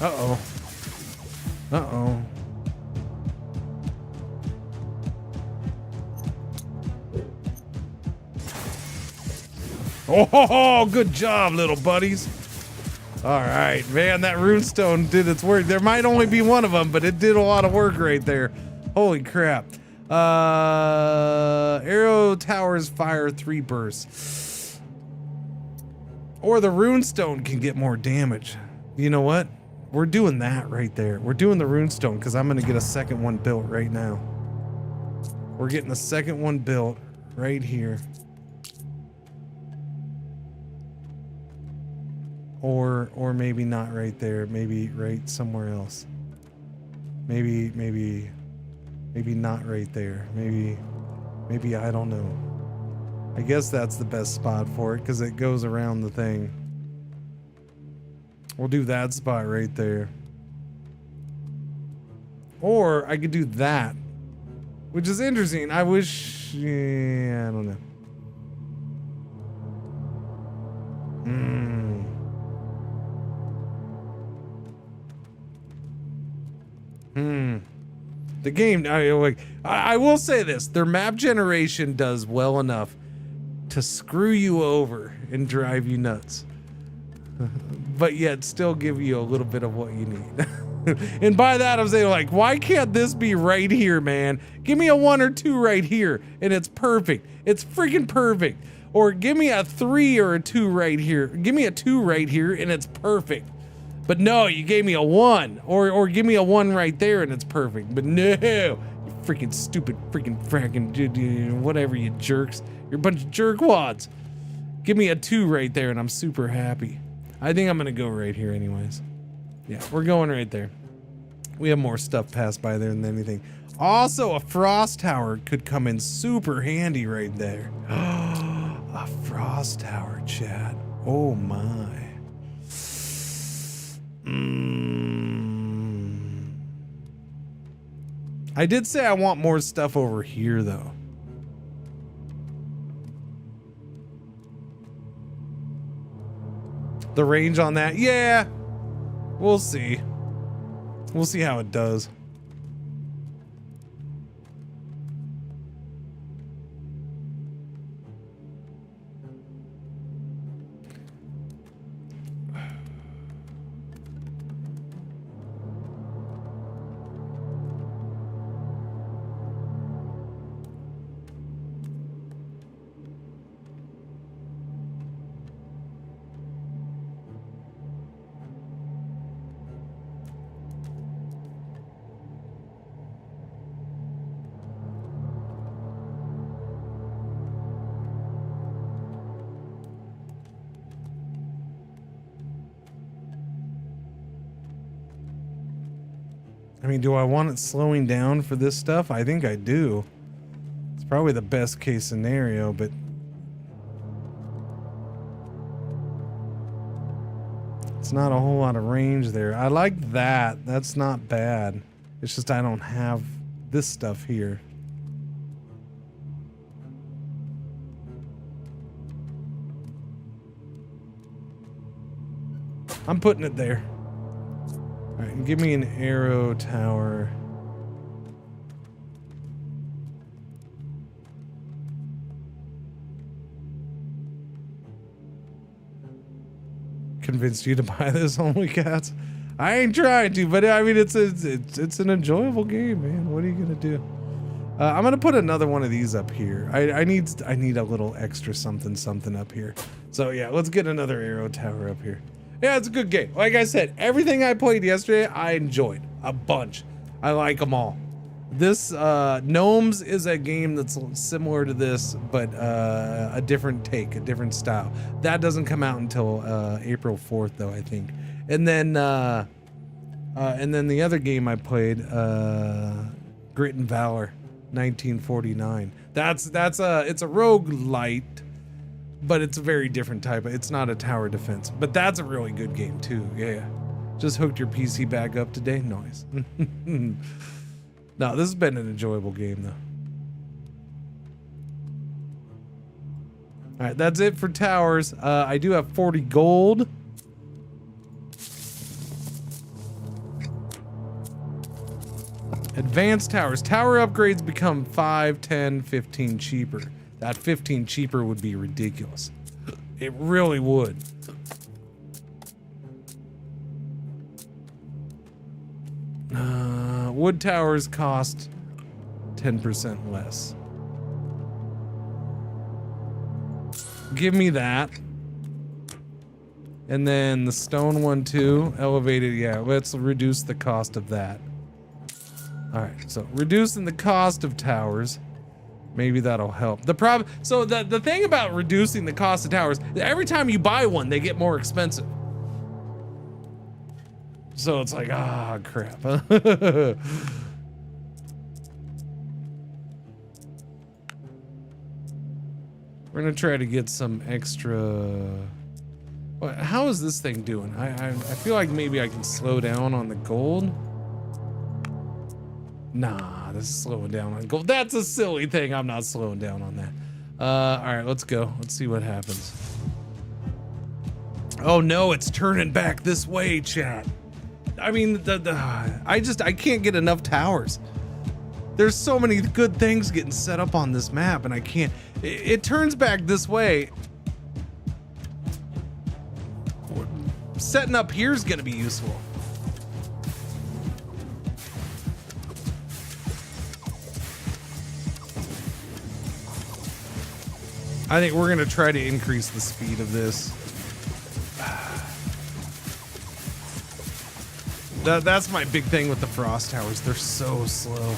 Uh-oh. Uh-oh. Oh, good job, little buddies. All right, man, that runestone did its work. There might only be one of them, but it did a lot of work right there. Holy crap. Arrow towers fire 3 bursts. Or the runestone can get more damage. You know what? We're doing that right there. We're doing the runestone because I'm going to get a second one built right now. We're getting the second one built right here. Or maybe not right there. Maybe right somewhere else. Maybe not right there. Maybe I don't know. I guess that's the best spot for it because it goes around the thing. We'll do that spot right there. Or I could do that, which is interesting. I wish, yeah, I don't know. The game, I will say this, their map generation does well enough to screw you over and drive you nuts. But yet still give you a little bit of what you need. And by that I'm saying, like, why can't this be right here, man? Give me a 1 or 2 right here and it's perfect. It's freaking perfect. Or give me a 3 or a 2 right here. Give me a 2 right here and it's perfect. But no, you gave me a 1. Or give me a 1 right there and it's perfect. But no, you freaking stupid fracking whatever, you jerks. You're a bunch of jerkwads. Give me a 2 right there and I'm super happy. I think I'm gonna go right here anyways. Yeah, we're going right there. We have more stuff passed by there than anything. Also, a frost tower could come in super handy right there. A frost tower, chat. Oh my. I did say I want more stuff over here though. The range on that, yeah, we'll see. We'll see how it does. I mean, do I want it slowing down for this stuff? I think I do. It's probably the best case scenario, but it's not a whole lot of range there. I like that. That's not bad. It's just I don't have this stuff here. I'm putting it there. All right, give me an arrow tower. Convinced you to buy this, Only Cats? I ain't trying to, but I mean, it's an enjoyable game, man. What are you gonna do? I'm gonna put another one of these up here. I need a little extra something up here. So yeah, let's get another arrow tower up here. Yeah, it's a good game. Like I said, everything I played yesterday, I enjoyed a bunch. I like them all. This Gnomes is a game that's similar to this, but a different take, a different style. That doesn't come out until April 4th, though, I think. And then the other game I played, Grit and Valor, 1949. It's a roguelite, but it's a very different type. It's not a tower defense, but that's a really good game too. Yeah, just hooked your PC back up today. Nice. No, this has been an enjoyable game though. All right, that's it for towers. I do have 40 gold. Advanced towers. Tower upgrades become 5, 10, 15 cheaper. That 15 cheaper would be ridiculous. It really would. Wood towers cost 10% less. Give me that. And then the stone one too. Elevated, yeah, let's reduce the cost of that. Alright, so reducing the cost of towers. Maybe that'll help. The problem, so the thing about reducing the cost of towers, every time you buy one, they get more expensive. So it's like, ah, crap. We're gonna try to get some extra. How is this thing doing? I feel like maybe I can slow down on the gold. Nah, this is slowing down on gold. That's a silly thing. I'm not slowing down on that. All right, let's go. Let's see what happens. Oh no, it's turning back this way, chat. I mean, I can't get enough towers. There's so many good things getting set up on this map, and I can't. It turns back this way. Setting up here is gonna be useful. I think we're gonna try to increase the speed of this. That's my big thing with the frost towers. They're so slow.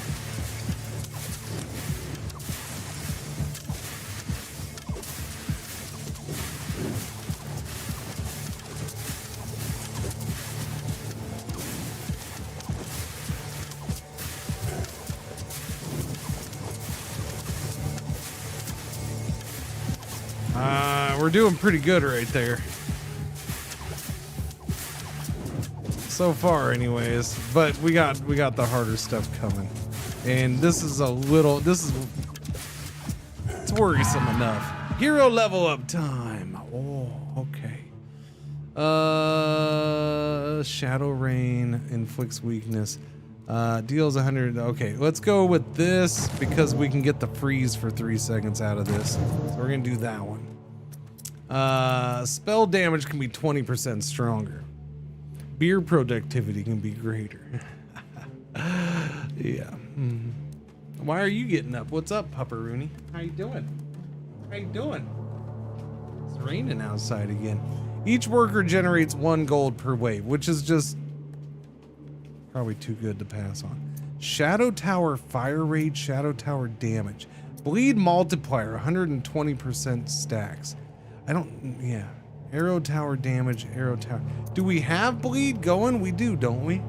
We're doing pretty good right there. So far anyways, but we got the harder stuff coming. And this is it's worrisome enough. Hero level up time. Oh, okay. Shadow Rain inflicts weakness. Deals 100. Okay, let's go with this because we can get the freeze for 3 seconds out of this. So we're gonna do that one. Spell damage can be 20% stronger. Beer productivity can be greater. Yeah. Mm-hmm. Why are you getting up? What's up, Pupperoony? How you doing? How you doing? It's raining outside again. Each worker generates 1 gold per wave, which is just probably too good to pass on. Shadow Tower Fire Rate, Shadow Tower Damage. Bleed Multiplier, 120% stacks. Yeah. Arrow Tower Damage, Arrow Tower. Do we have bleed going? We do, don't we?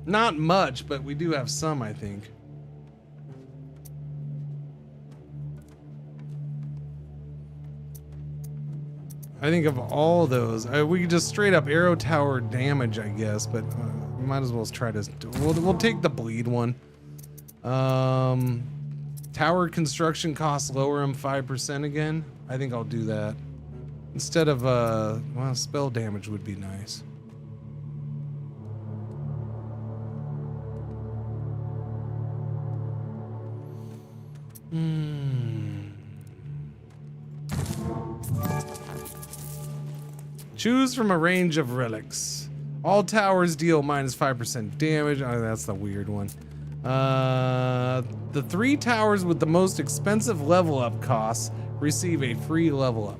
Not much, but we do have some, I think. I think of all those, we could just straight up arrow tower damage, I guess, but we might as well try to. We'll take the bleed one. Tower construction costs lower them 5% again. I think I'll do that instead of well, spell damage would be nice. Choose from a range of relics. All towers deal minus 5% damage. Oh, that's the weird one. The 3 towers with the most expensive level up costs receive a free level up.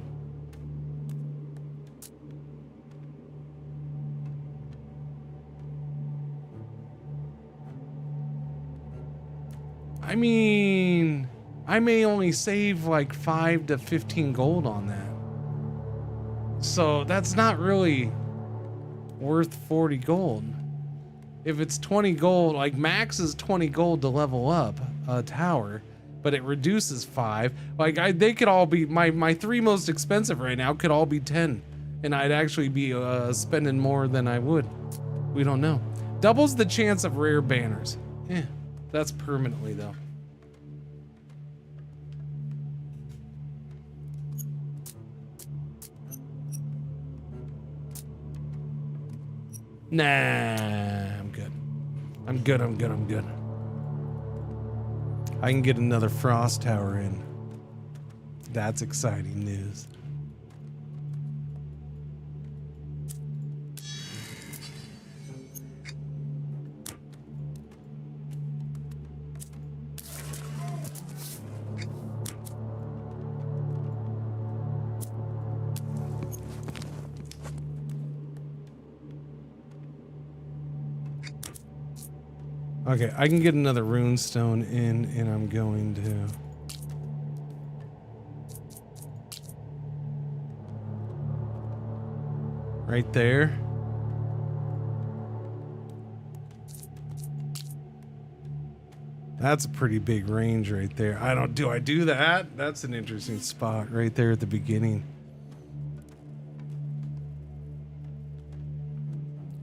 I mean, I may only save like 5 to 15 gold on that. So that's not really worth 40 gold. If it's 20 gold, like max is 20 gold to level up a tower, but it reduces 5. Like they could all be, my 3 most expensive right now could all be 10. And I'd actually be spending more than I would. We don't know. Doubles the chance of rare banners. Yeah, that's permanently though. Nah, I'm good. I'm good. I can get another frost tower in. That's exciting news. Okay, I can get another rune stone in, and I'm going to. Right there. That's a pretty big range right there. Do I do that? That's an interesting spot right there at the beginning.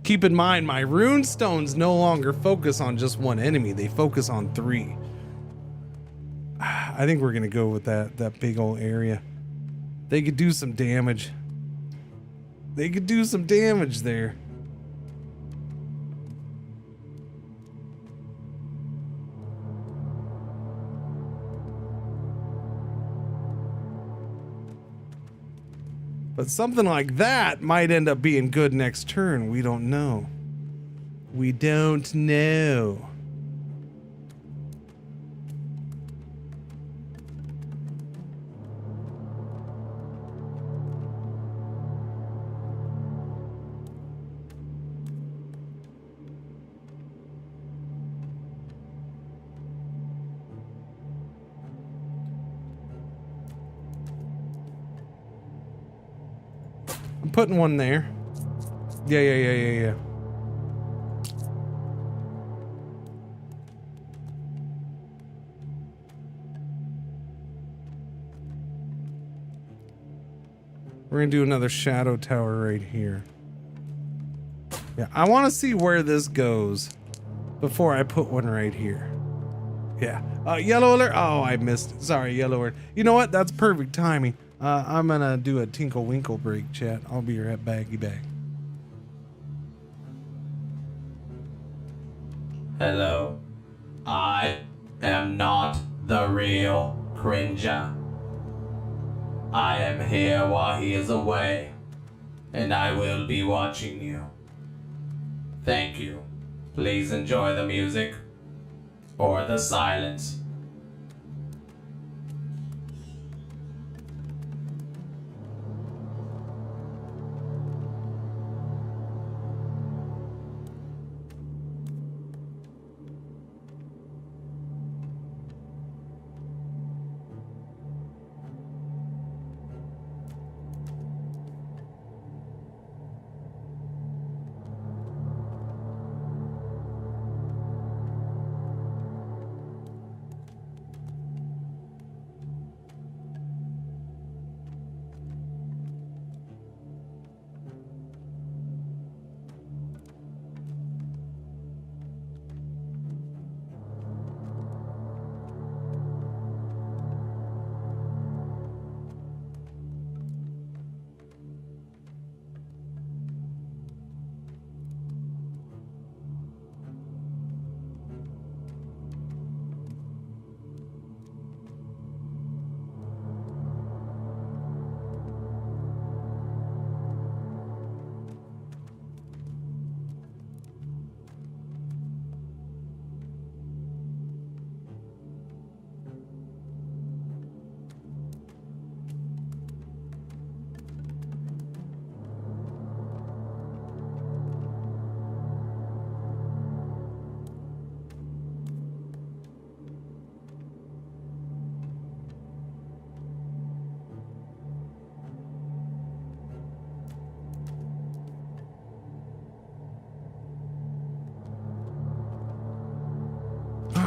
Keep in mind, my rune stones no longer focus on just one enemy. They focus on 3. I think we're going to go with that big old area. They could do some damage. They could do some damage there. But something like that might end up being good next turn. We don't know. We don't know. Putting one there. Yeah. We're gonna do another shadow tower right here. Yeah, I want to see where this goes before I put one right here. Yeah. Yellow alert. Oh, I missed it. Sorry, yellow alert. You know what? That's perfect timing. I'm gonna do a tinkle winkle break, chat. I'll be right back. Hello. I am not the real Cringer. I am here while he is away, and I will be watching you. Thank you. Please enjoy the music or the silence.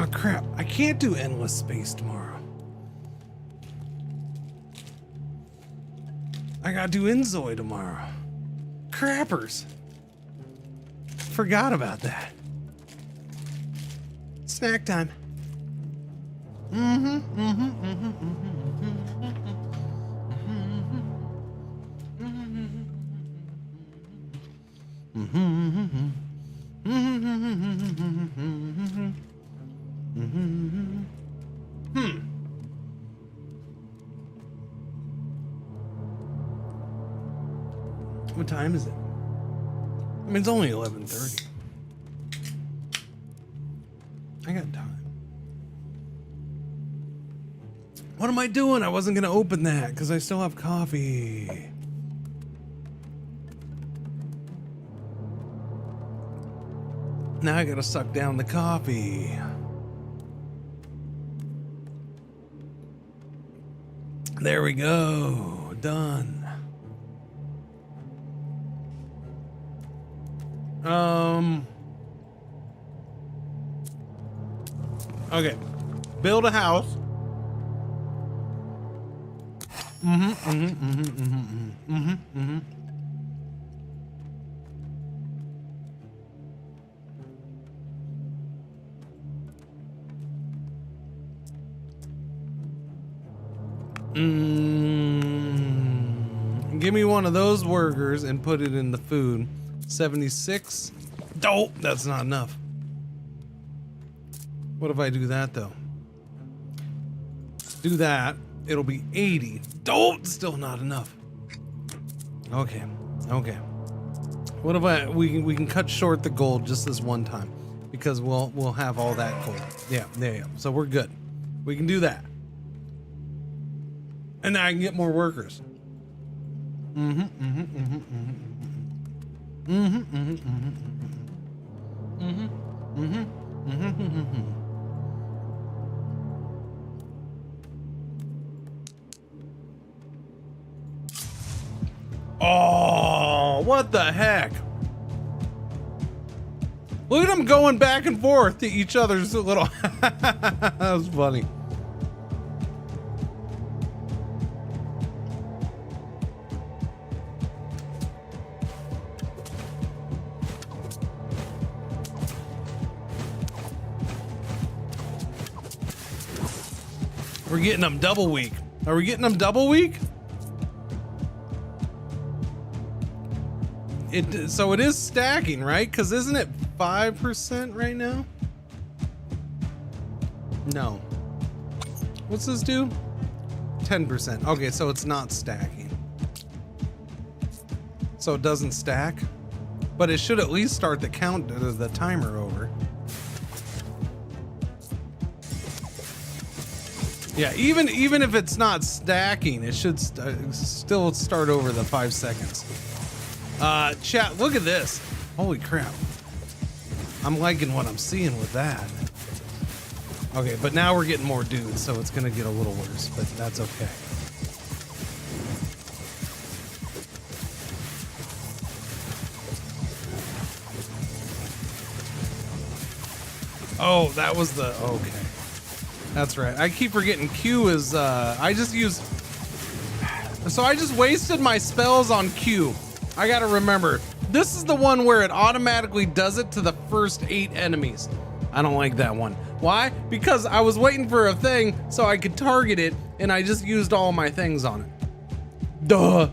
Oh crap, I can't do endless space tomorrow. I gotta do Enzoy tomorrow. Crappers. Forgot about that. Snack time. What time is it? I mean, it's only 11:30. I got time. What am I doing? I wasn't gonna open that because I still have coffee. Now I gotta suck down the coffee. There we go. Done. Okay. Build a house. Give me one of those burgers and put it in the food. 76. Dope. That's not enough. What if I do that though? Do that. It'll be 80. Dope. Still not enough. Okay. Okay. What if we can cut short the gold just this one time because we'll have all that gold. Yeah. There you go. So we're good. We can do that. And now I can get more workers. Oh, what the heck? Look at them going back and forth to each other's little. That was funny. We're getting them double week. Are we getting them double week? So it is stacking, right? Because isn't it 5% right now? No. What's this do? 10%. Okay, so it's not stacking. So it doesn't stack? But it should at least start the count, the timer over. Yeah, even if it's not stacking, it should still start over the 5 seconds. Chat, look at this. Holy crap. I'm liking what I'm seeing with that. Okay, but now we're getting more dudes, so it's gonna get a little worse, but that's okay. Oh, that was the, okay. That's right. I keep forgetting Q is, I just wasted my spells on Q. I gotta remember, this is the one where it automatically does it to the first 8 enemies. I don't like that one. Why? Because I was waiting for a thing so I could target it, and I just used all my things on it. Duh.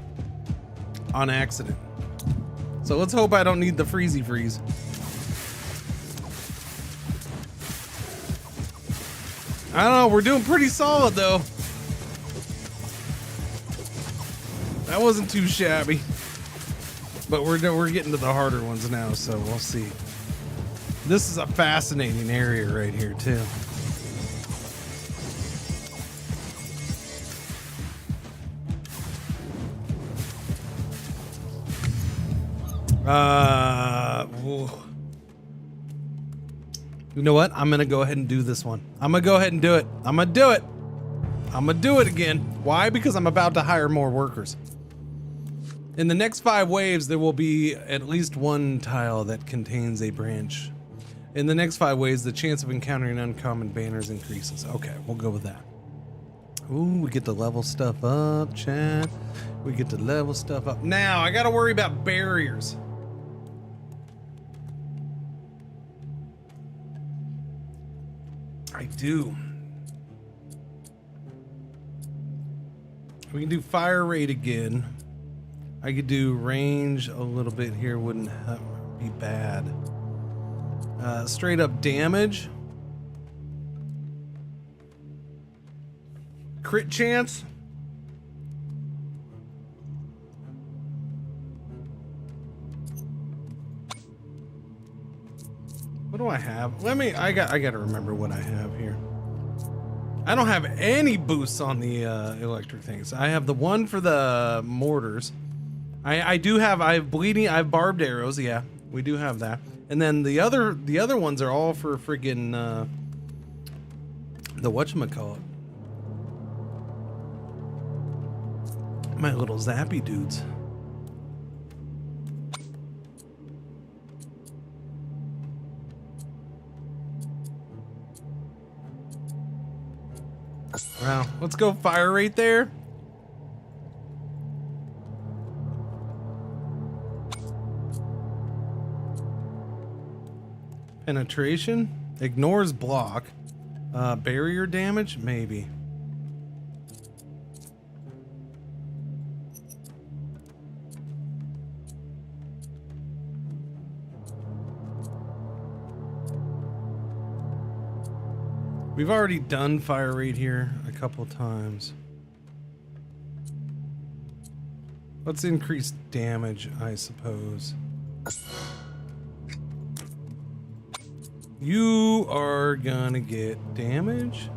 On accident. So let's hope I don't need the freezy freeze. I don't know, we're doing pretty solid though. That wasn't too shabby. But we're getting to the harder ones now, so we'll see. This is a fascinating area right here too. You know what? I'm gonna go ahead and do this one. I'm gonna go ahead and do it. I'm gonna do it. I'm gonna do it again. Why? Because I'm about to hire more workers. In the next 5 waves, there will be at least one tile that contains a branch. In the next 5 waves, the chance of encountering uncommon banners increases. Okay, we'll go with that. Ooh, we get to level stuff up, chat. We get to level stuff up. Now, I gotta worry about barriers. I do. We can do fire rate again. I could do range a little bit here, wouldn't be bad. Straight up damage. Crit chance. What do I have? I gotta remember what I have here. I don't have any boosts on the electric things. I have the one for the mortars. I have bleeding, I have barbed arrows, yeah. We do have that. And then the other ones are all for friggin' the whatchamacallit. My little zappy dudes. Wow, let's go fire rate there. Penetration, ignores block, barrier damage, maybe. We've already done fire rate here a couple times. Let's increase damage, I suppose. You are gonna get damage.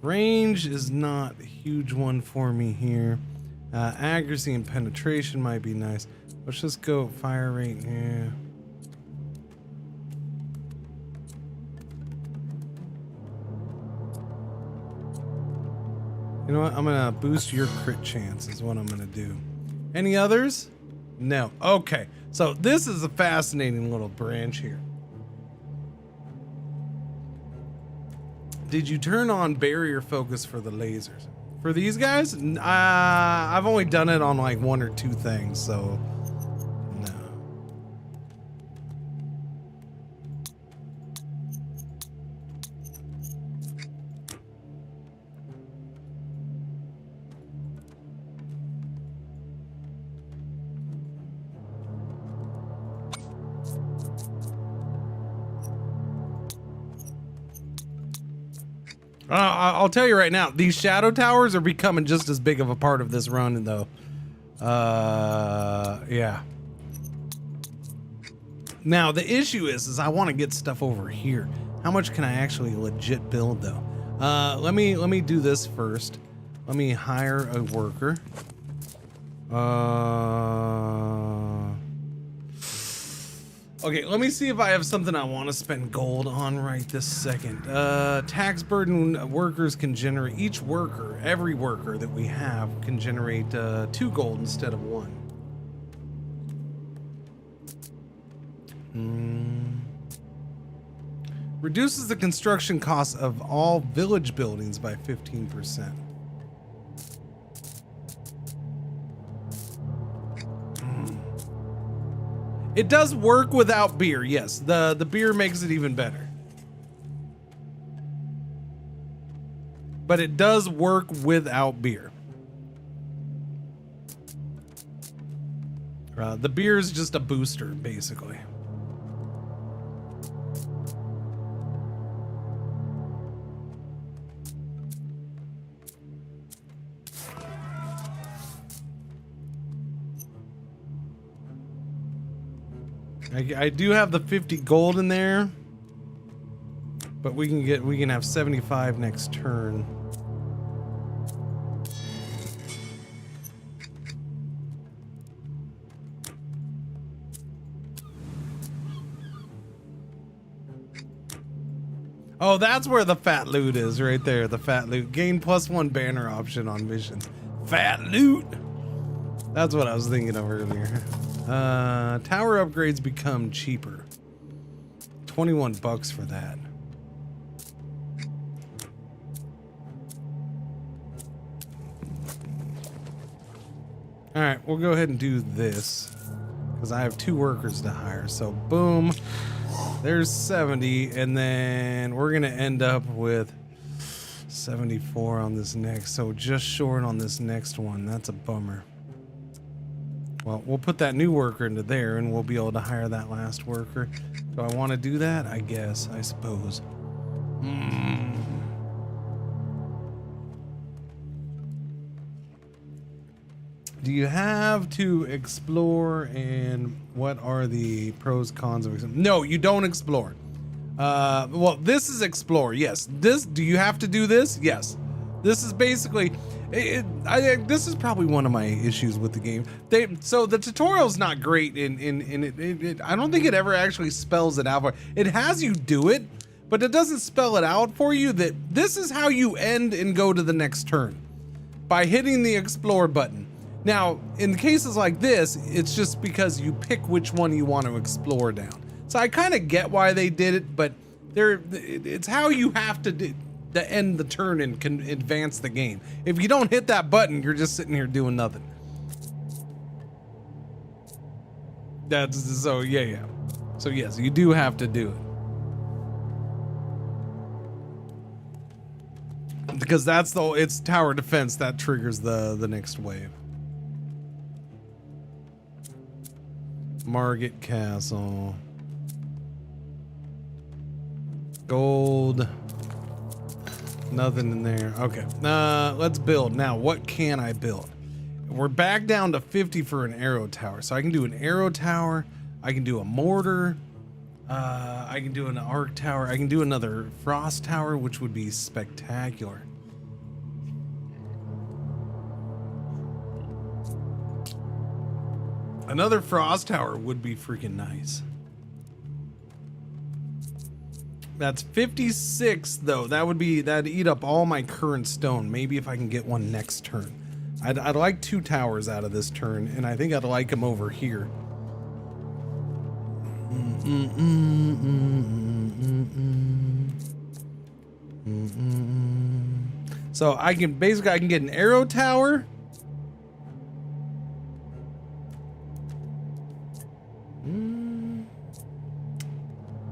Range is not a huge one for me here. Accuracy and penetration might be nice. Let's just go fire rate. Yeah. You know what? I'm gonna boost your crit chance is what I'm gonna do. Any others? No. Okay. So this is a fascinating little branch here. Did you turn on barrier focus for the lasers? For these guys? I've only done it on like 1 or 2 things, so no. I'll tell you right now, these shadow towers are becoming just as big of a part of this run, though. Yeah. Now the issue is I want to get stuff over here. How much can I actually legit build, though? Let me do this first. Let me hire a worker. Okay, let me see if I have something I want to spend gold on right this second. Tax burden workers can generate, each worker, every worker that we have can generate 2 gold instead of 1. Reduces the construction cost of all village buildings by 15%. It does work without beer, yes. The beer makes it even better. But it does work without beer. The beer is just a booster, basically. I do have the 50 gold in there, but we can have 75 next turn. Oh, that's where the fat loot is, right there. The fat loot. Gain +1 banner option on missions. Fat loot. That's what I was thinking of earlier. Tower upgrades become cheaper. 21 bucks for that. All right, we'll go ahead and do this because I have 2 workers to hire. So boom, there's 70, and then we're gonna end up with 74 on this next. So just short on this next one. That's a bummer. Well, we'll put that new worker into there, and we'll be able to hire that last worker. Do I want to do that? I guess. I suppose. Do you have to explore, and what are the pros, cons of No, you don't explore. Well, this is explore. Yes. Do you have to do this? Yes. This is basically, this is probably one of my issues with the game. So the tutorial's not great I don't think it ever actually spells it out. It has you do it, but it doesn't spell it out for you that this is how you end and go to the next turn, by hitting the explore button. Now, in cases like this, it's just because you pick which one you want to explore down. So I kind of get why they did it, but it's how you have to end the turn and can advance the game. If you don't hit that button, you're just sitting here doing nothing. That's so yeah. So yes, you do have to do it. Because it's tower defense that triggers the next wave. Margate Castle. Gold. Nothing in there. Okay. Let's build. Now, what can I build? We're back down to 50 for an arrow tower. So I can do an arrow tower. I can do a mortar. I can do an arc tower. I can do another frost tower, which would be spectacular. Another frost tower would be freaking nice. That's 56 though. That'd eat up all my current stone. Maybe if I can get one next turn. I'd like 2 towers out of this turn, and I think I'd like them over here. So I can get an arrow tower.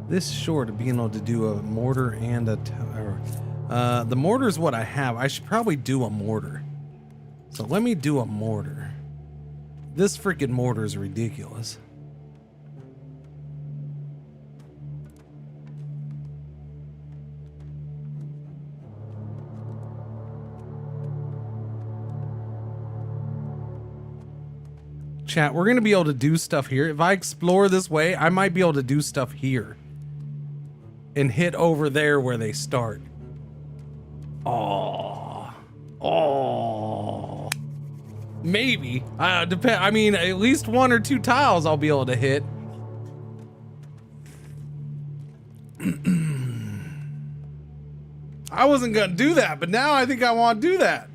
This short of being able to do a mortar and a tower. The mortar is what I have. I should probably do a mortar. So let me do a mortar. This freaking mortar is ridiculous. Chat, we're going to be able to do stuff here. If I explore this way, I might be able to do stuff here. And hit over there where they start. Oh. Maybe. Depend. I mean, at least 1 or 2 tiles I'll be able to hit. I wasn't gonna do that, but now I think I want to do that.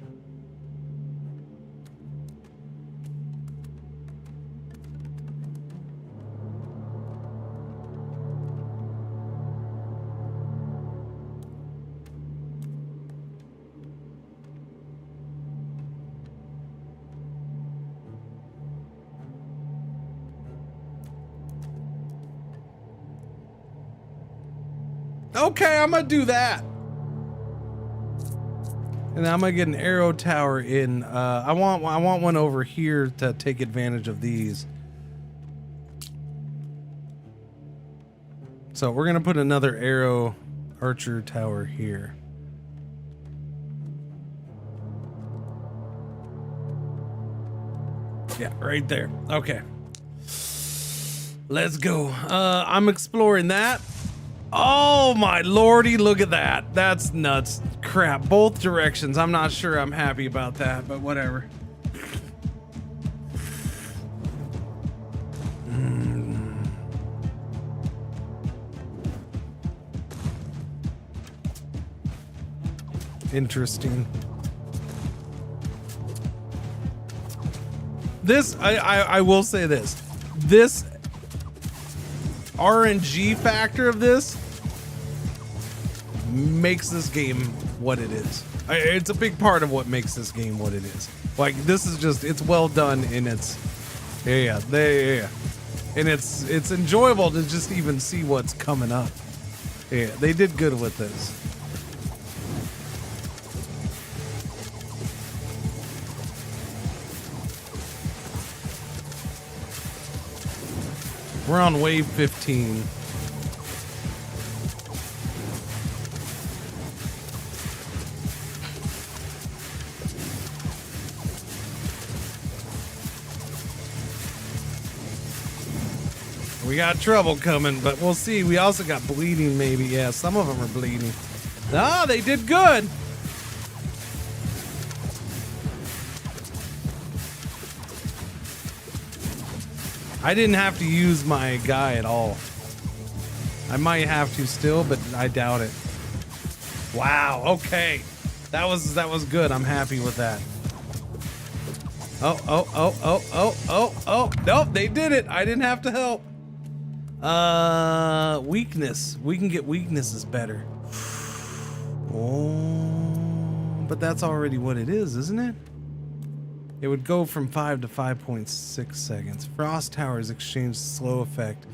Okay, I'm gonna do that. And I'm gonna get an arrow tower in. I want one over here to take advantage of these. So we're gonna put another arrow archer tower here. Yeah, right there. Okay. Let's go. I'm exploring that. Oh my lordy, look at that. That's nuts. Crap, both directions. I'm not sure I'm happy about that, but whatever. Interesting. This, I will say this. this RNG factor of this makes this game what it is. It's a big part of what makes this game what it is. Like, this is just, it's well done in its, yeah. And it's enjoyable to just even see what's coming up. Yeah, they did good with this. We're on wave 15. We got trouble coming, but we'll see. We also got bleeding, maybe. Yeah, some of them are bleeding. Ah, they did good. I didn't have to use my guy at all. I might have to still, but I doubt it. Wow, okay. That was good. I'm happy with that. Oh. Nope, they did it. I didn't have to help. Weakness. We can get weaknesses better. Oh, but that's already what it is, isn't it? It would go from 5 to 5.6 seconds. Frost towers exchange slow effect.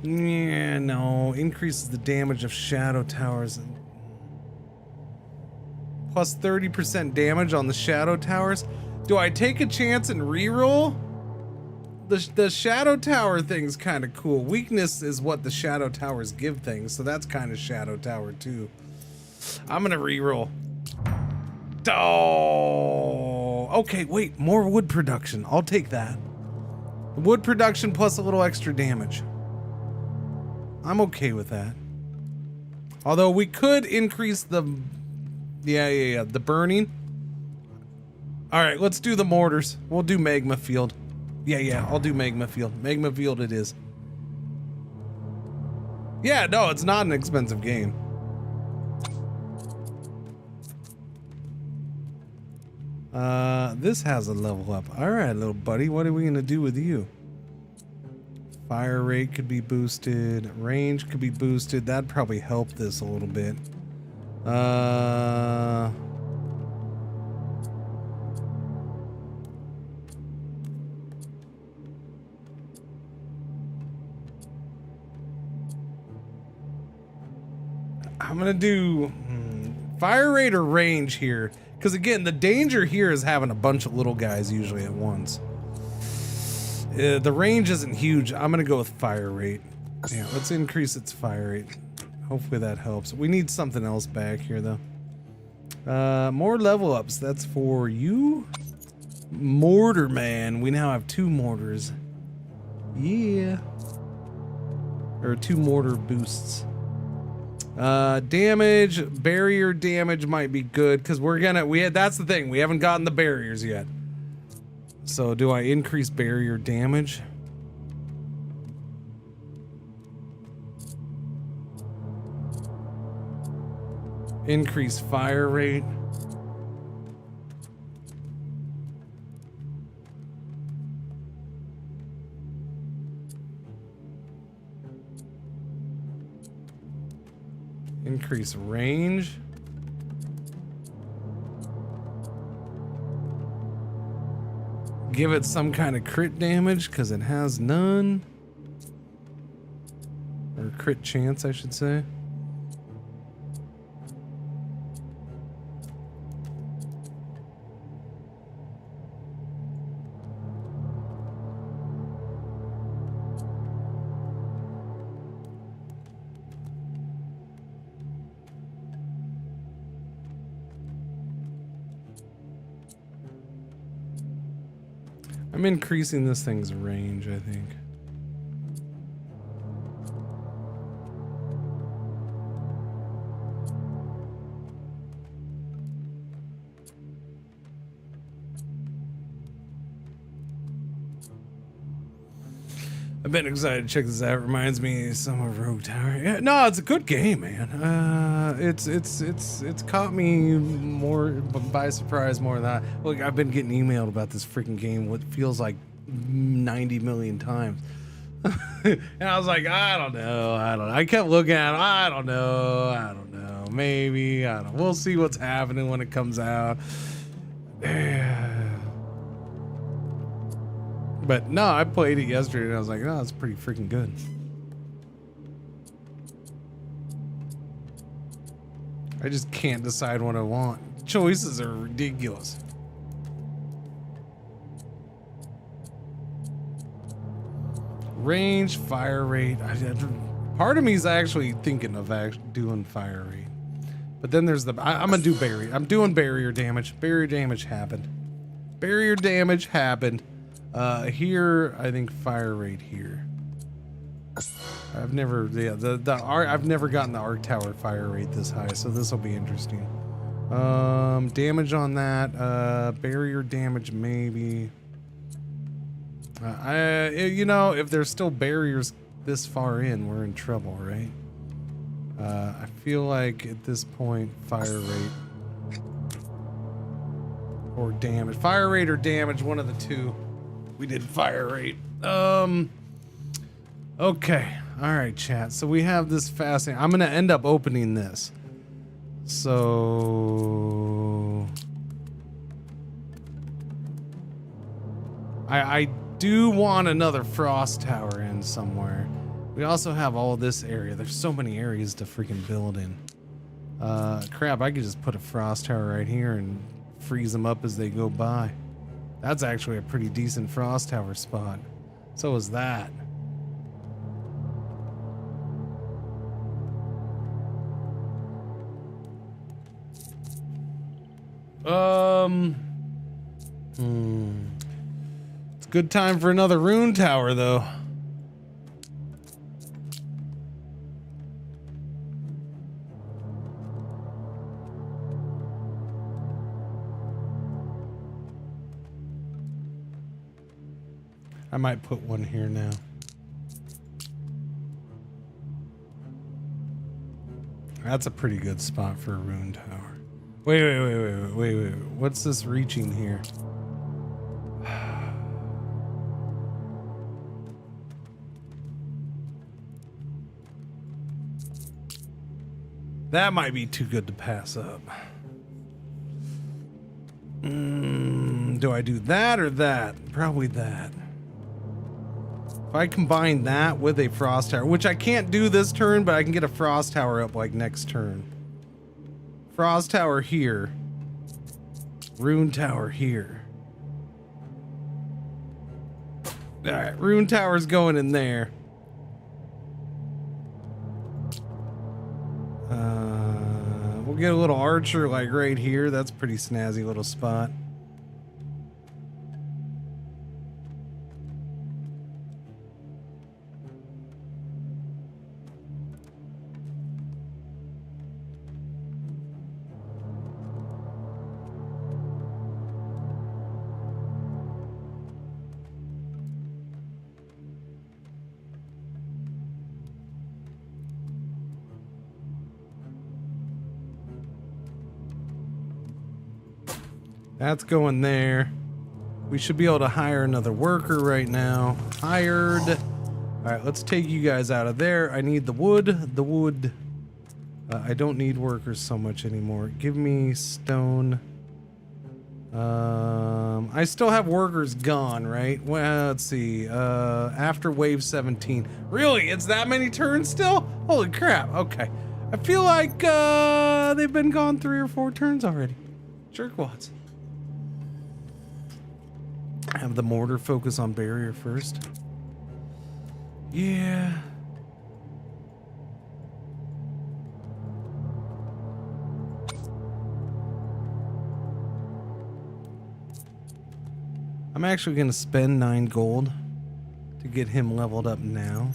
Yeah, no. Increases the damage of shadow towers. Plus 30% damage on the shadow towers. Do I take a chance and reroll? The shadow tower thing's kind of cool. Weakness is what the shadow towers give things, so that's kind of shadow tower too. I'm gonna reroll. Oh, okay, wait, more wood production. I'll take that. Wood production plus a little extra damage. I'm okay with that. Although we could increase the, the burning. All right, let's do the mortars. We'll do magma field. Yeah, I'll do magma field. Magma field it is. Yeah, no, it's not an expensive game. This has a level up. All right, little buddy, what are we gonna do with you? Fire rate could be boosted. Range could be boosted. That'd probably help this a little bit. I'm gonna do fire rate or range here, because again, the danger here is having a bunch of little guys usually at once. The range isn't huge. I'm gonna go with fire rate. Yeah, let's increase its fire rate. Hopefully that helps. We need something else back here though. More level ups. That's for you, Mortar Man. We now have 2 mortars. Yeah, or 2 mortar boosts. Damage, barrier damage might be good because that's the thing, we haven't gotten the barriers yet. So do I increase barrier damage? Increase fire rate. Increase range. Give it some kind of crit damage because it has none. Or crit chance, I should say. I'm increasing this thing's range, I think. I've been excited to check this out. It reminds me of some of Rogue Tower. Yeah, no, it's a good game, man. It's caught me more by surprise more than that. Look, I've been getting emailed about this freaking game. What feels like 90 million times. And I was like, I don't know. I kept looking at it. I don't know. Maybe. I don't know. We'll see what's happening when it comes out. But no, I played it yesterday and I was like, oh, it's pretty freaking good. I just can't decide what I want. Choices are ridiculous. Range, fire rate. Part of me is actually thinking of doing fire rate. But then there's I'm gonna do barrier. I'm doing barrier damage. Barrier damage happened. Barrier damage happened. Here, I think fire rate here. I've never gotten the arc tower fire rate this high, so this will be interesting. Damage on that. Barrier damage maybe. You know, if there's still barriers this far in, we're in trouble, right? I feel like at this point, fire rate or damage. Fire rate or damage, one of the two. We did fire rate. Okay. All right, chat. So we have this fascinating. I'm going to end up opening this. So I do want another frost tower in somewhere. We also have all this area. There's so many areas to freaking build in. Crap, I could just put a frost tower right here and freeze them up as they go by. That's actually a pretty decent frost tower spot. So is that. It's a good time for another rune tower, though. I might put one here now. That's a pretty good spot for a rune tower. Wait. What's this reaching here? That might be too good to pass up. Do I do that or that? Probably that. If I combine that with a frost tower, which I can't do this turn, but I can get a frost tower up like next turn. Frost tower here. Rune tower here. Alright, rune tower's going in there. We'll get a little archer like right here. That's a pretty snazzy little spot. That's going there. We should be able to hire another worker right now. Hired. All right, let's take you guys out of there. I need the wood. The wood. I don't need workers so much anymore. Give me stone. I still have workers gone, right? Well, let's see. After wave 17. Really? It's that many turns still? Holy crap. Okay. I feel like they've been gone 3 or 4 turns already. Jerkwads. Have the mortar focus on barrier first. Yeah. I'm actually going to spend 9 gold to get him leveled up now.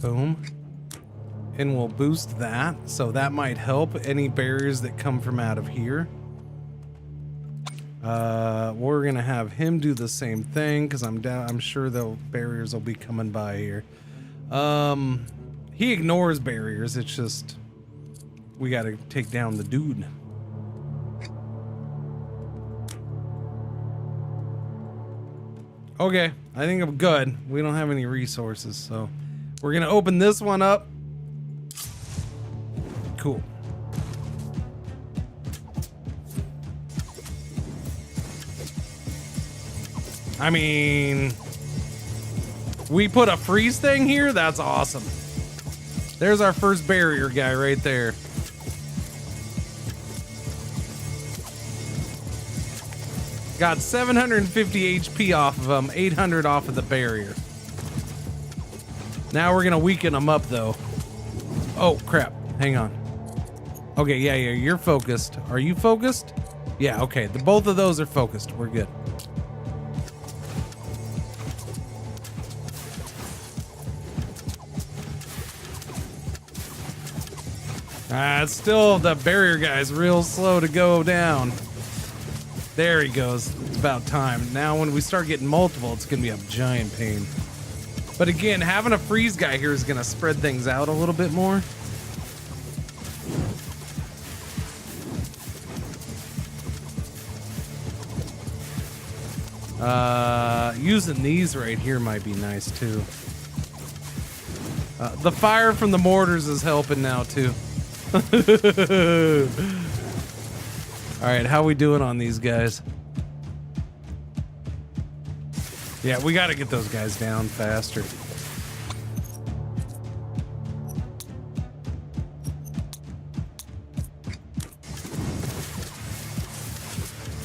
Boom. And we'll boost that, so that might help any barriers that come from out of here. We're gonna have him do the same thing because I'm sure the barriers will be coming by here. He ignores barriers. It's just we got to take down the dude. Okay, I think I'm good. We don't have any resources, so we're gonna open this one up. Cool. I mean, we put a freeze thing here? That's awesome. There's our first barrier guy right there. Got 750 HP off of him, 800 off of the barrier. Now we're gonna weaken him up though. Oh crap, hang on. Okay, yeah, you're focused. Are you focused? Yeah, okay, both of those are focused. We're good. Still the barrier guy's real slow to go down. There he goes. It's about time. Now when we start getting multiple, it's gonna be a giant pain. But again, having a freeze guy here is gonna spread things out a little bit more. Using these right here might be nice too. The fire from the mortars is helping now too. All right, how we doing on these guys? Yeah, we got to get those guys down faster.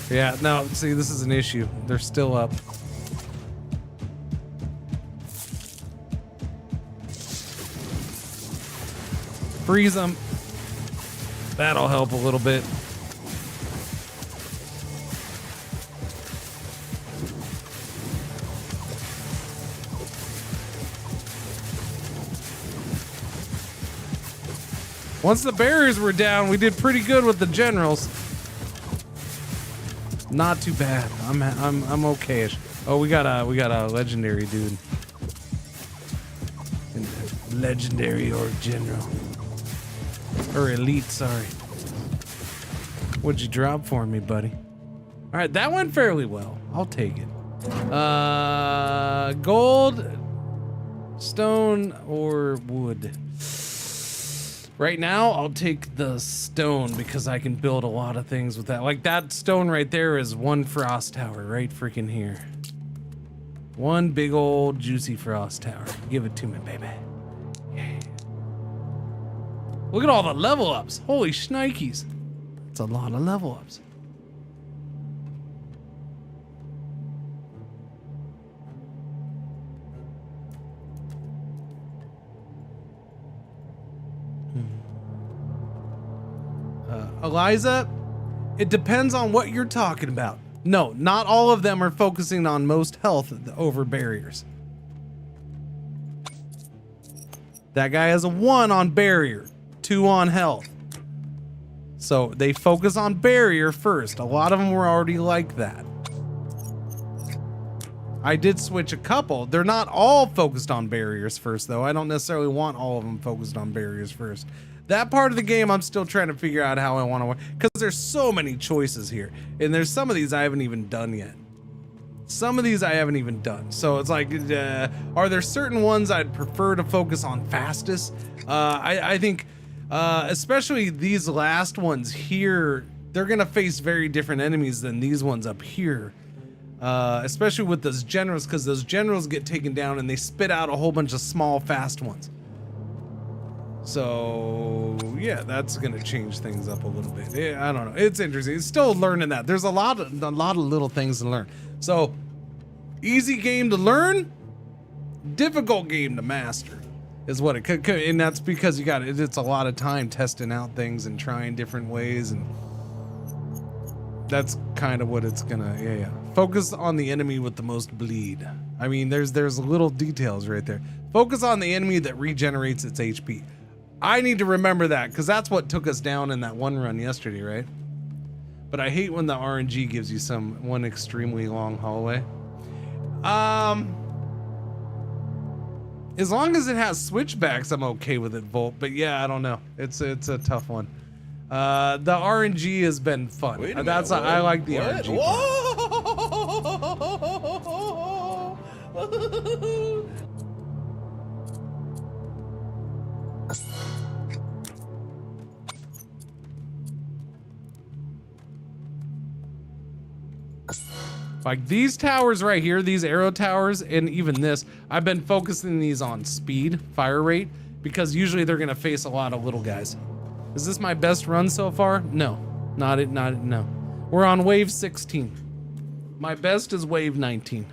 Yeah, no, see, this is an issue. They're still up. Freeze them. That'll help a little bit. Once the barriers were down, we did pretty good with the generals. Not too bad. I'm okay-ish. Oh, we got a legendary dude. Legendary or general. Or elite, sorry. What'd you drop for me, buddy? All right, that went fairly well. I'll take it. Gold, stone, or wood? Right now, I'll take the stone because I can build a lot of things with that. Like that stone right there is one frost tower right freaking here. One big old juicy frost tower. Give it to me, baby. Yeah. Look at all the level ups. Holy shnikes. That's a lot of level ups. Eliza, it depends on what you're talking about. No, not all of them are focusing on most health over barriers. That guy has a 1 on barrier, 2 on health. So they focus on barrier first. A lot of them were already like that. I did switch a couple. They're not all focused on barriers first, though. I don't necessarily want all of them focused on barriers first. That part of the game, I'm still trying to figure out how I want to work, because there's so many choices here, and there's some of these I haven't even done yet. Some of these I haven't even done. So it's like, are there certain ones I'd prefer to focus on fastest? I think, especially these last ones here, they're gonna face very different enemies than these ones up here. Especially with those generals, because those generals get taken down and they spit out a whole bunch of small, fast ones. So yeah, that's gonna change things up a little bit. I don't know. It's interesting. It's still learning that. There's a lot of little things to learn. So easy game to learn, difficult game to master is what it could. And that's because you got it. It's a lot of time testing out things and trying different ways, and that's kind of what it's gonna. Yeah. Focus on the enemy with the most bleed. I mean, there's little details right there. Focus on the enemy that regenerates its HP. I need to remember that, because that's what took us down in that one run yesterday, right? But I hate when the RNG gives you one extremely long hallway. As long as it has switchbacks, I'm okay with it, Volt. But yeah, I don't know. It's a tough one. The RNG has been fun. I like the RNG. Whoa! Like these towers right here, these arrow towers, and even this, I've been focusing these on speed, fire rate, because usually they're gonna face a lot of little guys. Is this my best run so far? No, no. We're on wave 16. My best is wave 19.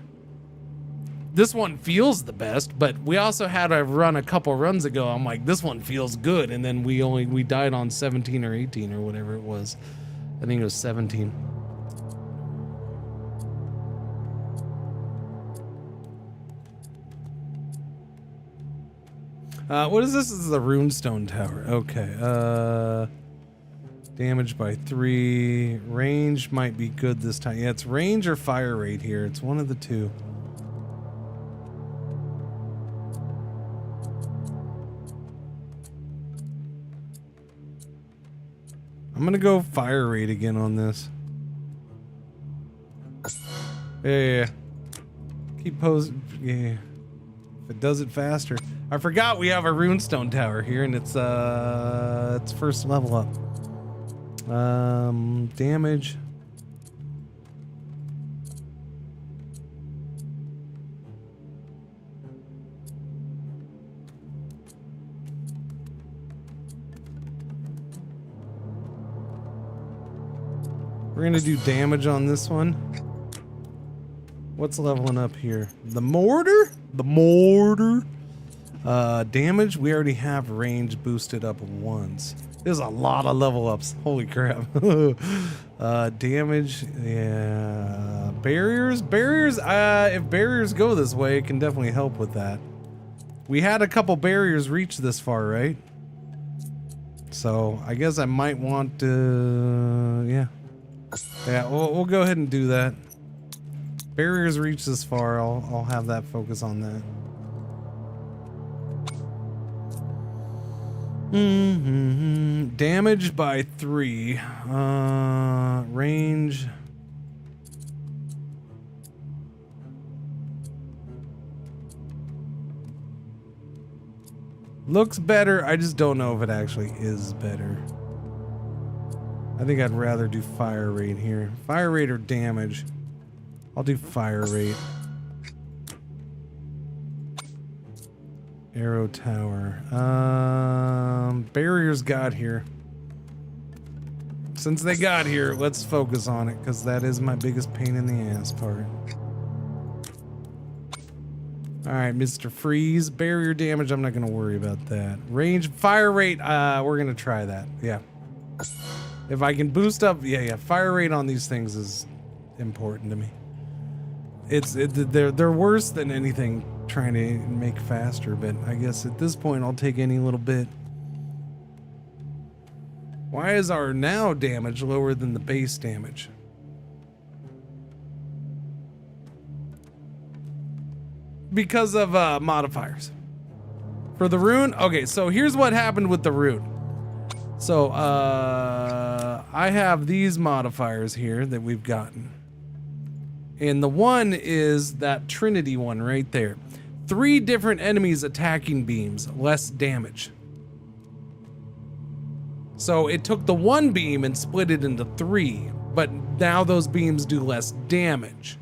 This one feels the best, but we also had a run a couple runs ago. I'm like, this one feels good, and then we died on 17 or 18 or whatever it was. I think it was 17. What is this? This is the runestone tower. Okay. Damage by 3. Range might be good this time. Yeah, it's range or fire rate here. It's one of the two. I'm gonna go fire rate again on this. Yeah. Keep posing. Yeah. If it does it faster. I forgot we have a runestone tower here, and it's first level up. Damage. We're gonna do damage on this one. What's leveling up here? The mortar? The mortar. Damage, we already have range boosted up once. There's a lot of level ups. Holy crap. Damage, yeah. Barriers? Barriers, if barriers go this way, it can definitely help with that. We had a couple barriers reach this far, right? So, I guess I might want to, yeah. Yeah, we'll go ahead and do that. Barriers reach this far, I'll have that focus on that. Damage by 3. Range. Looks better. I just don't know if it actually is better. I think I'd rather do fire rate here. Fire rate or damage. I'll do fire rate. Arrow tower. Barriers got here. Since they got here, let's focus on it, because that is my biggest pain in the ass part. Alright, Mr. Freeze. Barrier damage, I'm not going to worry about that. Range, fire rate, we're going to try that. Yeah. If I can boost up, yeah, fire rate on these things is important to me. They're worse than anything trying to make faster, but I guess at this point I'll take any little bit. Why is our now damage lower than the base damage? Because of modifiers. For the rune, okay, so here's what happened with the rune. So I have these modifiers here that we've gotten. And the one is that Trinity one right there. 3 different enemies attacking beams, less damage. So it took the one beam and split it into 3, but now those beams do less damage.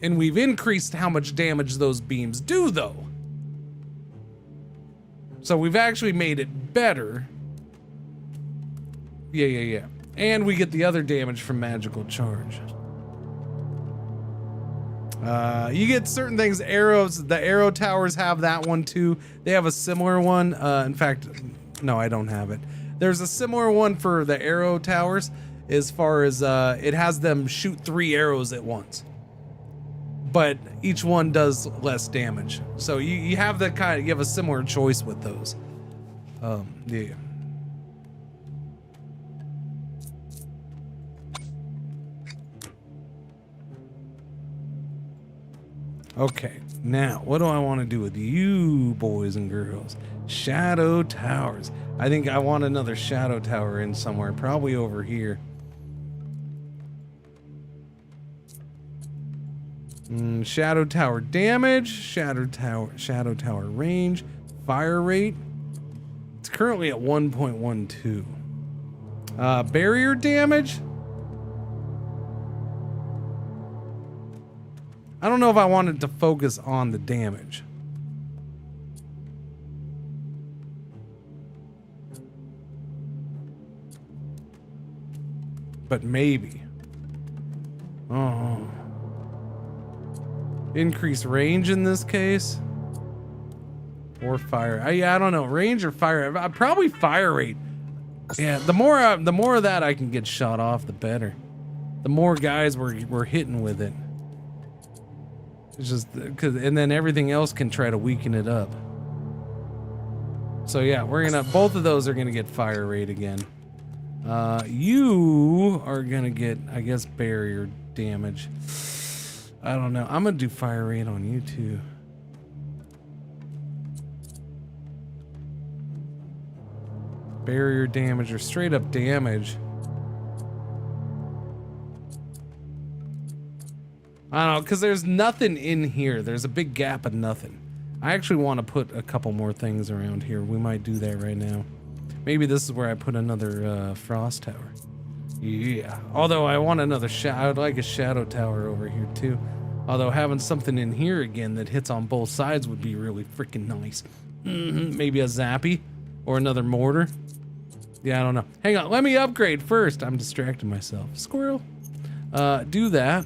And we've increased how much damage those beams do though. So we've actually made it better. Yeah. And we get the other damage from magical charge. You get certain things, arrows, the arrow towers have that one too. They have a similar one. In fact, no, I don't have it. There's a similar one for the arrow towers as far as it has them shoot 3 arrows at once. But each one does less damage. So you have the kind of, you have a similar choice with those. Yeah. Okay, now what do I want to do with you boys and girls? Shadow towers. I think I want another shadow tower in somewhere, probably over here. Shadow tower damage, shadow tower range, fire rate. It's currently at 1.12. Barrier damage. I don't know if I wanted to focus on the damage. But maybe. Oh. Increase range in this case. Or fire. Yeah, I don't know. Range or fire. Probably fire rate. Yeah, the more of that I can get shot off, the better. The more guys we're hitting with it. It's just and then everything else can try to weaken it up. So yeah, both of those are gonna get fire rate again. You are gonna get, I guess, barrier damage. I don't know. I'm gonna do fire rate on you too. Barrier damage or straight up damage. I don't know, because there's nothing in here. There's a big gap of nothing. I actually want to put a couple more things around here. We might do that right now. Maybe this is where I put another frost tower. Yeah. Although I want another I would like a shadow tower over here too. Although having something in here again that hits on both sides would be really freaking nice. Maybe a zappy or another mortar. Yeah, I don't know. Hang on, let me upgrade first. I'm distracting myself. Squirrel. Do that.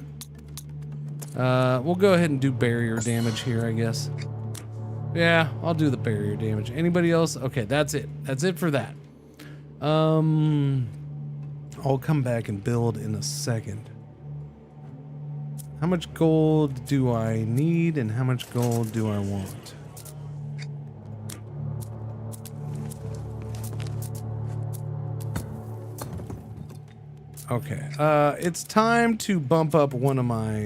We'll go ahead and do barrier damage here, I guess. Yeah, I'll do the barrier damage. Anybody else? Okay, that's it. That's it for that. I'll come back and build in a second. How much gold do I need and how much gold do I want? Okay, it's time to bump up one of my,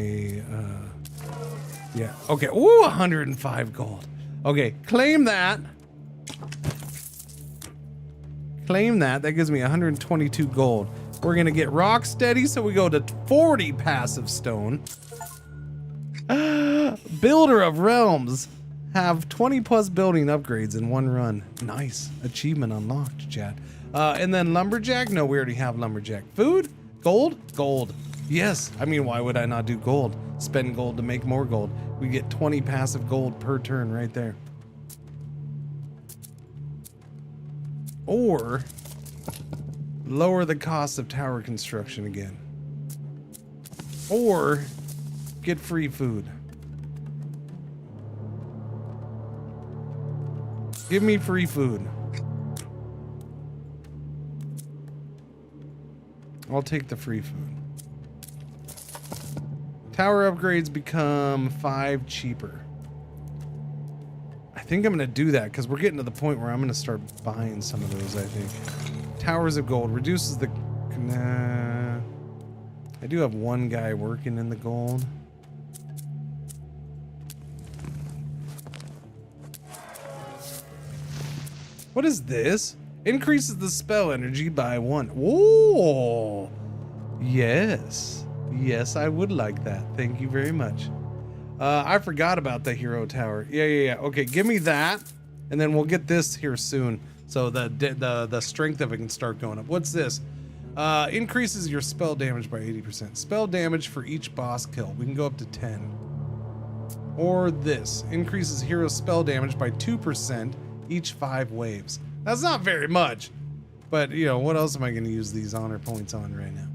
yeah, okay, ooh, 105 gold. Okay, claim that. Claim that, that gives me 122 gold. We're gonna get rock steady, so we go to 40 passive stone. Builder of Realms. Have 20 plus building upgrades in one run. Nice, achievement unlocked, chat. And then lumberjack, no, we already have lumberjack. Food, gold, gold. Yes, I mean, why would I not do gold? Spend gold to make more gold. We get 20 passive gold per turn right there. Or lower the cost of tower construction again. Or get free food. Give me free food. I'll take the free food. Tower upgrades become 5 cheaper. I think I'm gonna do that because we're getting to the point where I'm gonna start buying some of those, I think. Towers of gold reduces the... Nah. I do have one guy working in the gold. What is this? Increases the spell energy by 1. Whoa! Yes. Yes, I would like that. Thank you very much. I forgot about the hero tower. Yeah. Okay, give me that. And then we'll get this here soon. So the strength of it can start going up. What's this? Increases your spell damage by 80%. Spell damage for each boss kill. We can go up to 10. Or this. Increases hero spell damage by 2% each 5 waves. That's not very much. But, you know, what else am I going to use these honor points on right now?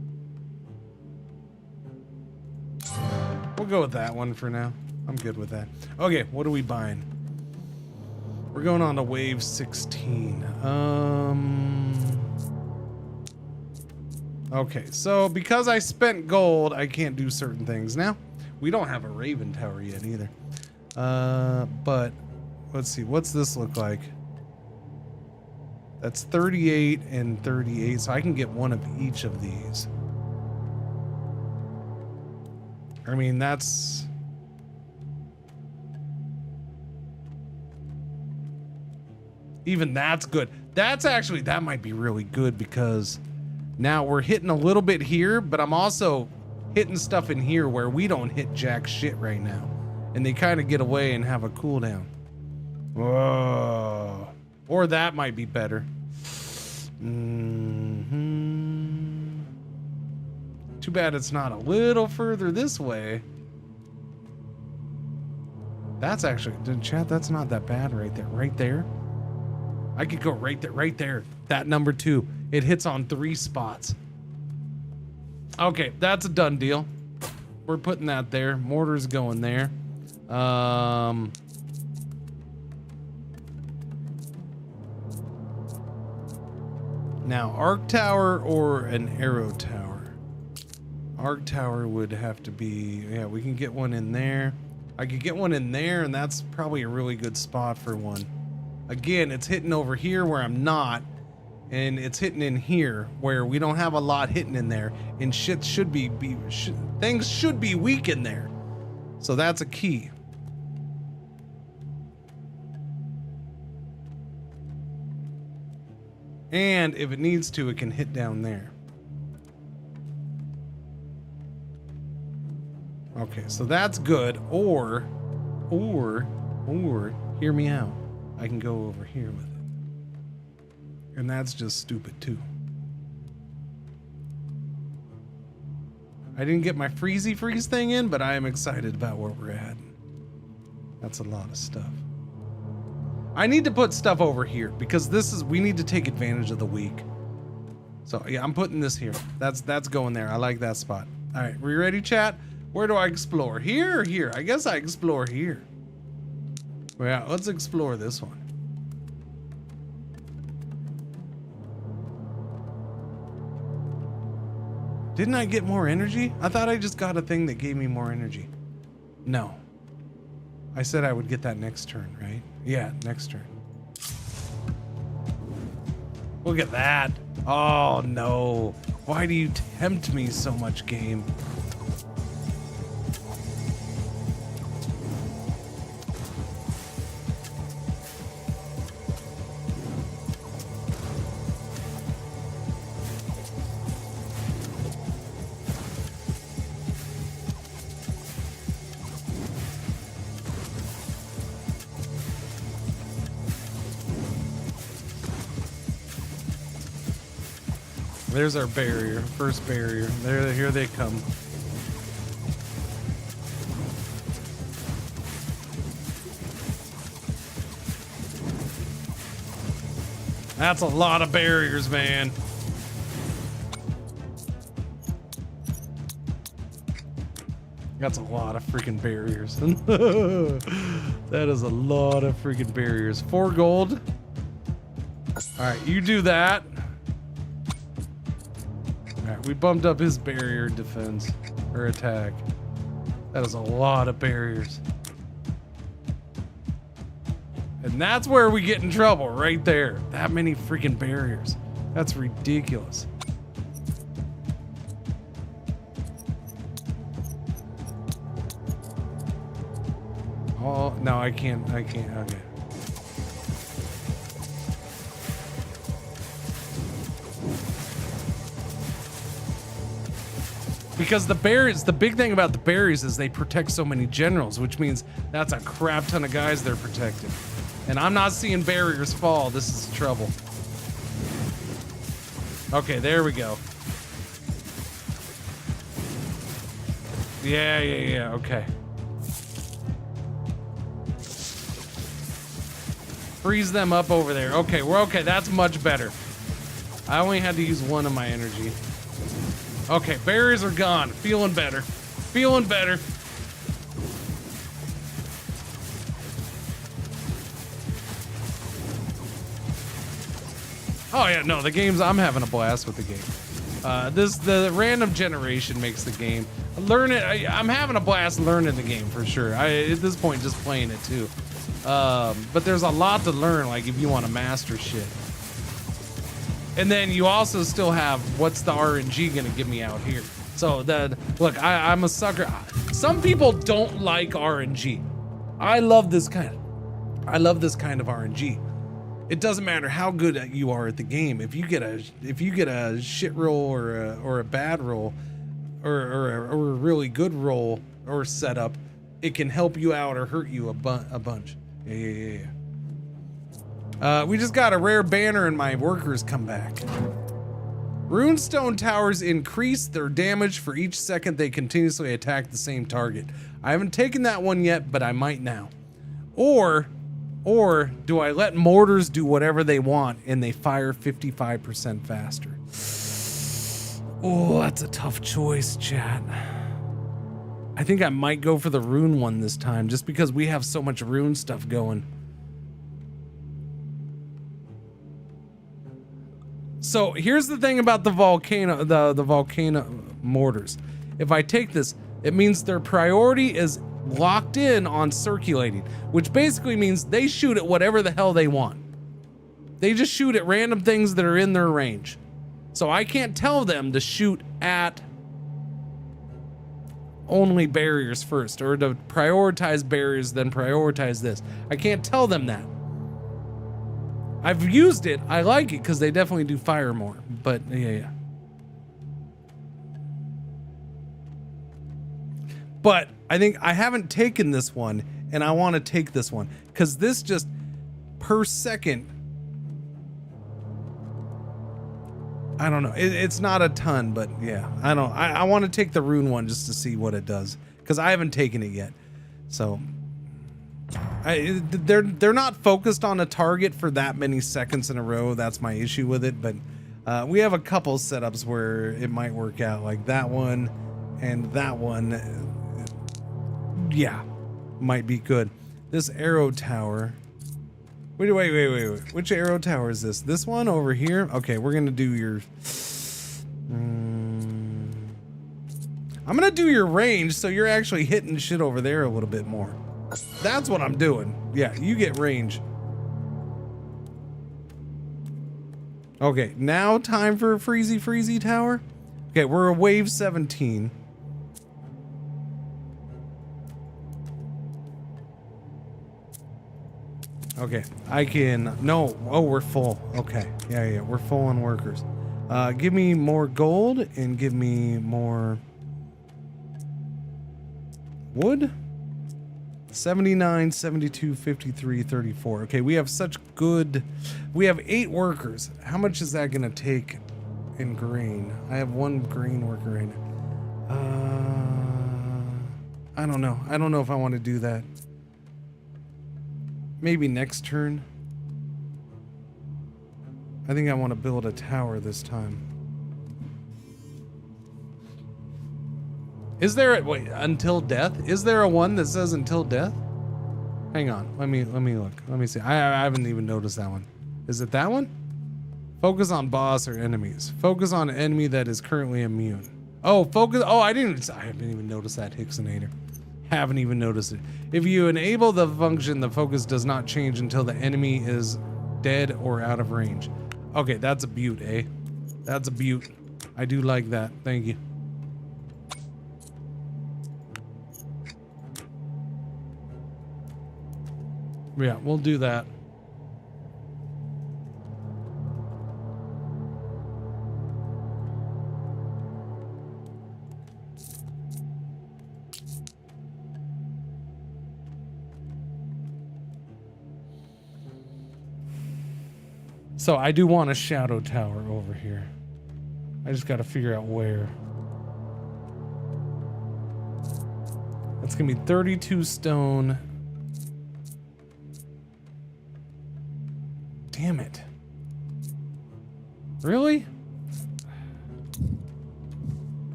We'll go with that one for now. I'm good with that. Okay, what are we buying? We're going on to wave 16. Okay, so because I spent gold, I can't do certain things. Now, we don't have a Raven Tower yet either. But let's see, what's this look like? That's 38 and 38, so I can get one of each of these. I mean, that's... Even that's good. That's actually, that might be really good because now we're hitting a little bit here, but I'm also hitting stuff in here where we don't hit jack shit right now. And they kind of get away and have a cooldown. Whoa. Or that might be better. Too bad it's not a little further this way. That's actually, chat, that's not that bad right there. Right there. I could go right there, right there. That number 2. It hits on 3 spots. Okay, that's a done deal. We're putting that there. Mortar's going there. Now, arc tower or an arrow tower? Arc tower would have to be, yeah, we can get one in there. I could get one in there, and that's probably a really good spot for one. Again, it's hitting over here where I'm not, and it's hitting in here where we don't have a lot hitting in there, and shit should be things should be weak in there. So that's a key. And if it needs to, it can hit down there. Okay, so that's good. Or, hear me out. I can go over here with it. And that's just stupid too. I didn't get my freezy freeze thing in, but I am excited about where we're at. That's a lot of stuff. I need to put stuff over here because we need to take advantage of the week. So yeah, I'm putting this here. That's going there. I like that spot. All right, we ready, chat? Where do I explore? Here or here? I guess I explore here. Well, yeah, let's explore this one. Didn't I get more energy? I thought I just got a thing that gave me more energy. No. I said I would get that next turn, right? Yeah, next turn. Look at that. Oh, no. Why do you tempt me so much, game? There's our barrier, first barrier. Here they come. That's a lot of barriers, man. That's a lot of freaking barriers. That is a lot of freaking barriers. 4 gold. All right, you do that. Alright, we bumped up his barrier defense or attack. That is a lot of barriers. And that's where we get in trouble, right there. That many freaking barriers. That's ridiculous. Oh, no, I can't, okay. Because the berries, the big thing about the berries is they protect so many generals, which means that's a crap ton of guys they're protecting. And I'm not seeing barriers fall. This is trouble. Okay, there we go. Yeah, okay. Freeze them up over there. Okay, we're okay. That's much better. I only had to use 1 of my energy. Okay, barriers are gone. Feeling better. Feeling better. Oh yeah, no, the game's, I'm having a blast with the game. The random generation makes the game. I'm having a blast learning the game for sure. At this point, just playing it too. But there's a lot to learn, like if you want to master shit. And then you also still have, what's the RNG gonna give me out here? So look, I'm a sucker. Some people don't like RNG. I love this kind of RNG. It doesn't matter how good you are at the game. If you get a shit roll or a bad roll or a really good roll or setup, it can help you out or hurt you a bunch. Yeah. We just got a rare banner and my workers come back. Runestone towers increase their damage for each second they continuously attack the same target. I haven't taken that one yet, but I might now. Or do I let mortars do whatever they want and they fire 55% faster? Oh, that's a tough choice, chat. I think I might go for the rune one this time just because we have so much rune stuff going. So here's the thing about the volcano, the volcano mortars. If I take this, it means their priority is locked in on circulating, which basically means they shoot at whatever the hell they want. They just shoot at random things that are in their range. So I can't tell them to shoot at only barriers first, or to prioritize barriers, then prioritize this. I can't tell them that. I've used it. I like it because they definitely do fire more. But yeah. But I think I haven't taken this one, and I want to take this one because this just per second. I don't know. It's not a ton, but yeah, I want to take the rune one just to see what it does because I haven't taken it yet. So they're not focused on a target for that many seconds in a row. That's my issue with it. But we have a couple setups where it might work out, like that one and that one. Yeah, might be good. This arrow tower. Wait. Which arrow tower is this? This one over here? Okay, we're gonna do your... I'm gonna do your range, so you're actually hitting shit over there a little bit more. That's what I'm doing. Yeah, you get range. Okay, now time for a Freezy tower. Okay, we're a wave 17. Okay, I can... No. Oh, we're full. Okay. Yeah. We're full on workers. Give me more gold and give me more wood. 79, 72, 53, 34. Okay, we have such good... We have 8 workers. How much is that going to take in grain? I have 1 grain worker right now. I don't know. I don't know if I want to do that. Maybe next turn. I think I want to build a tower this time. Is there a... Wait, until death? Is there a one that says until death? Hang on. Let me look. Let me see. I haven't even noticed that one. Is it that one? Focus on boss or enemies. Focus on an enemy that is currently immune. Oh, focus... Oh, I haven't even noticed that, Hicksinator. Haven't even noticed it. If you enable the function, the focus does not change until the enemy is dead or out of range. Okay, that's a beaut, eh? That's a beaut. I do like that. Thank you. Yeah, we'll do that. So I do want a shadow tower over here. I just got to figure out where. That's going to be 32 stone. Damn it. Really?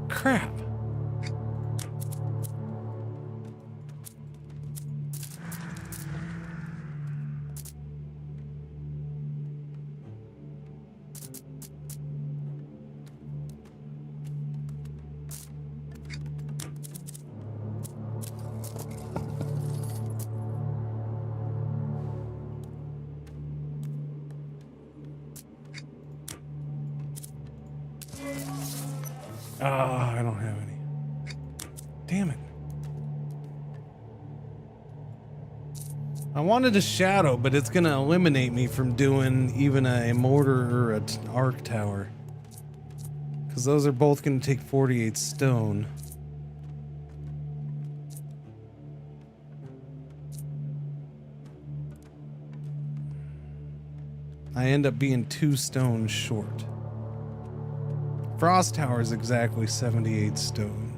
Crap. I don't have any. Damn it. I wanted a shadow, but it's going to eliminate me from doing even a mortar or an arc tower. Because those are both going to take 48 stone. I end up being 2 stone short. Frost Tower is exactly 78 stone.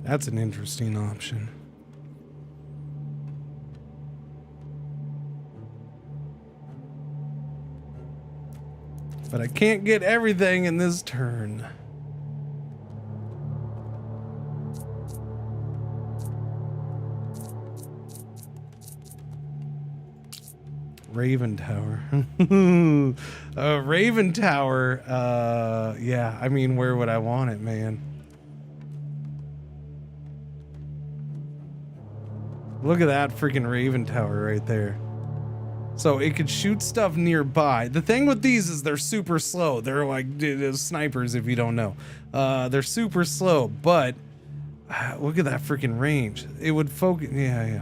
That's an interesting option. But I can't get everything in this turn. Raven Tower. Raven Tower. Yeah, I mean, where would I want it, man? Look at that freaking Raven Tower right there. So it could shoot stuff nearby. The thing with these is they're super slow. They're like snipers, if you don't know. They're super slow, but look at that freaking range. It would focus. Yeah.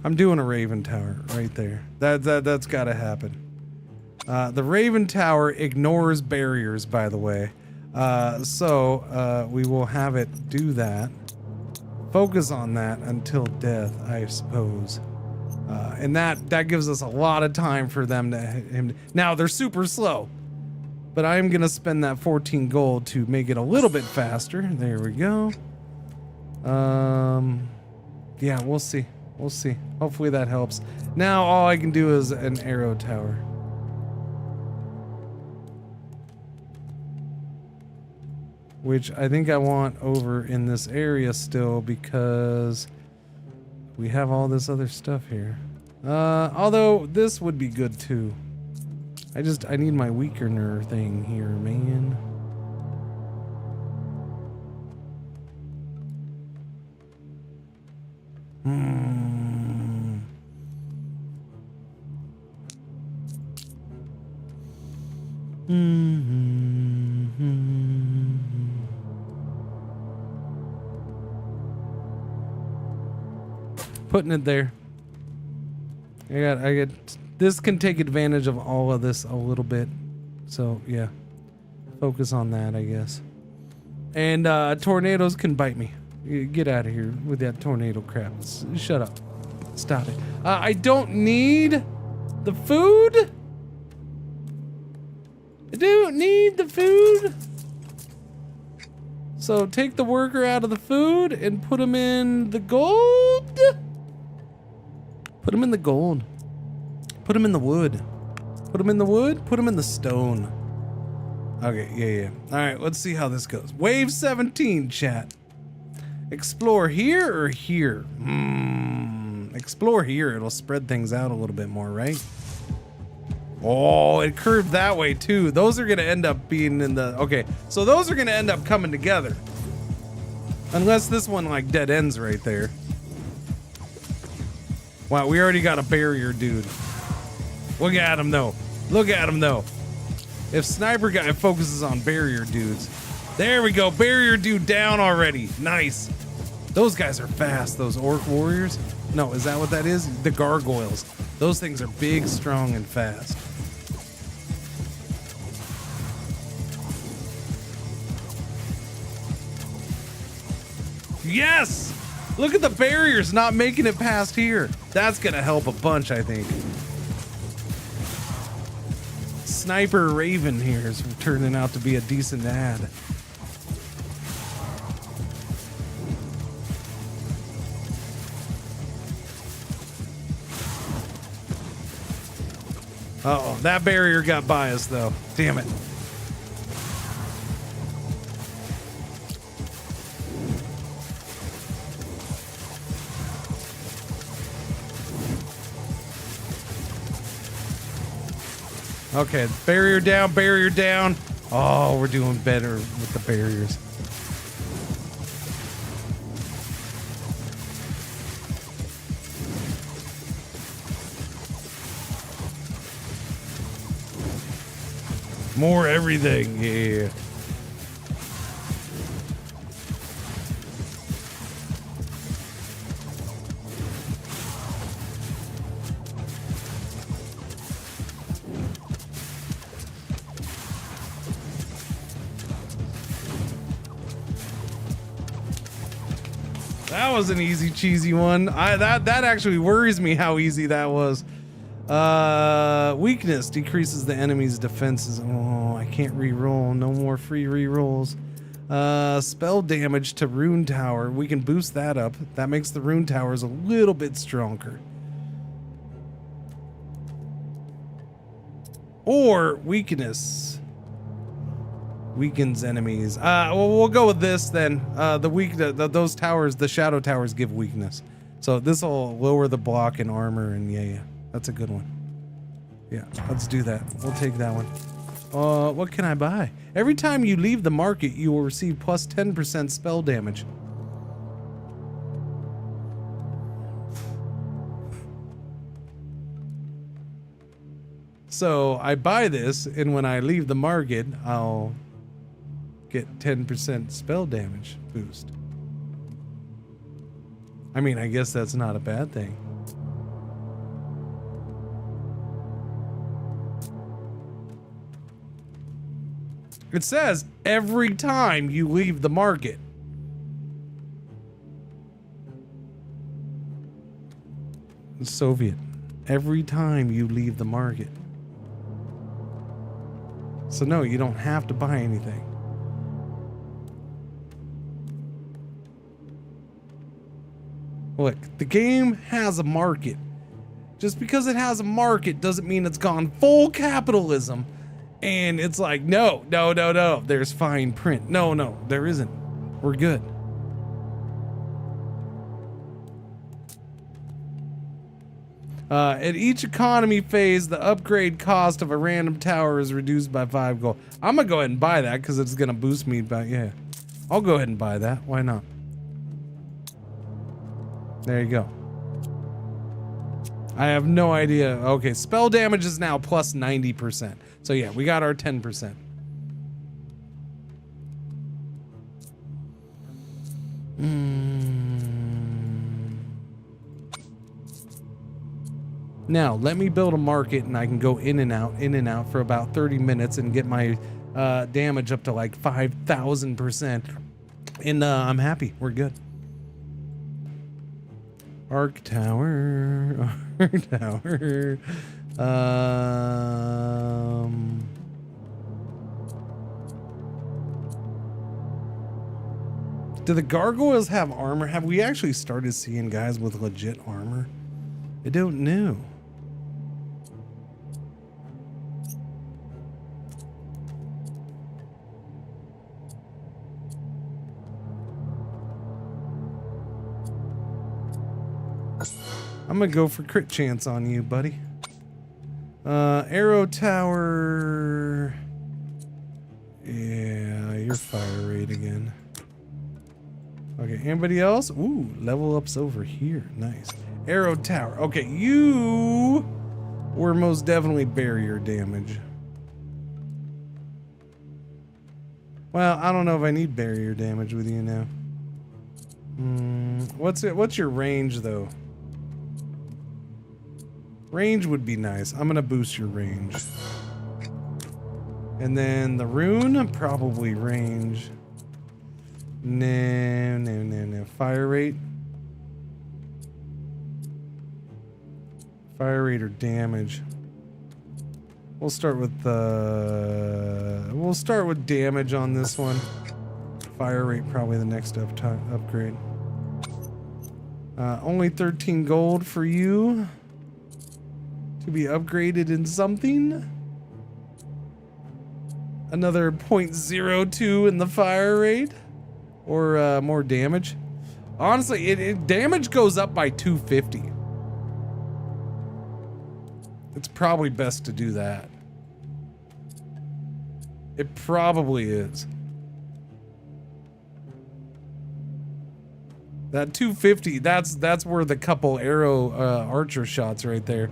I'm doing a Raven Tower right there. That's got to happen. The Raven Tower ignores barriers, by the way. So we will have it do that. Focus on that until death, I suppose. And that gives us a lot of time for them to hit him. Now, they're super slow. But I am going to spend that 14 gold to make it a little bit faster. There we go. Yeah, we'll see. We'll see. Hopefully that helps. Now all I can do is an arrow tower. Which I think I want over in this area still because we have all this other stuff here. Although this would be good too. I need my weakener thing here, man. Putting it there. I got this can take advantage of all of this a little bit. So yeah. Focus on that, I guess. And tornadoes can bite me. Get out of here with that tornado crap. Shut up. Stop it. I don't need the food. I don't need the food. So take the worker out of the food and put him in the gold. Put him in the gold. Put him in the wood. Put him in the wood. Put him in the stone. Okay, yeah. All right, let's see how this goes. Wave 17, chat. Explore here or here? Explore here. It'll spread things out a little bit more, right? Oh, it curved that way too. Those are going to end up being in the... Okay, so those are going to end up coming together. Unless this one like dead ends right there. Wow, we already got a barrier, dude. Look at him though. Look at him though. If sniper guy focuses on barrier dudes. There we go. Barrier dude down already. Nice. Those guys are fast. Those orc warriors. No, is that what that is? The gargoyles. Those things are big, strong, and fast. Yes! Look at the barriers not making it past here. That's gonna help a bunch, I think. Sniper Raven here is turning out to be a decent ad. Uh-oh, that barrier got by us though. Damn it. Okay, barrier down, barrier down. Oh, we're doing better with the barriers. More everything, yeah. That was an easy cheesy one. That actually worries me how easy that was. Weakness decreases the enemy's defenses. Oh, I can't re-roll. No more free re-rolls. Spell damage to rune tower. We can boost that up. That makes the rune towers a little bit stronger. Or weakness. Weakens enemies. Well, we'll go with this then. Those towers, the shadow towers give weakness. So this will lower the block and armor, and yeah, that's a good one. Yeah, let's do that. We'll take that one. What can I buy? Every time you leave the market, you will receive plus 10% spell damage. So I buy this, and when I leave the market, I'll get 10% spell damage boost. I mean, I guess that's not a bad thing. It says every time you leave the market. Soviet. Every time you leave the market. So no, you don't have to buy anything. Look, the game has a market. Just because it has a market doesn't mean it's gone full capitalism. And it's like, no, there's fine print. No, there isn't. We're good. At each economy phase, the upgrade cost of a random tower is reduced by 5 gold. I'm gonna go ahead and buy that because it's gonna boost me by, yeah. I'll go ahead and buy that. Why not? There you go. I have no idea. Okay, spell damage is now plus 90%. So yeah, we got our 10%. Now, let me build a market and I can go in and out for about 30 minutes and get my damage up to like 5,000%. And I'm happy. We're good. Arc tower. Arc tower. Do the gargoyles have armor? Have we actually started seeing guys with legit armor? I don't know. I'm gonna go for crit chance on you, buddy. Arrow tower. Yeah, you're fire rate again. Okay, anybody else? Ooh, level ups over here. Nice. Arrow tower. Okay, you were most definitely barrier damage. Well, I don't know if I need barrier damage with you now. What's your range though? Range would be nice. I'm gonna boost your range. And then the rune, probably range. No. Fire rate. Fire rate or damage. We'll start with damage on this one. Fire rate probably the next upgrade. Only 13 gold for you to be upgraded in something. Another 0.02 in the fire rate, or more damage. Honestly, damage goes up by 250. It's probably best to do that. It probably is. That 250, that's worth a couple arrow archer shots right there.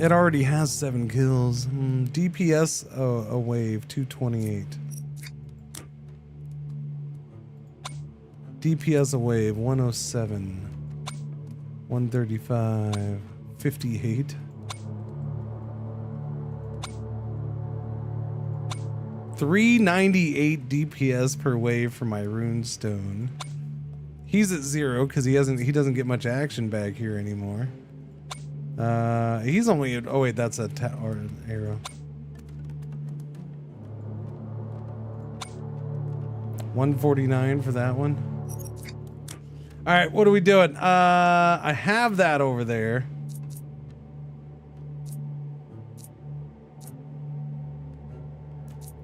It already has 7 kills. DPS a wave 228. DPS a wave 107. 135. 58. 398 DPS per wave for my runestone. He's at 0 because he doesn't get much action back here anymore. He's only at, oh wait, that's a or an arrow. 149 for that one. All right, what are we doing? I have that over there.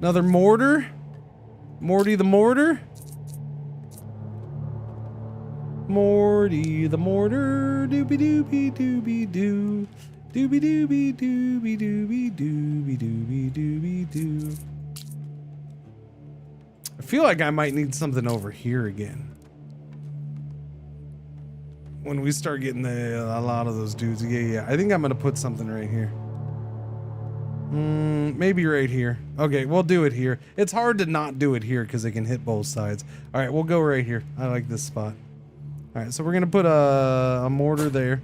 Another mortar? Morty the mortar? Morty the mortar, doobie doobie doobie doo, doobie doobie doobie doobie doobie doobie doobie doo. I feel like I might need something over here again. When we start getting a lot of those dudes, yeah. I think I'm gonna put something right here. Maybe right here. Okay, we'll do it here. It's hard to not do it here because it can hit both sides. All right, we'll go right here. I like this spot. All right, so we're gonna put a mortar there.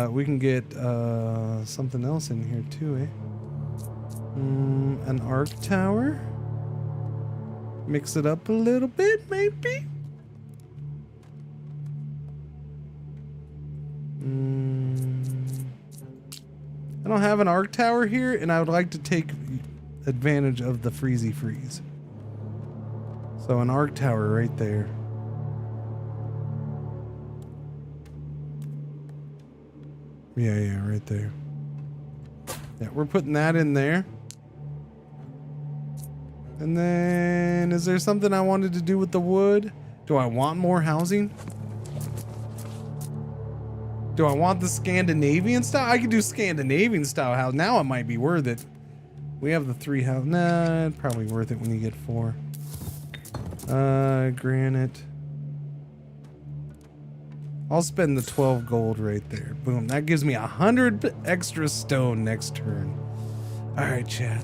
We can get something else in here too, eh? An arc tower. Mix it up a little bit, maybe. I don't have an arc tower here, and I would like to take advantage of the freezy freeze. So an arc tower right there. Yeah, right there. Yeah, we're putting that in there. And then, is there something I wanted to do with the wood? Do I want more housing? Do I want the Scandinavian style? I could do Scandinavian style house. Now it might be worth it. We have the 3 house. Nah, it's probably worth it when you get 4. Granite. I'll spend the 12 gold right there. Boom. That gives me 100 extra stone next turn. All right, chat.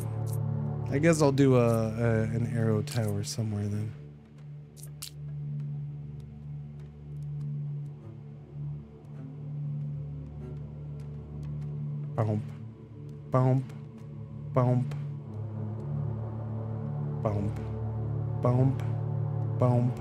I guess I'll do an arrow tower somewhere then. Bump, bump, bump, bump, bump, bump.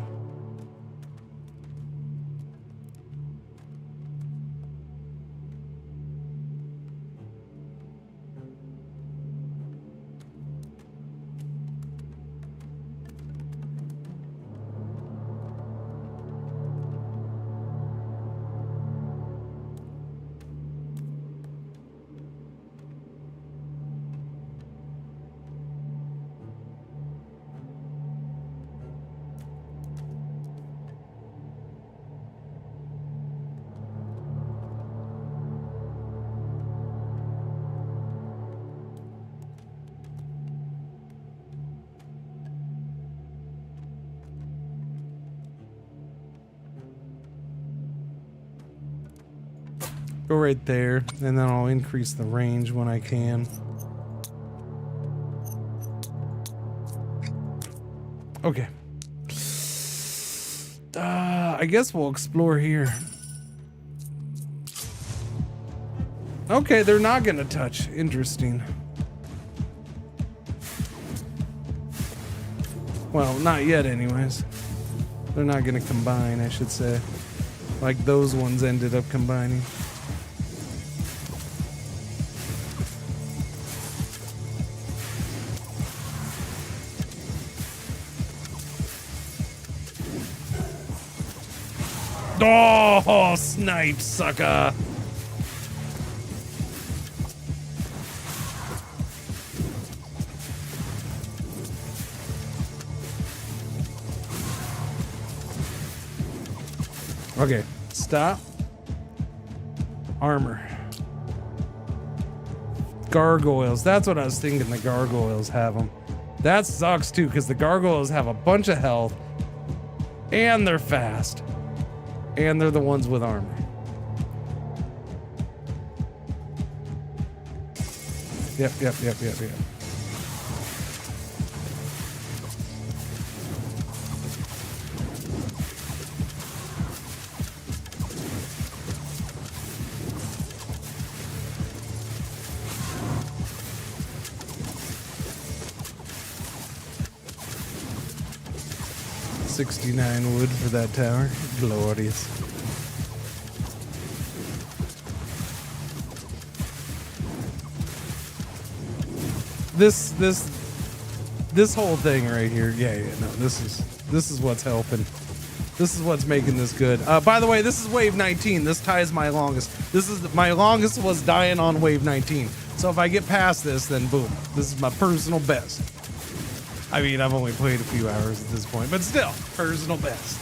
Go right there, and then I'll increase the range when I can. Okay. I guess we'll explore here. Okay, they're not gonna touch. Interesting. Well, not yet anyways. They're not gonna combine, I should say. Like those ones ended up combining. Oh, snipe, sucker. Okay, stop. Armor. Gargoyles. That's what I was thinking the gargoyles have them. That sucks too, because the gargoyles have a bunch of health and they're fast. And they're the ones with armor. Yep. 69 wood for that tower. Glorious. This whole thing right here. Yeah, no, this is what's helping. This is what's making this good. By the way, this is wave 19. This ties my longest. My longest was dying on wave 19. So if I get past this, then boom. This is my personal best. I mean, I've only played a few hours at this point, but still, personal best.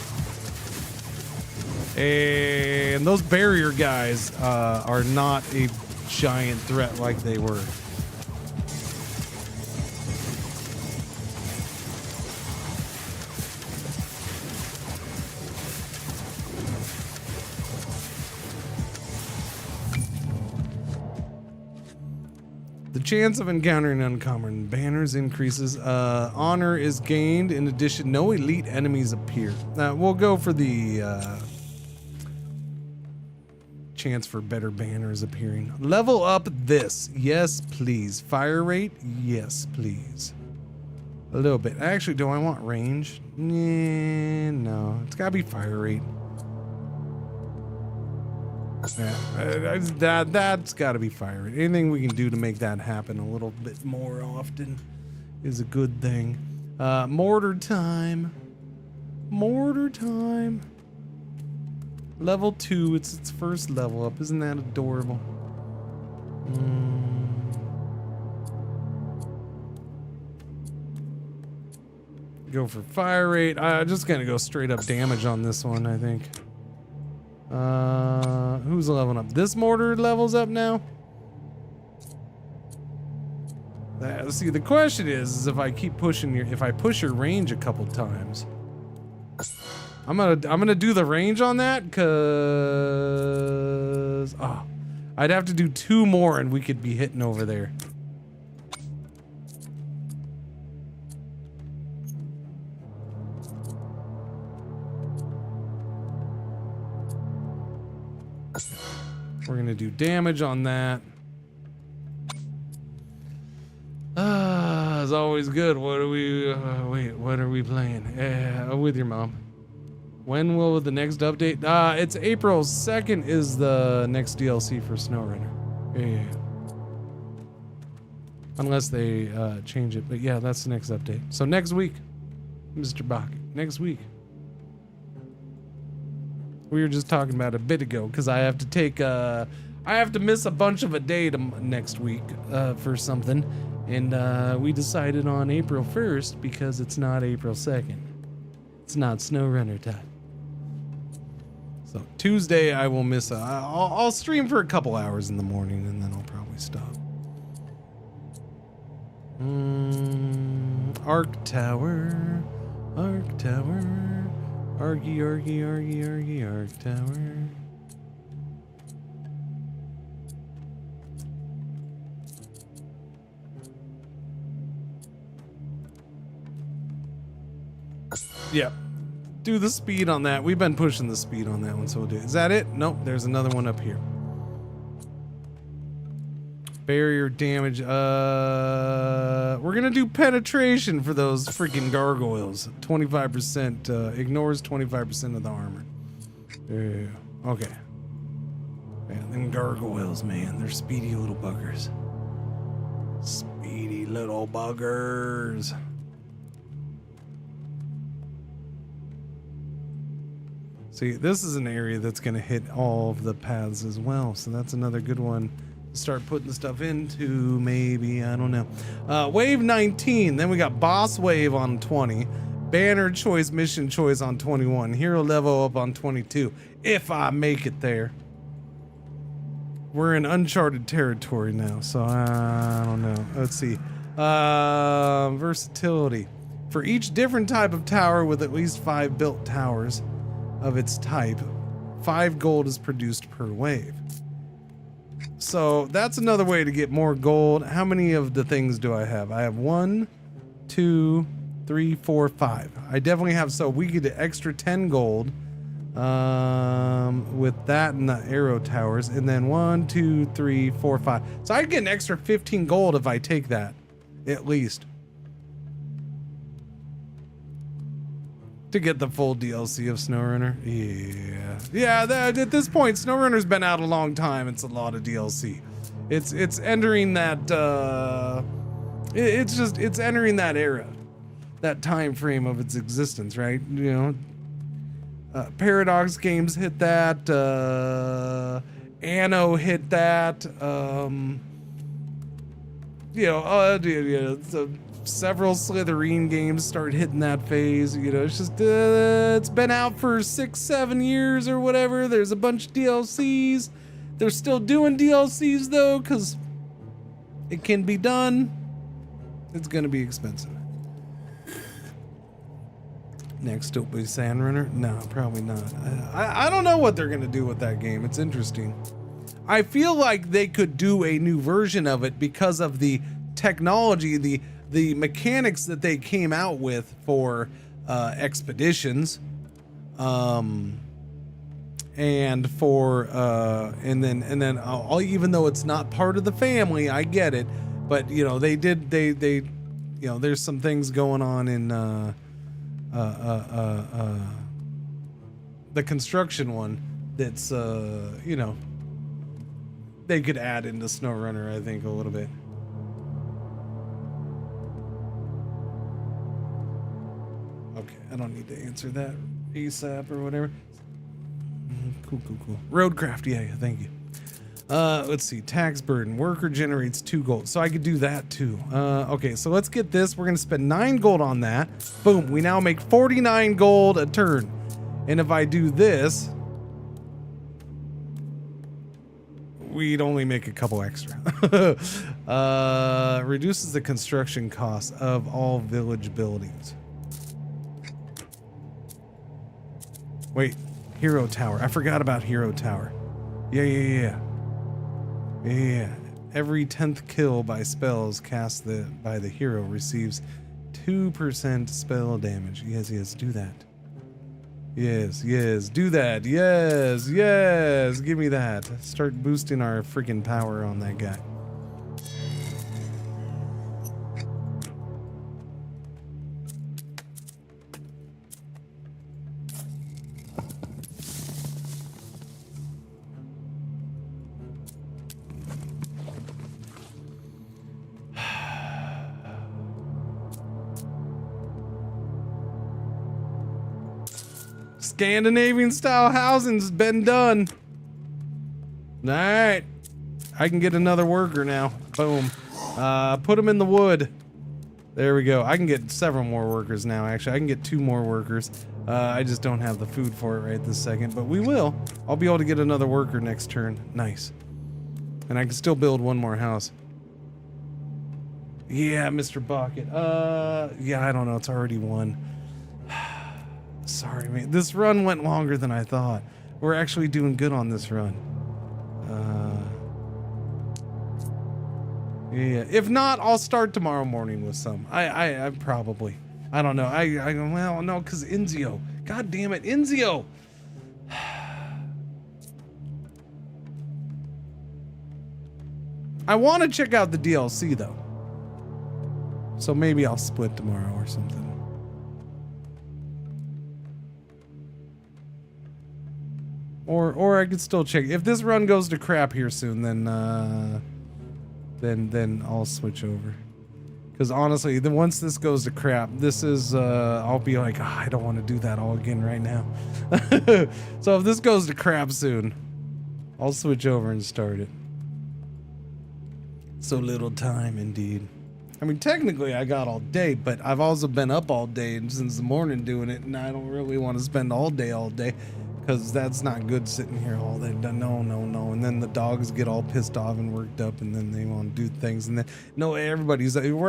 And those barrier guys are not a giant threat like they were. The chance of encountering uncommon banners increases. Honor is gained. In addition, no elite enemies appear. We'll go for the chance for better banners appearing. Level up this. Yes, please. Fire rate. Yes, please. A little bit. Actually, do I want range? No. It's got to be fire rate. Yeah, that's got to be fire rate. Anything we can do to make that happen a little bit more often is a good thing. Mortar time. Mortar time. Level 2. It's its first level up. Isn't that adorable? Go for fire rate. I'm just gonna go straight up damage on this one, I think. Who's leveling up? This mortar levels up now. See, the question is if I keep pushing if I push your range a couple times, I'm gonna do the range on that, cause I'd have to do 2 more and we could be hitting over there. We're gonna do damage on that. It's always good. What are we? Wait, what are we playing? With your mom. When will the next update? It's April 2nd is the next DLC for SnowRunner. Yeah. Unless they change it, but yeah, that's the next update. So next week, Mr. Bach. Next week. We were just talking about a bit ago because I have to take I have to miss a bunch of a day next week for something, and we decided on April 1st because it's not April 2nd. It's not SnowRunner time. So Tuesday I will miss. I'll stream for a couple hours in the morning and then I'll probably stop. Arc Tower, Arc Tower. Argy, argy, argy, argy, arc tower. Yep. Do the speed on that. We've been pushing the speed on that one, so we'll do it. Is that it? Nope, there's another one up here. Barrier damage. We're gonna do penetration for those freaking gargoyles. 25% ignores 25% of the armor. Yeah. Okay. Man, them gargoyles, man, they're speedy little buggers. Speedy little buggers. See, this is an area that's gonna hit all of the paths as well, so that's another good one. Start putting stuff into, maybe, I don't know. Wave 19, then we got boss wave on 20, banner choice, mission choice on 21, hero level up on 22, if I make it there. We're in uncharted territory now, so I don't know. Let's see. Versatility. For each different type of tower with at least 5 built towers of its type, 5 gold is produced per wave. So that's another way to get more gold. How many of the things do I have? I have 1, 2, 3, 4, 5. I definitely have, so we get an extra 10 gold with that and the arrow towers. And then 1, 2, 3, 4, 5. So I get an extra 15 gold if I take that, at least. To get the full DLC of SnowRunner. Yeah. At this point, SnowRunner's been out a long time. It's a lot of DLC. It's entering that. It's entering that era, that time frame of its existence, right? You know, Paradox Games hit that. Anno hit that. Several Slitherine games start hitting that phase. You know, it's just it's been out for 6-7 years or whatever. There's a bunch of DLCs. They're still doing DLCs though, because it can be done. It's gonna be expensive. Next up is Sandrunner? No, probably not. I don't know what they're gonna do with that game. It's interesting. I feel like they could do a new version of it because of the technology, the mechanics that they came out with for expeditions, and for and then even though it's not part of the family, I get it, but you know they you know there's some things going on in the construction one that's you know they could add into SnowRunner, I think, a little bit. Okay, I don't need to answer that ASAP or whatever. Cool. Roadcraft, yeah, thank you. Let's see, tax burden. Worker generates 2 gold, so I could do that too. Okay, so let's get this. We're gonna spend 9 gold on that. Boom, we now make 49 gold a turn. And if I do this, we'd only make a couple extra. Reduces the construction cost of all village buildings. Wait, Hero Tower. I forgot about Hero Tower. Yeah. Every 10th kill by spells cast by the hero receives 2% spell damage. Yes, do that. Yes, do that. Yes, give me that. Start boosting our freaking power on that guy. Scandinavian style housing's been done. All right, I can get another worker now. Boom. Put them in the wood. There we go. I can get several more workers now. Actually, I can get 2 more workers. I just don't have the food for it right this second, but we will. I'll be able to get another worker next turn. Nice. And I can still build 1 more house. Yeah, Mr. Bucket. Yeah, I don't know. It's already 1. Sorry, man. This run went longer than I thought. We're actually doing good on this run. Yeah. If not, I'll start tomorrow morning with some. I probably. I don't know. Well, no, because Inzio. God damn it, Inzio. I want to check out the DLC though. So maybe I'll split tomorrow or something. Or I could still check. If this run goes to crap here soon, then I'll switch over. Because honestly, then once this goes to crap, this is I'll be like, oh, I don't want to do that all again right now. So if this goes to crap soon, I'll switch over and start it. So little time indeed. I mean, technically I got all day, but I've also been up all day since the morning doing it, and I don't really want to spend all day. Because that's not good sitting here all day. No. And then the dogs get all pissed off and worked up, and then they want to do things. And then, no, we're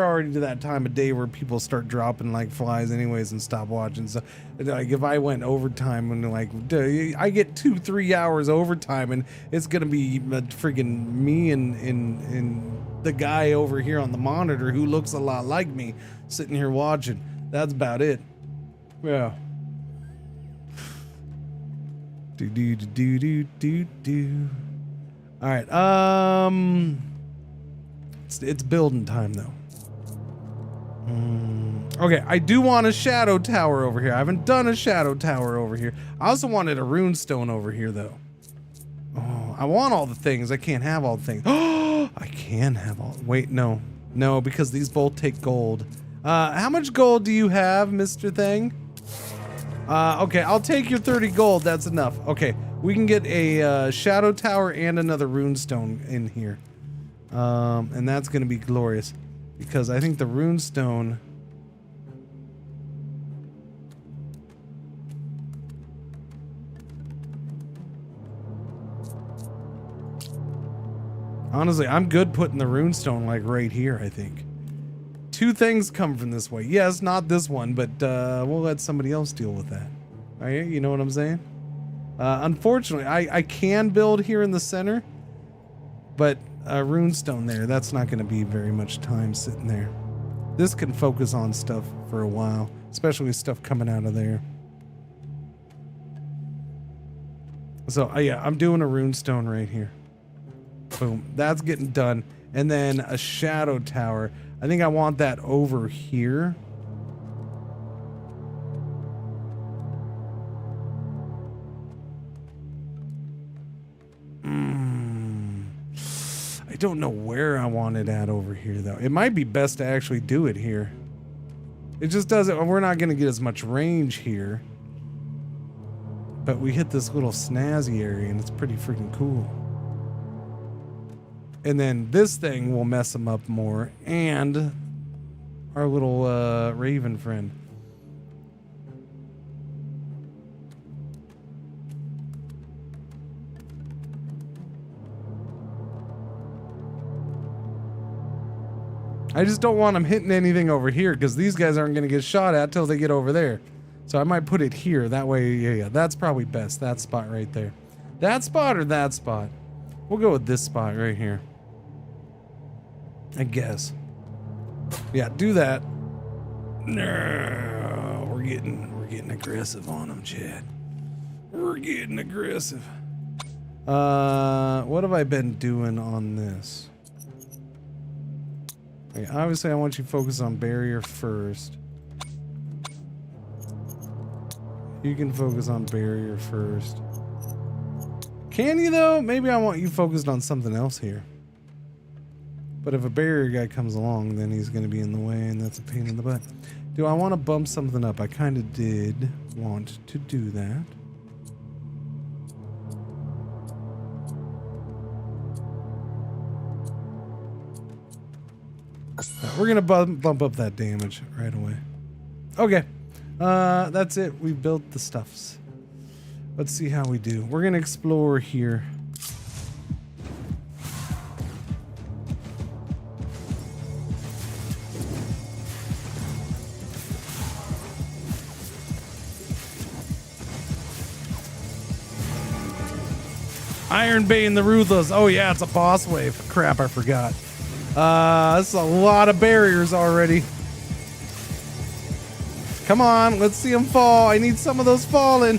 already to that time of day where people start dropping like flies anyways and stop watching. So, like, if I went overtime and like, I get 2-3 hours overtime, and it's going to be friggin' me and the guy over here on the monitor who looks a lot like me sitting here watching. That's about it. Yeah. All right. It's building time though. Okay, I do want a shadow tower over here. I haven't done a shadow tower over here. I also wanted a rune stone over here, though. Oh, I want all the things. I can't have all the things. Oh, I can have all. Wait, no. No, because these both take gold. How much gold do you have, Mr. Thing? Okay, I'll take your 30 gold. That's enough. Okay, we can get a shadow tower and another rune stone in here. And that's going to be glorious. Because I think the rune stone... Honestly, I'm good putting the runestone like right here, I think. 2 things come from this way. Yes, not this one, but we'll let somebody else deal with that. All right, you know what I'm saying? Unfortunately, I can build here in the center, but a runestone there, that's not going to be very much time sitting there. This can focus on stuff for a while, especially with stuff coming out of there. So, yeah, I'm doing a runestone right here. Boom, that's getting done. And then a shadow tower. I think I want that over here. I don't know where I want it at over here, though. It might be best to actually do it here. It just doesn't... We're not going to get as much range here. But we hit this little snazzy area, and it's pretty freaking cool. And then this thing will mess them up more. And our little raven friend. I just don't want them hitting anything over here because these guys aren't going to get shot at till they get over there. So I might put it here. That way, yeah, that's probably best. That spot right there. That spot or that spot? We'll go with this spot right here. I guess. Yeah, do that. No, we're getting aggressive on them, Chad. We're getting aggressive. What have I been doing on this? Okay, obviously I want you to focus on barrier first. You can focus on barrier first. Can you though? Maybe I want you focused on something else here. But if a barrier guy comes along, then he's going to be in the way, and that's a pain in the butt. Do I want to bump something up? I kind of did want to do that. We're going to bump up that damage right away. Okay. That's it. We built the stuffs. Let's see how we do. We're going to explore here. Iron Bane the Ruthless. Oh yeah, it's a boss wave. Crap, I forgot. That's a lot of barriers already. Come on, let's see them fall. I need some of those falling.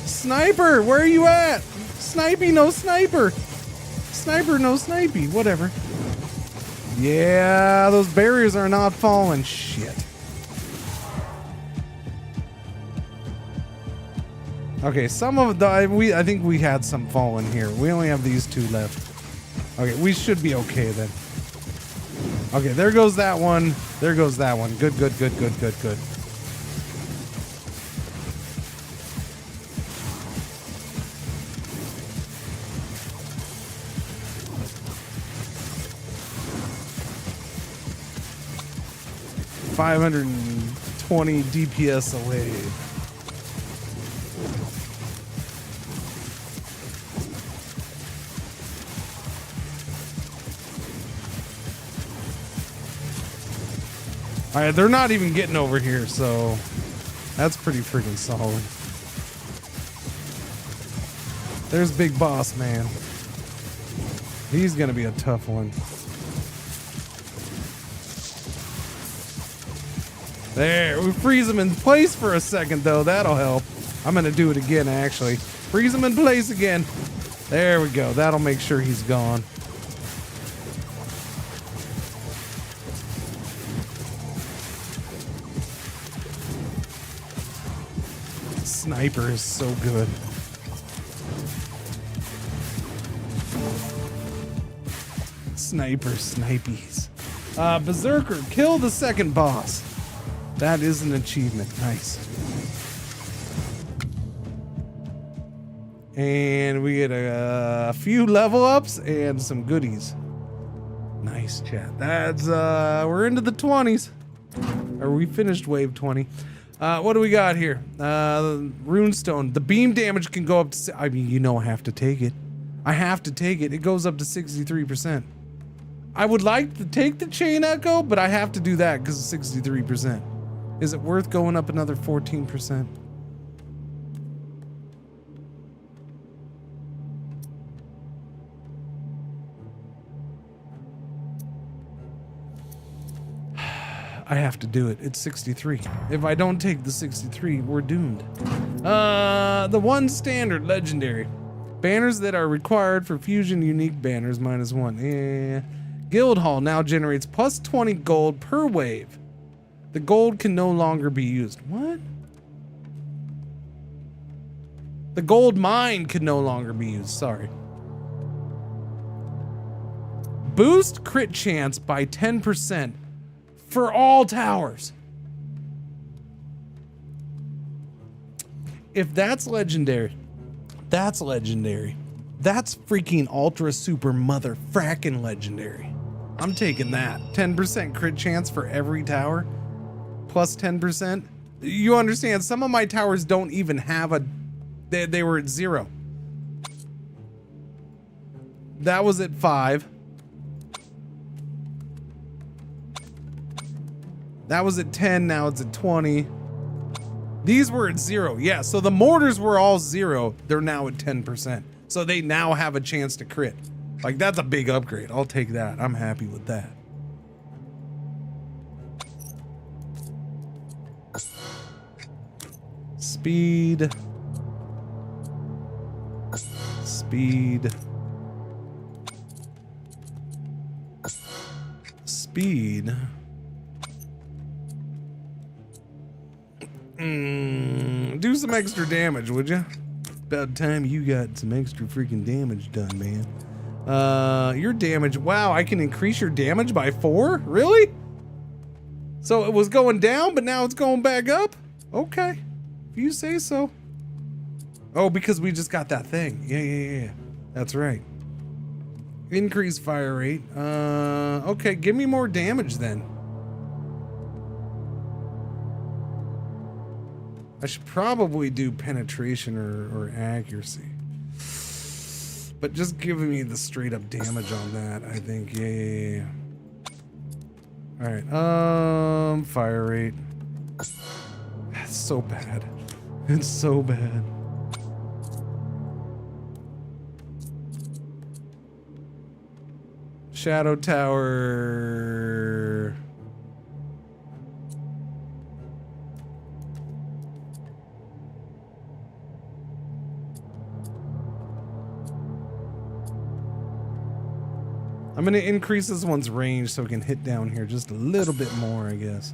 Sniper, where are you at? Snipey, no sniper. Sniper, no snipey. Whatever. Yeah, those barriers are not falling. Shit. Okay, some of the I think we had some fallen here. We only have these 2 left. Okay, we should be okay then. Okay, there goes that one. There goes that one. Good, good, good, good, good, good. $520 DPS away. Alright, they're not even getting over here, so that's pretty freaking solid. There's Big Boss Man. He's gonna be a tough one. There, we freeze him in place for a second though, that'll help. I'm gonna do it again actually. Freeze him in place again. There we go, that'll make sure he's gone. Sniper is so good. Sniper snipies. Berserker, kill the second boss. That is an achievement. Nice. And we get a few level ups and some goodies. Nice, chat. That's we're into the 20s. Or we finished wave 20. What do we got here? Runestone. The beam damage can go up to, I mean, you know I have to take it. I have to take it. It goes up to 63%. I would like to take the chain echo, but I have to do that because of 63%. Is it worth going up another 14%? I have to do it. It's 63. If I don't take the 63, we're doomed. The one standard legendary. Banners that are required for fusion unique banners -1. Yeah. Guildhall now generates plus 20 gold per wave. The gold can no longer be used. What? The gold mine can no longer be used. Sorry. Boost crit chance by 10%. For all towers. If that's legendary, that's legendary. That's freaking ultra super mother frackin' legendary. I'm taking that. 10% crit chance for every tower. Plus 10%. You understand, some of my towers don't even have a... They were at 0. That was at 5. That was at 10, now it's at 20. These were at 0. Yeah, so the mortars were all 0. They're now at 10%. So they now have a chance to crit. Like, that's a big upgrade. I'll take that. I'm happy with that. Speed. Speed. Speed. Do some extra damage, would you? About time you got some extra freaking damage done, man. Your damage, wow, I can increase your damage by 4? Really? So it was going down, but now it's going back up? Okay, if you say so. Oh, because we just got that thing. Yeah. That's right. Increase fire rate. Okay, give me more damage then. I should probably do penetration or accuracy. But just giving me the straight up damage on that, I think. Yeah. Alright, fire rate. That's so bad. It's so bad. Shadow Tower. I'm gonna increase this one's range so it can hit down here just a little bit more, I guess.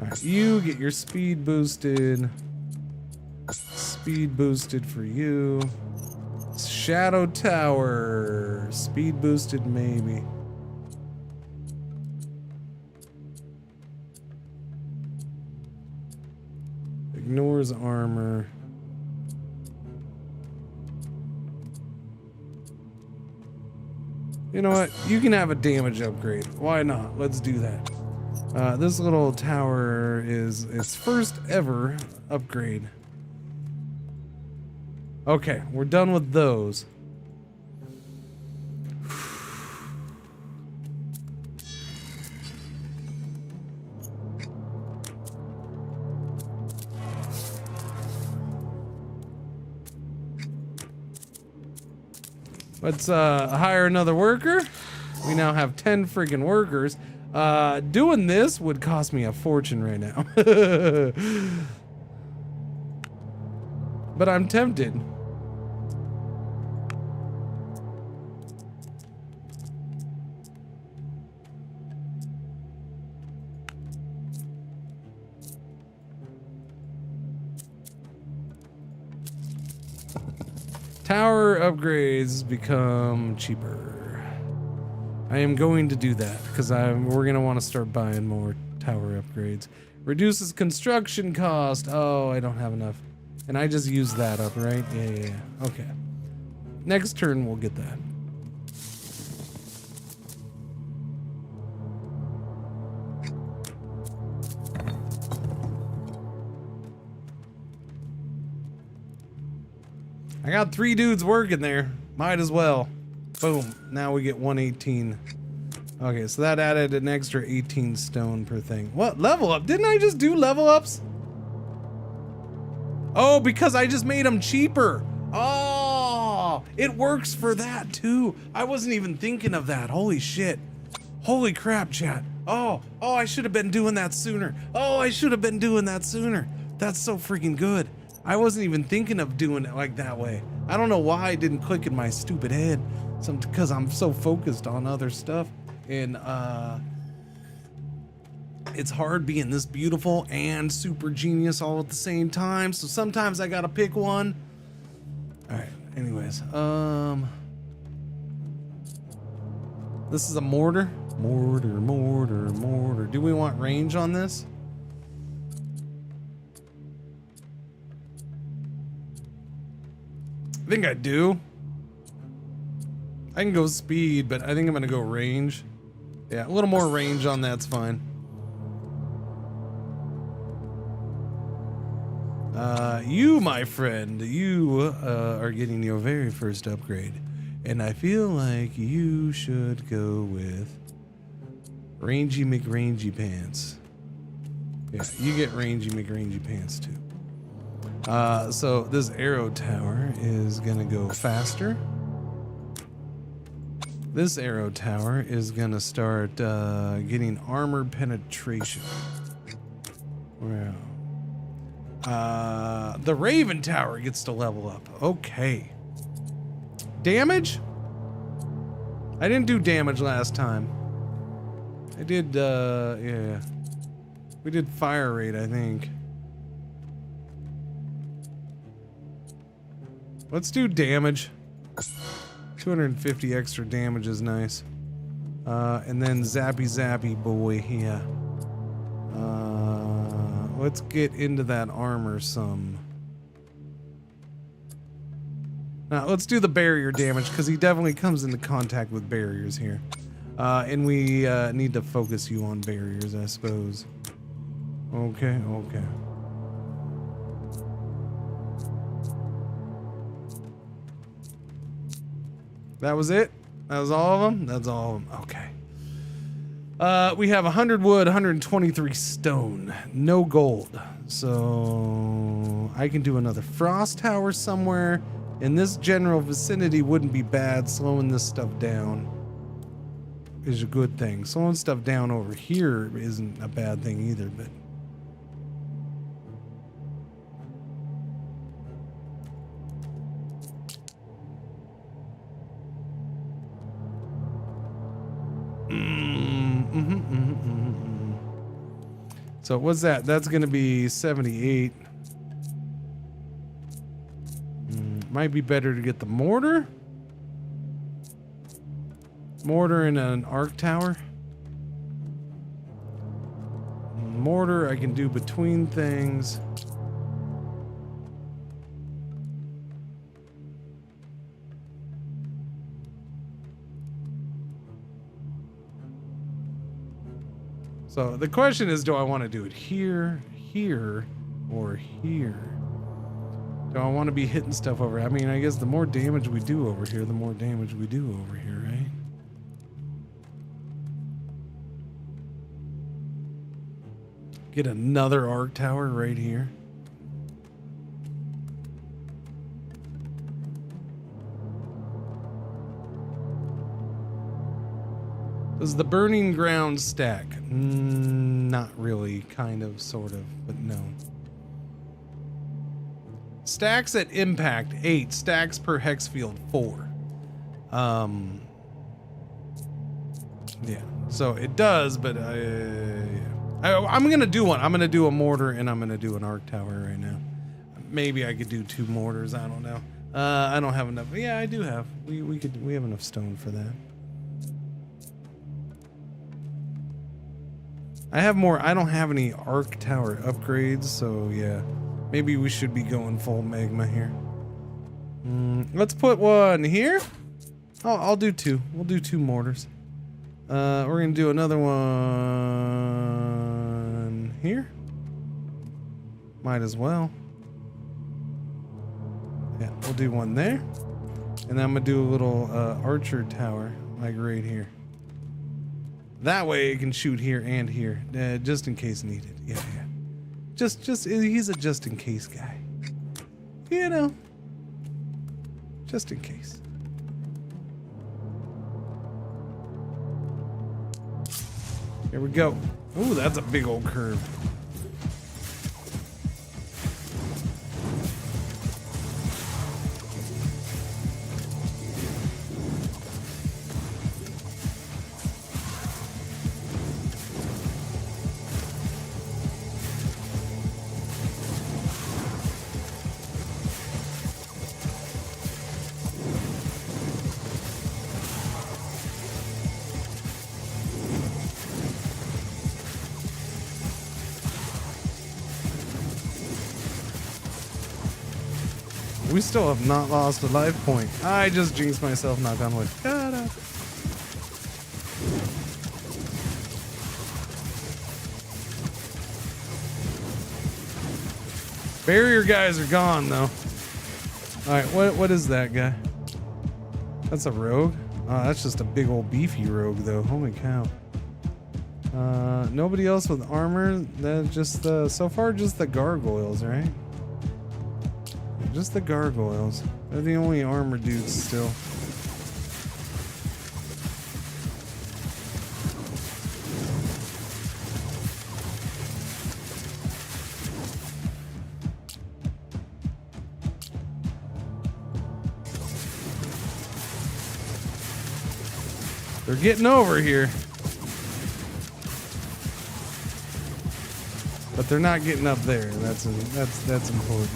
Alright, you get your speed boosted. Speed boosted for you. Shadow Tower. Speed boosted maybe. Ignores armor. You know what? You can have a damage upgrade. Why not? Let's do that. This little tower is its first ever upgrade. Okay, we're done with those. Let's hire another worker. We now have 10 friggin' workers. Doing this would cost me a fortune right now. But I'm tempted. Tower upgrades become cheaper. I am going to do that because we're going to want to start buying more tower upgrades. Reduces construction cost. Oh, I don't have enough. And I just used that up, right? Yeah. Okay. Next turn, we'll get that. I got 3 dudes working there. Might as well. Boom. Now we get 118. Okay, so that added an extra 18 stone per thing. What? Level up? Didn't I just do level ups? Oh, because I just made them cheaper. Oh, it works for that too. I wasn't even thinking of that. Holy shit. Holy crap, chat. Oh, I should have been doing that sooner. That's so freaking good. I wasn't even thinking of doing it like that way. I don't know why it didn't click in my stupid head. Because I'm so focused on other stuff. And it's hard being this beautiful and super genius all at the same time. So sometimes I gotta pick one. All right, anyways. This is a mortar. Mortar. Do we want range on this? I think I do. I can go speed, but I think I'm gonna go range. Yeah, a little more range on that's fine. You, my friend, you are getting your very first upgrade. And I feel like you should go with Rangy McRangy Pants. Yeah, you get Rangy McRangy Pants too. So this arrow tower is gonna go faster. This arrow tower is gonna start getting armor penetration. Wow. The Raven Tower gets to level up. Okay. Damage? I didn't do damage last time. I did, yeah. We did fire rate, I think. Let's do damage. 250 extra damage is nice. And then zappy boy here. Let's get into that armor some. Now let's do the barrier damage because he definitely comes into contact with barriers here. And we need to focus you on barriers, I suppose. Okay. That was it? That was all of them? That's all of them. Okay. We have 100 wood, 123 stone, no gold. So I can do another frost tower somewhere. In this general vicinity wouldn't be bad. Slowing this stuff down is a good thing. Slowing stuff down over here isn't a bad thing either, but So what's that? That's gonna be 78. Might be better to get the mortar. Mortar and an arc tower. Mortar I can do between things. So the question is, do I want to do it here, or here? Do I want to be hitting stuff over? I mean, I guess the more damage we do over here, the more damage we do over here, right? Get another arc tower right here. Does the burning ground stack? Not really, kind of, sort of, but no. Stacks at impact 8, stacks per hex field 4. Yeah, so it does, but I'm gonna do one. I'm gonna do a mortar and I'm gonna do an arc tower right now. Maybe I could do 2 mortars, I don't know. I don't have enough. Yeah, I do have. We have enough stone for that. I have more. I don't have any arc tower upgrades, so yeah. Maybe we should be going full magma here. Let's put one here. Oh, I'll do 2. We'll do 2 mortars. We're gonna do another one here. Might as well. Yeah, we'll do one there. And then I'm gonna do a little archer tower, like right here. That way it can shoot here and here, just in case needed. Yeah. He's a just in case guy. You know, just in case. Here we go. Ooh, that's a big old curve. We still have not lost a life point. I just jinxed myself, knock on wood. Ta-da. Barrier guys are gone though. Alright, what is that guy? That's a rogue? Oh, that's just a big old beefy rogue though. Holy cow. Nobody else with armor? That just so far just the gargoyles, right? Just the gargoyles. They're the only armor dudes still. They're getting over here. But they're not getting up there. That's important.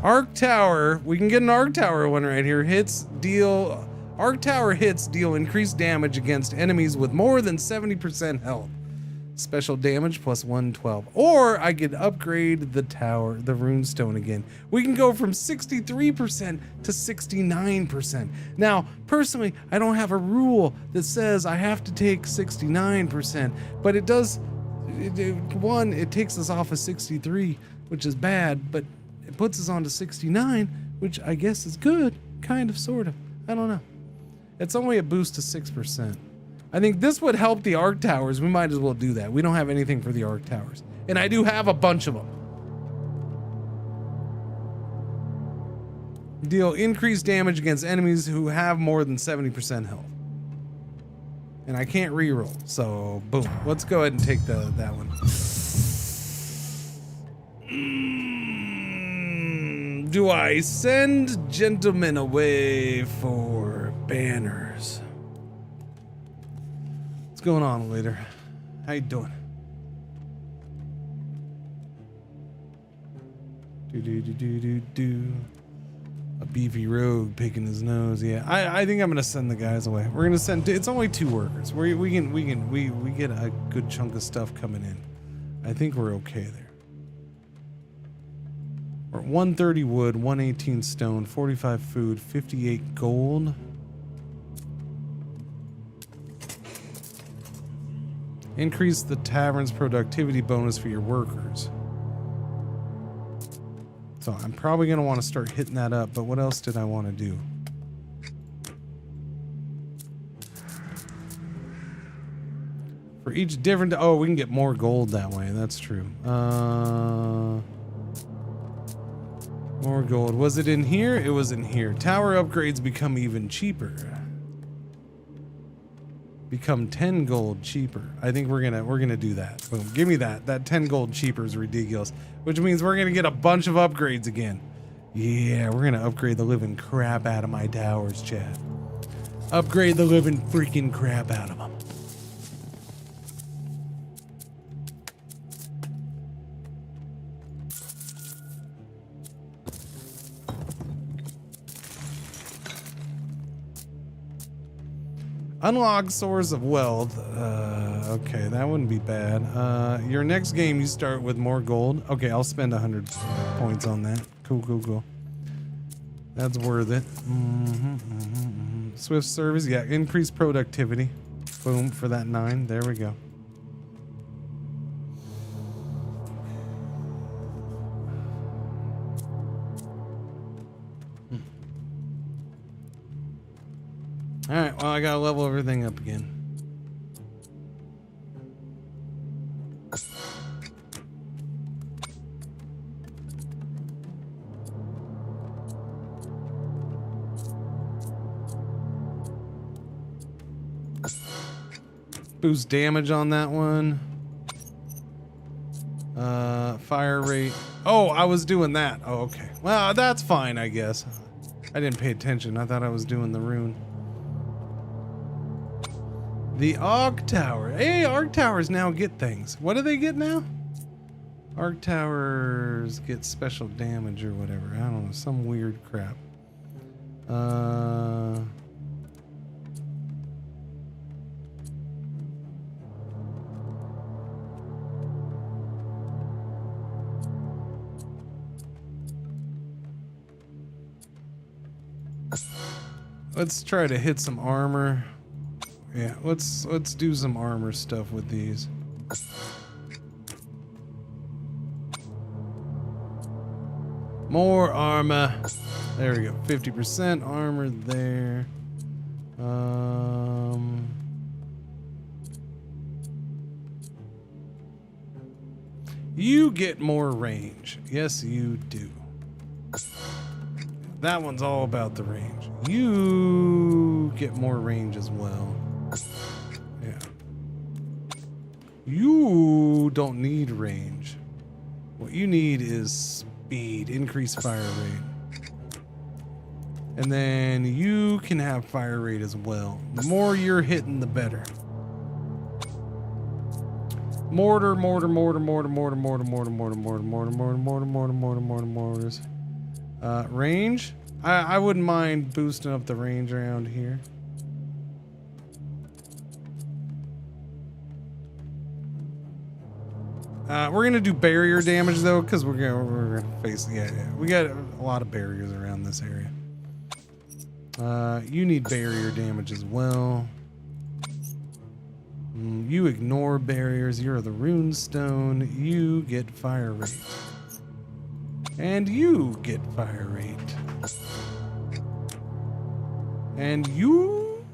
Arc Tower, we can get an Arc Tower one right here. Arc Tower hits deal increased damage against enemies with more than 70% health. Special damage plus 112. Or I could upgrade the tower, the runestone again. We can go from 63% to 69%. Now, personally, I don't have a rule that says I have to take 69%, but it does, it takes us off of 63, which is bad, but it puts us on to 69, which I guess is good, kind of, sort of. I don't know. It's only a boost to 6%. I think this would help the arc towers. We might as well do that. We don't have anything for the arc towers. And I do have a bunch of them. Deal increased damage against enemies who have more than 70% health. And I can't reroll, so boom. Let's go ahead and take that one. Do I send gentlemen away for banners? What's going on, waiter? How you doing? Do. A beefy rogue picking his nose. Yeah, I think I'm gonna send the guys away. We're gonna send. It's only 2 workers. We get a good chunk of stuff coming in. I think we're okay there. We're at 130 wood, 118 stone, 45 food, 58 gold. Increase the tavern's productivity bonus for your workers. So I'm probably going to want to start hitting that up, but what else did I want to do? For each different... Oh, we can get more gold that way. That's true. More gold. Was it in here? It was in here. Tower upgrades become even cheaper. Become 10 gold cheaper. I think we're gonna do that. Boom. Give me that. That 10 gold cheaper is ridiculous. Which means we're gonna get a bunch of upgrades again. Yeah, we're gonna upgrade the living crap out of my towers, Chad. Upgrade the living freaking crap out of them. Unlock source of wealth. Okay, that wouldn't be bad. Your next game, you start with more gold. Okay, I'll spend 100 points on that. Cool. That's worth it. Swift service, yeah. Increased productivity. Boom, for that 9. There we go. Alright, well, I gotta level everything up again. Boost damage on that one. Fire rate. Oh, I was doing that. Oh, okay. Well, that's fine, I guess. I didn't pay attention. I thought I was doing the rune. The Arc Tower. Hey, Arc Towers now get things. What do they get now? Arc Towers get special damage or whatever. I don't know. Some weird crap. Let's try to hit some armor. Yeah, let's do some armor stuff with these. More armor. There we go. 50% armor there. You get more range. Yes, you do. That one's all about the range. You get more range as well. Yeah. You don't need range. What you need is speed, increased fire rate. And then you can have fire rate as well. The more you're hitting, the better. Mortars. Range. I wouldn't mind boosting up the range around here. We're gonna do barrier damage though, because we're gonna face we got a lot of barriers around this area. You need barrier damage as well. You ignore barriers. You're the rune stone. You get fire rate. And you get fire rate. And you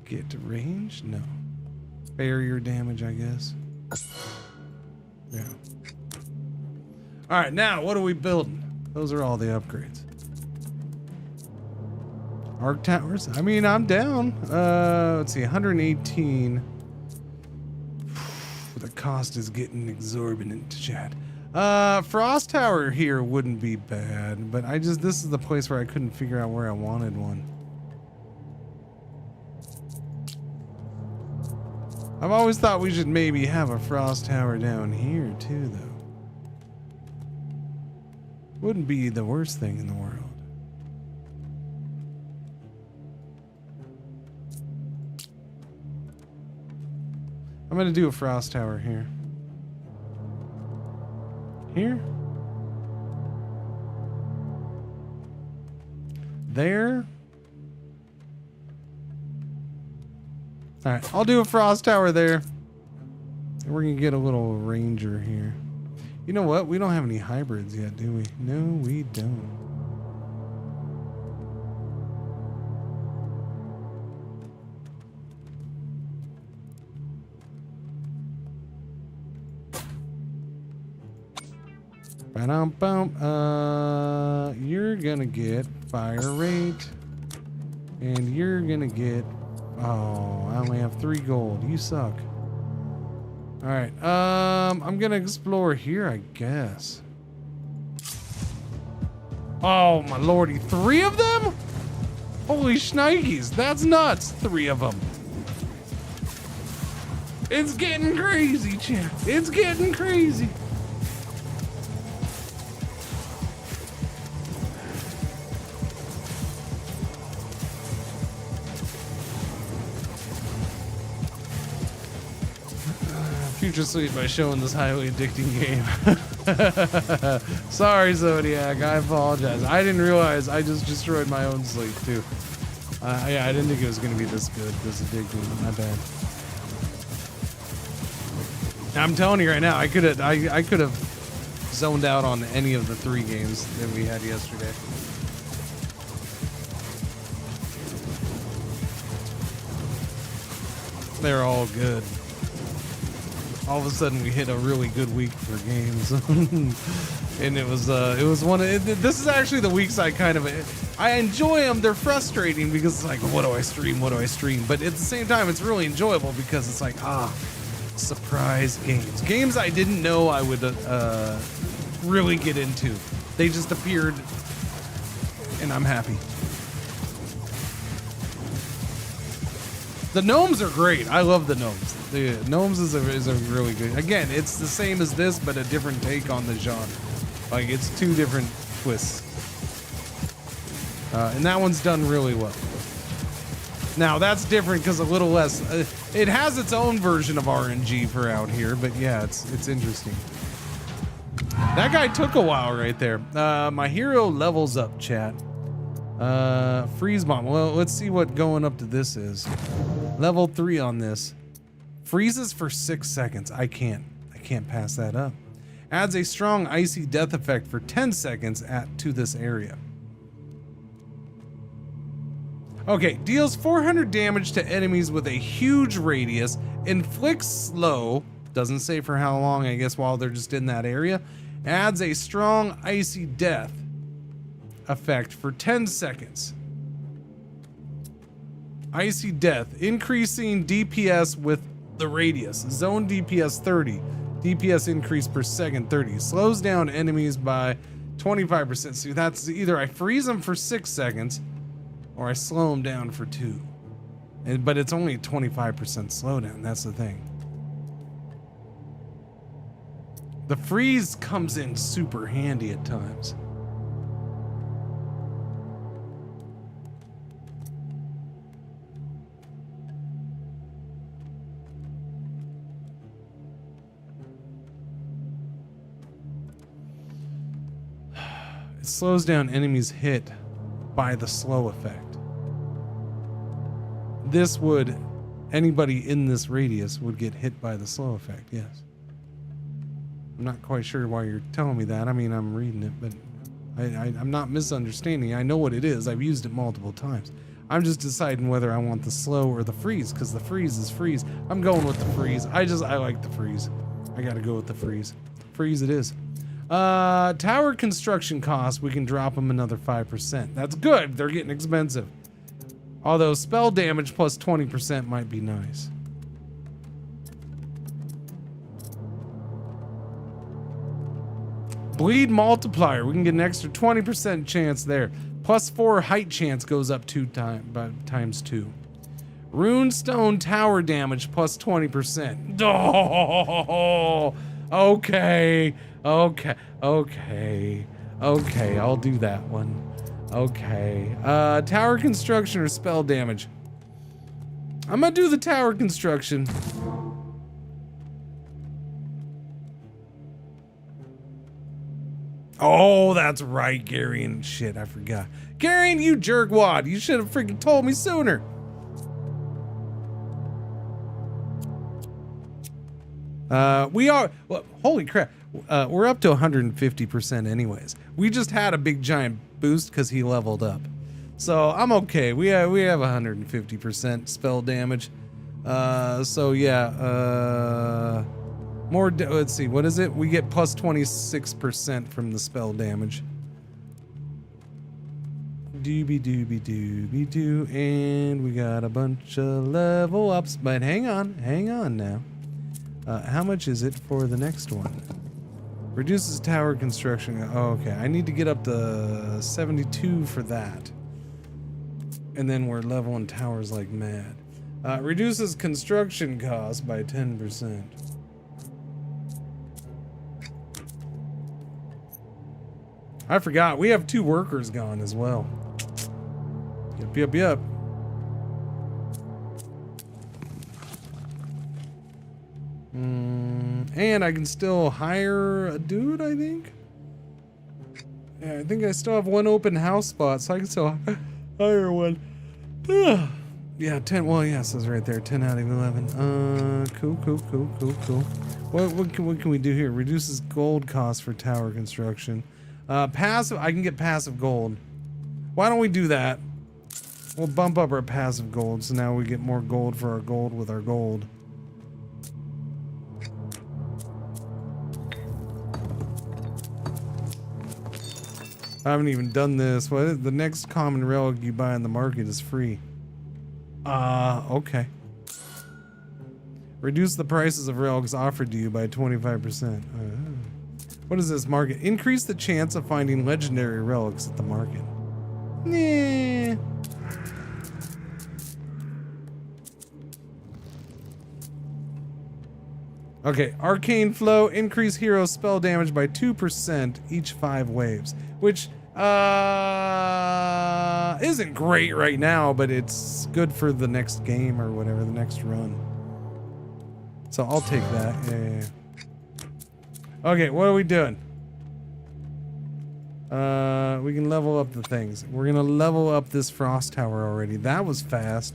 get range? No. Barrier damage, I guess. Yeah. Alright, now what are we building? Those are all the upgrades. Arc towers? I mean, I'm down. Let's see, 118. The cost is getting exorbitant, chat. Frost tower here wouldn't be bad, but this is the place where I couldn't figure out where I wanted one. I've always thought we should maybe have a frost tower down here too, though. Wouldn't be the worst thing in the world. I'm gonna do a frost tower here. Here. There. Alright, I'll do a frost tower there. And we're gonna get a little ranger here. You know what? We don't have any hybrids yet, do we? No, we don't. You're gonna get fire rate. And you're gonna get... Oh, I only have 3 gold. You suck. Alright, I'm gonna explore here, I guess. Oh, my lordy. 3 of them? Holy shnikes, that's nuts. 3 of them. It's getting crazy, champ. It's getting crazy. Future sleep by showing this highly addicting game. Sorry, Zodiac. I apologize. I didn't realize I just destroyed my own sleep too. Yeah, I didn't think it was gonna be this good, this addicting. My bad. I'm telling you right now, I could have zoned out on any of the 3 games that we had yesterday. They're all good. All of a sudden we hit a really good week for games. And it was one of, this is actually the weeks I enjoy them. They're frustrating because it's like, what do I stream? But at the same time, it's really enjoyable because it's like, surprise games. Games I didn't know I would really get into. They just appeared and I'm happy. The gnomes are great. I love the gnomes. The gnomes is a really good. Again, it's the same as this, but a different take on the genre. Like it's 2 different twists, and that one's done really well. Now that's different because a little less. It has its own version of RNG for out here, but yeah, it's interesting. That guy took a while right there. My hero levels up, chat. Freeze bomb. Well, let's see what going up to this is. Level 3 on this. Freezes for 6 seconds. I can't pass that up. Adds a strong icy death effect for 10 seconds to this area. Okay, deals 400 damage to enemies with a huge radius. Inflicts slow. Doesn't say for how long, I guess while they're just in that area. Adds a strong icy death effect for 10 seconds. Icy death, increasing DPS with the radius. Zone DPS 30. DPS increase per second 30. Slows down enemies by 25%. So that's either I freeze them for 6 seconds or I slow them down for 2. But it's only 25% slowdown. That's the thing. The freeze comes in super handy at times. It slows down enemies hit by the slow effect. This would, anybody in this radius would get hit by the slow effect, yes. I'm not quite sure why you're telling me that. I mean, I'm reading it, but I'm not misunderstanding. I know what it is. I've used it multiple times. I'm just deciding whether I want the slow or the freeze, because the freeze is freeze. I'm going with the freeze. I like the freeze. I gotta go with the freeze. Freeze it is. Tower construction costs, we can drop them another 5%. That's good. They're getting expensive. Although spell damage plus 20% might be nice. Bleed multiplier, we can get an extra 20% chance there. Plus 4 height chance goes up times 2. Runestone tower damage plus 20%. Oh, okay. Okay, I'll do that one. Okay. Tower construction or spell damage? I'm gonna do the tower construction. Oh, that's right, Garion. Shit, I forgot. Garion, you jerkwad. You should have freaking told me sooner. We are, well, holy crap. We're up to 150% anyways. We just had a big giant boost because he leveled up. So I'm okay. We have 150% spell damage. So yeah, more, let's see, what is it? We get plus 26% from the spell damage. Doobie-doo, and we got a bunch of level ups, but hang on now. How much is it for the next one? Reduces tower construction. Oh, okay, I need to get up to 72 for that. And then we're leveling towers like mad. Reduces construction costs by 10%. I forgot, we have 2 workers gone as well. Yep. And I can still hire a dude, I think? Yeah, I think I still have 1 open house spot, so I can still hire one. Yeah, 10, well, yeah, it says right there, 10 out of 11. Cool. What can we do here? Reduces gold cost for tower construction. Passive, I can get passive gold. Why don't we do that? We'll bump up our passive gold, so now we get more gold for our gold with our gold. I haven't even done this. What? The next common relic you buy on the market is free. Okay. Reduce the prices of relics offered to you by 25%. What is this market? Increase the chance of finding legendary relics at the market. Nah. Okay, Arcane Flow, increase hero spell damage by 2% each 5 waves, which isn't great right now, but it's good for the next game or whatever, the next run. So I'll take that. Yeah. Okay, what are we doing? We can level up the things. We're gonna level up this frost tower already. That was fast.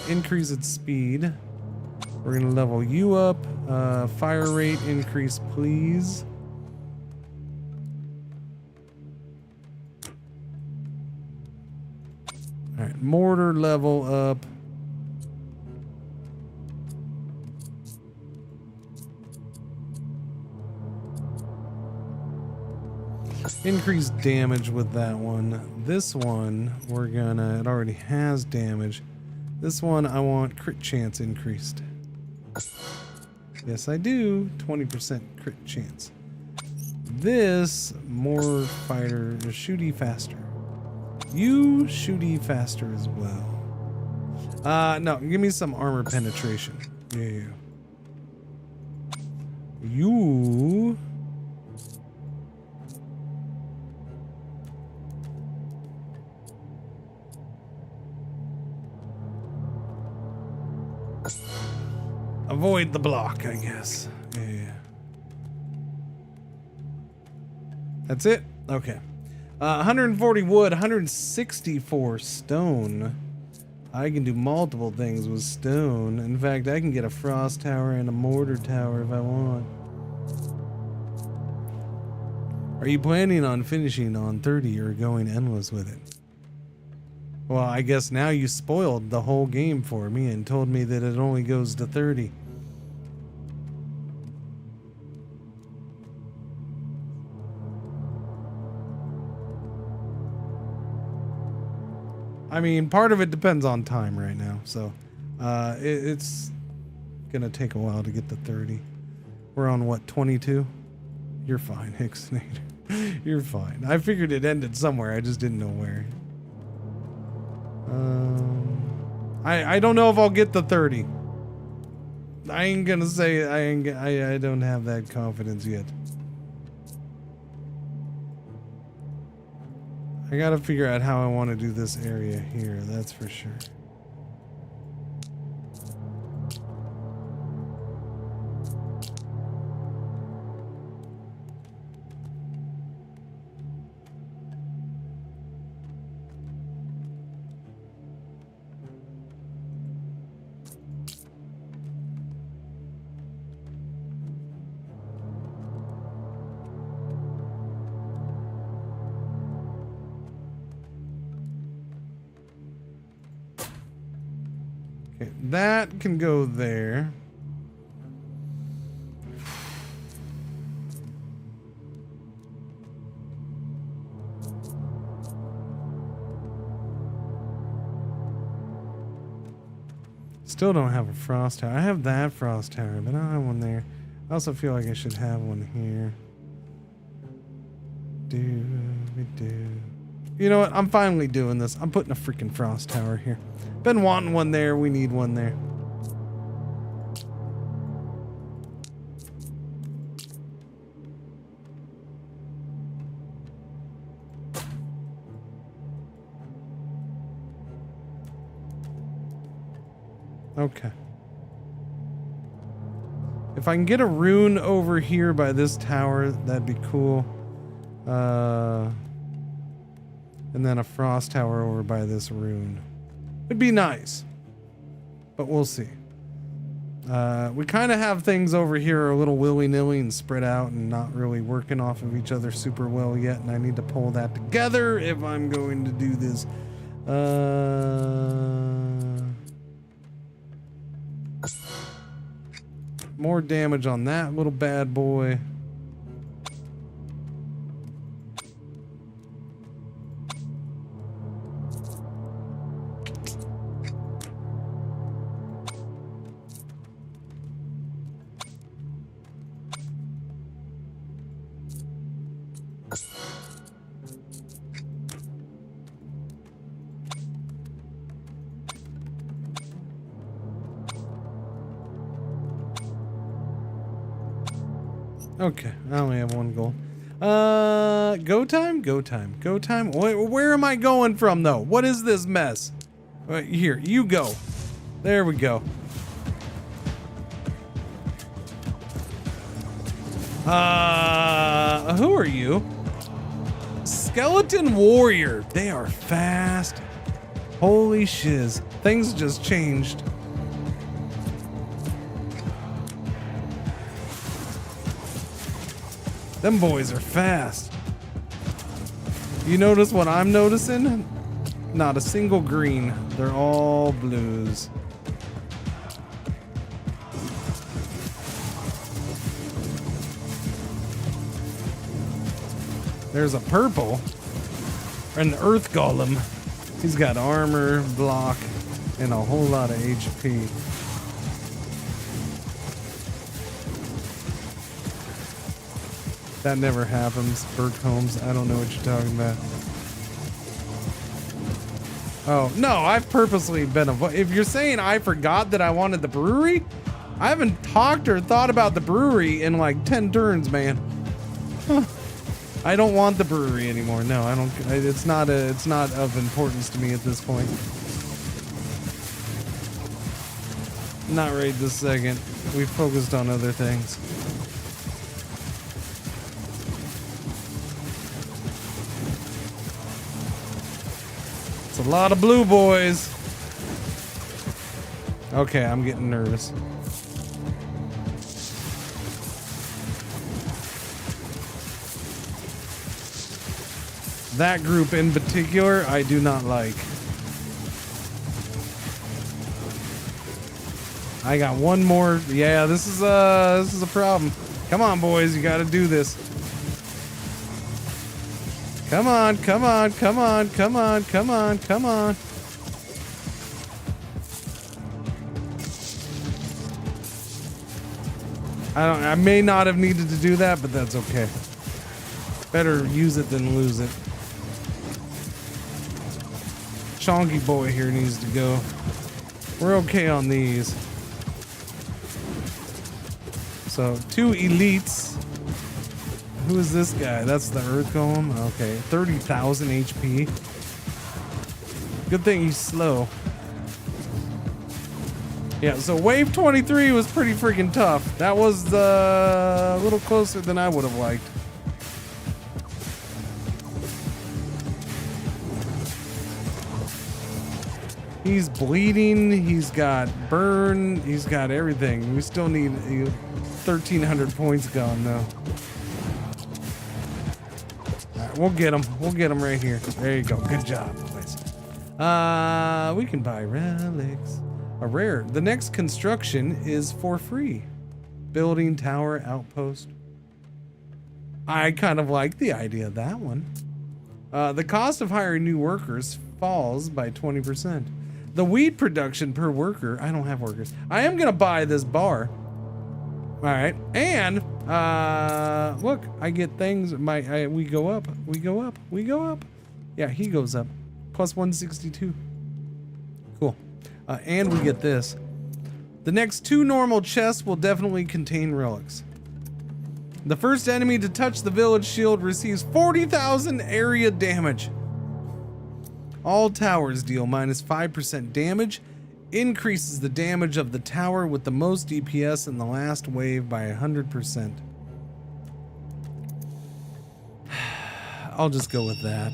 Increase its speed. We're gonna level you up. Fire rate increase, please. All right, mortar level up. Increase damage with that one. This one, we're gonna, it already has damage. This one, I want crit chance increased. Yes, I do. 20% crit chance. This, more fighter, shooty faster. You shooty faster as well. No, give me some armor penetration. Yeah. You. Avoid the block, I guess. Yeah. That's it? Okay. 140 wood, 164 stone. I can do multiple things with stone. In fact, I can get a frost tower and a mortar tower if I want. Are you planning on finishing on 30 or going endless with it? Well, I guess now you spoiled the whole game for me and told me that it only goes to 30. I mean, part of it depends on time right now, so it's gonna take a while to get to 30. We're on what, 22? You're fine, Hicksnader. You're fine. I figured it ended somewhere, I just didn't know where. I don't know if I'll get the 30. I ain't gonna say I don't have that confidence yet. I gotta figure out how I want to do this area here, that's for sure. Okay, that can go there. Still don't have a frost tower. I have that frost tower, but I don't have one there. I also feel like I should have one here. Do. You know what? I'm finally doing this. I'm putting a freaking frost tower here. Been wanting one there. We need one there. Okay. If I can get a rune over here by this tower, that'd be cool. And then a frost tower over by this rune. It'd be nice. But we'll see. We kind of have things over here a little willy-nilly and spread out and not really working off of each other super well yet. And I need to pull that together if I'm going to do this. More damage on that little bad boy. Okay, I only have one goal. Go time? Go time. Go time? Where am I going from, though? What is this mess? Here, you go. There we go. Who are you? Skeleton Warrior. They are fast. Holy shiz. Things just changed. Them boys are fast. You notice what I'm noticing? Not a single green. They're all blues. There's a purple. An earth golem. He's got armor, block, and a whole lot of HP. That never happens. Burke Holmes, I don't know what you're talking about. Oh, no, I've purposely been if you're saying I forgot that I wanted the brewery, I haven't talked or thought about the brewery in like 10 turns, man. Huh. I don't want the brewery anymore. No, I don't. It's not of importance to me at this point. Not right this second. We've focused on other things. It's a lot of blue boys. Okay, I'm getting nervous. That group in particular, I do not like. I got one more. Yeah, this is a problem. Come on, boys, you got to do this. Come on, come on, come on, come on, come on, come on. I may not have needed to do that, but that's okay. Better use it than lose it. Chonky boy here needs to go. We're okay on these. So 2 elites. Who is this guy? That's the Earth Golem. Okay, 30,000 HP. Good thing he's slow. Yeah, so wave 23 was pretty freaking tough. That was a little closer than I would have liked. He's bleeding, he's got burn, he's got everything. We still need 1,300 points gone though. Alright, we'll get him. We'll get him right here. There you go. Good job, boys. We can buy relics. A rare. The next construction is for free. Building, tower, outpost. I kind of like the idea of that one. The cost of hiring new workers falls by 20%. The wheat production per worker. I don't have workers. I am gonna buy this bar. All right, and look, I get things. We go up. We go up. We go up. Yeah, he goes up. Plus 162. Cool. And we get this. The next 2 normal chests will definitely contain relics. The first enemy to touch the village shield receives 40,000 area damage. All towers deal minus 5% damage. Increases the damage of the tower with the most DPS in the last wave by 100%. I'll just go with that.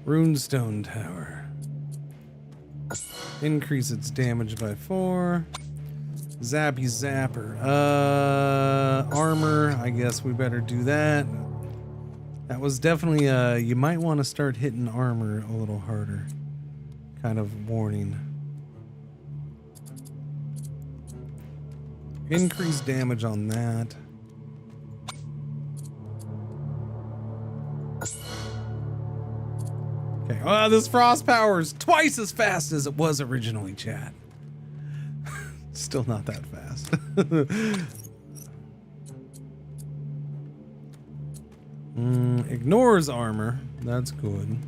Runestone Tower. Increase its damage by 4. Zappy Zapper. Armor. I guess we better do that. That was definitely you might want to start hitting armor a little harder. Kind of warning. Increased damage on that. Okay. Oh, this frost power is twice as fast as it was originally, chat. Still not that fast. Ignores armor. That's good.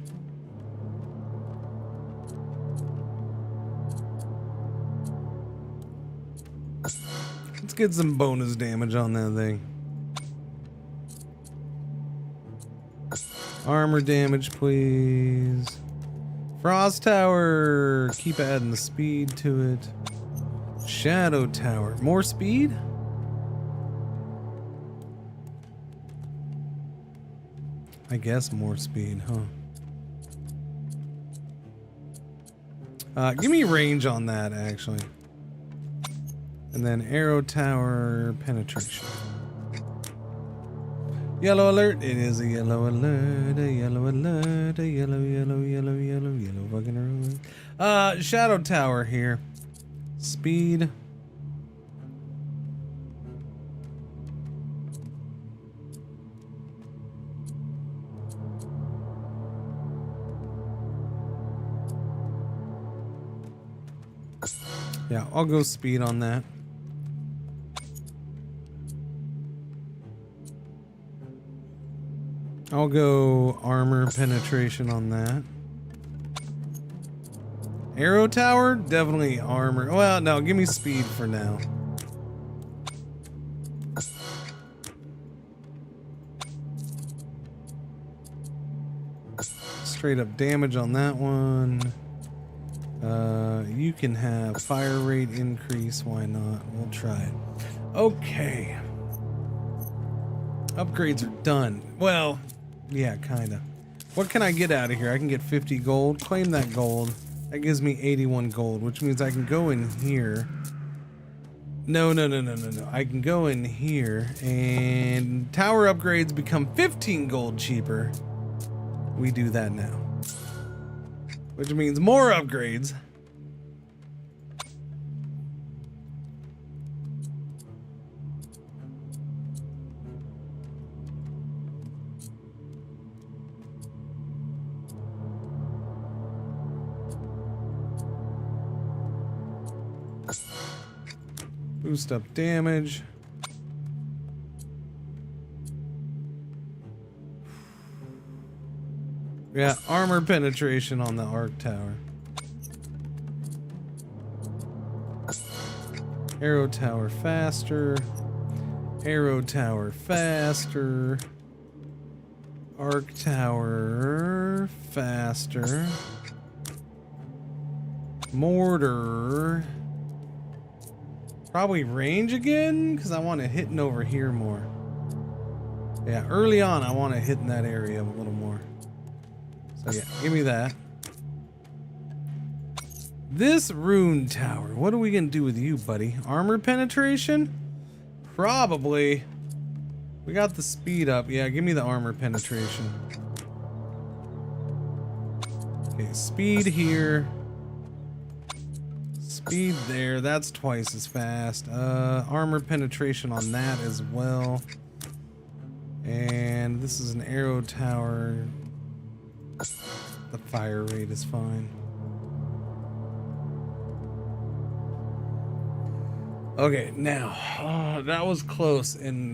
Let's get some bonus damage on that thing. Armor damage, please. Frost Tower. Keep adding the speed to it. Shadow Tower. More speed? I guess more speed, huh? Give me range on that, actually. And then Arrow Tower penetration. Yellow alert. It is a yellow alert. A yellow alert. A yellow fucking alert. Shadow Tower here. Speed. Yeah, I'll go speed on that. I'll go armor penetration on that. Arrow Tower? Definitely armor. Well, no, give me speed for now. Straight up damage on that one. You can have fire rate increase. Why not? We'll try it. Okay. Upgrades are done. Well, yeah, kinda. What can I get out of here? I can get 50 gold. Claim that gold. That gives me 81 gold, which means I can go in here. No. I can go in here and tower upgrades become 15 gold cheaper. We do that now. Which means more upgrades. Boost up damage. Yeah, armor penetration on the arc tower. Arrow tower faster. Arrow tower faster. Arc tower faster. Mortar. Probably range again, because I want it hitting over here more. Yeah, early on I want it hitting that area a little more. So yeah, give me that. This rune tower, what are we gonna do with you, buddy? Armor penetration? Probably. We got the speed up. Yeah, give me the armor penetration. Okay, speed here. Speed there, that's twice as fast. Armor penetration on that as well. And this is an arrow tower. The fire rate is fine. Okay, now that was close, and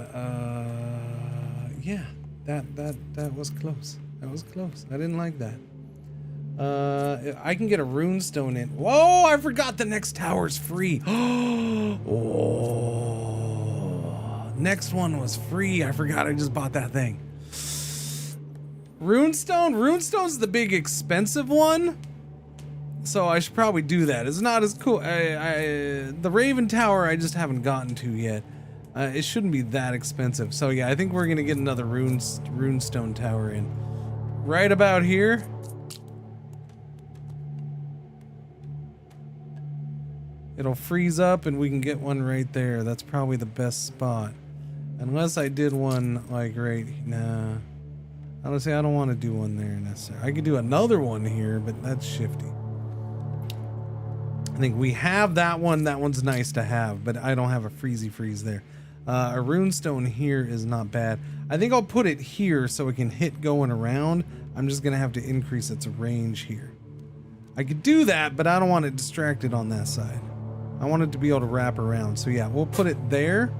yeah, that was close. That was close. I didn't like that. I can get a rune stone in. Whoa! I forgot the next tower's free. Oh, next one was free. I forgot. I just bought that thing. Runestone. Runestone's the big expensive one. So I should probably do that. It's not as cool. The Raven Tower I just haven't gotten to yet. It shouldn't be that expensive. So yeah, I think we're gonna get another runestone tower in. Right about here. It'll freeze up and we can get one right there. That's probably the best spot. Unless I did one like right, nah. Honestly, I don't want to do one there necessarily. I could do another one here, but that's shifty. I think we have that one. That one's nice to have, but I don't have a freeze there. A runestone here is not bad. I think I'll put it here so it can hit going around. I'm just going to have to increase its range here. I could do that, but I don't want it distracted on that side. I want it to be able to wrap around. So yeah, we'll put it there.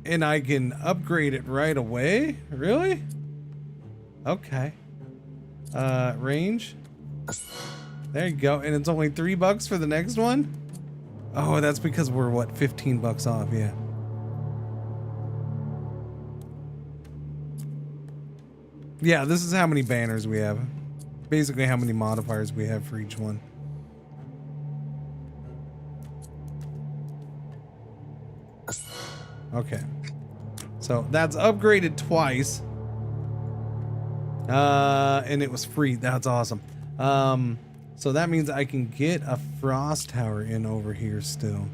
And I can upgrade it right away? Really? Okay. Range. There you go. And it's only $3 for the next one? Oh, that's because we're what, 15 bucks off, yeah. Yeah, this is how many banners we have. Basically how many modifiers we have for each one. Okay. So that's upgraded twice. And it was free. That's awesome. So that means I can get a frost tower in over here still.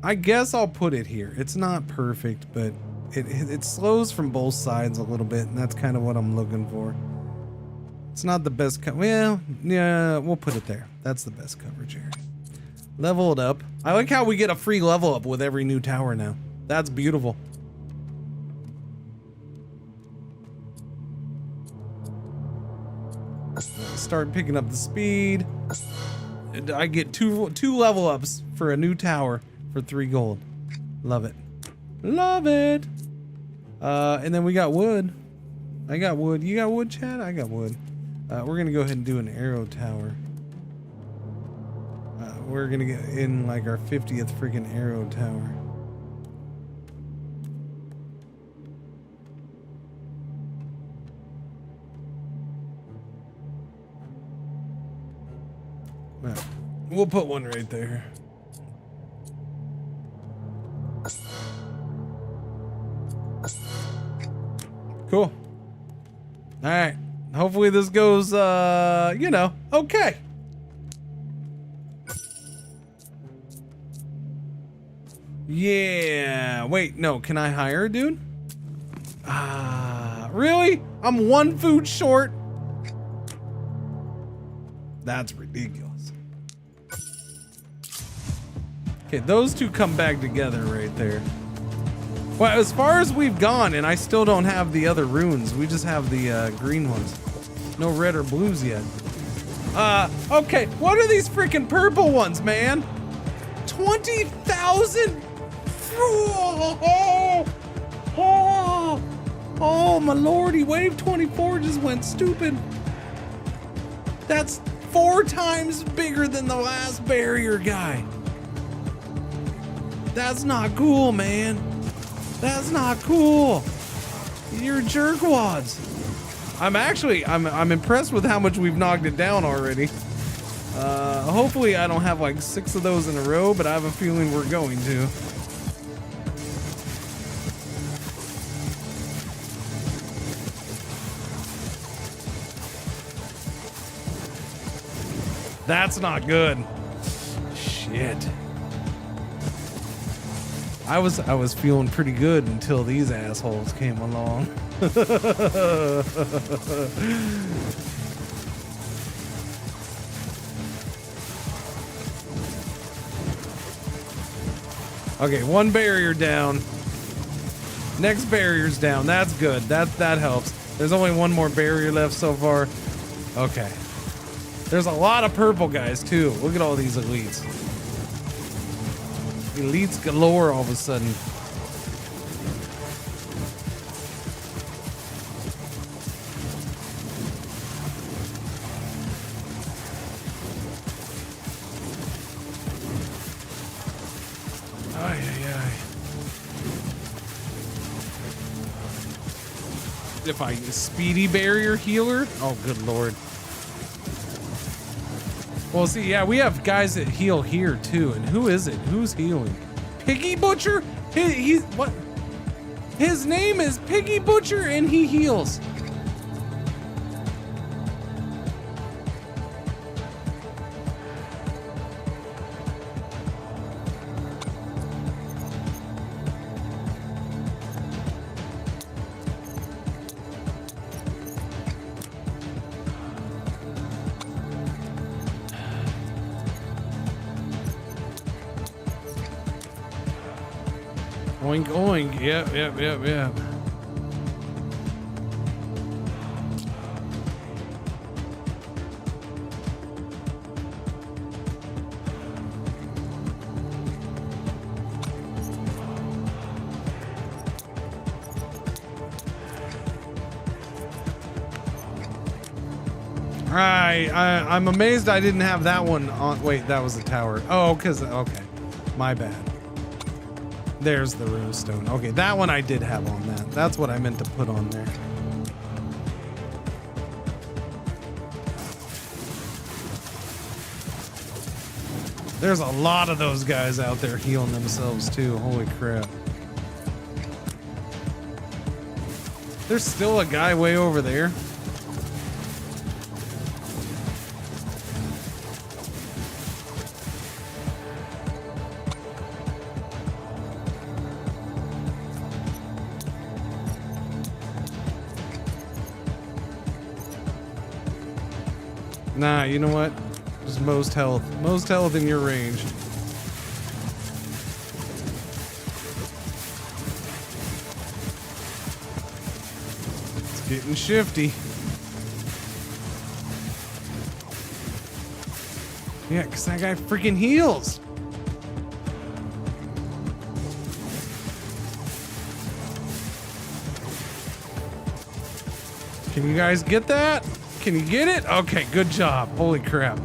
I guess I'll put it here. It's not perfect, but it slows from both sides a little bit, and that's kind of what I'm looking for. It's not the best well, yeah, we'll put it there. That's the best coverage area. Level it up. I like how we get a free level up with every new tower now. That's beautiful. Start picking up the speed. I get two level ups for a new tower for 3 gold. Love it. Love it. And then we got wood. I got wood. You got wood, Chad? I got wood. We're gonna go ahead and do an arrow tower. We're gonna get in like our 50th freaking arrow tower. We'll put one right there. Cool. All right. Hopefully this goes, you know, okay. Yeah. Wait, no. Can I hire a dude? Really? I'm 1 food short? That's ridiculous. Okay, those two come back together right there. Well, as far as we've gone, and I still don't have the other runes. We just have the green ones. No red or blues yet. Okay, what are these freaking purple ones, man? 20,000? Oh, my lordy, wave 24 just went stupid. That's 4 times bigger than the last barrier guy. That's not cool, man. That's not cool. You're jerkwads. I'm impressed with how much we've knocked it down already. Hopefully I don't have like 6 of those in a row, but I have a feeling we're going to. That's not good. Shit. I was feeling pretty good until these assholes came along. Okay, 1 barrier down. Next barrier's down. That's good. That helps. There's only 1 more barrier left so far. Okay. There's a lot of purple guys too. Look at all these elites. Elites galore all of a sudden. Ay, ay, ay. If I speedy barrier healer? Oh, good lord. Well, see, yeah, we have guys that heal here too. And who is it? Who's healing? Piggy Butcher? He's what? His name is Piggy Butcher and he heals. Oink, oink. Yep, yep, yep, yep. I'm amazed I didn't have that one on. Wait, that was the tower. Oh, because, okay. My bad. There's the runestone. Okay, that one I did have on that. That's what I meant to put on there. There's a lot of those guys out there healing themselves too. Holy crap. There's still a guy way over there. Nah, you know what? Just most health. Most health in your range. It's getting shifty. Yeah, because that guy freaking heals. Can you guys get that? Can you get it? Okay, good job. Holy crap.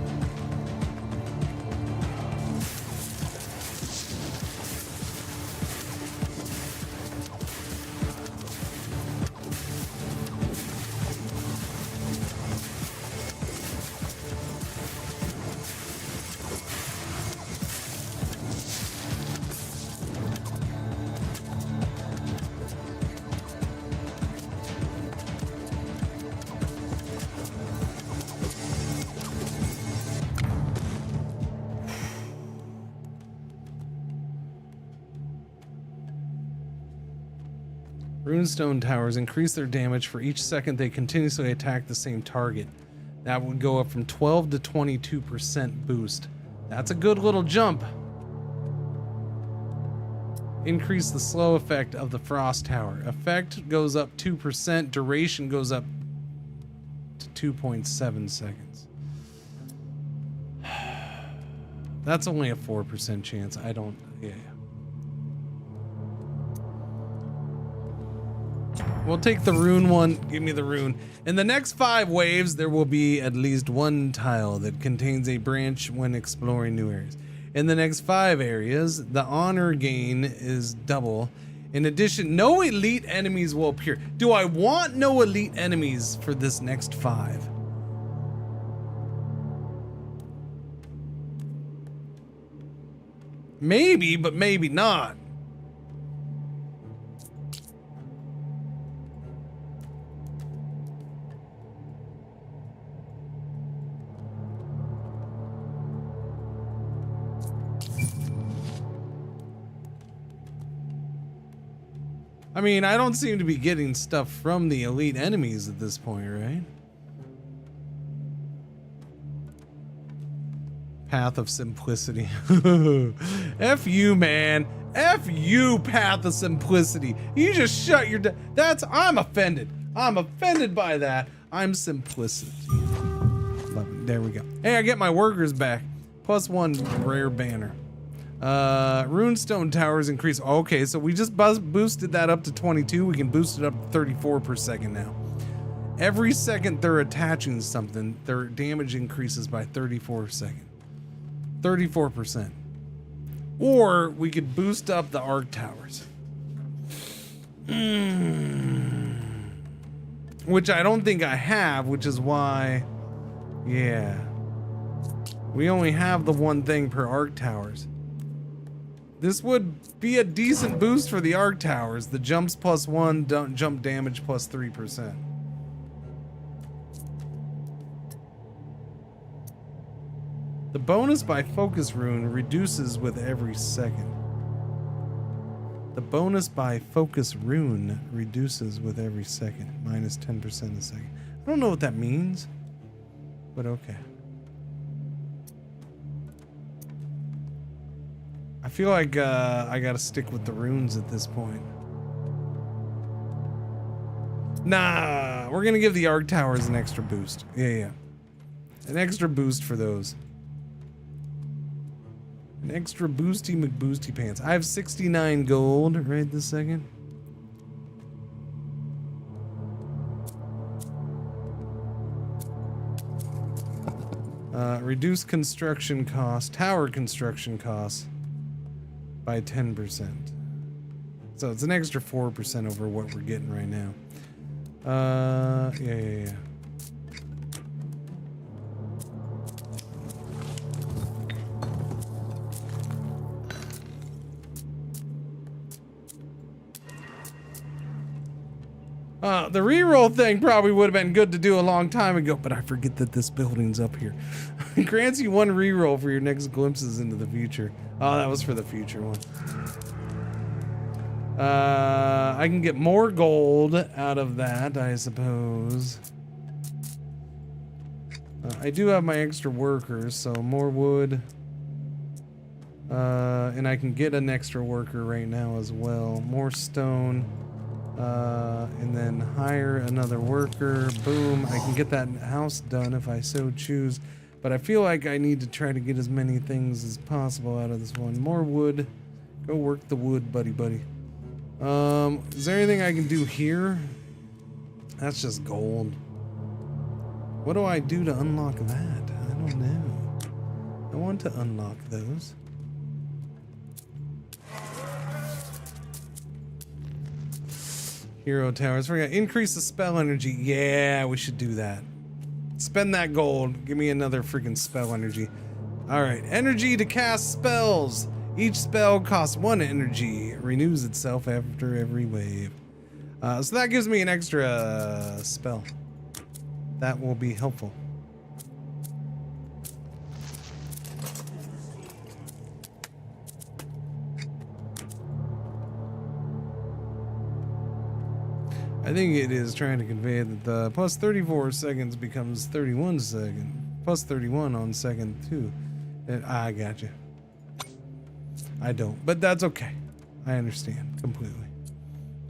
Runestone towers increase their damage for each second they continuously attack the same target. That would go up from 12 to 22% boost. That's a good little jump. Increase the slow effect of the frost tower. Effect goes up 2%, duration goes up to 2.7 seconds. That's only a 4% chance. I don't, yeah. We'll take the rune one. Give me the rune. In the next 5 waves, there will be at least one tile that contains a branch when exploring new areas. In the next 5 areas, the honor gain is double. In addition, no elite enemies will appear. Do I want no elite enemies for this next 5? Maybe, but maybe not. I mean, I don't seem to be getting stuff from the elite enemies at this point, right? Path of Simplicity. F you, man. F you, Path of Simplicity. You just shut your... I'm offended. I'm offended by that. I'm simplicity. There we go. Hey, I get my workers back. +1 rare banner. Runestone towers increase. Okay, so we just boosted that up to 22. We can boost it up to 34 per second now. Every second they're attaching something, their damage increases by 34%. Or we could boost up the arc towers. Which I don't think I have, which is why, yeah. We only have the one thing per arc towers. This would be a decent boost for the arc towers. The jumps +1, jump damage +3%. The bonus by focus rune reduces with every second. The bonus by focus rune reduces with every second. -10% a second. I don't know what that means, but okay. I feel like I gotta stick with the runes at this point. Nah, we're gonna give the arc towers an extra boost. Yeah. An extra boost for those. An extra boosty McBoosty pants. I have 69 gold right this second. Reduce construction cost, tower construction costs by 10%. So it's an extra 4% over what we're getting right now. Yeah. The reroll thing probably would have been good to do a long time ago, but I forget that this building's up here. It grants you 1 reroll for your next glimpses into the future. Oh, that was for the future one. I can get more gold out of that, I suppose. I do have my extra workers, so more wood. And I can get an extra worker right now as well. More stone. And then hire another worker. Boom. I can get that house done if I so choose. But I feel like I need to try to get as many things as possible out of this one. More wood. Go work the wood, buddy. Is there anything I can do here? That's just gold. What do I do to unlock that? I don't know. I want to unlock those. Hero towers. We're gonna increase the spell energy. Yeah, we should do that. Spend that gold. Give me another freaking spell energy. Alright, energy to cast spells. Each spell costs 1 energy. It renews itself after every wave. So that gives me an extra spell. That will be helpful. I think it is trying to convey that the plus 34 seconds becomes 31 seconds. Plus 31 on second 2. I got you. I don't, but that's okay. I understand completely.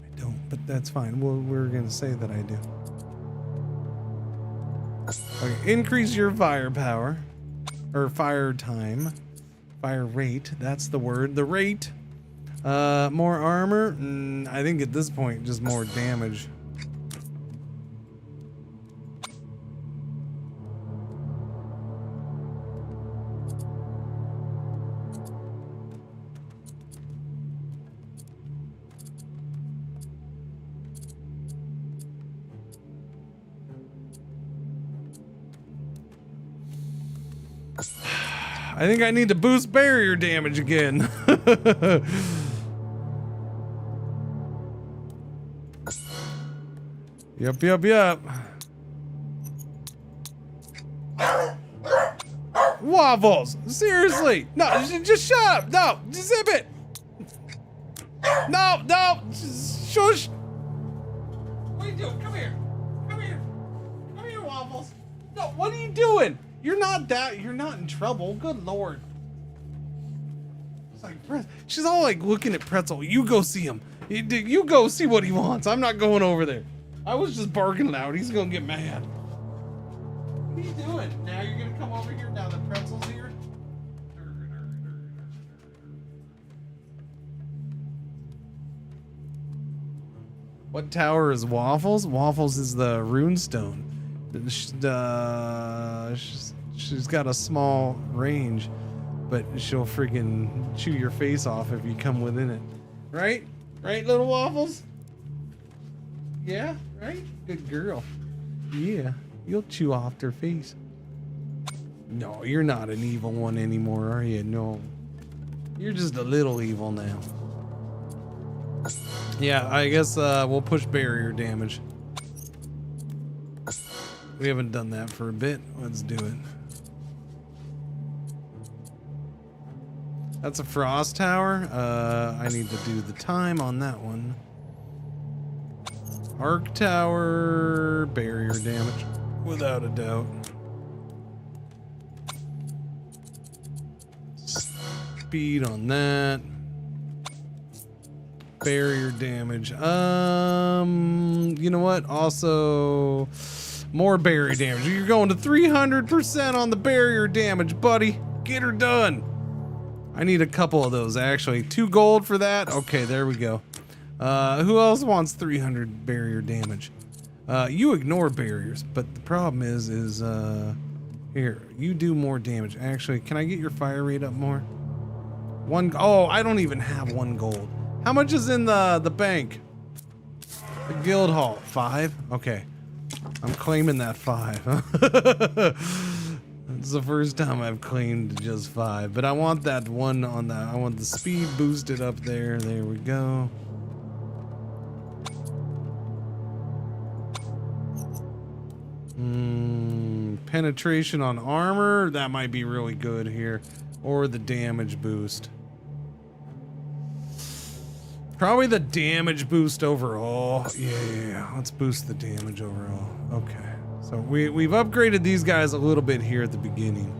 I don't, but that's fine. Well, we're going to say that I do. Okay, increase your firepower. Or fire time. Fire rate. That's the word. The rate. More armor? I think at this point, just more damage. I think I need to boost barrier damage again. Yep. Waffles! Seriously! No, just shut up! No! Just zip it! No! Shush! What are you doing? Come here! Come here, Waffles! No, what are you doing? You're not in trouble. Good Lord. It's like, she's all like looking at Pretzel. You go see him. You go see what he wants. I'm not going over there. I was just barking loud. He's gonna get mad. What are you doing? Now you're gonna come over here now the pretzel's here? What tower is Waffles? Waffles is the runestone. She's got a small range, but she'll freaking chew your face off if you come within it. Right? Right, little Waffles? Yeah, right? Good girl. Yeah, you'll chew off their face. No, you're not an evil one anymore, are you? No. You're just a little evil now. Yeah, I guess we'll push barrier damage. We haven't done that for a bit. Let's do it. That's a frost tower. I need to do the time on that one. Arc tower, barrier damage, without a doubt. Speed on that. Barrier damage. You know what? Also, more barrier damage. You're going to 300% on the barrier damage, buddy. Get her done. I need a couple of those, actually. 2 gold for that. Okay, there we go. Who else wants 300 barrier damage? You ignore barriers, but the problem is here, you do more damage. Actually, can I get your fire rate up more? Oh, I don't even have 1 gold. How much is in the bank? The guild hall, 5? Okay. I'm claiming that 5. It's the first time I've claimed just 5, but I want that one on that. I want the speed boosted up there. There we go. Penetration on armor. That might be really good here. Or the damage boost. Probably the damage boost overall. Yeah. Let's boost the damage overall. Okay. So we've upgraded these guys a little bit here at the beginning.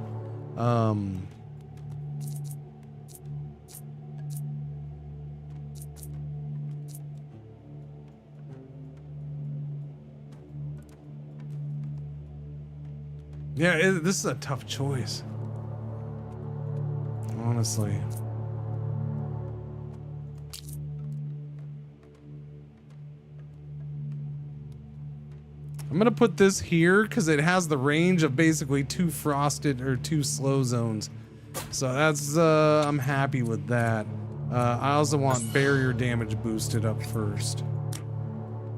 Yeah, this is a tough choice. Honestly. I'm gonna put this here because it has the range of basically 2 frosted or 2 slow zones. So that's I'm happy with that. I also want barrier damage boosted up first.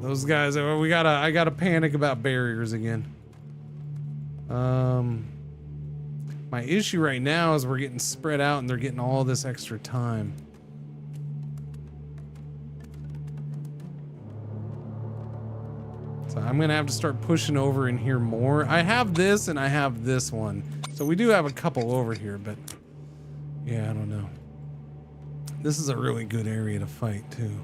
Those guys, I gotta panic about barriers again. My issue right now is we're getting spread out and they're getting all this extra time. So I'm gonna have to start pushing over in here more. I have this and I have this one. So we do have a couple over here, but yeah, I don't know. This is a really good area to fight too.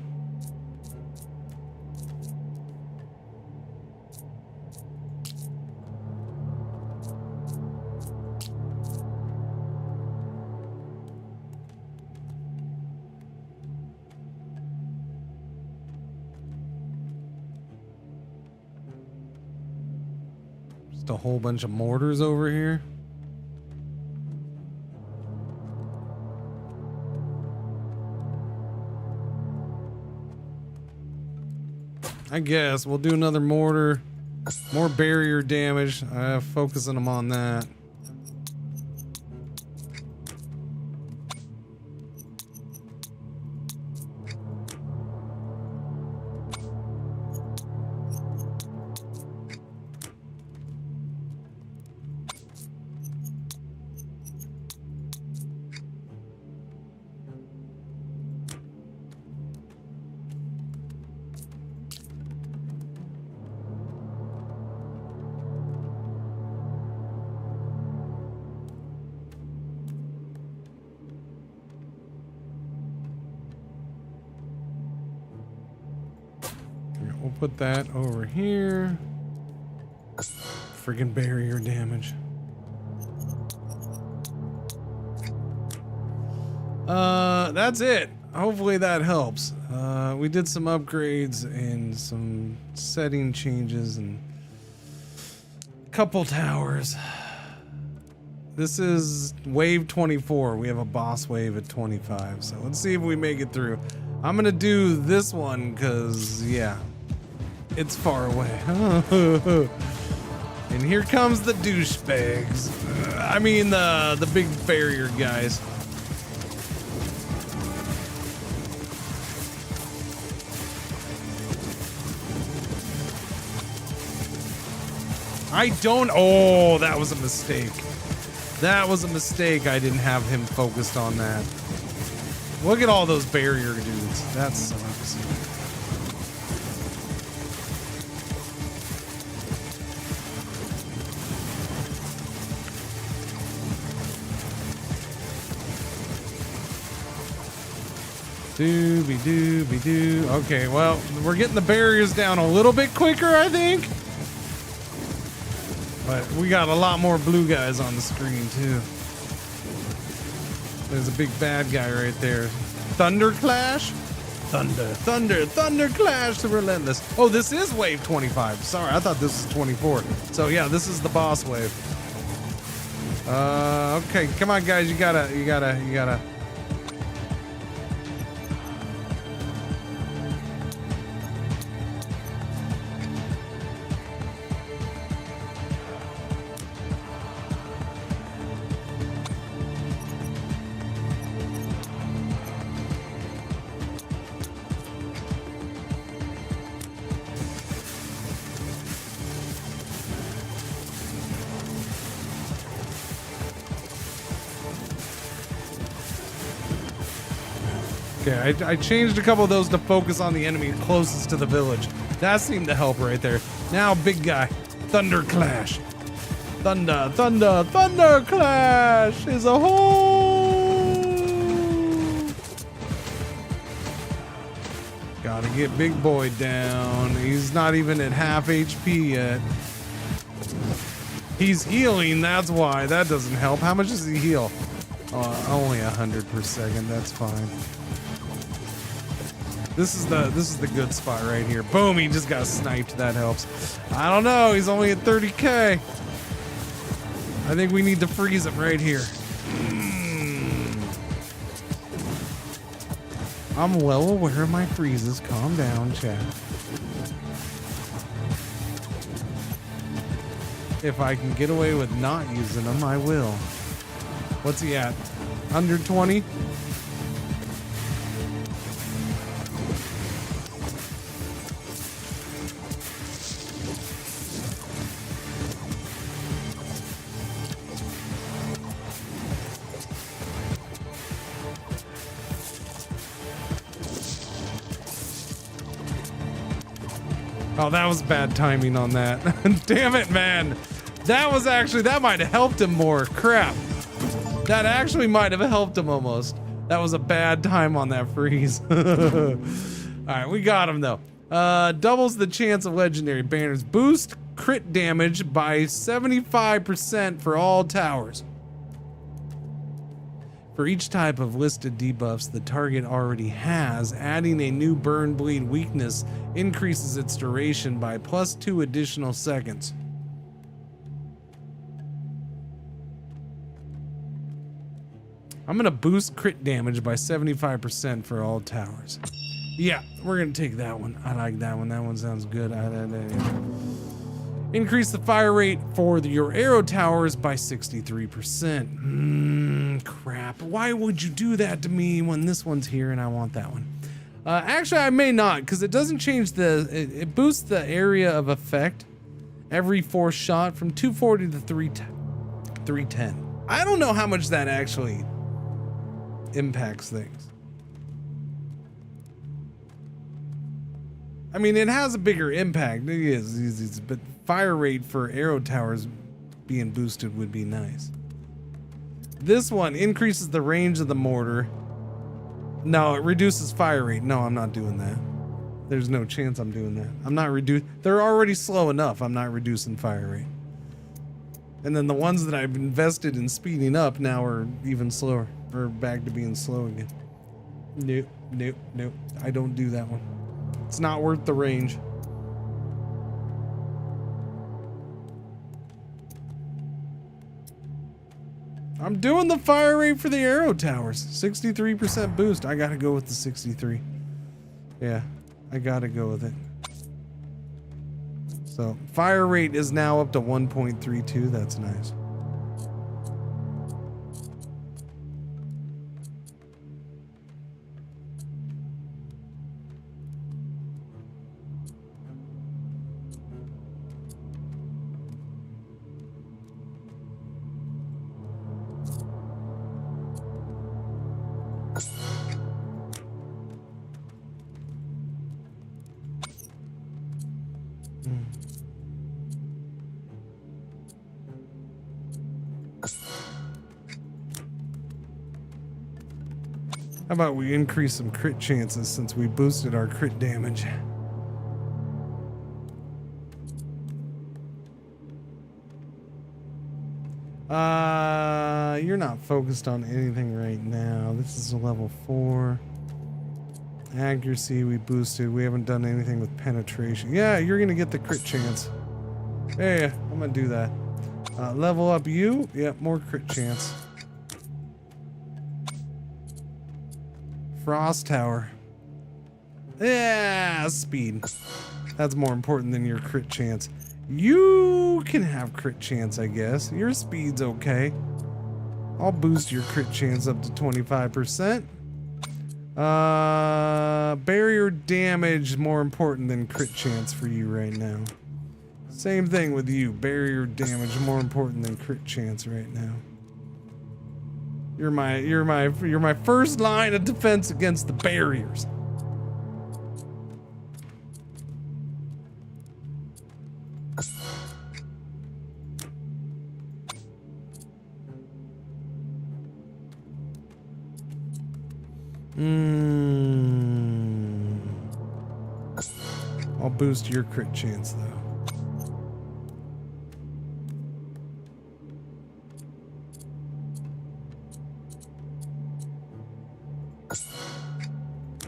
A whole bunch of mortars over here. I guess we'll do another mortar. More barrier damage. Focusing them on that. We'll put that over here. Friggin' barrier damage. That's it. Hopefully that helps. We did some upgrades and some setting changes and couple towers. This is wave 24. We have a boss wave at 25. So let's see if we make it through. I'm gonna do this one because, yeah, it's far away. And here comes the douchebags. I mean the big barrier guys. I don't. Oh, that was a mistake. That was a mistake. I didn't have him focused on that. Look at all those barrier dudes. That sucks. Dooby-doo. Okay, well, we're getting the barriers down a little bit quicker, I think. But we got a lot more blue guys on the screen, too. There's a big bad guy right there. Thunder Clash? Thunder Clash, the Relentless. Oh, this is wave 25. Sorry, I thought this was 24. So, yeah, this is the boss wave. Okay, come on, guys. You gotta. Okay, I changed a couple of those to focus on the enemy closest to the village. That seemed to help right there. Now, big guy, Thunder Clash. Thunder Clash is a hole. Gotta get big boy down. He's not even at half HP yet. He's healing, that's why. That doesn't help. How much does he heal? Only 100 per second. That's fine. This is the good spot right here. Boom, he just got sniped. That helps. I don't know. He's only at 30k. I think we need to freeze him right here. I'm well aware of my freezes. Calm down, chat. If I can get away with not using them, I will. What's he at? Under 20? Oh, that was bad timing on that. Damn it, man. That might have helped him more. Crap. That actually might have helped him almost. That was a bad time on that freeze. All right, we got him though. Doubles the chance of legendary banners. Boost crit damage by 75% for all towers. For each type of listed debuffs the target already has, adding a new burn bleed weakness increases its duration by +2 additional seconds. I'm gonna boost crit damage by 75% for all towers. Yeah, we're gonna take that one. I like that one. That one sounds good. Increase the fire rate for your arrow towers by 63%. Crap. Why would you do that to me when this one's here and I want that one? Actually, I may not, because it doesn't change it boosts the area of effect every 4 shot from 240 to 310. I don't know how much that actually impacts things. I mean, it has a bigger impact. It is, but fire rate for arrow towers being boosted would be nice. This one increases the range of the mortar. No, it reduces fire rate. No, I'm not doing that. There's no chance I'm doing that. I'm not They're already slow enough. I'm not reducing fire rate. And then the ones that I've invested in speeding up now are even slower. Or back to being slow again. Nope. I don't do that one. It's not worth the range. I'm doing the fire rate for the arrow towers. 63% boost. I gotta go with the 63. Yeah, I gotta go with it. So fire rate is now up to 1.32. That's nice. How about we increase some crit chances since we boosted our crit damage? You're not focused on anything right now. This is a level 4. Accuracy we boosted. We haven't done anything with penetration. Yeah, you're gonna get the crit chance. Yeah, I'm gonna do that. Level up you. Yep, more crit chance. Frost Tower. Yeah, speed. That's more important than your crit chance. You can have crit chance, I guess. Your speed's okay. I'll boost your crit chance up to 25%. Barrier damage more important than crit chance for you right now. Same thing with you. Barrier damage more important than crit chance right now. You're my first line of defense against the barriers. I'll boost your crit chance though.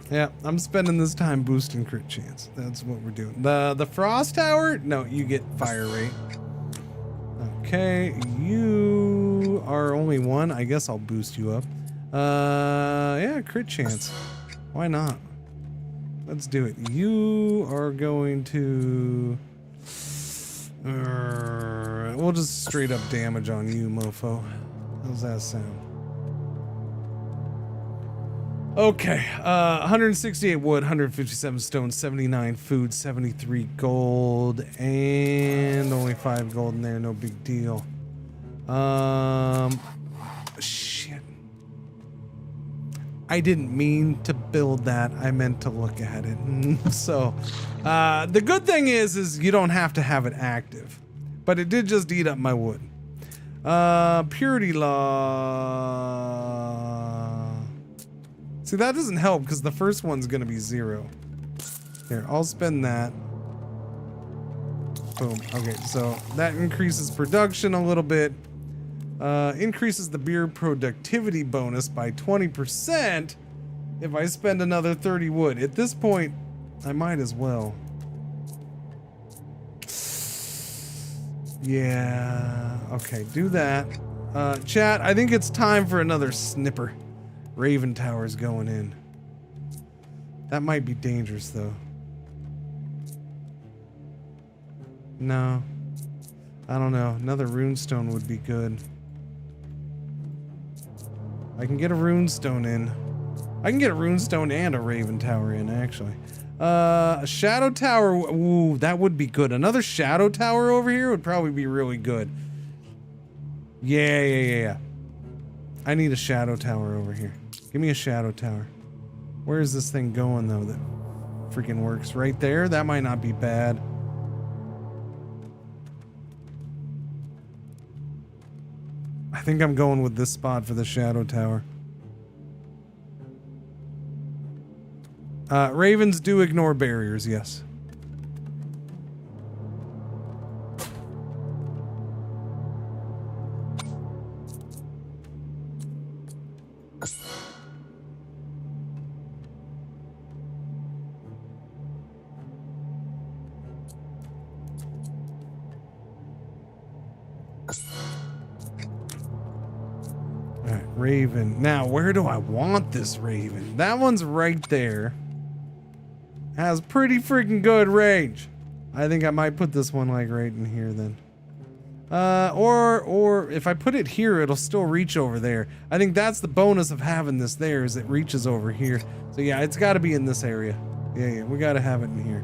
Yeah, I'm spending this time boosting crit chance. That's what we're doing. The Frost Tower? No, you get fire rate. Okay, you are only 1. I guess I'll boost you up. Yeah, crit chance. Why not? Let's do it. You are going to... we'll just straight up damage on you, mofo. How's that sound? Okay, 168 wood, 157 stone, 79 food, 73 gold, and only 5 gold in there, no big deal. Shit. I didn't mean to build that, I meant to look at it. So, the good thing is you don't have to have it active, but it did just eat up my wood. Purity law. See, that doesn't help because the first one's gonna be 0. Here, I'll spend that. Boom. Okay, so that increases production a little bit. Increases the beer productivity bonus by 20% if I spend another 30 wood. At this point, I might as well. Yeah, okay, do that. Chat, I think it's time for another snipper. Raven Tower's going in. That might be dangerous though. No. I don't know. Another runestone would be good. I can get a runestone in. I can get a runestone and a Raven Tower in, actually. A Shadow Tower. Ooh, that would be good. Another Shadow Tower over here would probably be really good. Yeah. I need a Shadow Tower over here. Give me a Shadow Tower. Where is this thing going, though, that freaking works? Right there? That might not be bad. I think I'm going with this spot for the Shadow Tower. Ravens do ignore barriers, yes. Raven. Now, where do I want this Raven? That one's right there. Has pretty freaking good range. I think I might put this one like right in here then. Or if I put it here, it'll still reach over there. I think that's the bonus of having this there, is it reaches over here. So yeah, it's got to be in this area. Yeah, we got to have it in here.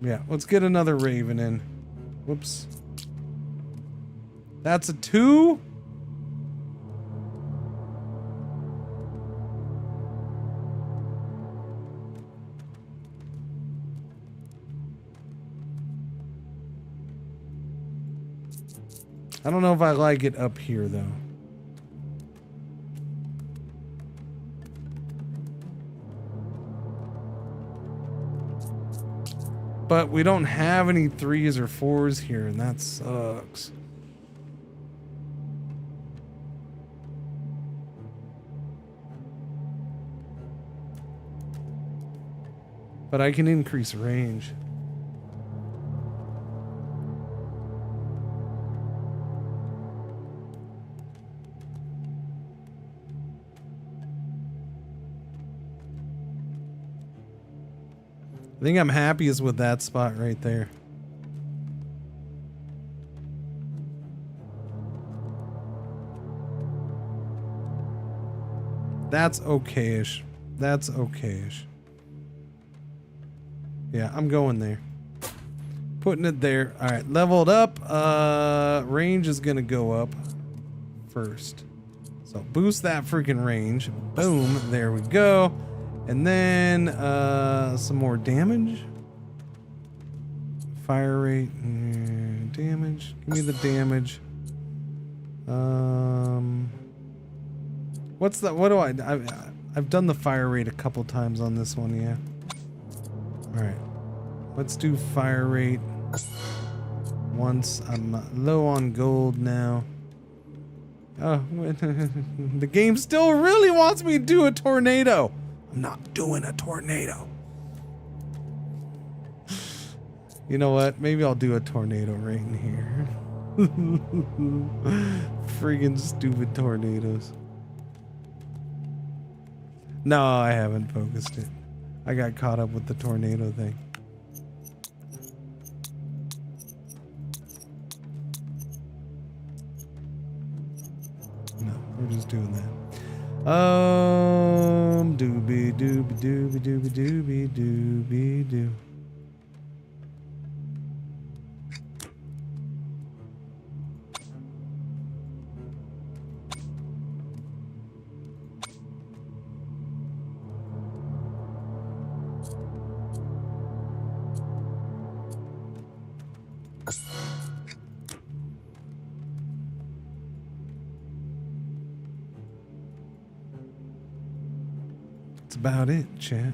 Yeah, let's get another Raven in. Whoops. That's a 2? I don't know if I like it up here though. But we don't have any 3s or 4s here, and that sucks. But I can increase range. I think I'm happiest with that spot right there. That's okayish. That's okayish. Yeah, I'm going there. Putting it there. All right, leveled up. Range is gonna go up first. So boost that freaking range. Boom, there we go. And then some more damage. Fire rate, damage. Give me the damage. What's that? What do I've done the fire rate a couple times on this one, yeah. All right, let's do fire rate once. I'm low on gold now. Oh, the game still really wants me to do a tornado. I'm not doing a tornado. You know what? Maybe I'll do a tornado right in here. Friggin' stupid tornadoes. No, I haven't focused it. I got caught up with the tornado thing. No, we're just doing that. Doobie doobie doobie doobie doobie doobie doo. About it, chat.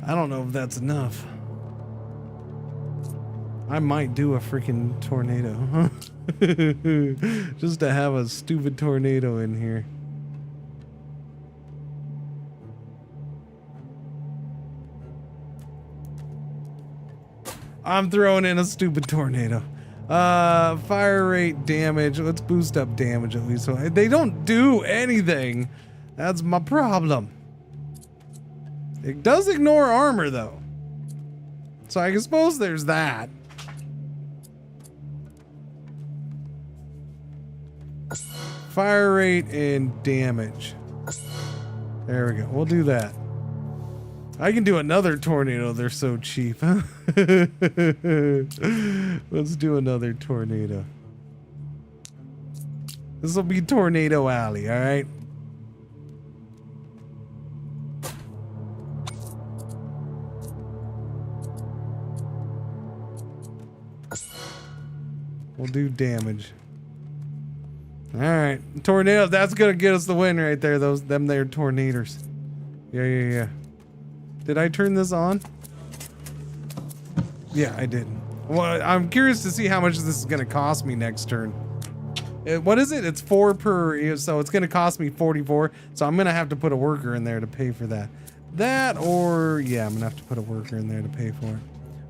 I don't know if that's enough. I might do a freaking tornado. Just to have a stupid tornado in here. I'm throwing in a stupid tornado. Fire rate, damage. Let's boost up damage at least. So they don't do anything. That's my problem. It does ignore armor though. So I suppose there's that. Fire rate and damage. There we go. We'll do that. I can do another tornado. They're so cheap. Let's do another tornado. This will be Tornado Alley, all right? We'll do damage. All right, tornadoes. That's gonna get us the win right there. Them there tornadoes. Yeah. Did I turn this on? Yeah, I did. Well, I'm curious to see how much this is gonna cost me next turn. What is it? It's 4 per, so it's gonna cost me 44. So I'm gonna have to put a worker in there to pay for that. That or yeah, I'm gonna have to put a worker in there to pay for it.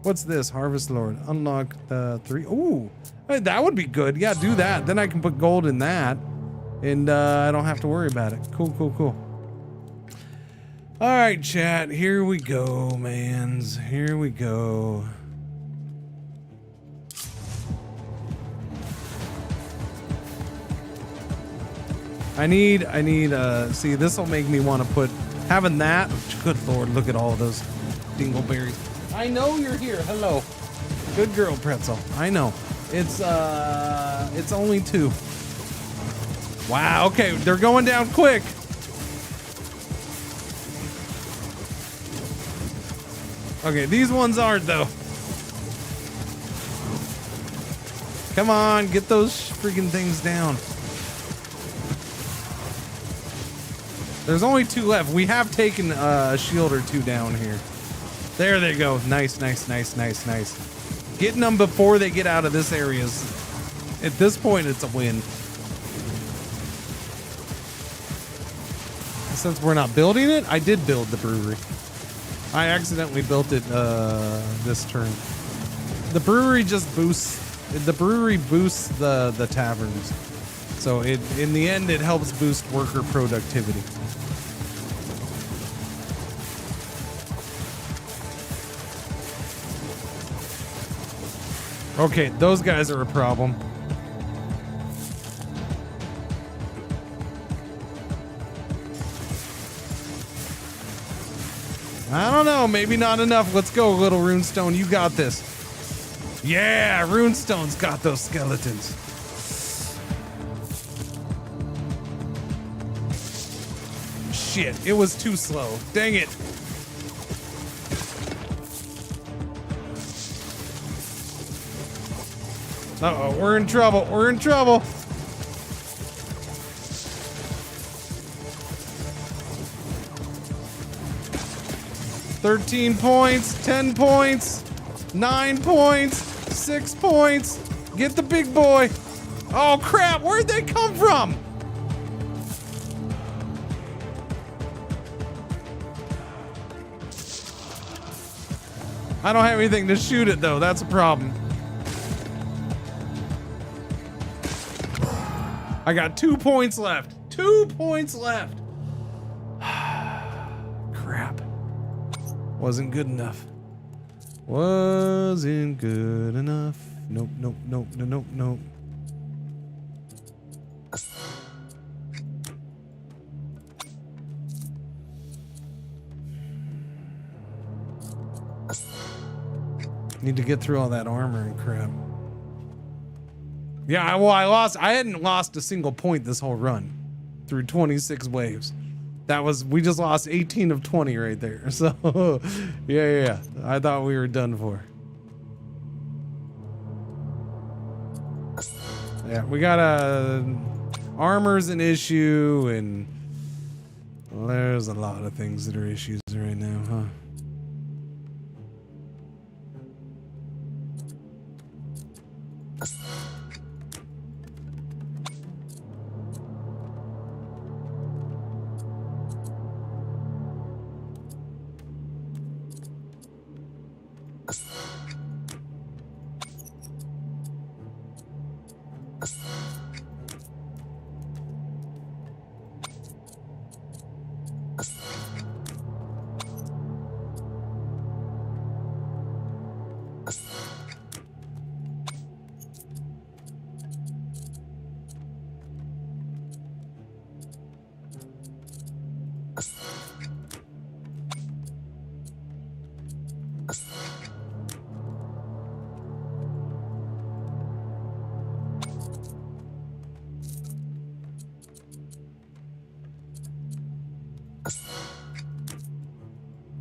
What's this? Harvest Lord. Unlock the 3. Ooh, hey, that would be good. Yeah, do that. Then I can put gold in that. And I don't have to worry about it. Cool, cool, cool. All right, chat. Here we go, mans. Here we go. I need, see, this will make me want to put, having that, good Lord, look at all of those dingleberries. I know you're here, hello. Good girl, Pretzel, I know. It's only 2. Wow, okay, they're going down quick. Okay, these ones aren't though. Come on, get those freaking things down. There's only 2 left. We have taken a shield or 2 down here. There they go. Nice, nice, nice, nice, nice. Getting them before they get out of this area is, at this point, it's a win. Since we're not building it, I did build the brewery. I accidentally built it this turn. The brewery just boosts. The brewery boosts the taverns. So in the end, it helps boost worker productivity. Okay, those guys are a problem. I don't know, maybe not enough. Let's go, little Runestone. You got this. Yeah, Runestone's got those skeletons. Shit, it was too slow. Dang it. Uh-oh, we're in trouble. We're in trouble. $13 points, 10 points, 9 points, 6 points. Get the big boy. Oh crap, where'd they come from? I don't have anything to shoot it though, that's a problem. I got 2 points left. 2 points left. Crap. Wasn't good enough. Wasn't good enough. Nope, nope, nope, nope, nope. Need to get through all that armor and crap. Yeah, well, I hadn't lost a single point this whole run through 26 waves. We just lost 18 of 20 right there. So, yeah. I thought we were done for. Yeah, we got armor's an issue, and there's a lot of things that are issues right now, huh?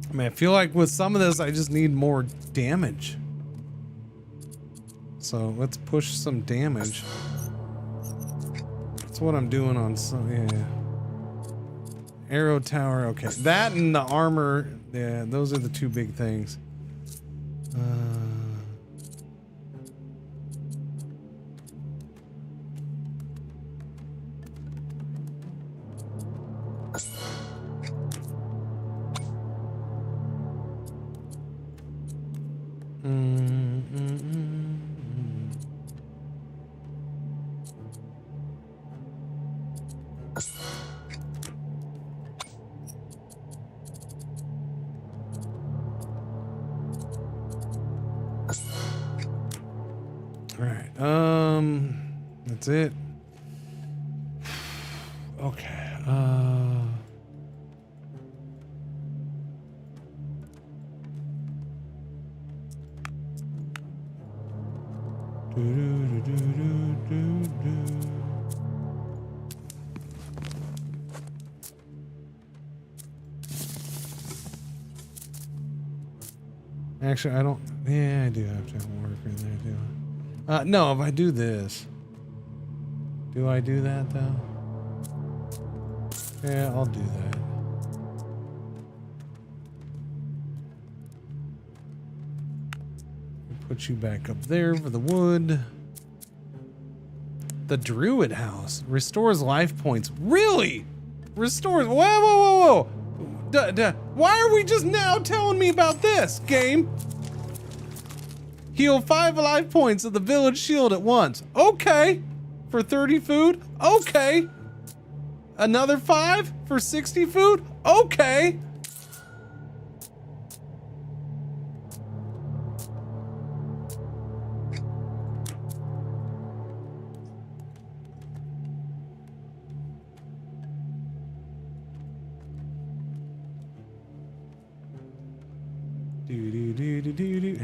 I mean, I feel like with some of this, I just need more damage. So let's push some damage. That's what I'm doing on some, yeah. Arrow tower, okay. That and the armor, yeah, those are the 2 big things. All right. That's it. Okay. Actually, I don't. Yeah, I do have to have work in there too. No, if I do this, do I do that though? Yeah, I'll do that. Put you back up there for the wood. The Druid House restores life points. Really? Restores. Whoa, whoa, whoa, whoa. Why are we just now telling me about this, game? Heal 5 life points of the village shield at once. Okay. For 30 food? Okay. Another 5 for 60 food? Okay.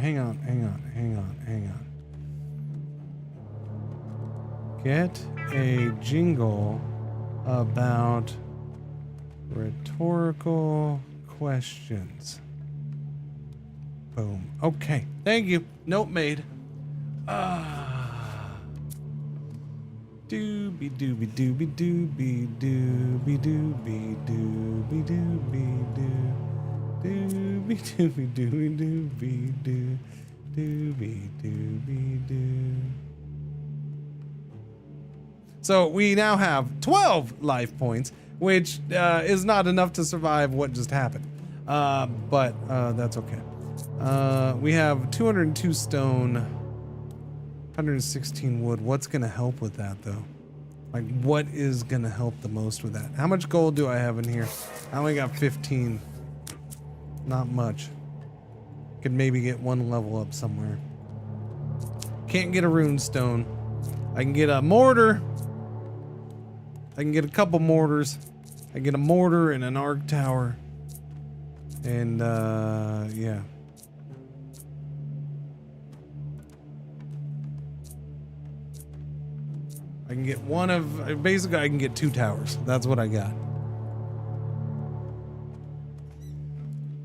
Hang on. Get a jingle about rhetorical questions. Boom. Okay. Thank you. Note made. Doobie doobie doobie doobie doobie doobie doobie doobie doo. Doobie doobie doobie doobie doo. Doobie doobie doo. So we now have 12 life points, which is not enough to survive what just happened. But that's okay. We have 202 stone, 116 wood. What's going to help with that, though? Like, what is going to help the most with that? How much gold do I have in here? I only got 15. Not much. Could maybe get one level up somewhere. Can't get a rune stone. I can get a mortar. I can get a couple mortars. I get a mortar and an arc tower. And, yeah. I can get one of, basically I can get 2 towers. That's what I got.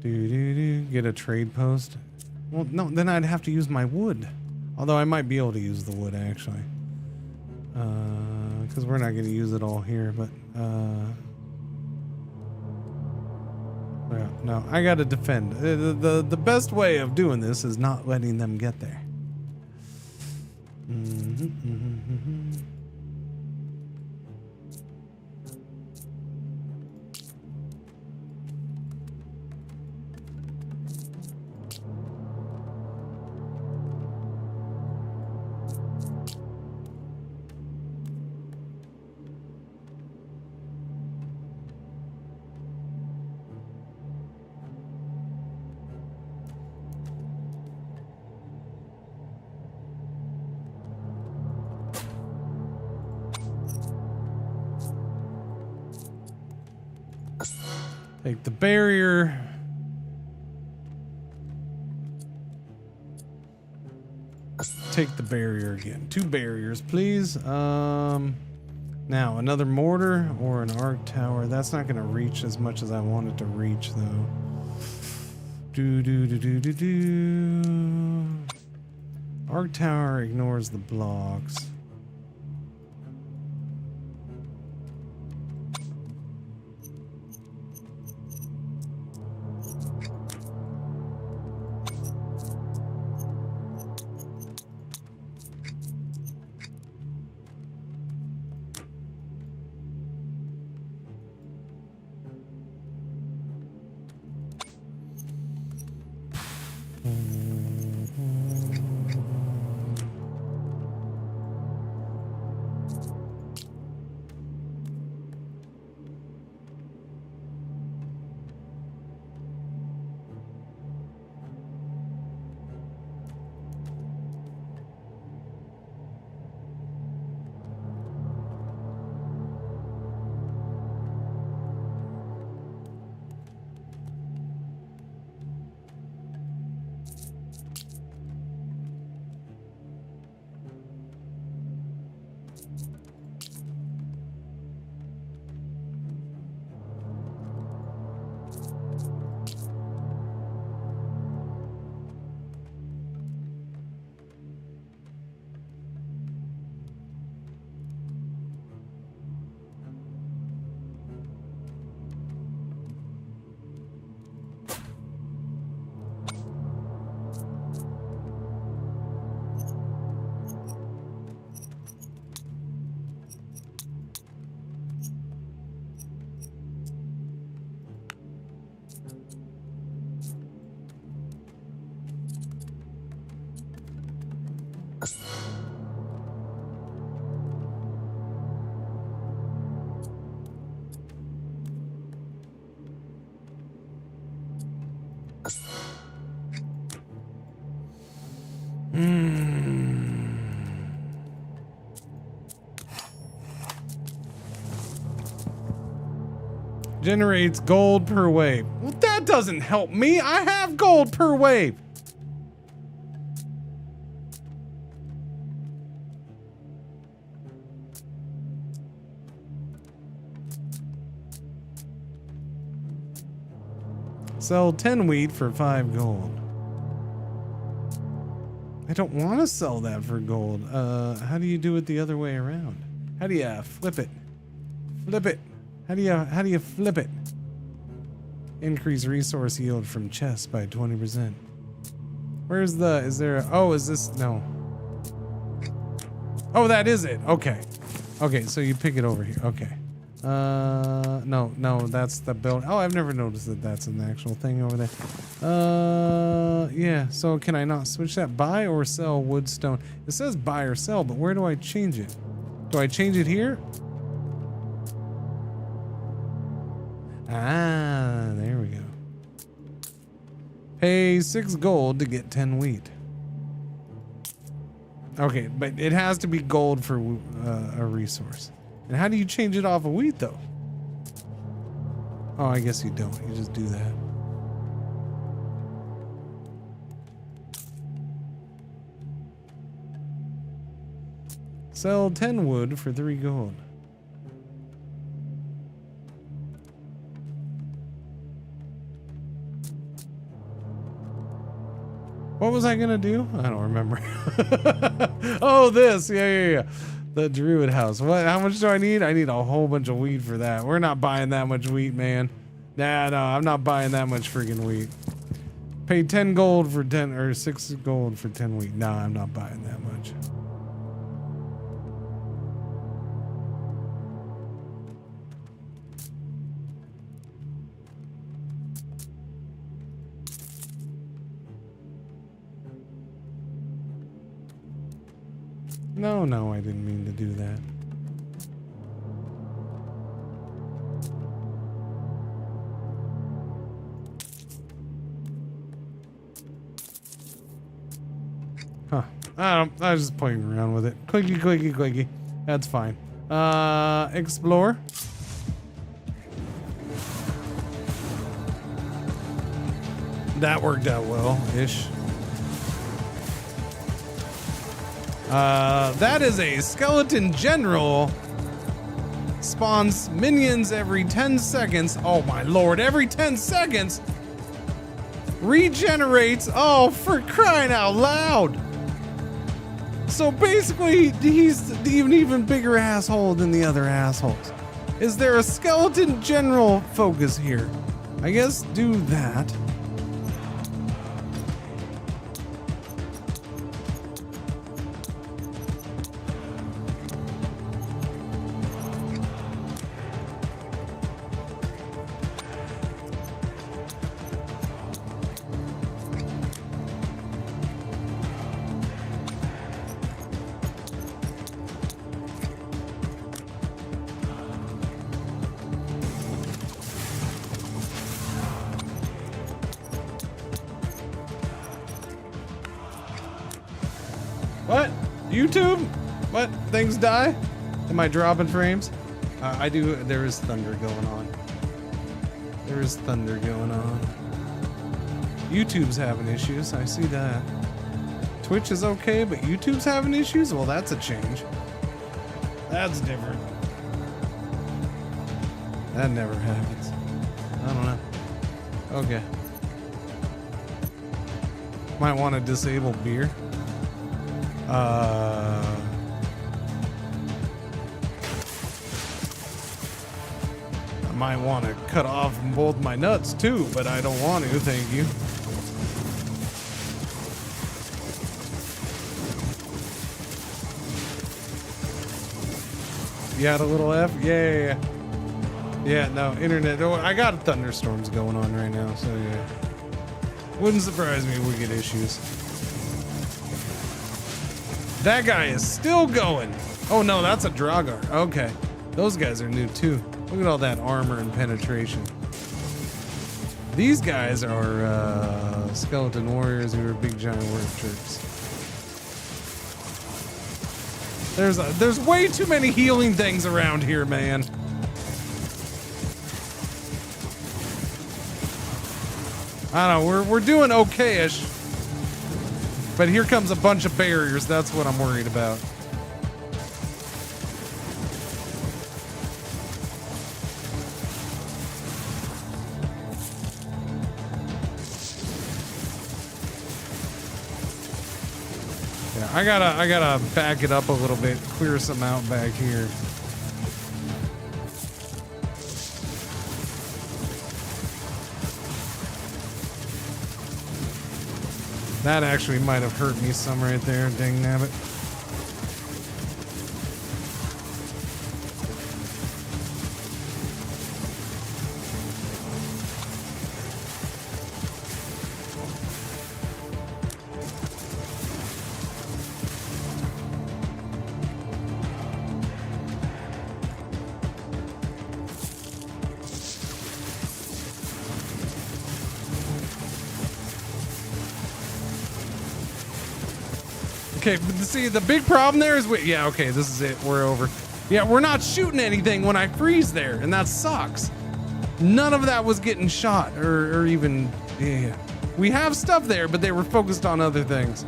Get a trade post. Well, no, then I'd have to use my wood. Although I might be able to use the wood, actually. Because we're not going to use it all here, but, yeah, no, I got to defend. The best way of doing this is not letting them get there. Take the barrier. Take the barrier again. 2 barriers, please. Now another mortar or an arc tower. That's not gonna reach as much as I want it to reach, though. Arc tower ignores the blocks. Generates gold per wave. Well, that doesn't help me. I have gold per wave. Sell 10 wheat for 5 gold. I don't want to sell that for gold. How do you do it the other way around? How do you flip it? Flip it. How do you flip it? Increase resource yield from chests by 20%. Where's the, is there, oh, is this, no. Oh, that is it. Okay. Okay, so you pick it over here. Okay. No, that's the build. Oh, I've never noticed that that's an actual thing over there. Yeah, so can I not switch that? Buy or sell woodstone? It says buy or sell, but where do I change it? Do I change it here? Ah, there we go. Pay 6 gold to get 10 wheat. Okay, but it has to be gold for a resource. And how do you change it off of wheat, though? Oh, I guess you don't. You just do that. Sell 10 wood for 3 gold. What was I gonna do? I don't remember. Oh, this. Yeah. The druid house. What? How much do I need? I need a whole bunch of wheat for that. We're not buying that much wheat, man. Nah, no, I'm not buying that much freaking wheat. Pay 10 gold for 10, or 6 gold for 10 wheat. Nah, I'm not buying that much. No, I didn't mean to do that. Huh. I was just playing around with it. Clicky. That's fine. Explore. That worked out well-ish. That is a skeleton general. Spawns minions every 10 seconds. Oh my lord, every 10 seconds. Regenerates. Oh, for crying out loud. So basically, he's an even bigger asshole than the other assholes. Is there a skeleton general focus here? I guess do that. What? YouTube? What? Things die? Am I dropping frames? I do. There is thunder going on. There is thunder going on. YouTube's having issues. I see that. Twitch is okay, but YouTube's having issues? Well, that's a change. That's different. That never happens. I don't know. Okay. Might want to disable beer. I might want to cut off both my nuts too, but I don't want to, thank you. You had a little F? Yeah. Yeah, no, internet. Oh, I got thunderstorms going on right now, so yeah. Wouldn't surprise me if we get issues. That guy is still going. Oh no, that's a Dragar. Okay. Those guys are new too. Look at all that armor and penetration. These guys are skeleton warriors who are big giant warrior jerks. There's way too many healing things around here, man. I don't know, we're doing okay-ish. But here comes a bunch of barriers, that's what I'm worried about. Yeah, I gotta back it up a little bit, clear some out back here. That actually might have hurt me some right there, dang nabbit. Okay, but see, the big problem there is yeah, okay, this is it. We're over. Yeah, we're not shooting anything when I freeze there, and that sucks. None of that was getting shot or even, yeah. We have stuff there, but they were focused on other things.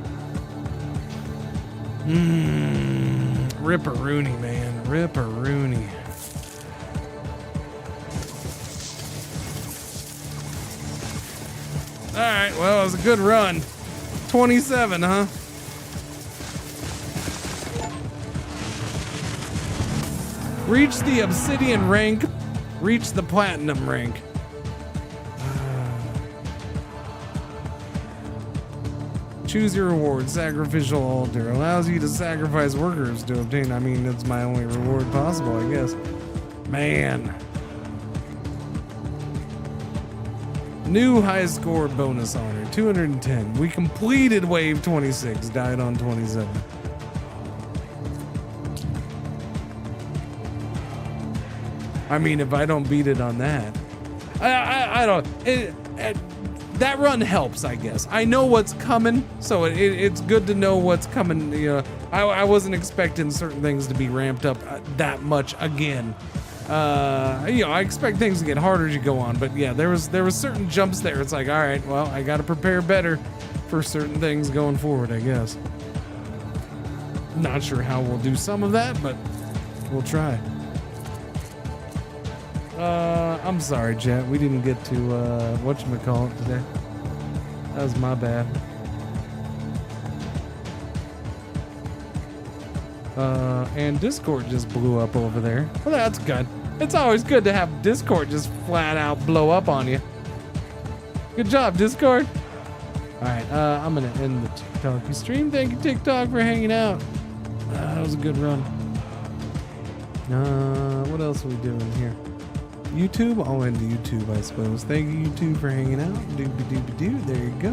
Ripperoonie, man. Ripperoonie. All right, well, it was a good run. 27, huh? Reach the obsidian rank. Reach the platinum rank. Choose your reward. Sacrificial altar. Allows you to sacrifice workers to obtain. I mean, it's my only reward possible, I guess. Man. New high score bonus honor. 210. We completed wave 26. Died on 27. I mean, if I don't beat it on that, I don't. That run helps, I guess. I know what's coming, so it's good to know what's coming. You know, I wasn't expecting certain things to be ramped up that much again. You know, I expect things to get harder as you go on, but yeah, there was certain jumps there. It's like, all right, well, I got to prepare better for certain things going forward, I guess. Not sure how we'll do some of that, but we'll try. I'm sorry, chat. We didn't get to whatchamacallit today. That was my bad. And Discord just blew up over there. Well, that's good. It's always good to have Discord just flat out blow up on you. Good job, Discord. All right, I'm gonna end the TikTok stream. Thank you, TikTok, for hanging out. That was a good run. What else are we doing here? YouTube? I'll end YouTube, I suppose. Thank you, YouTube, for hanging out. Doobie doobie doo. There you go.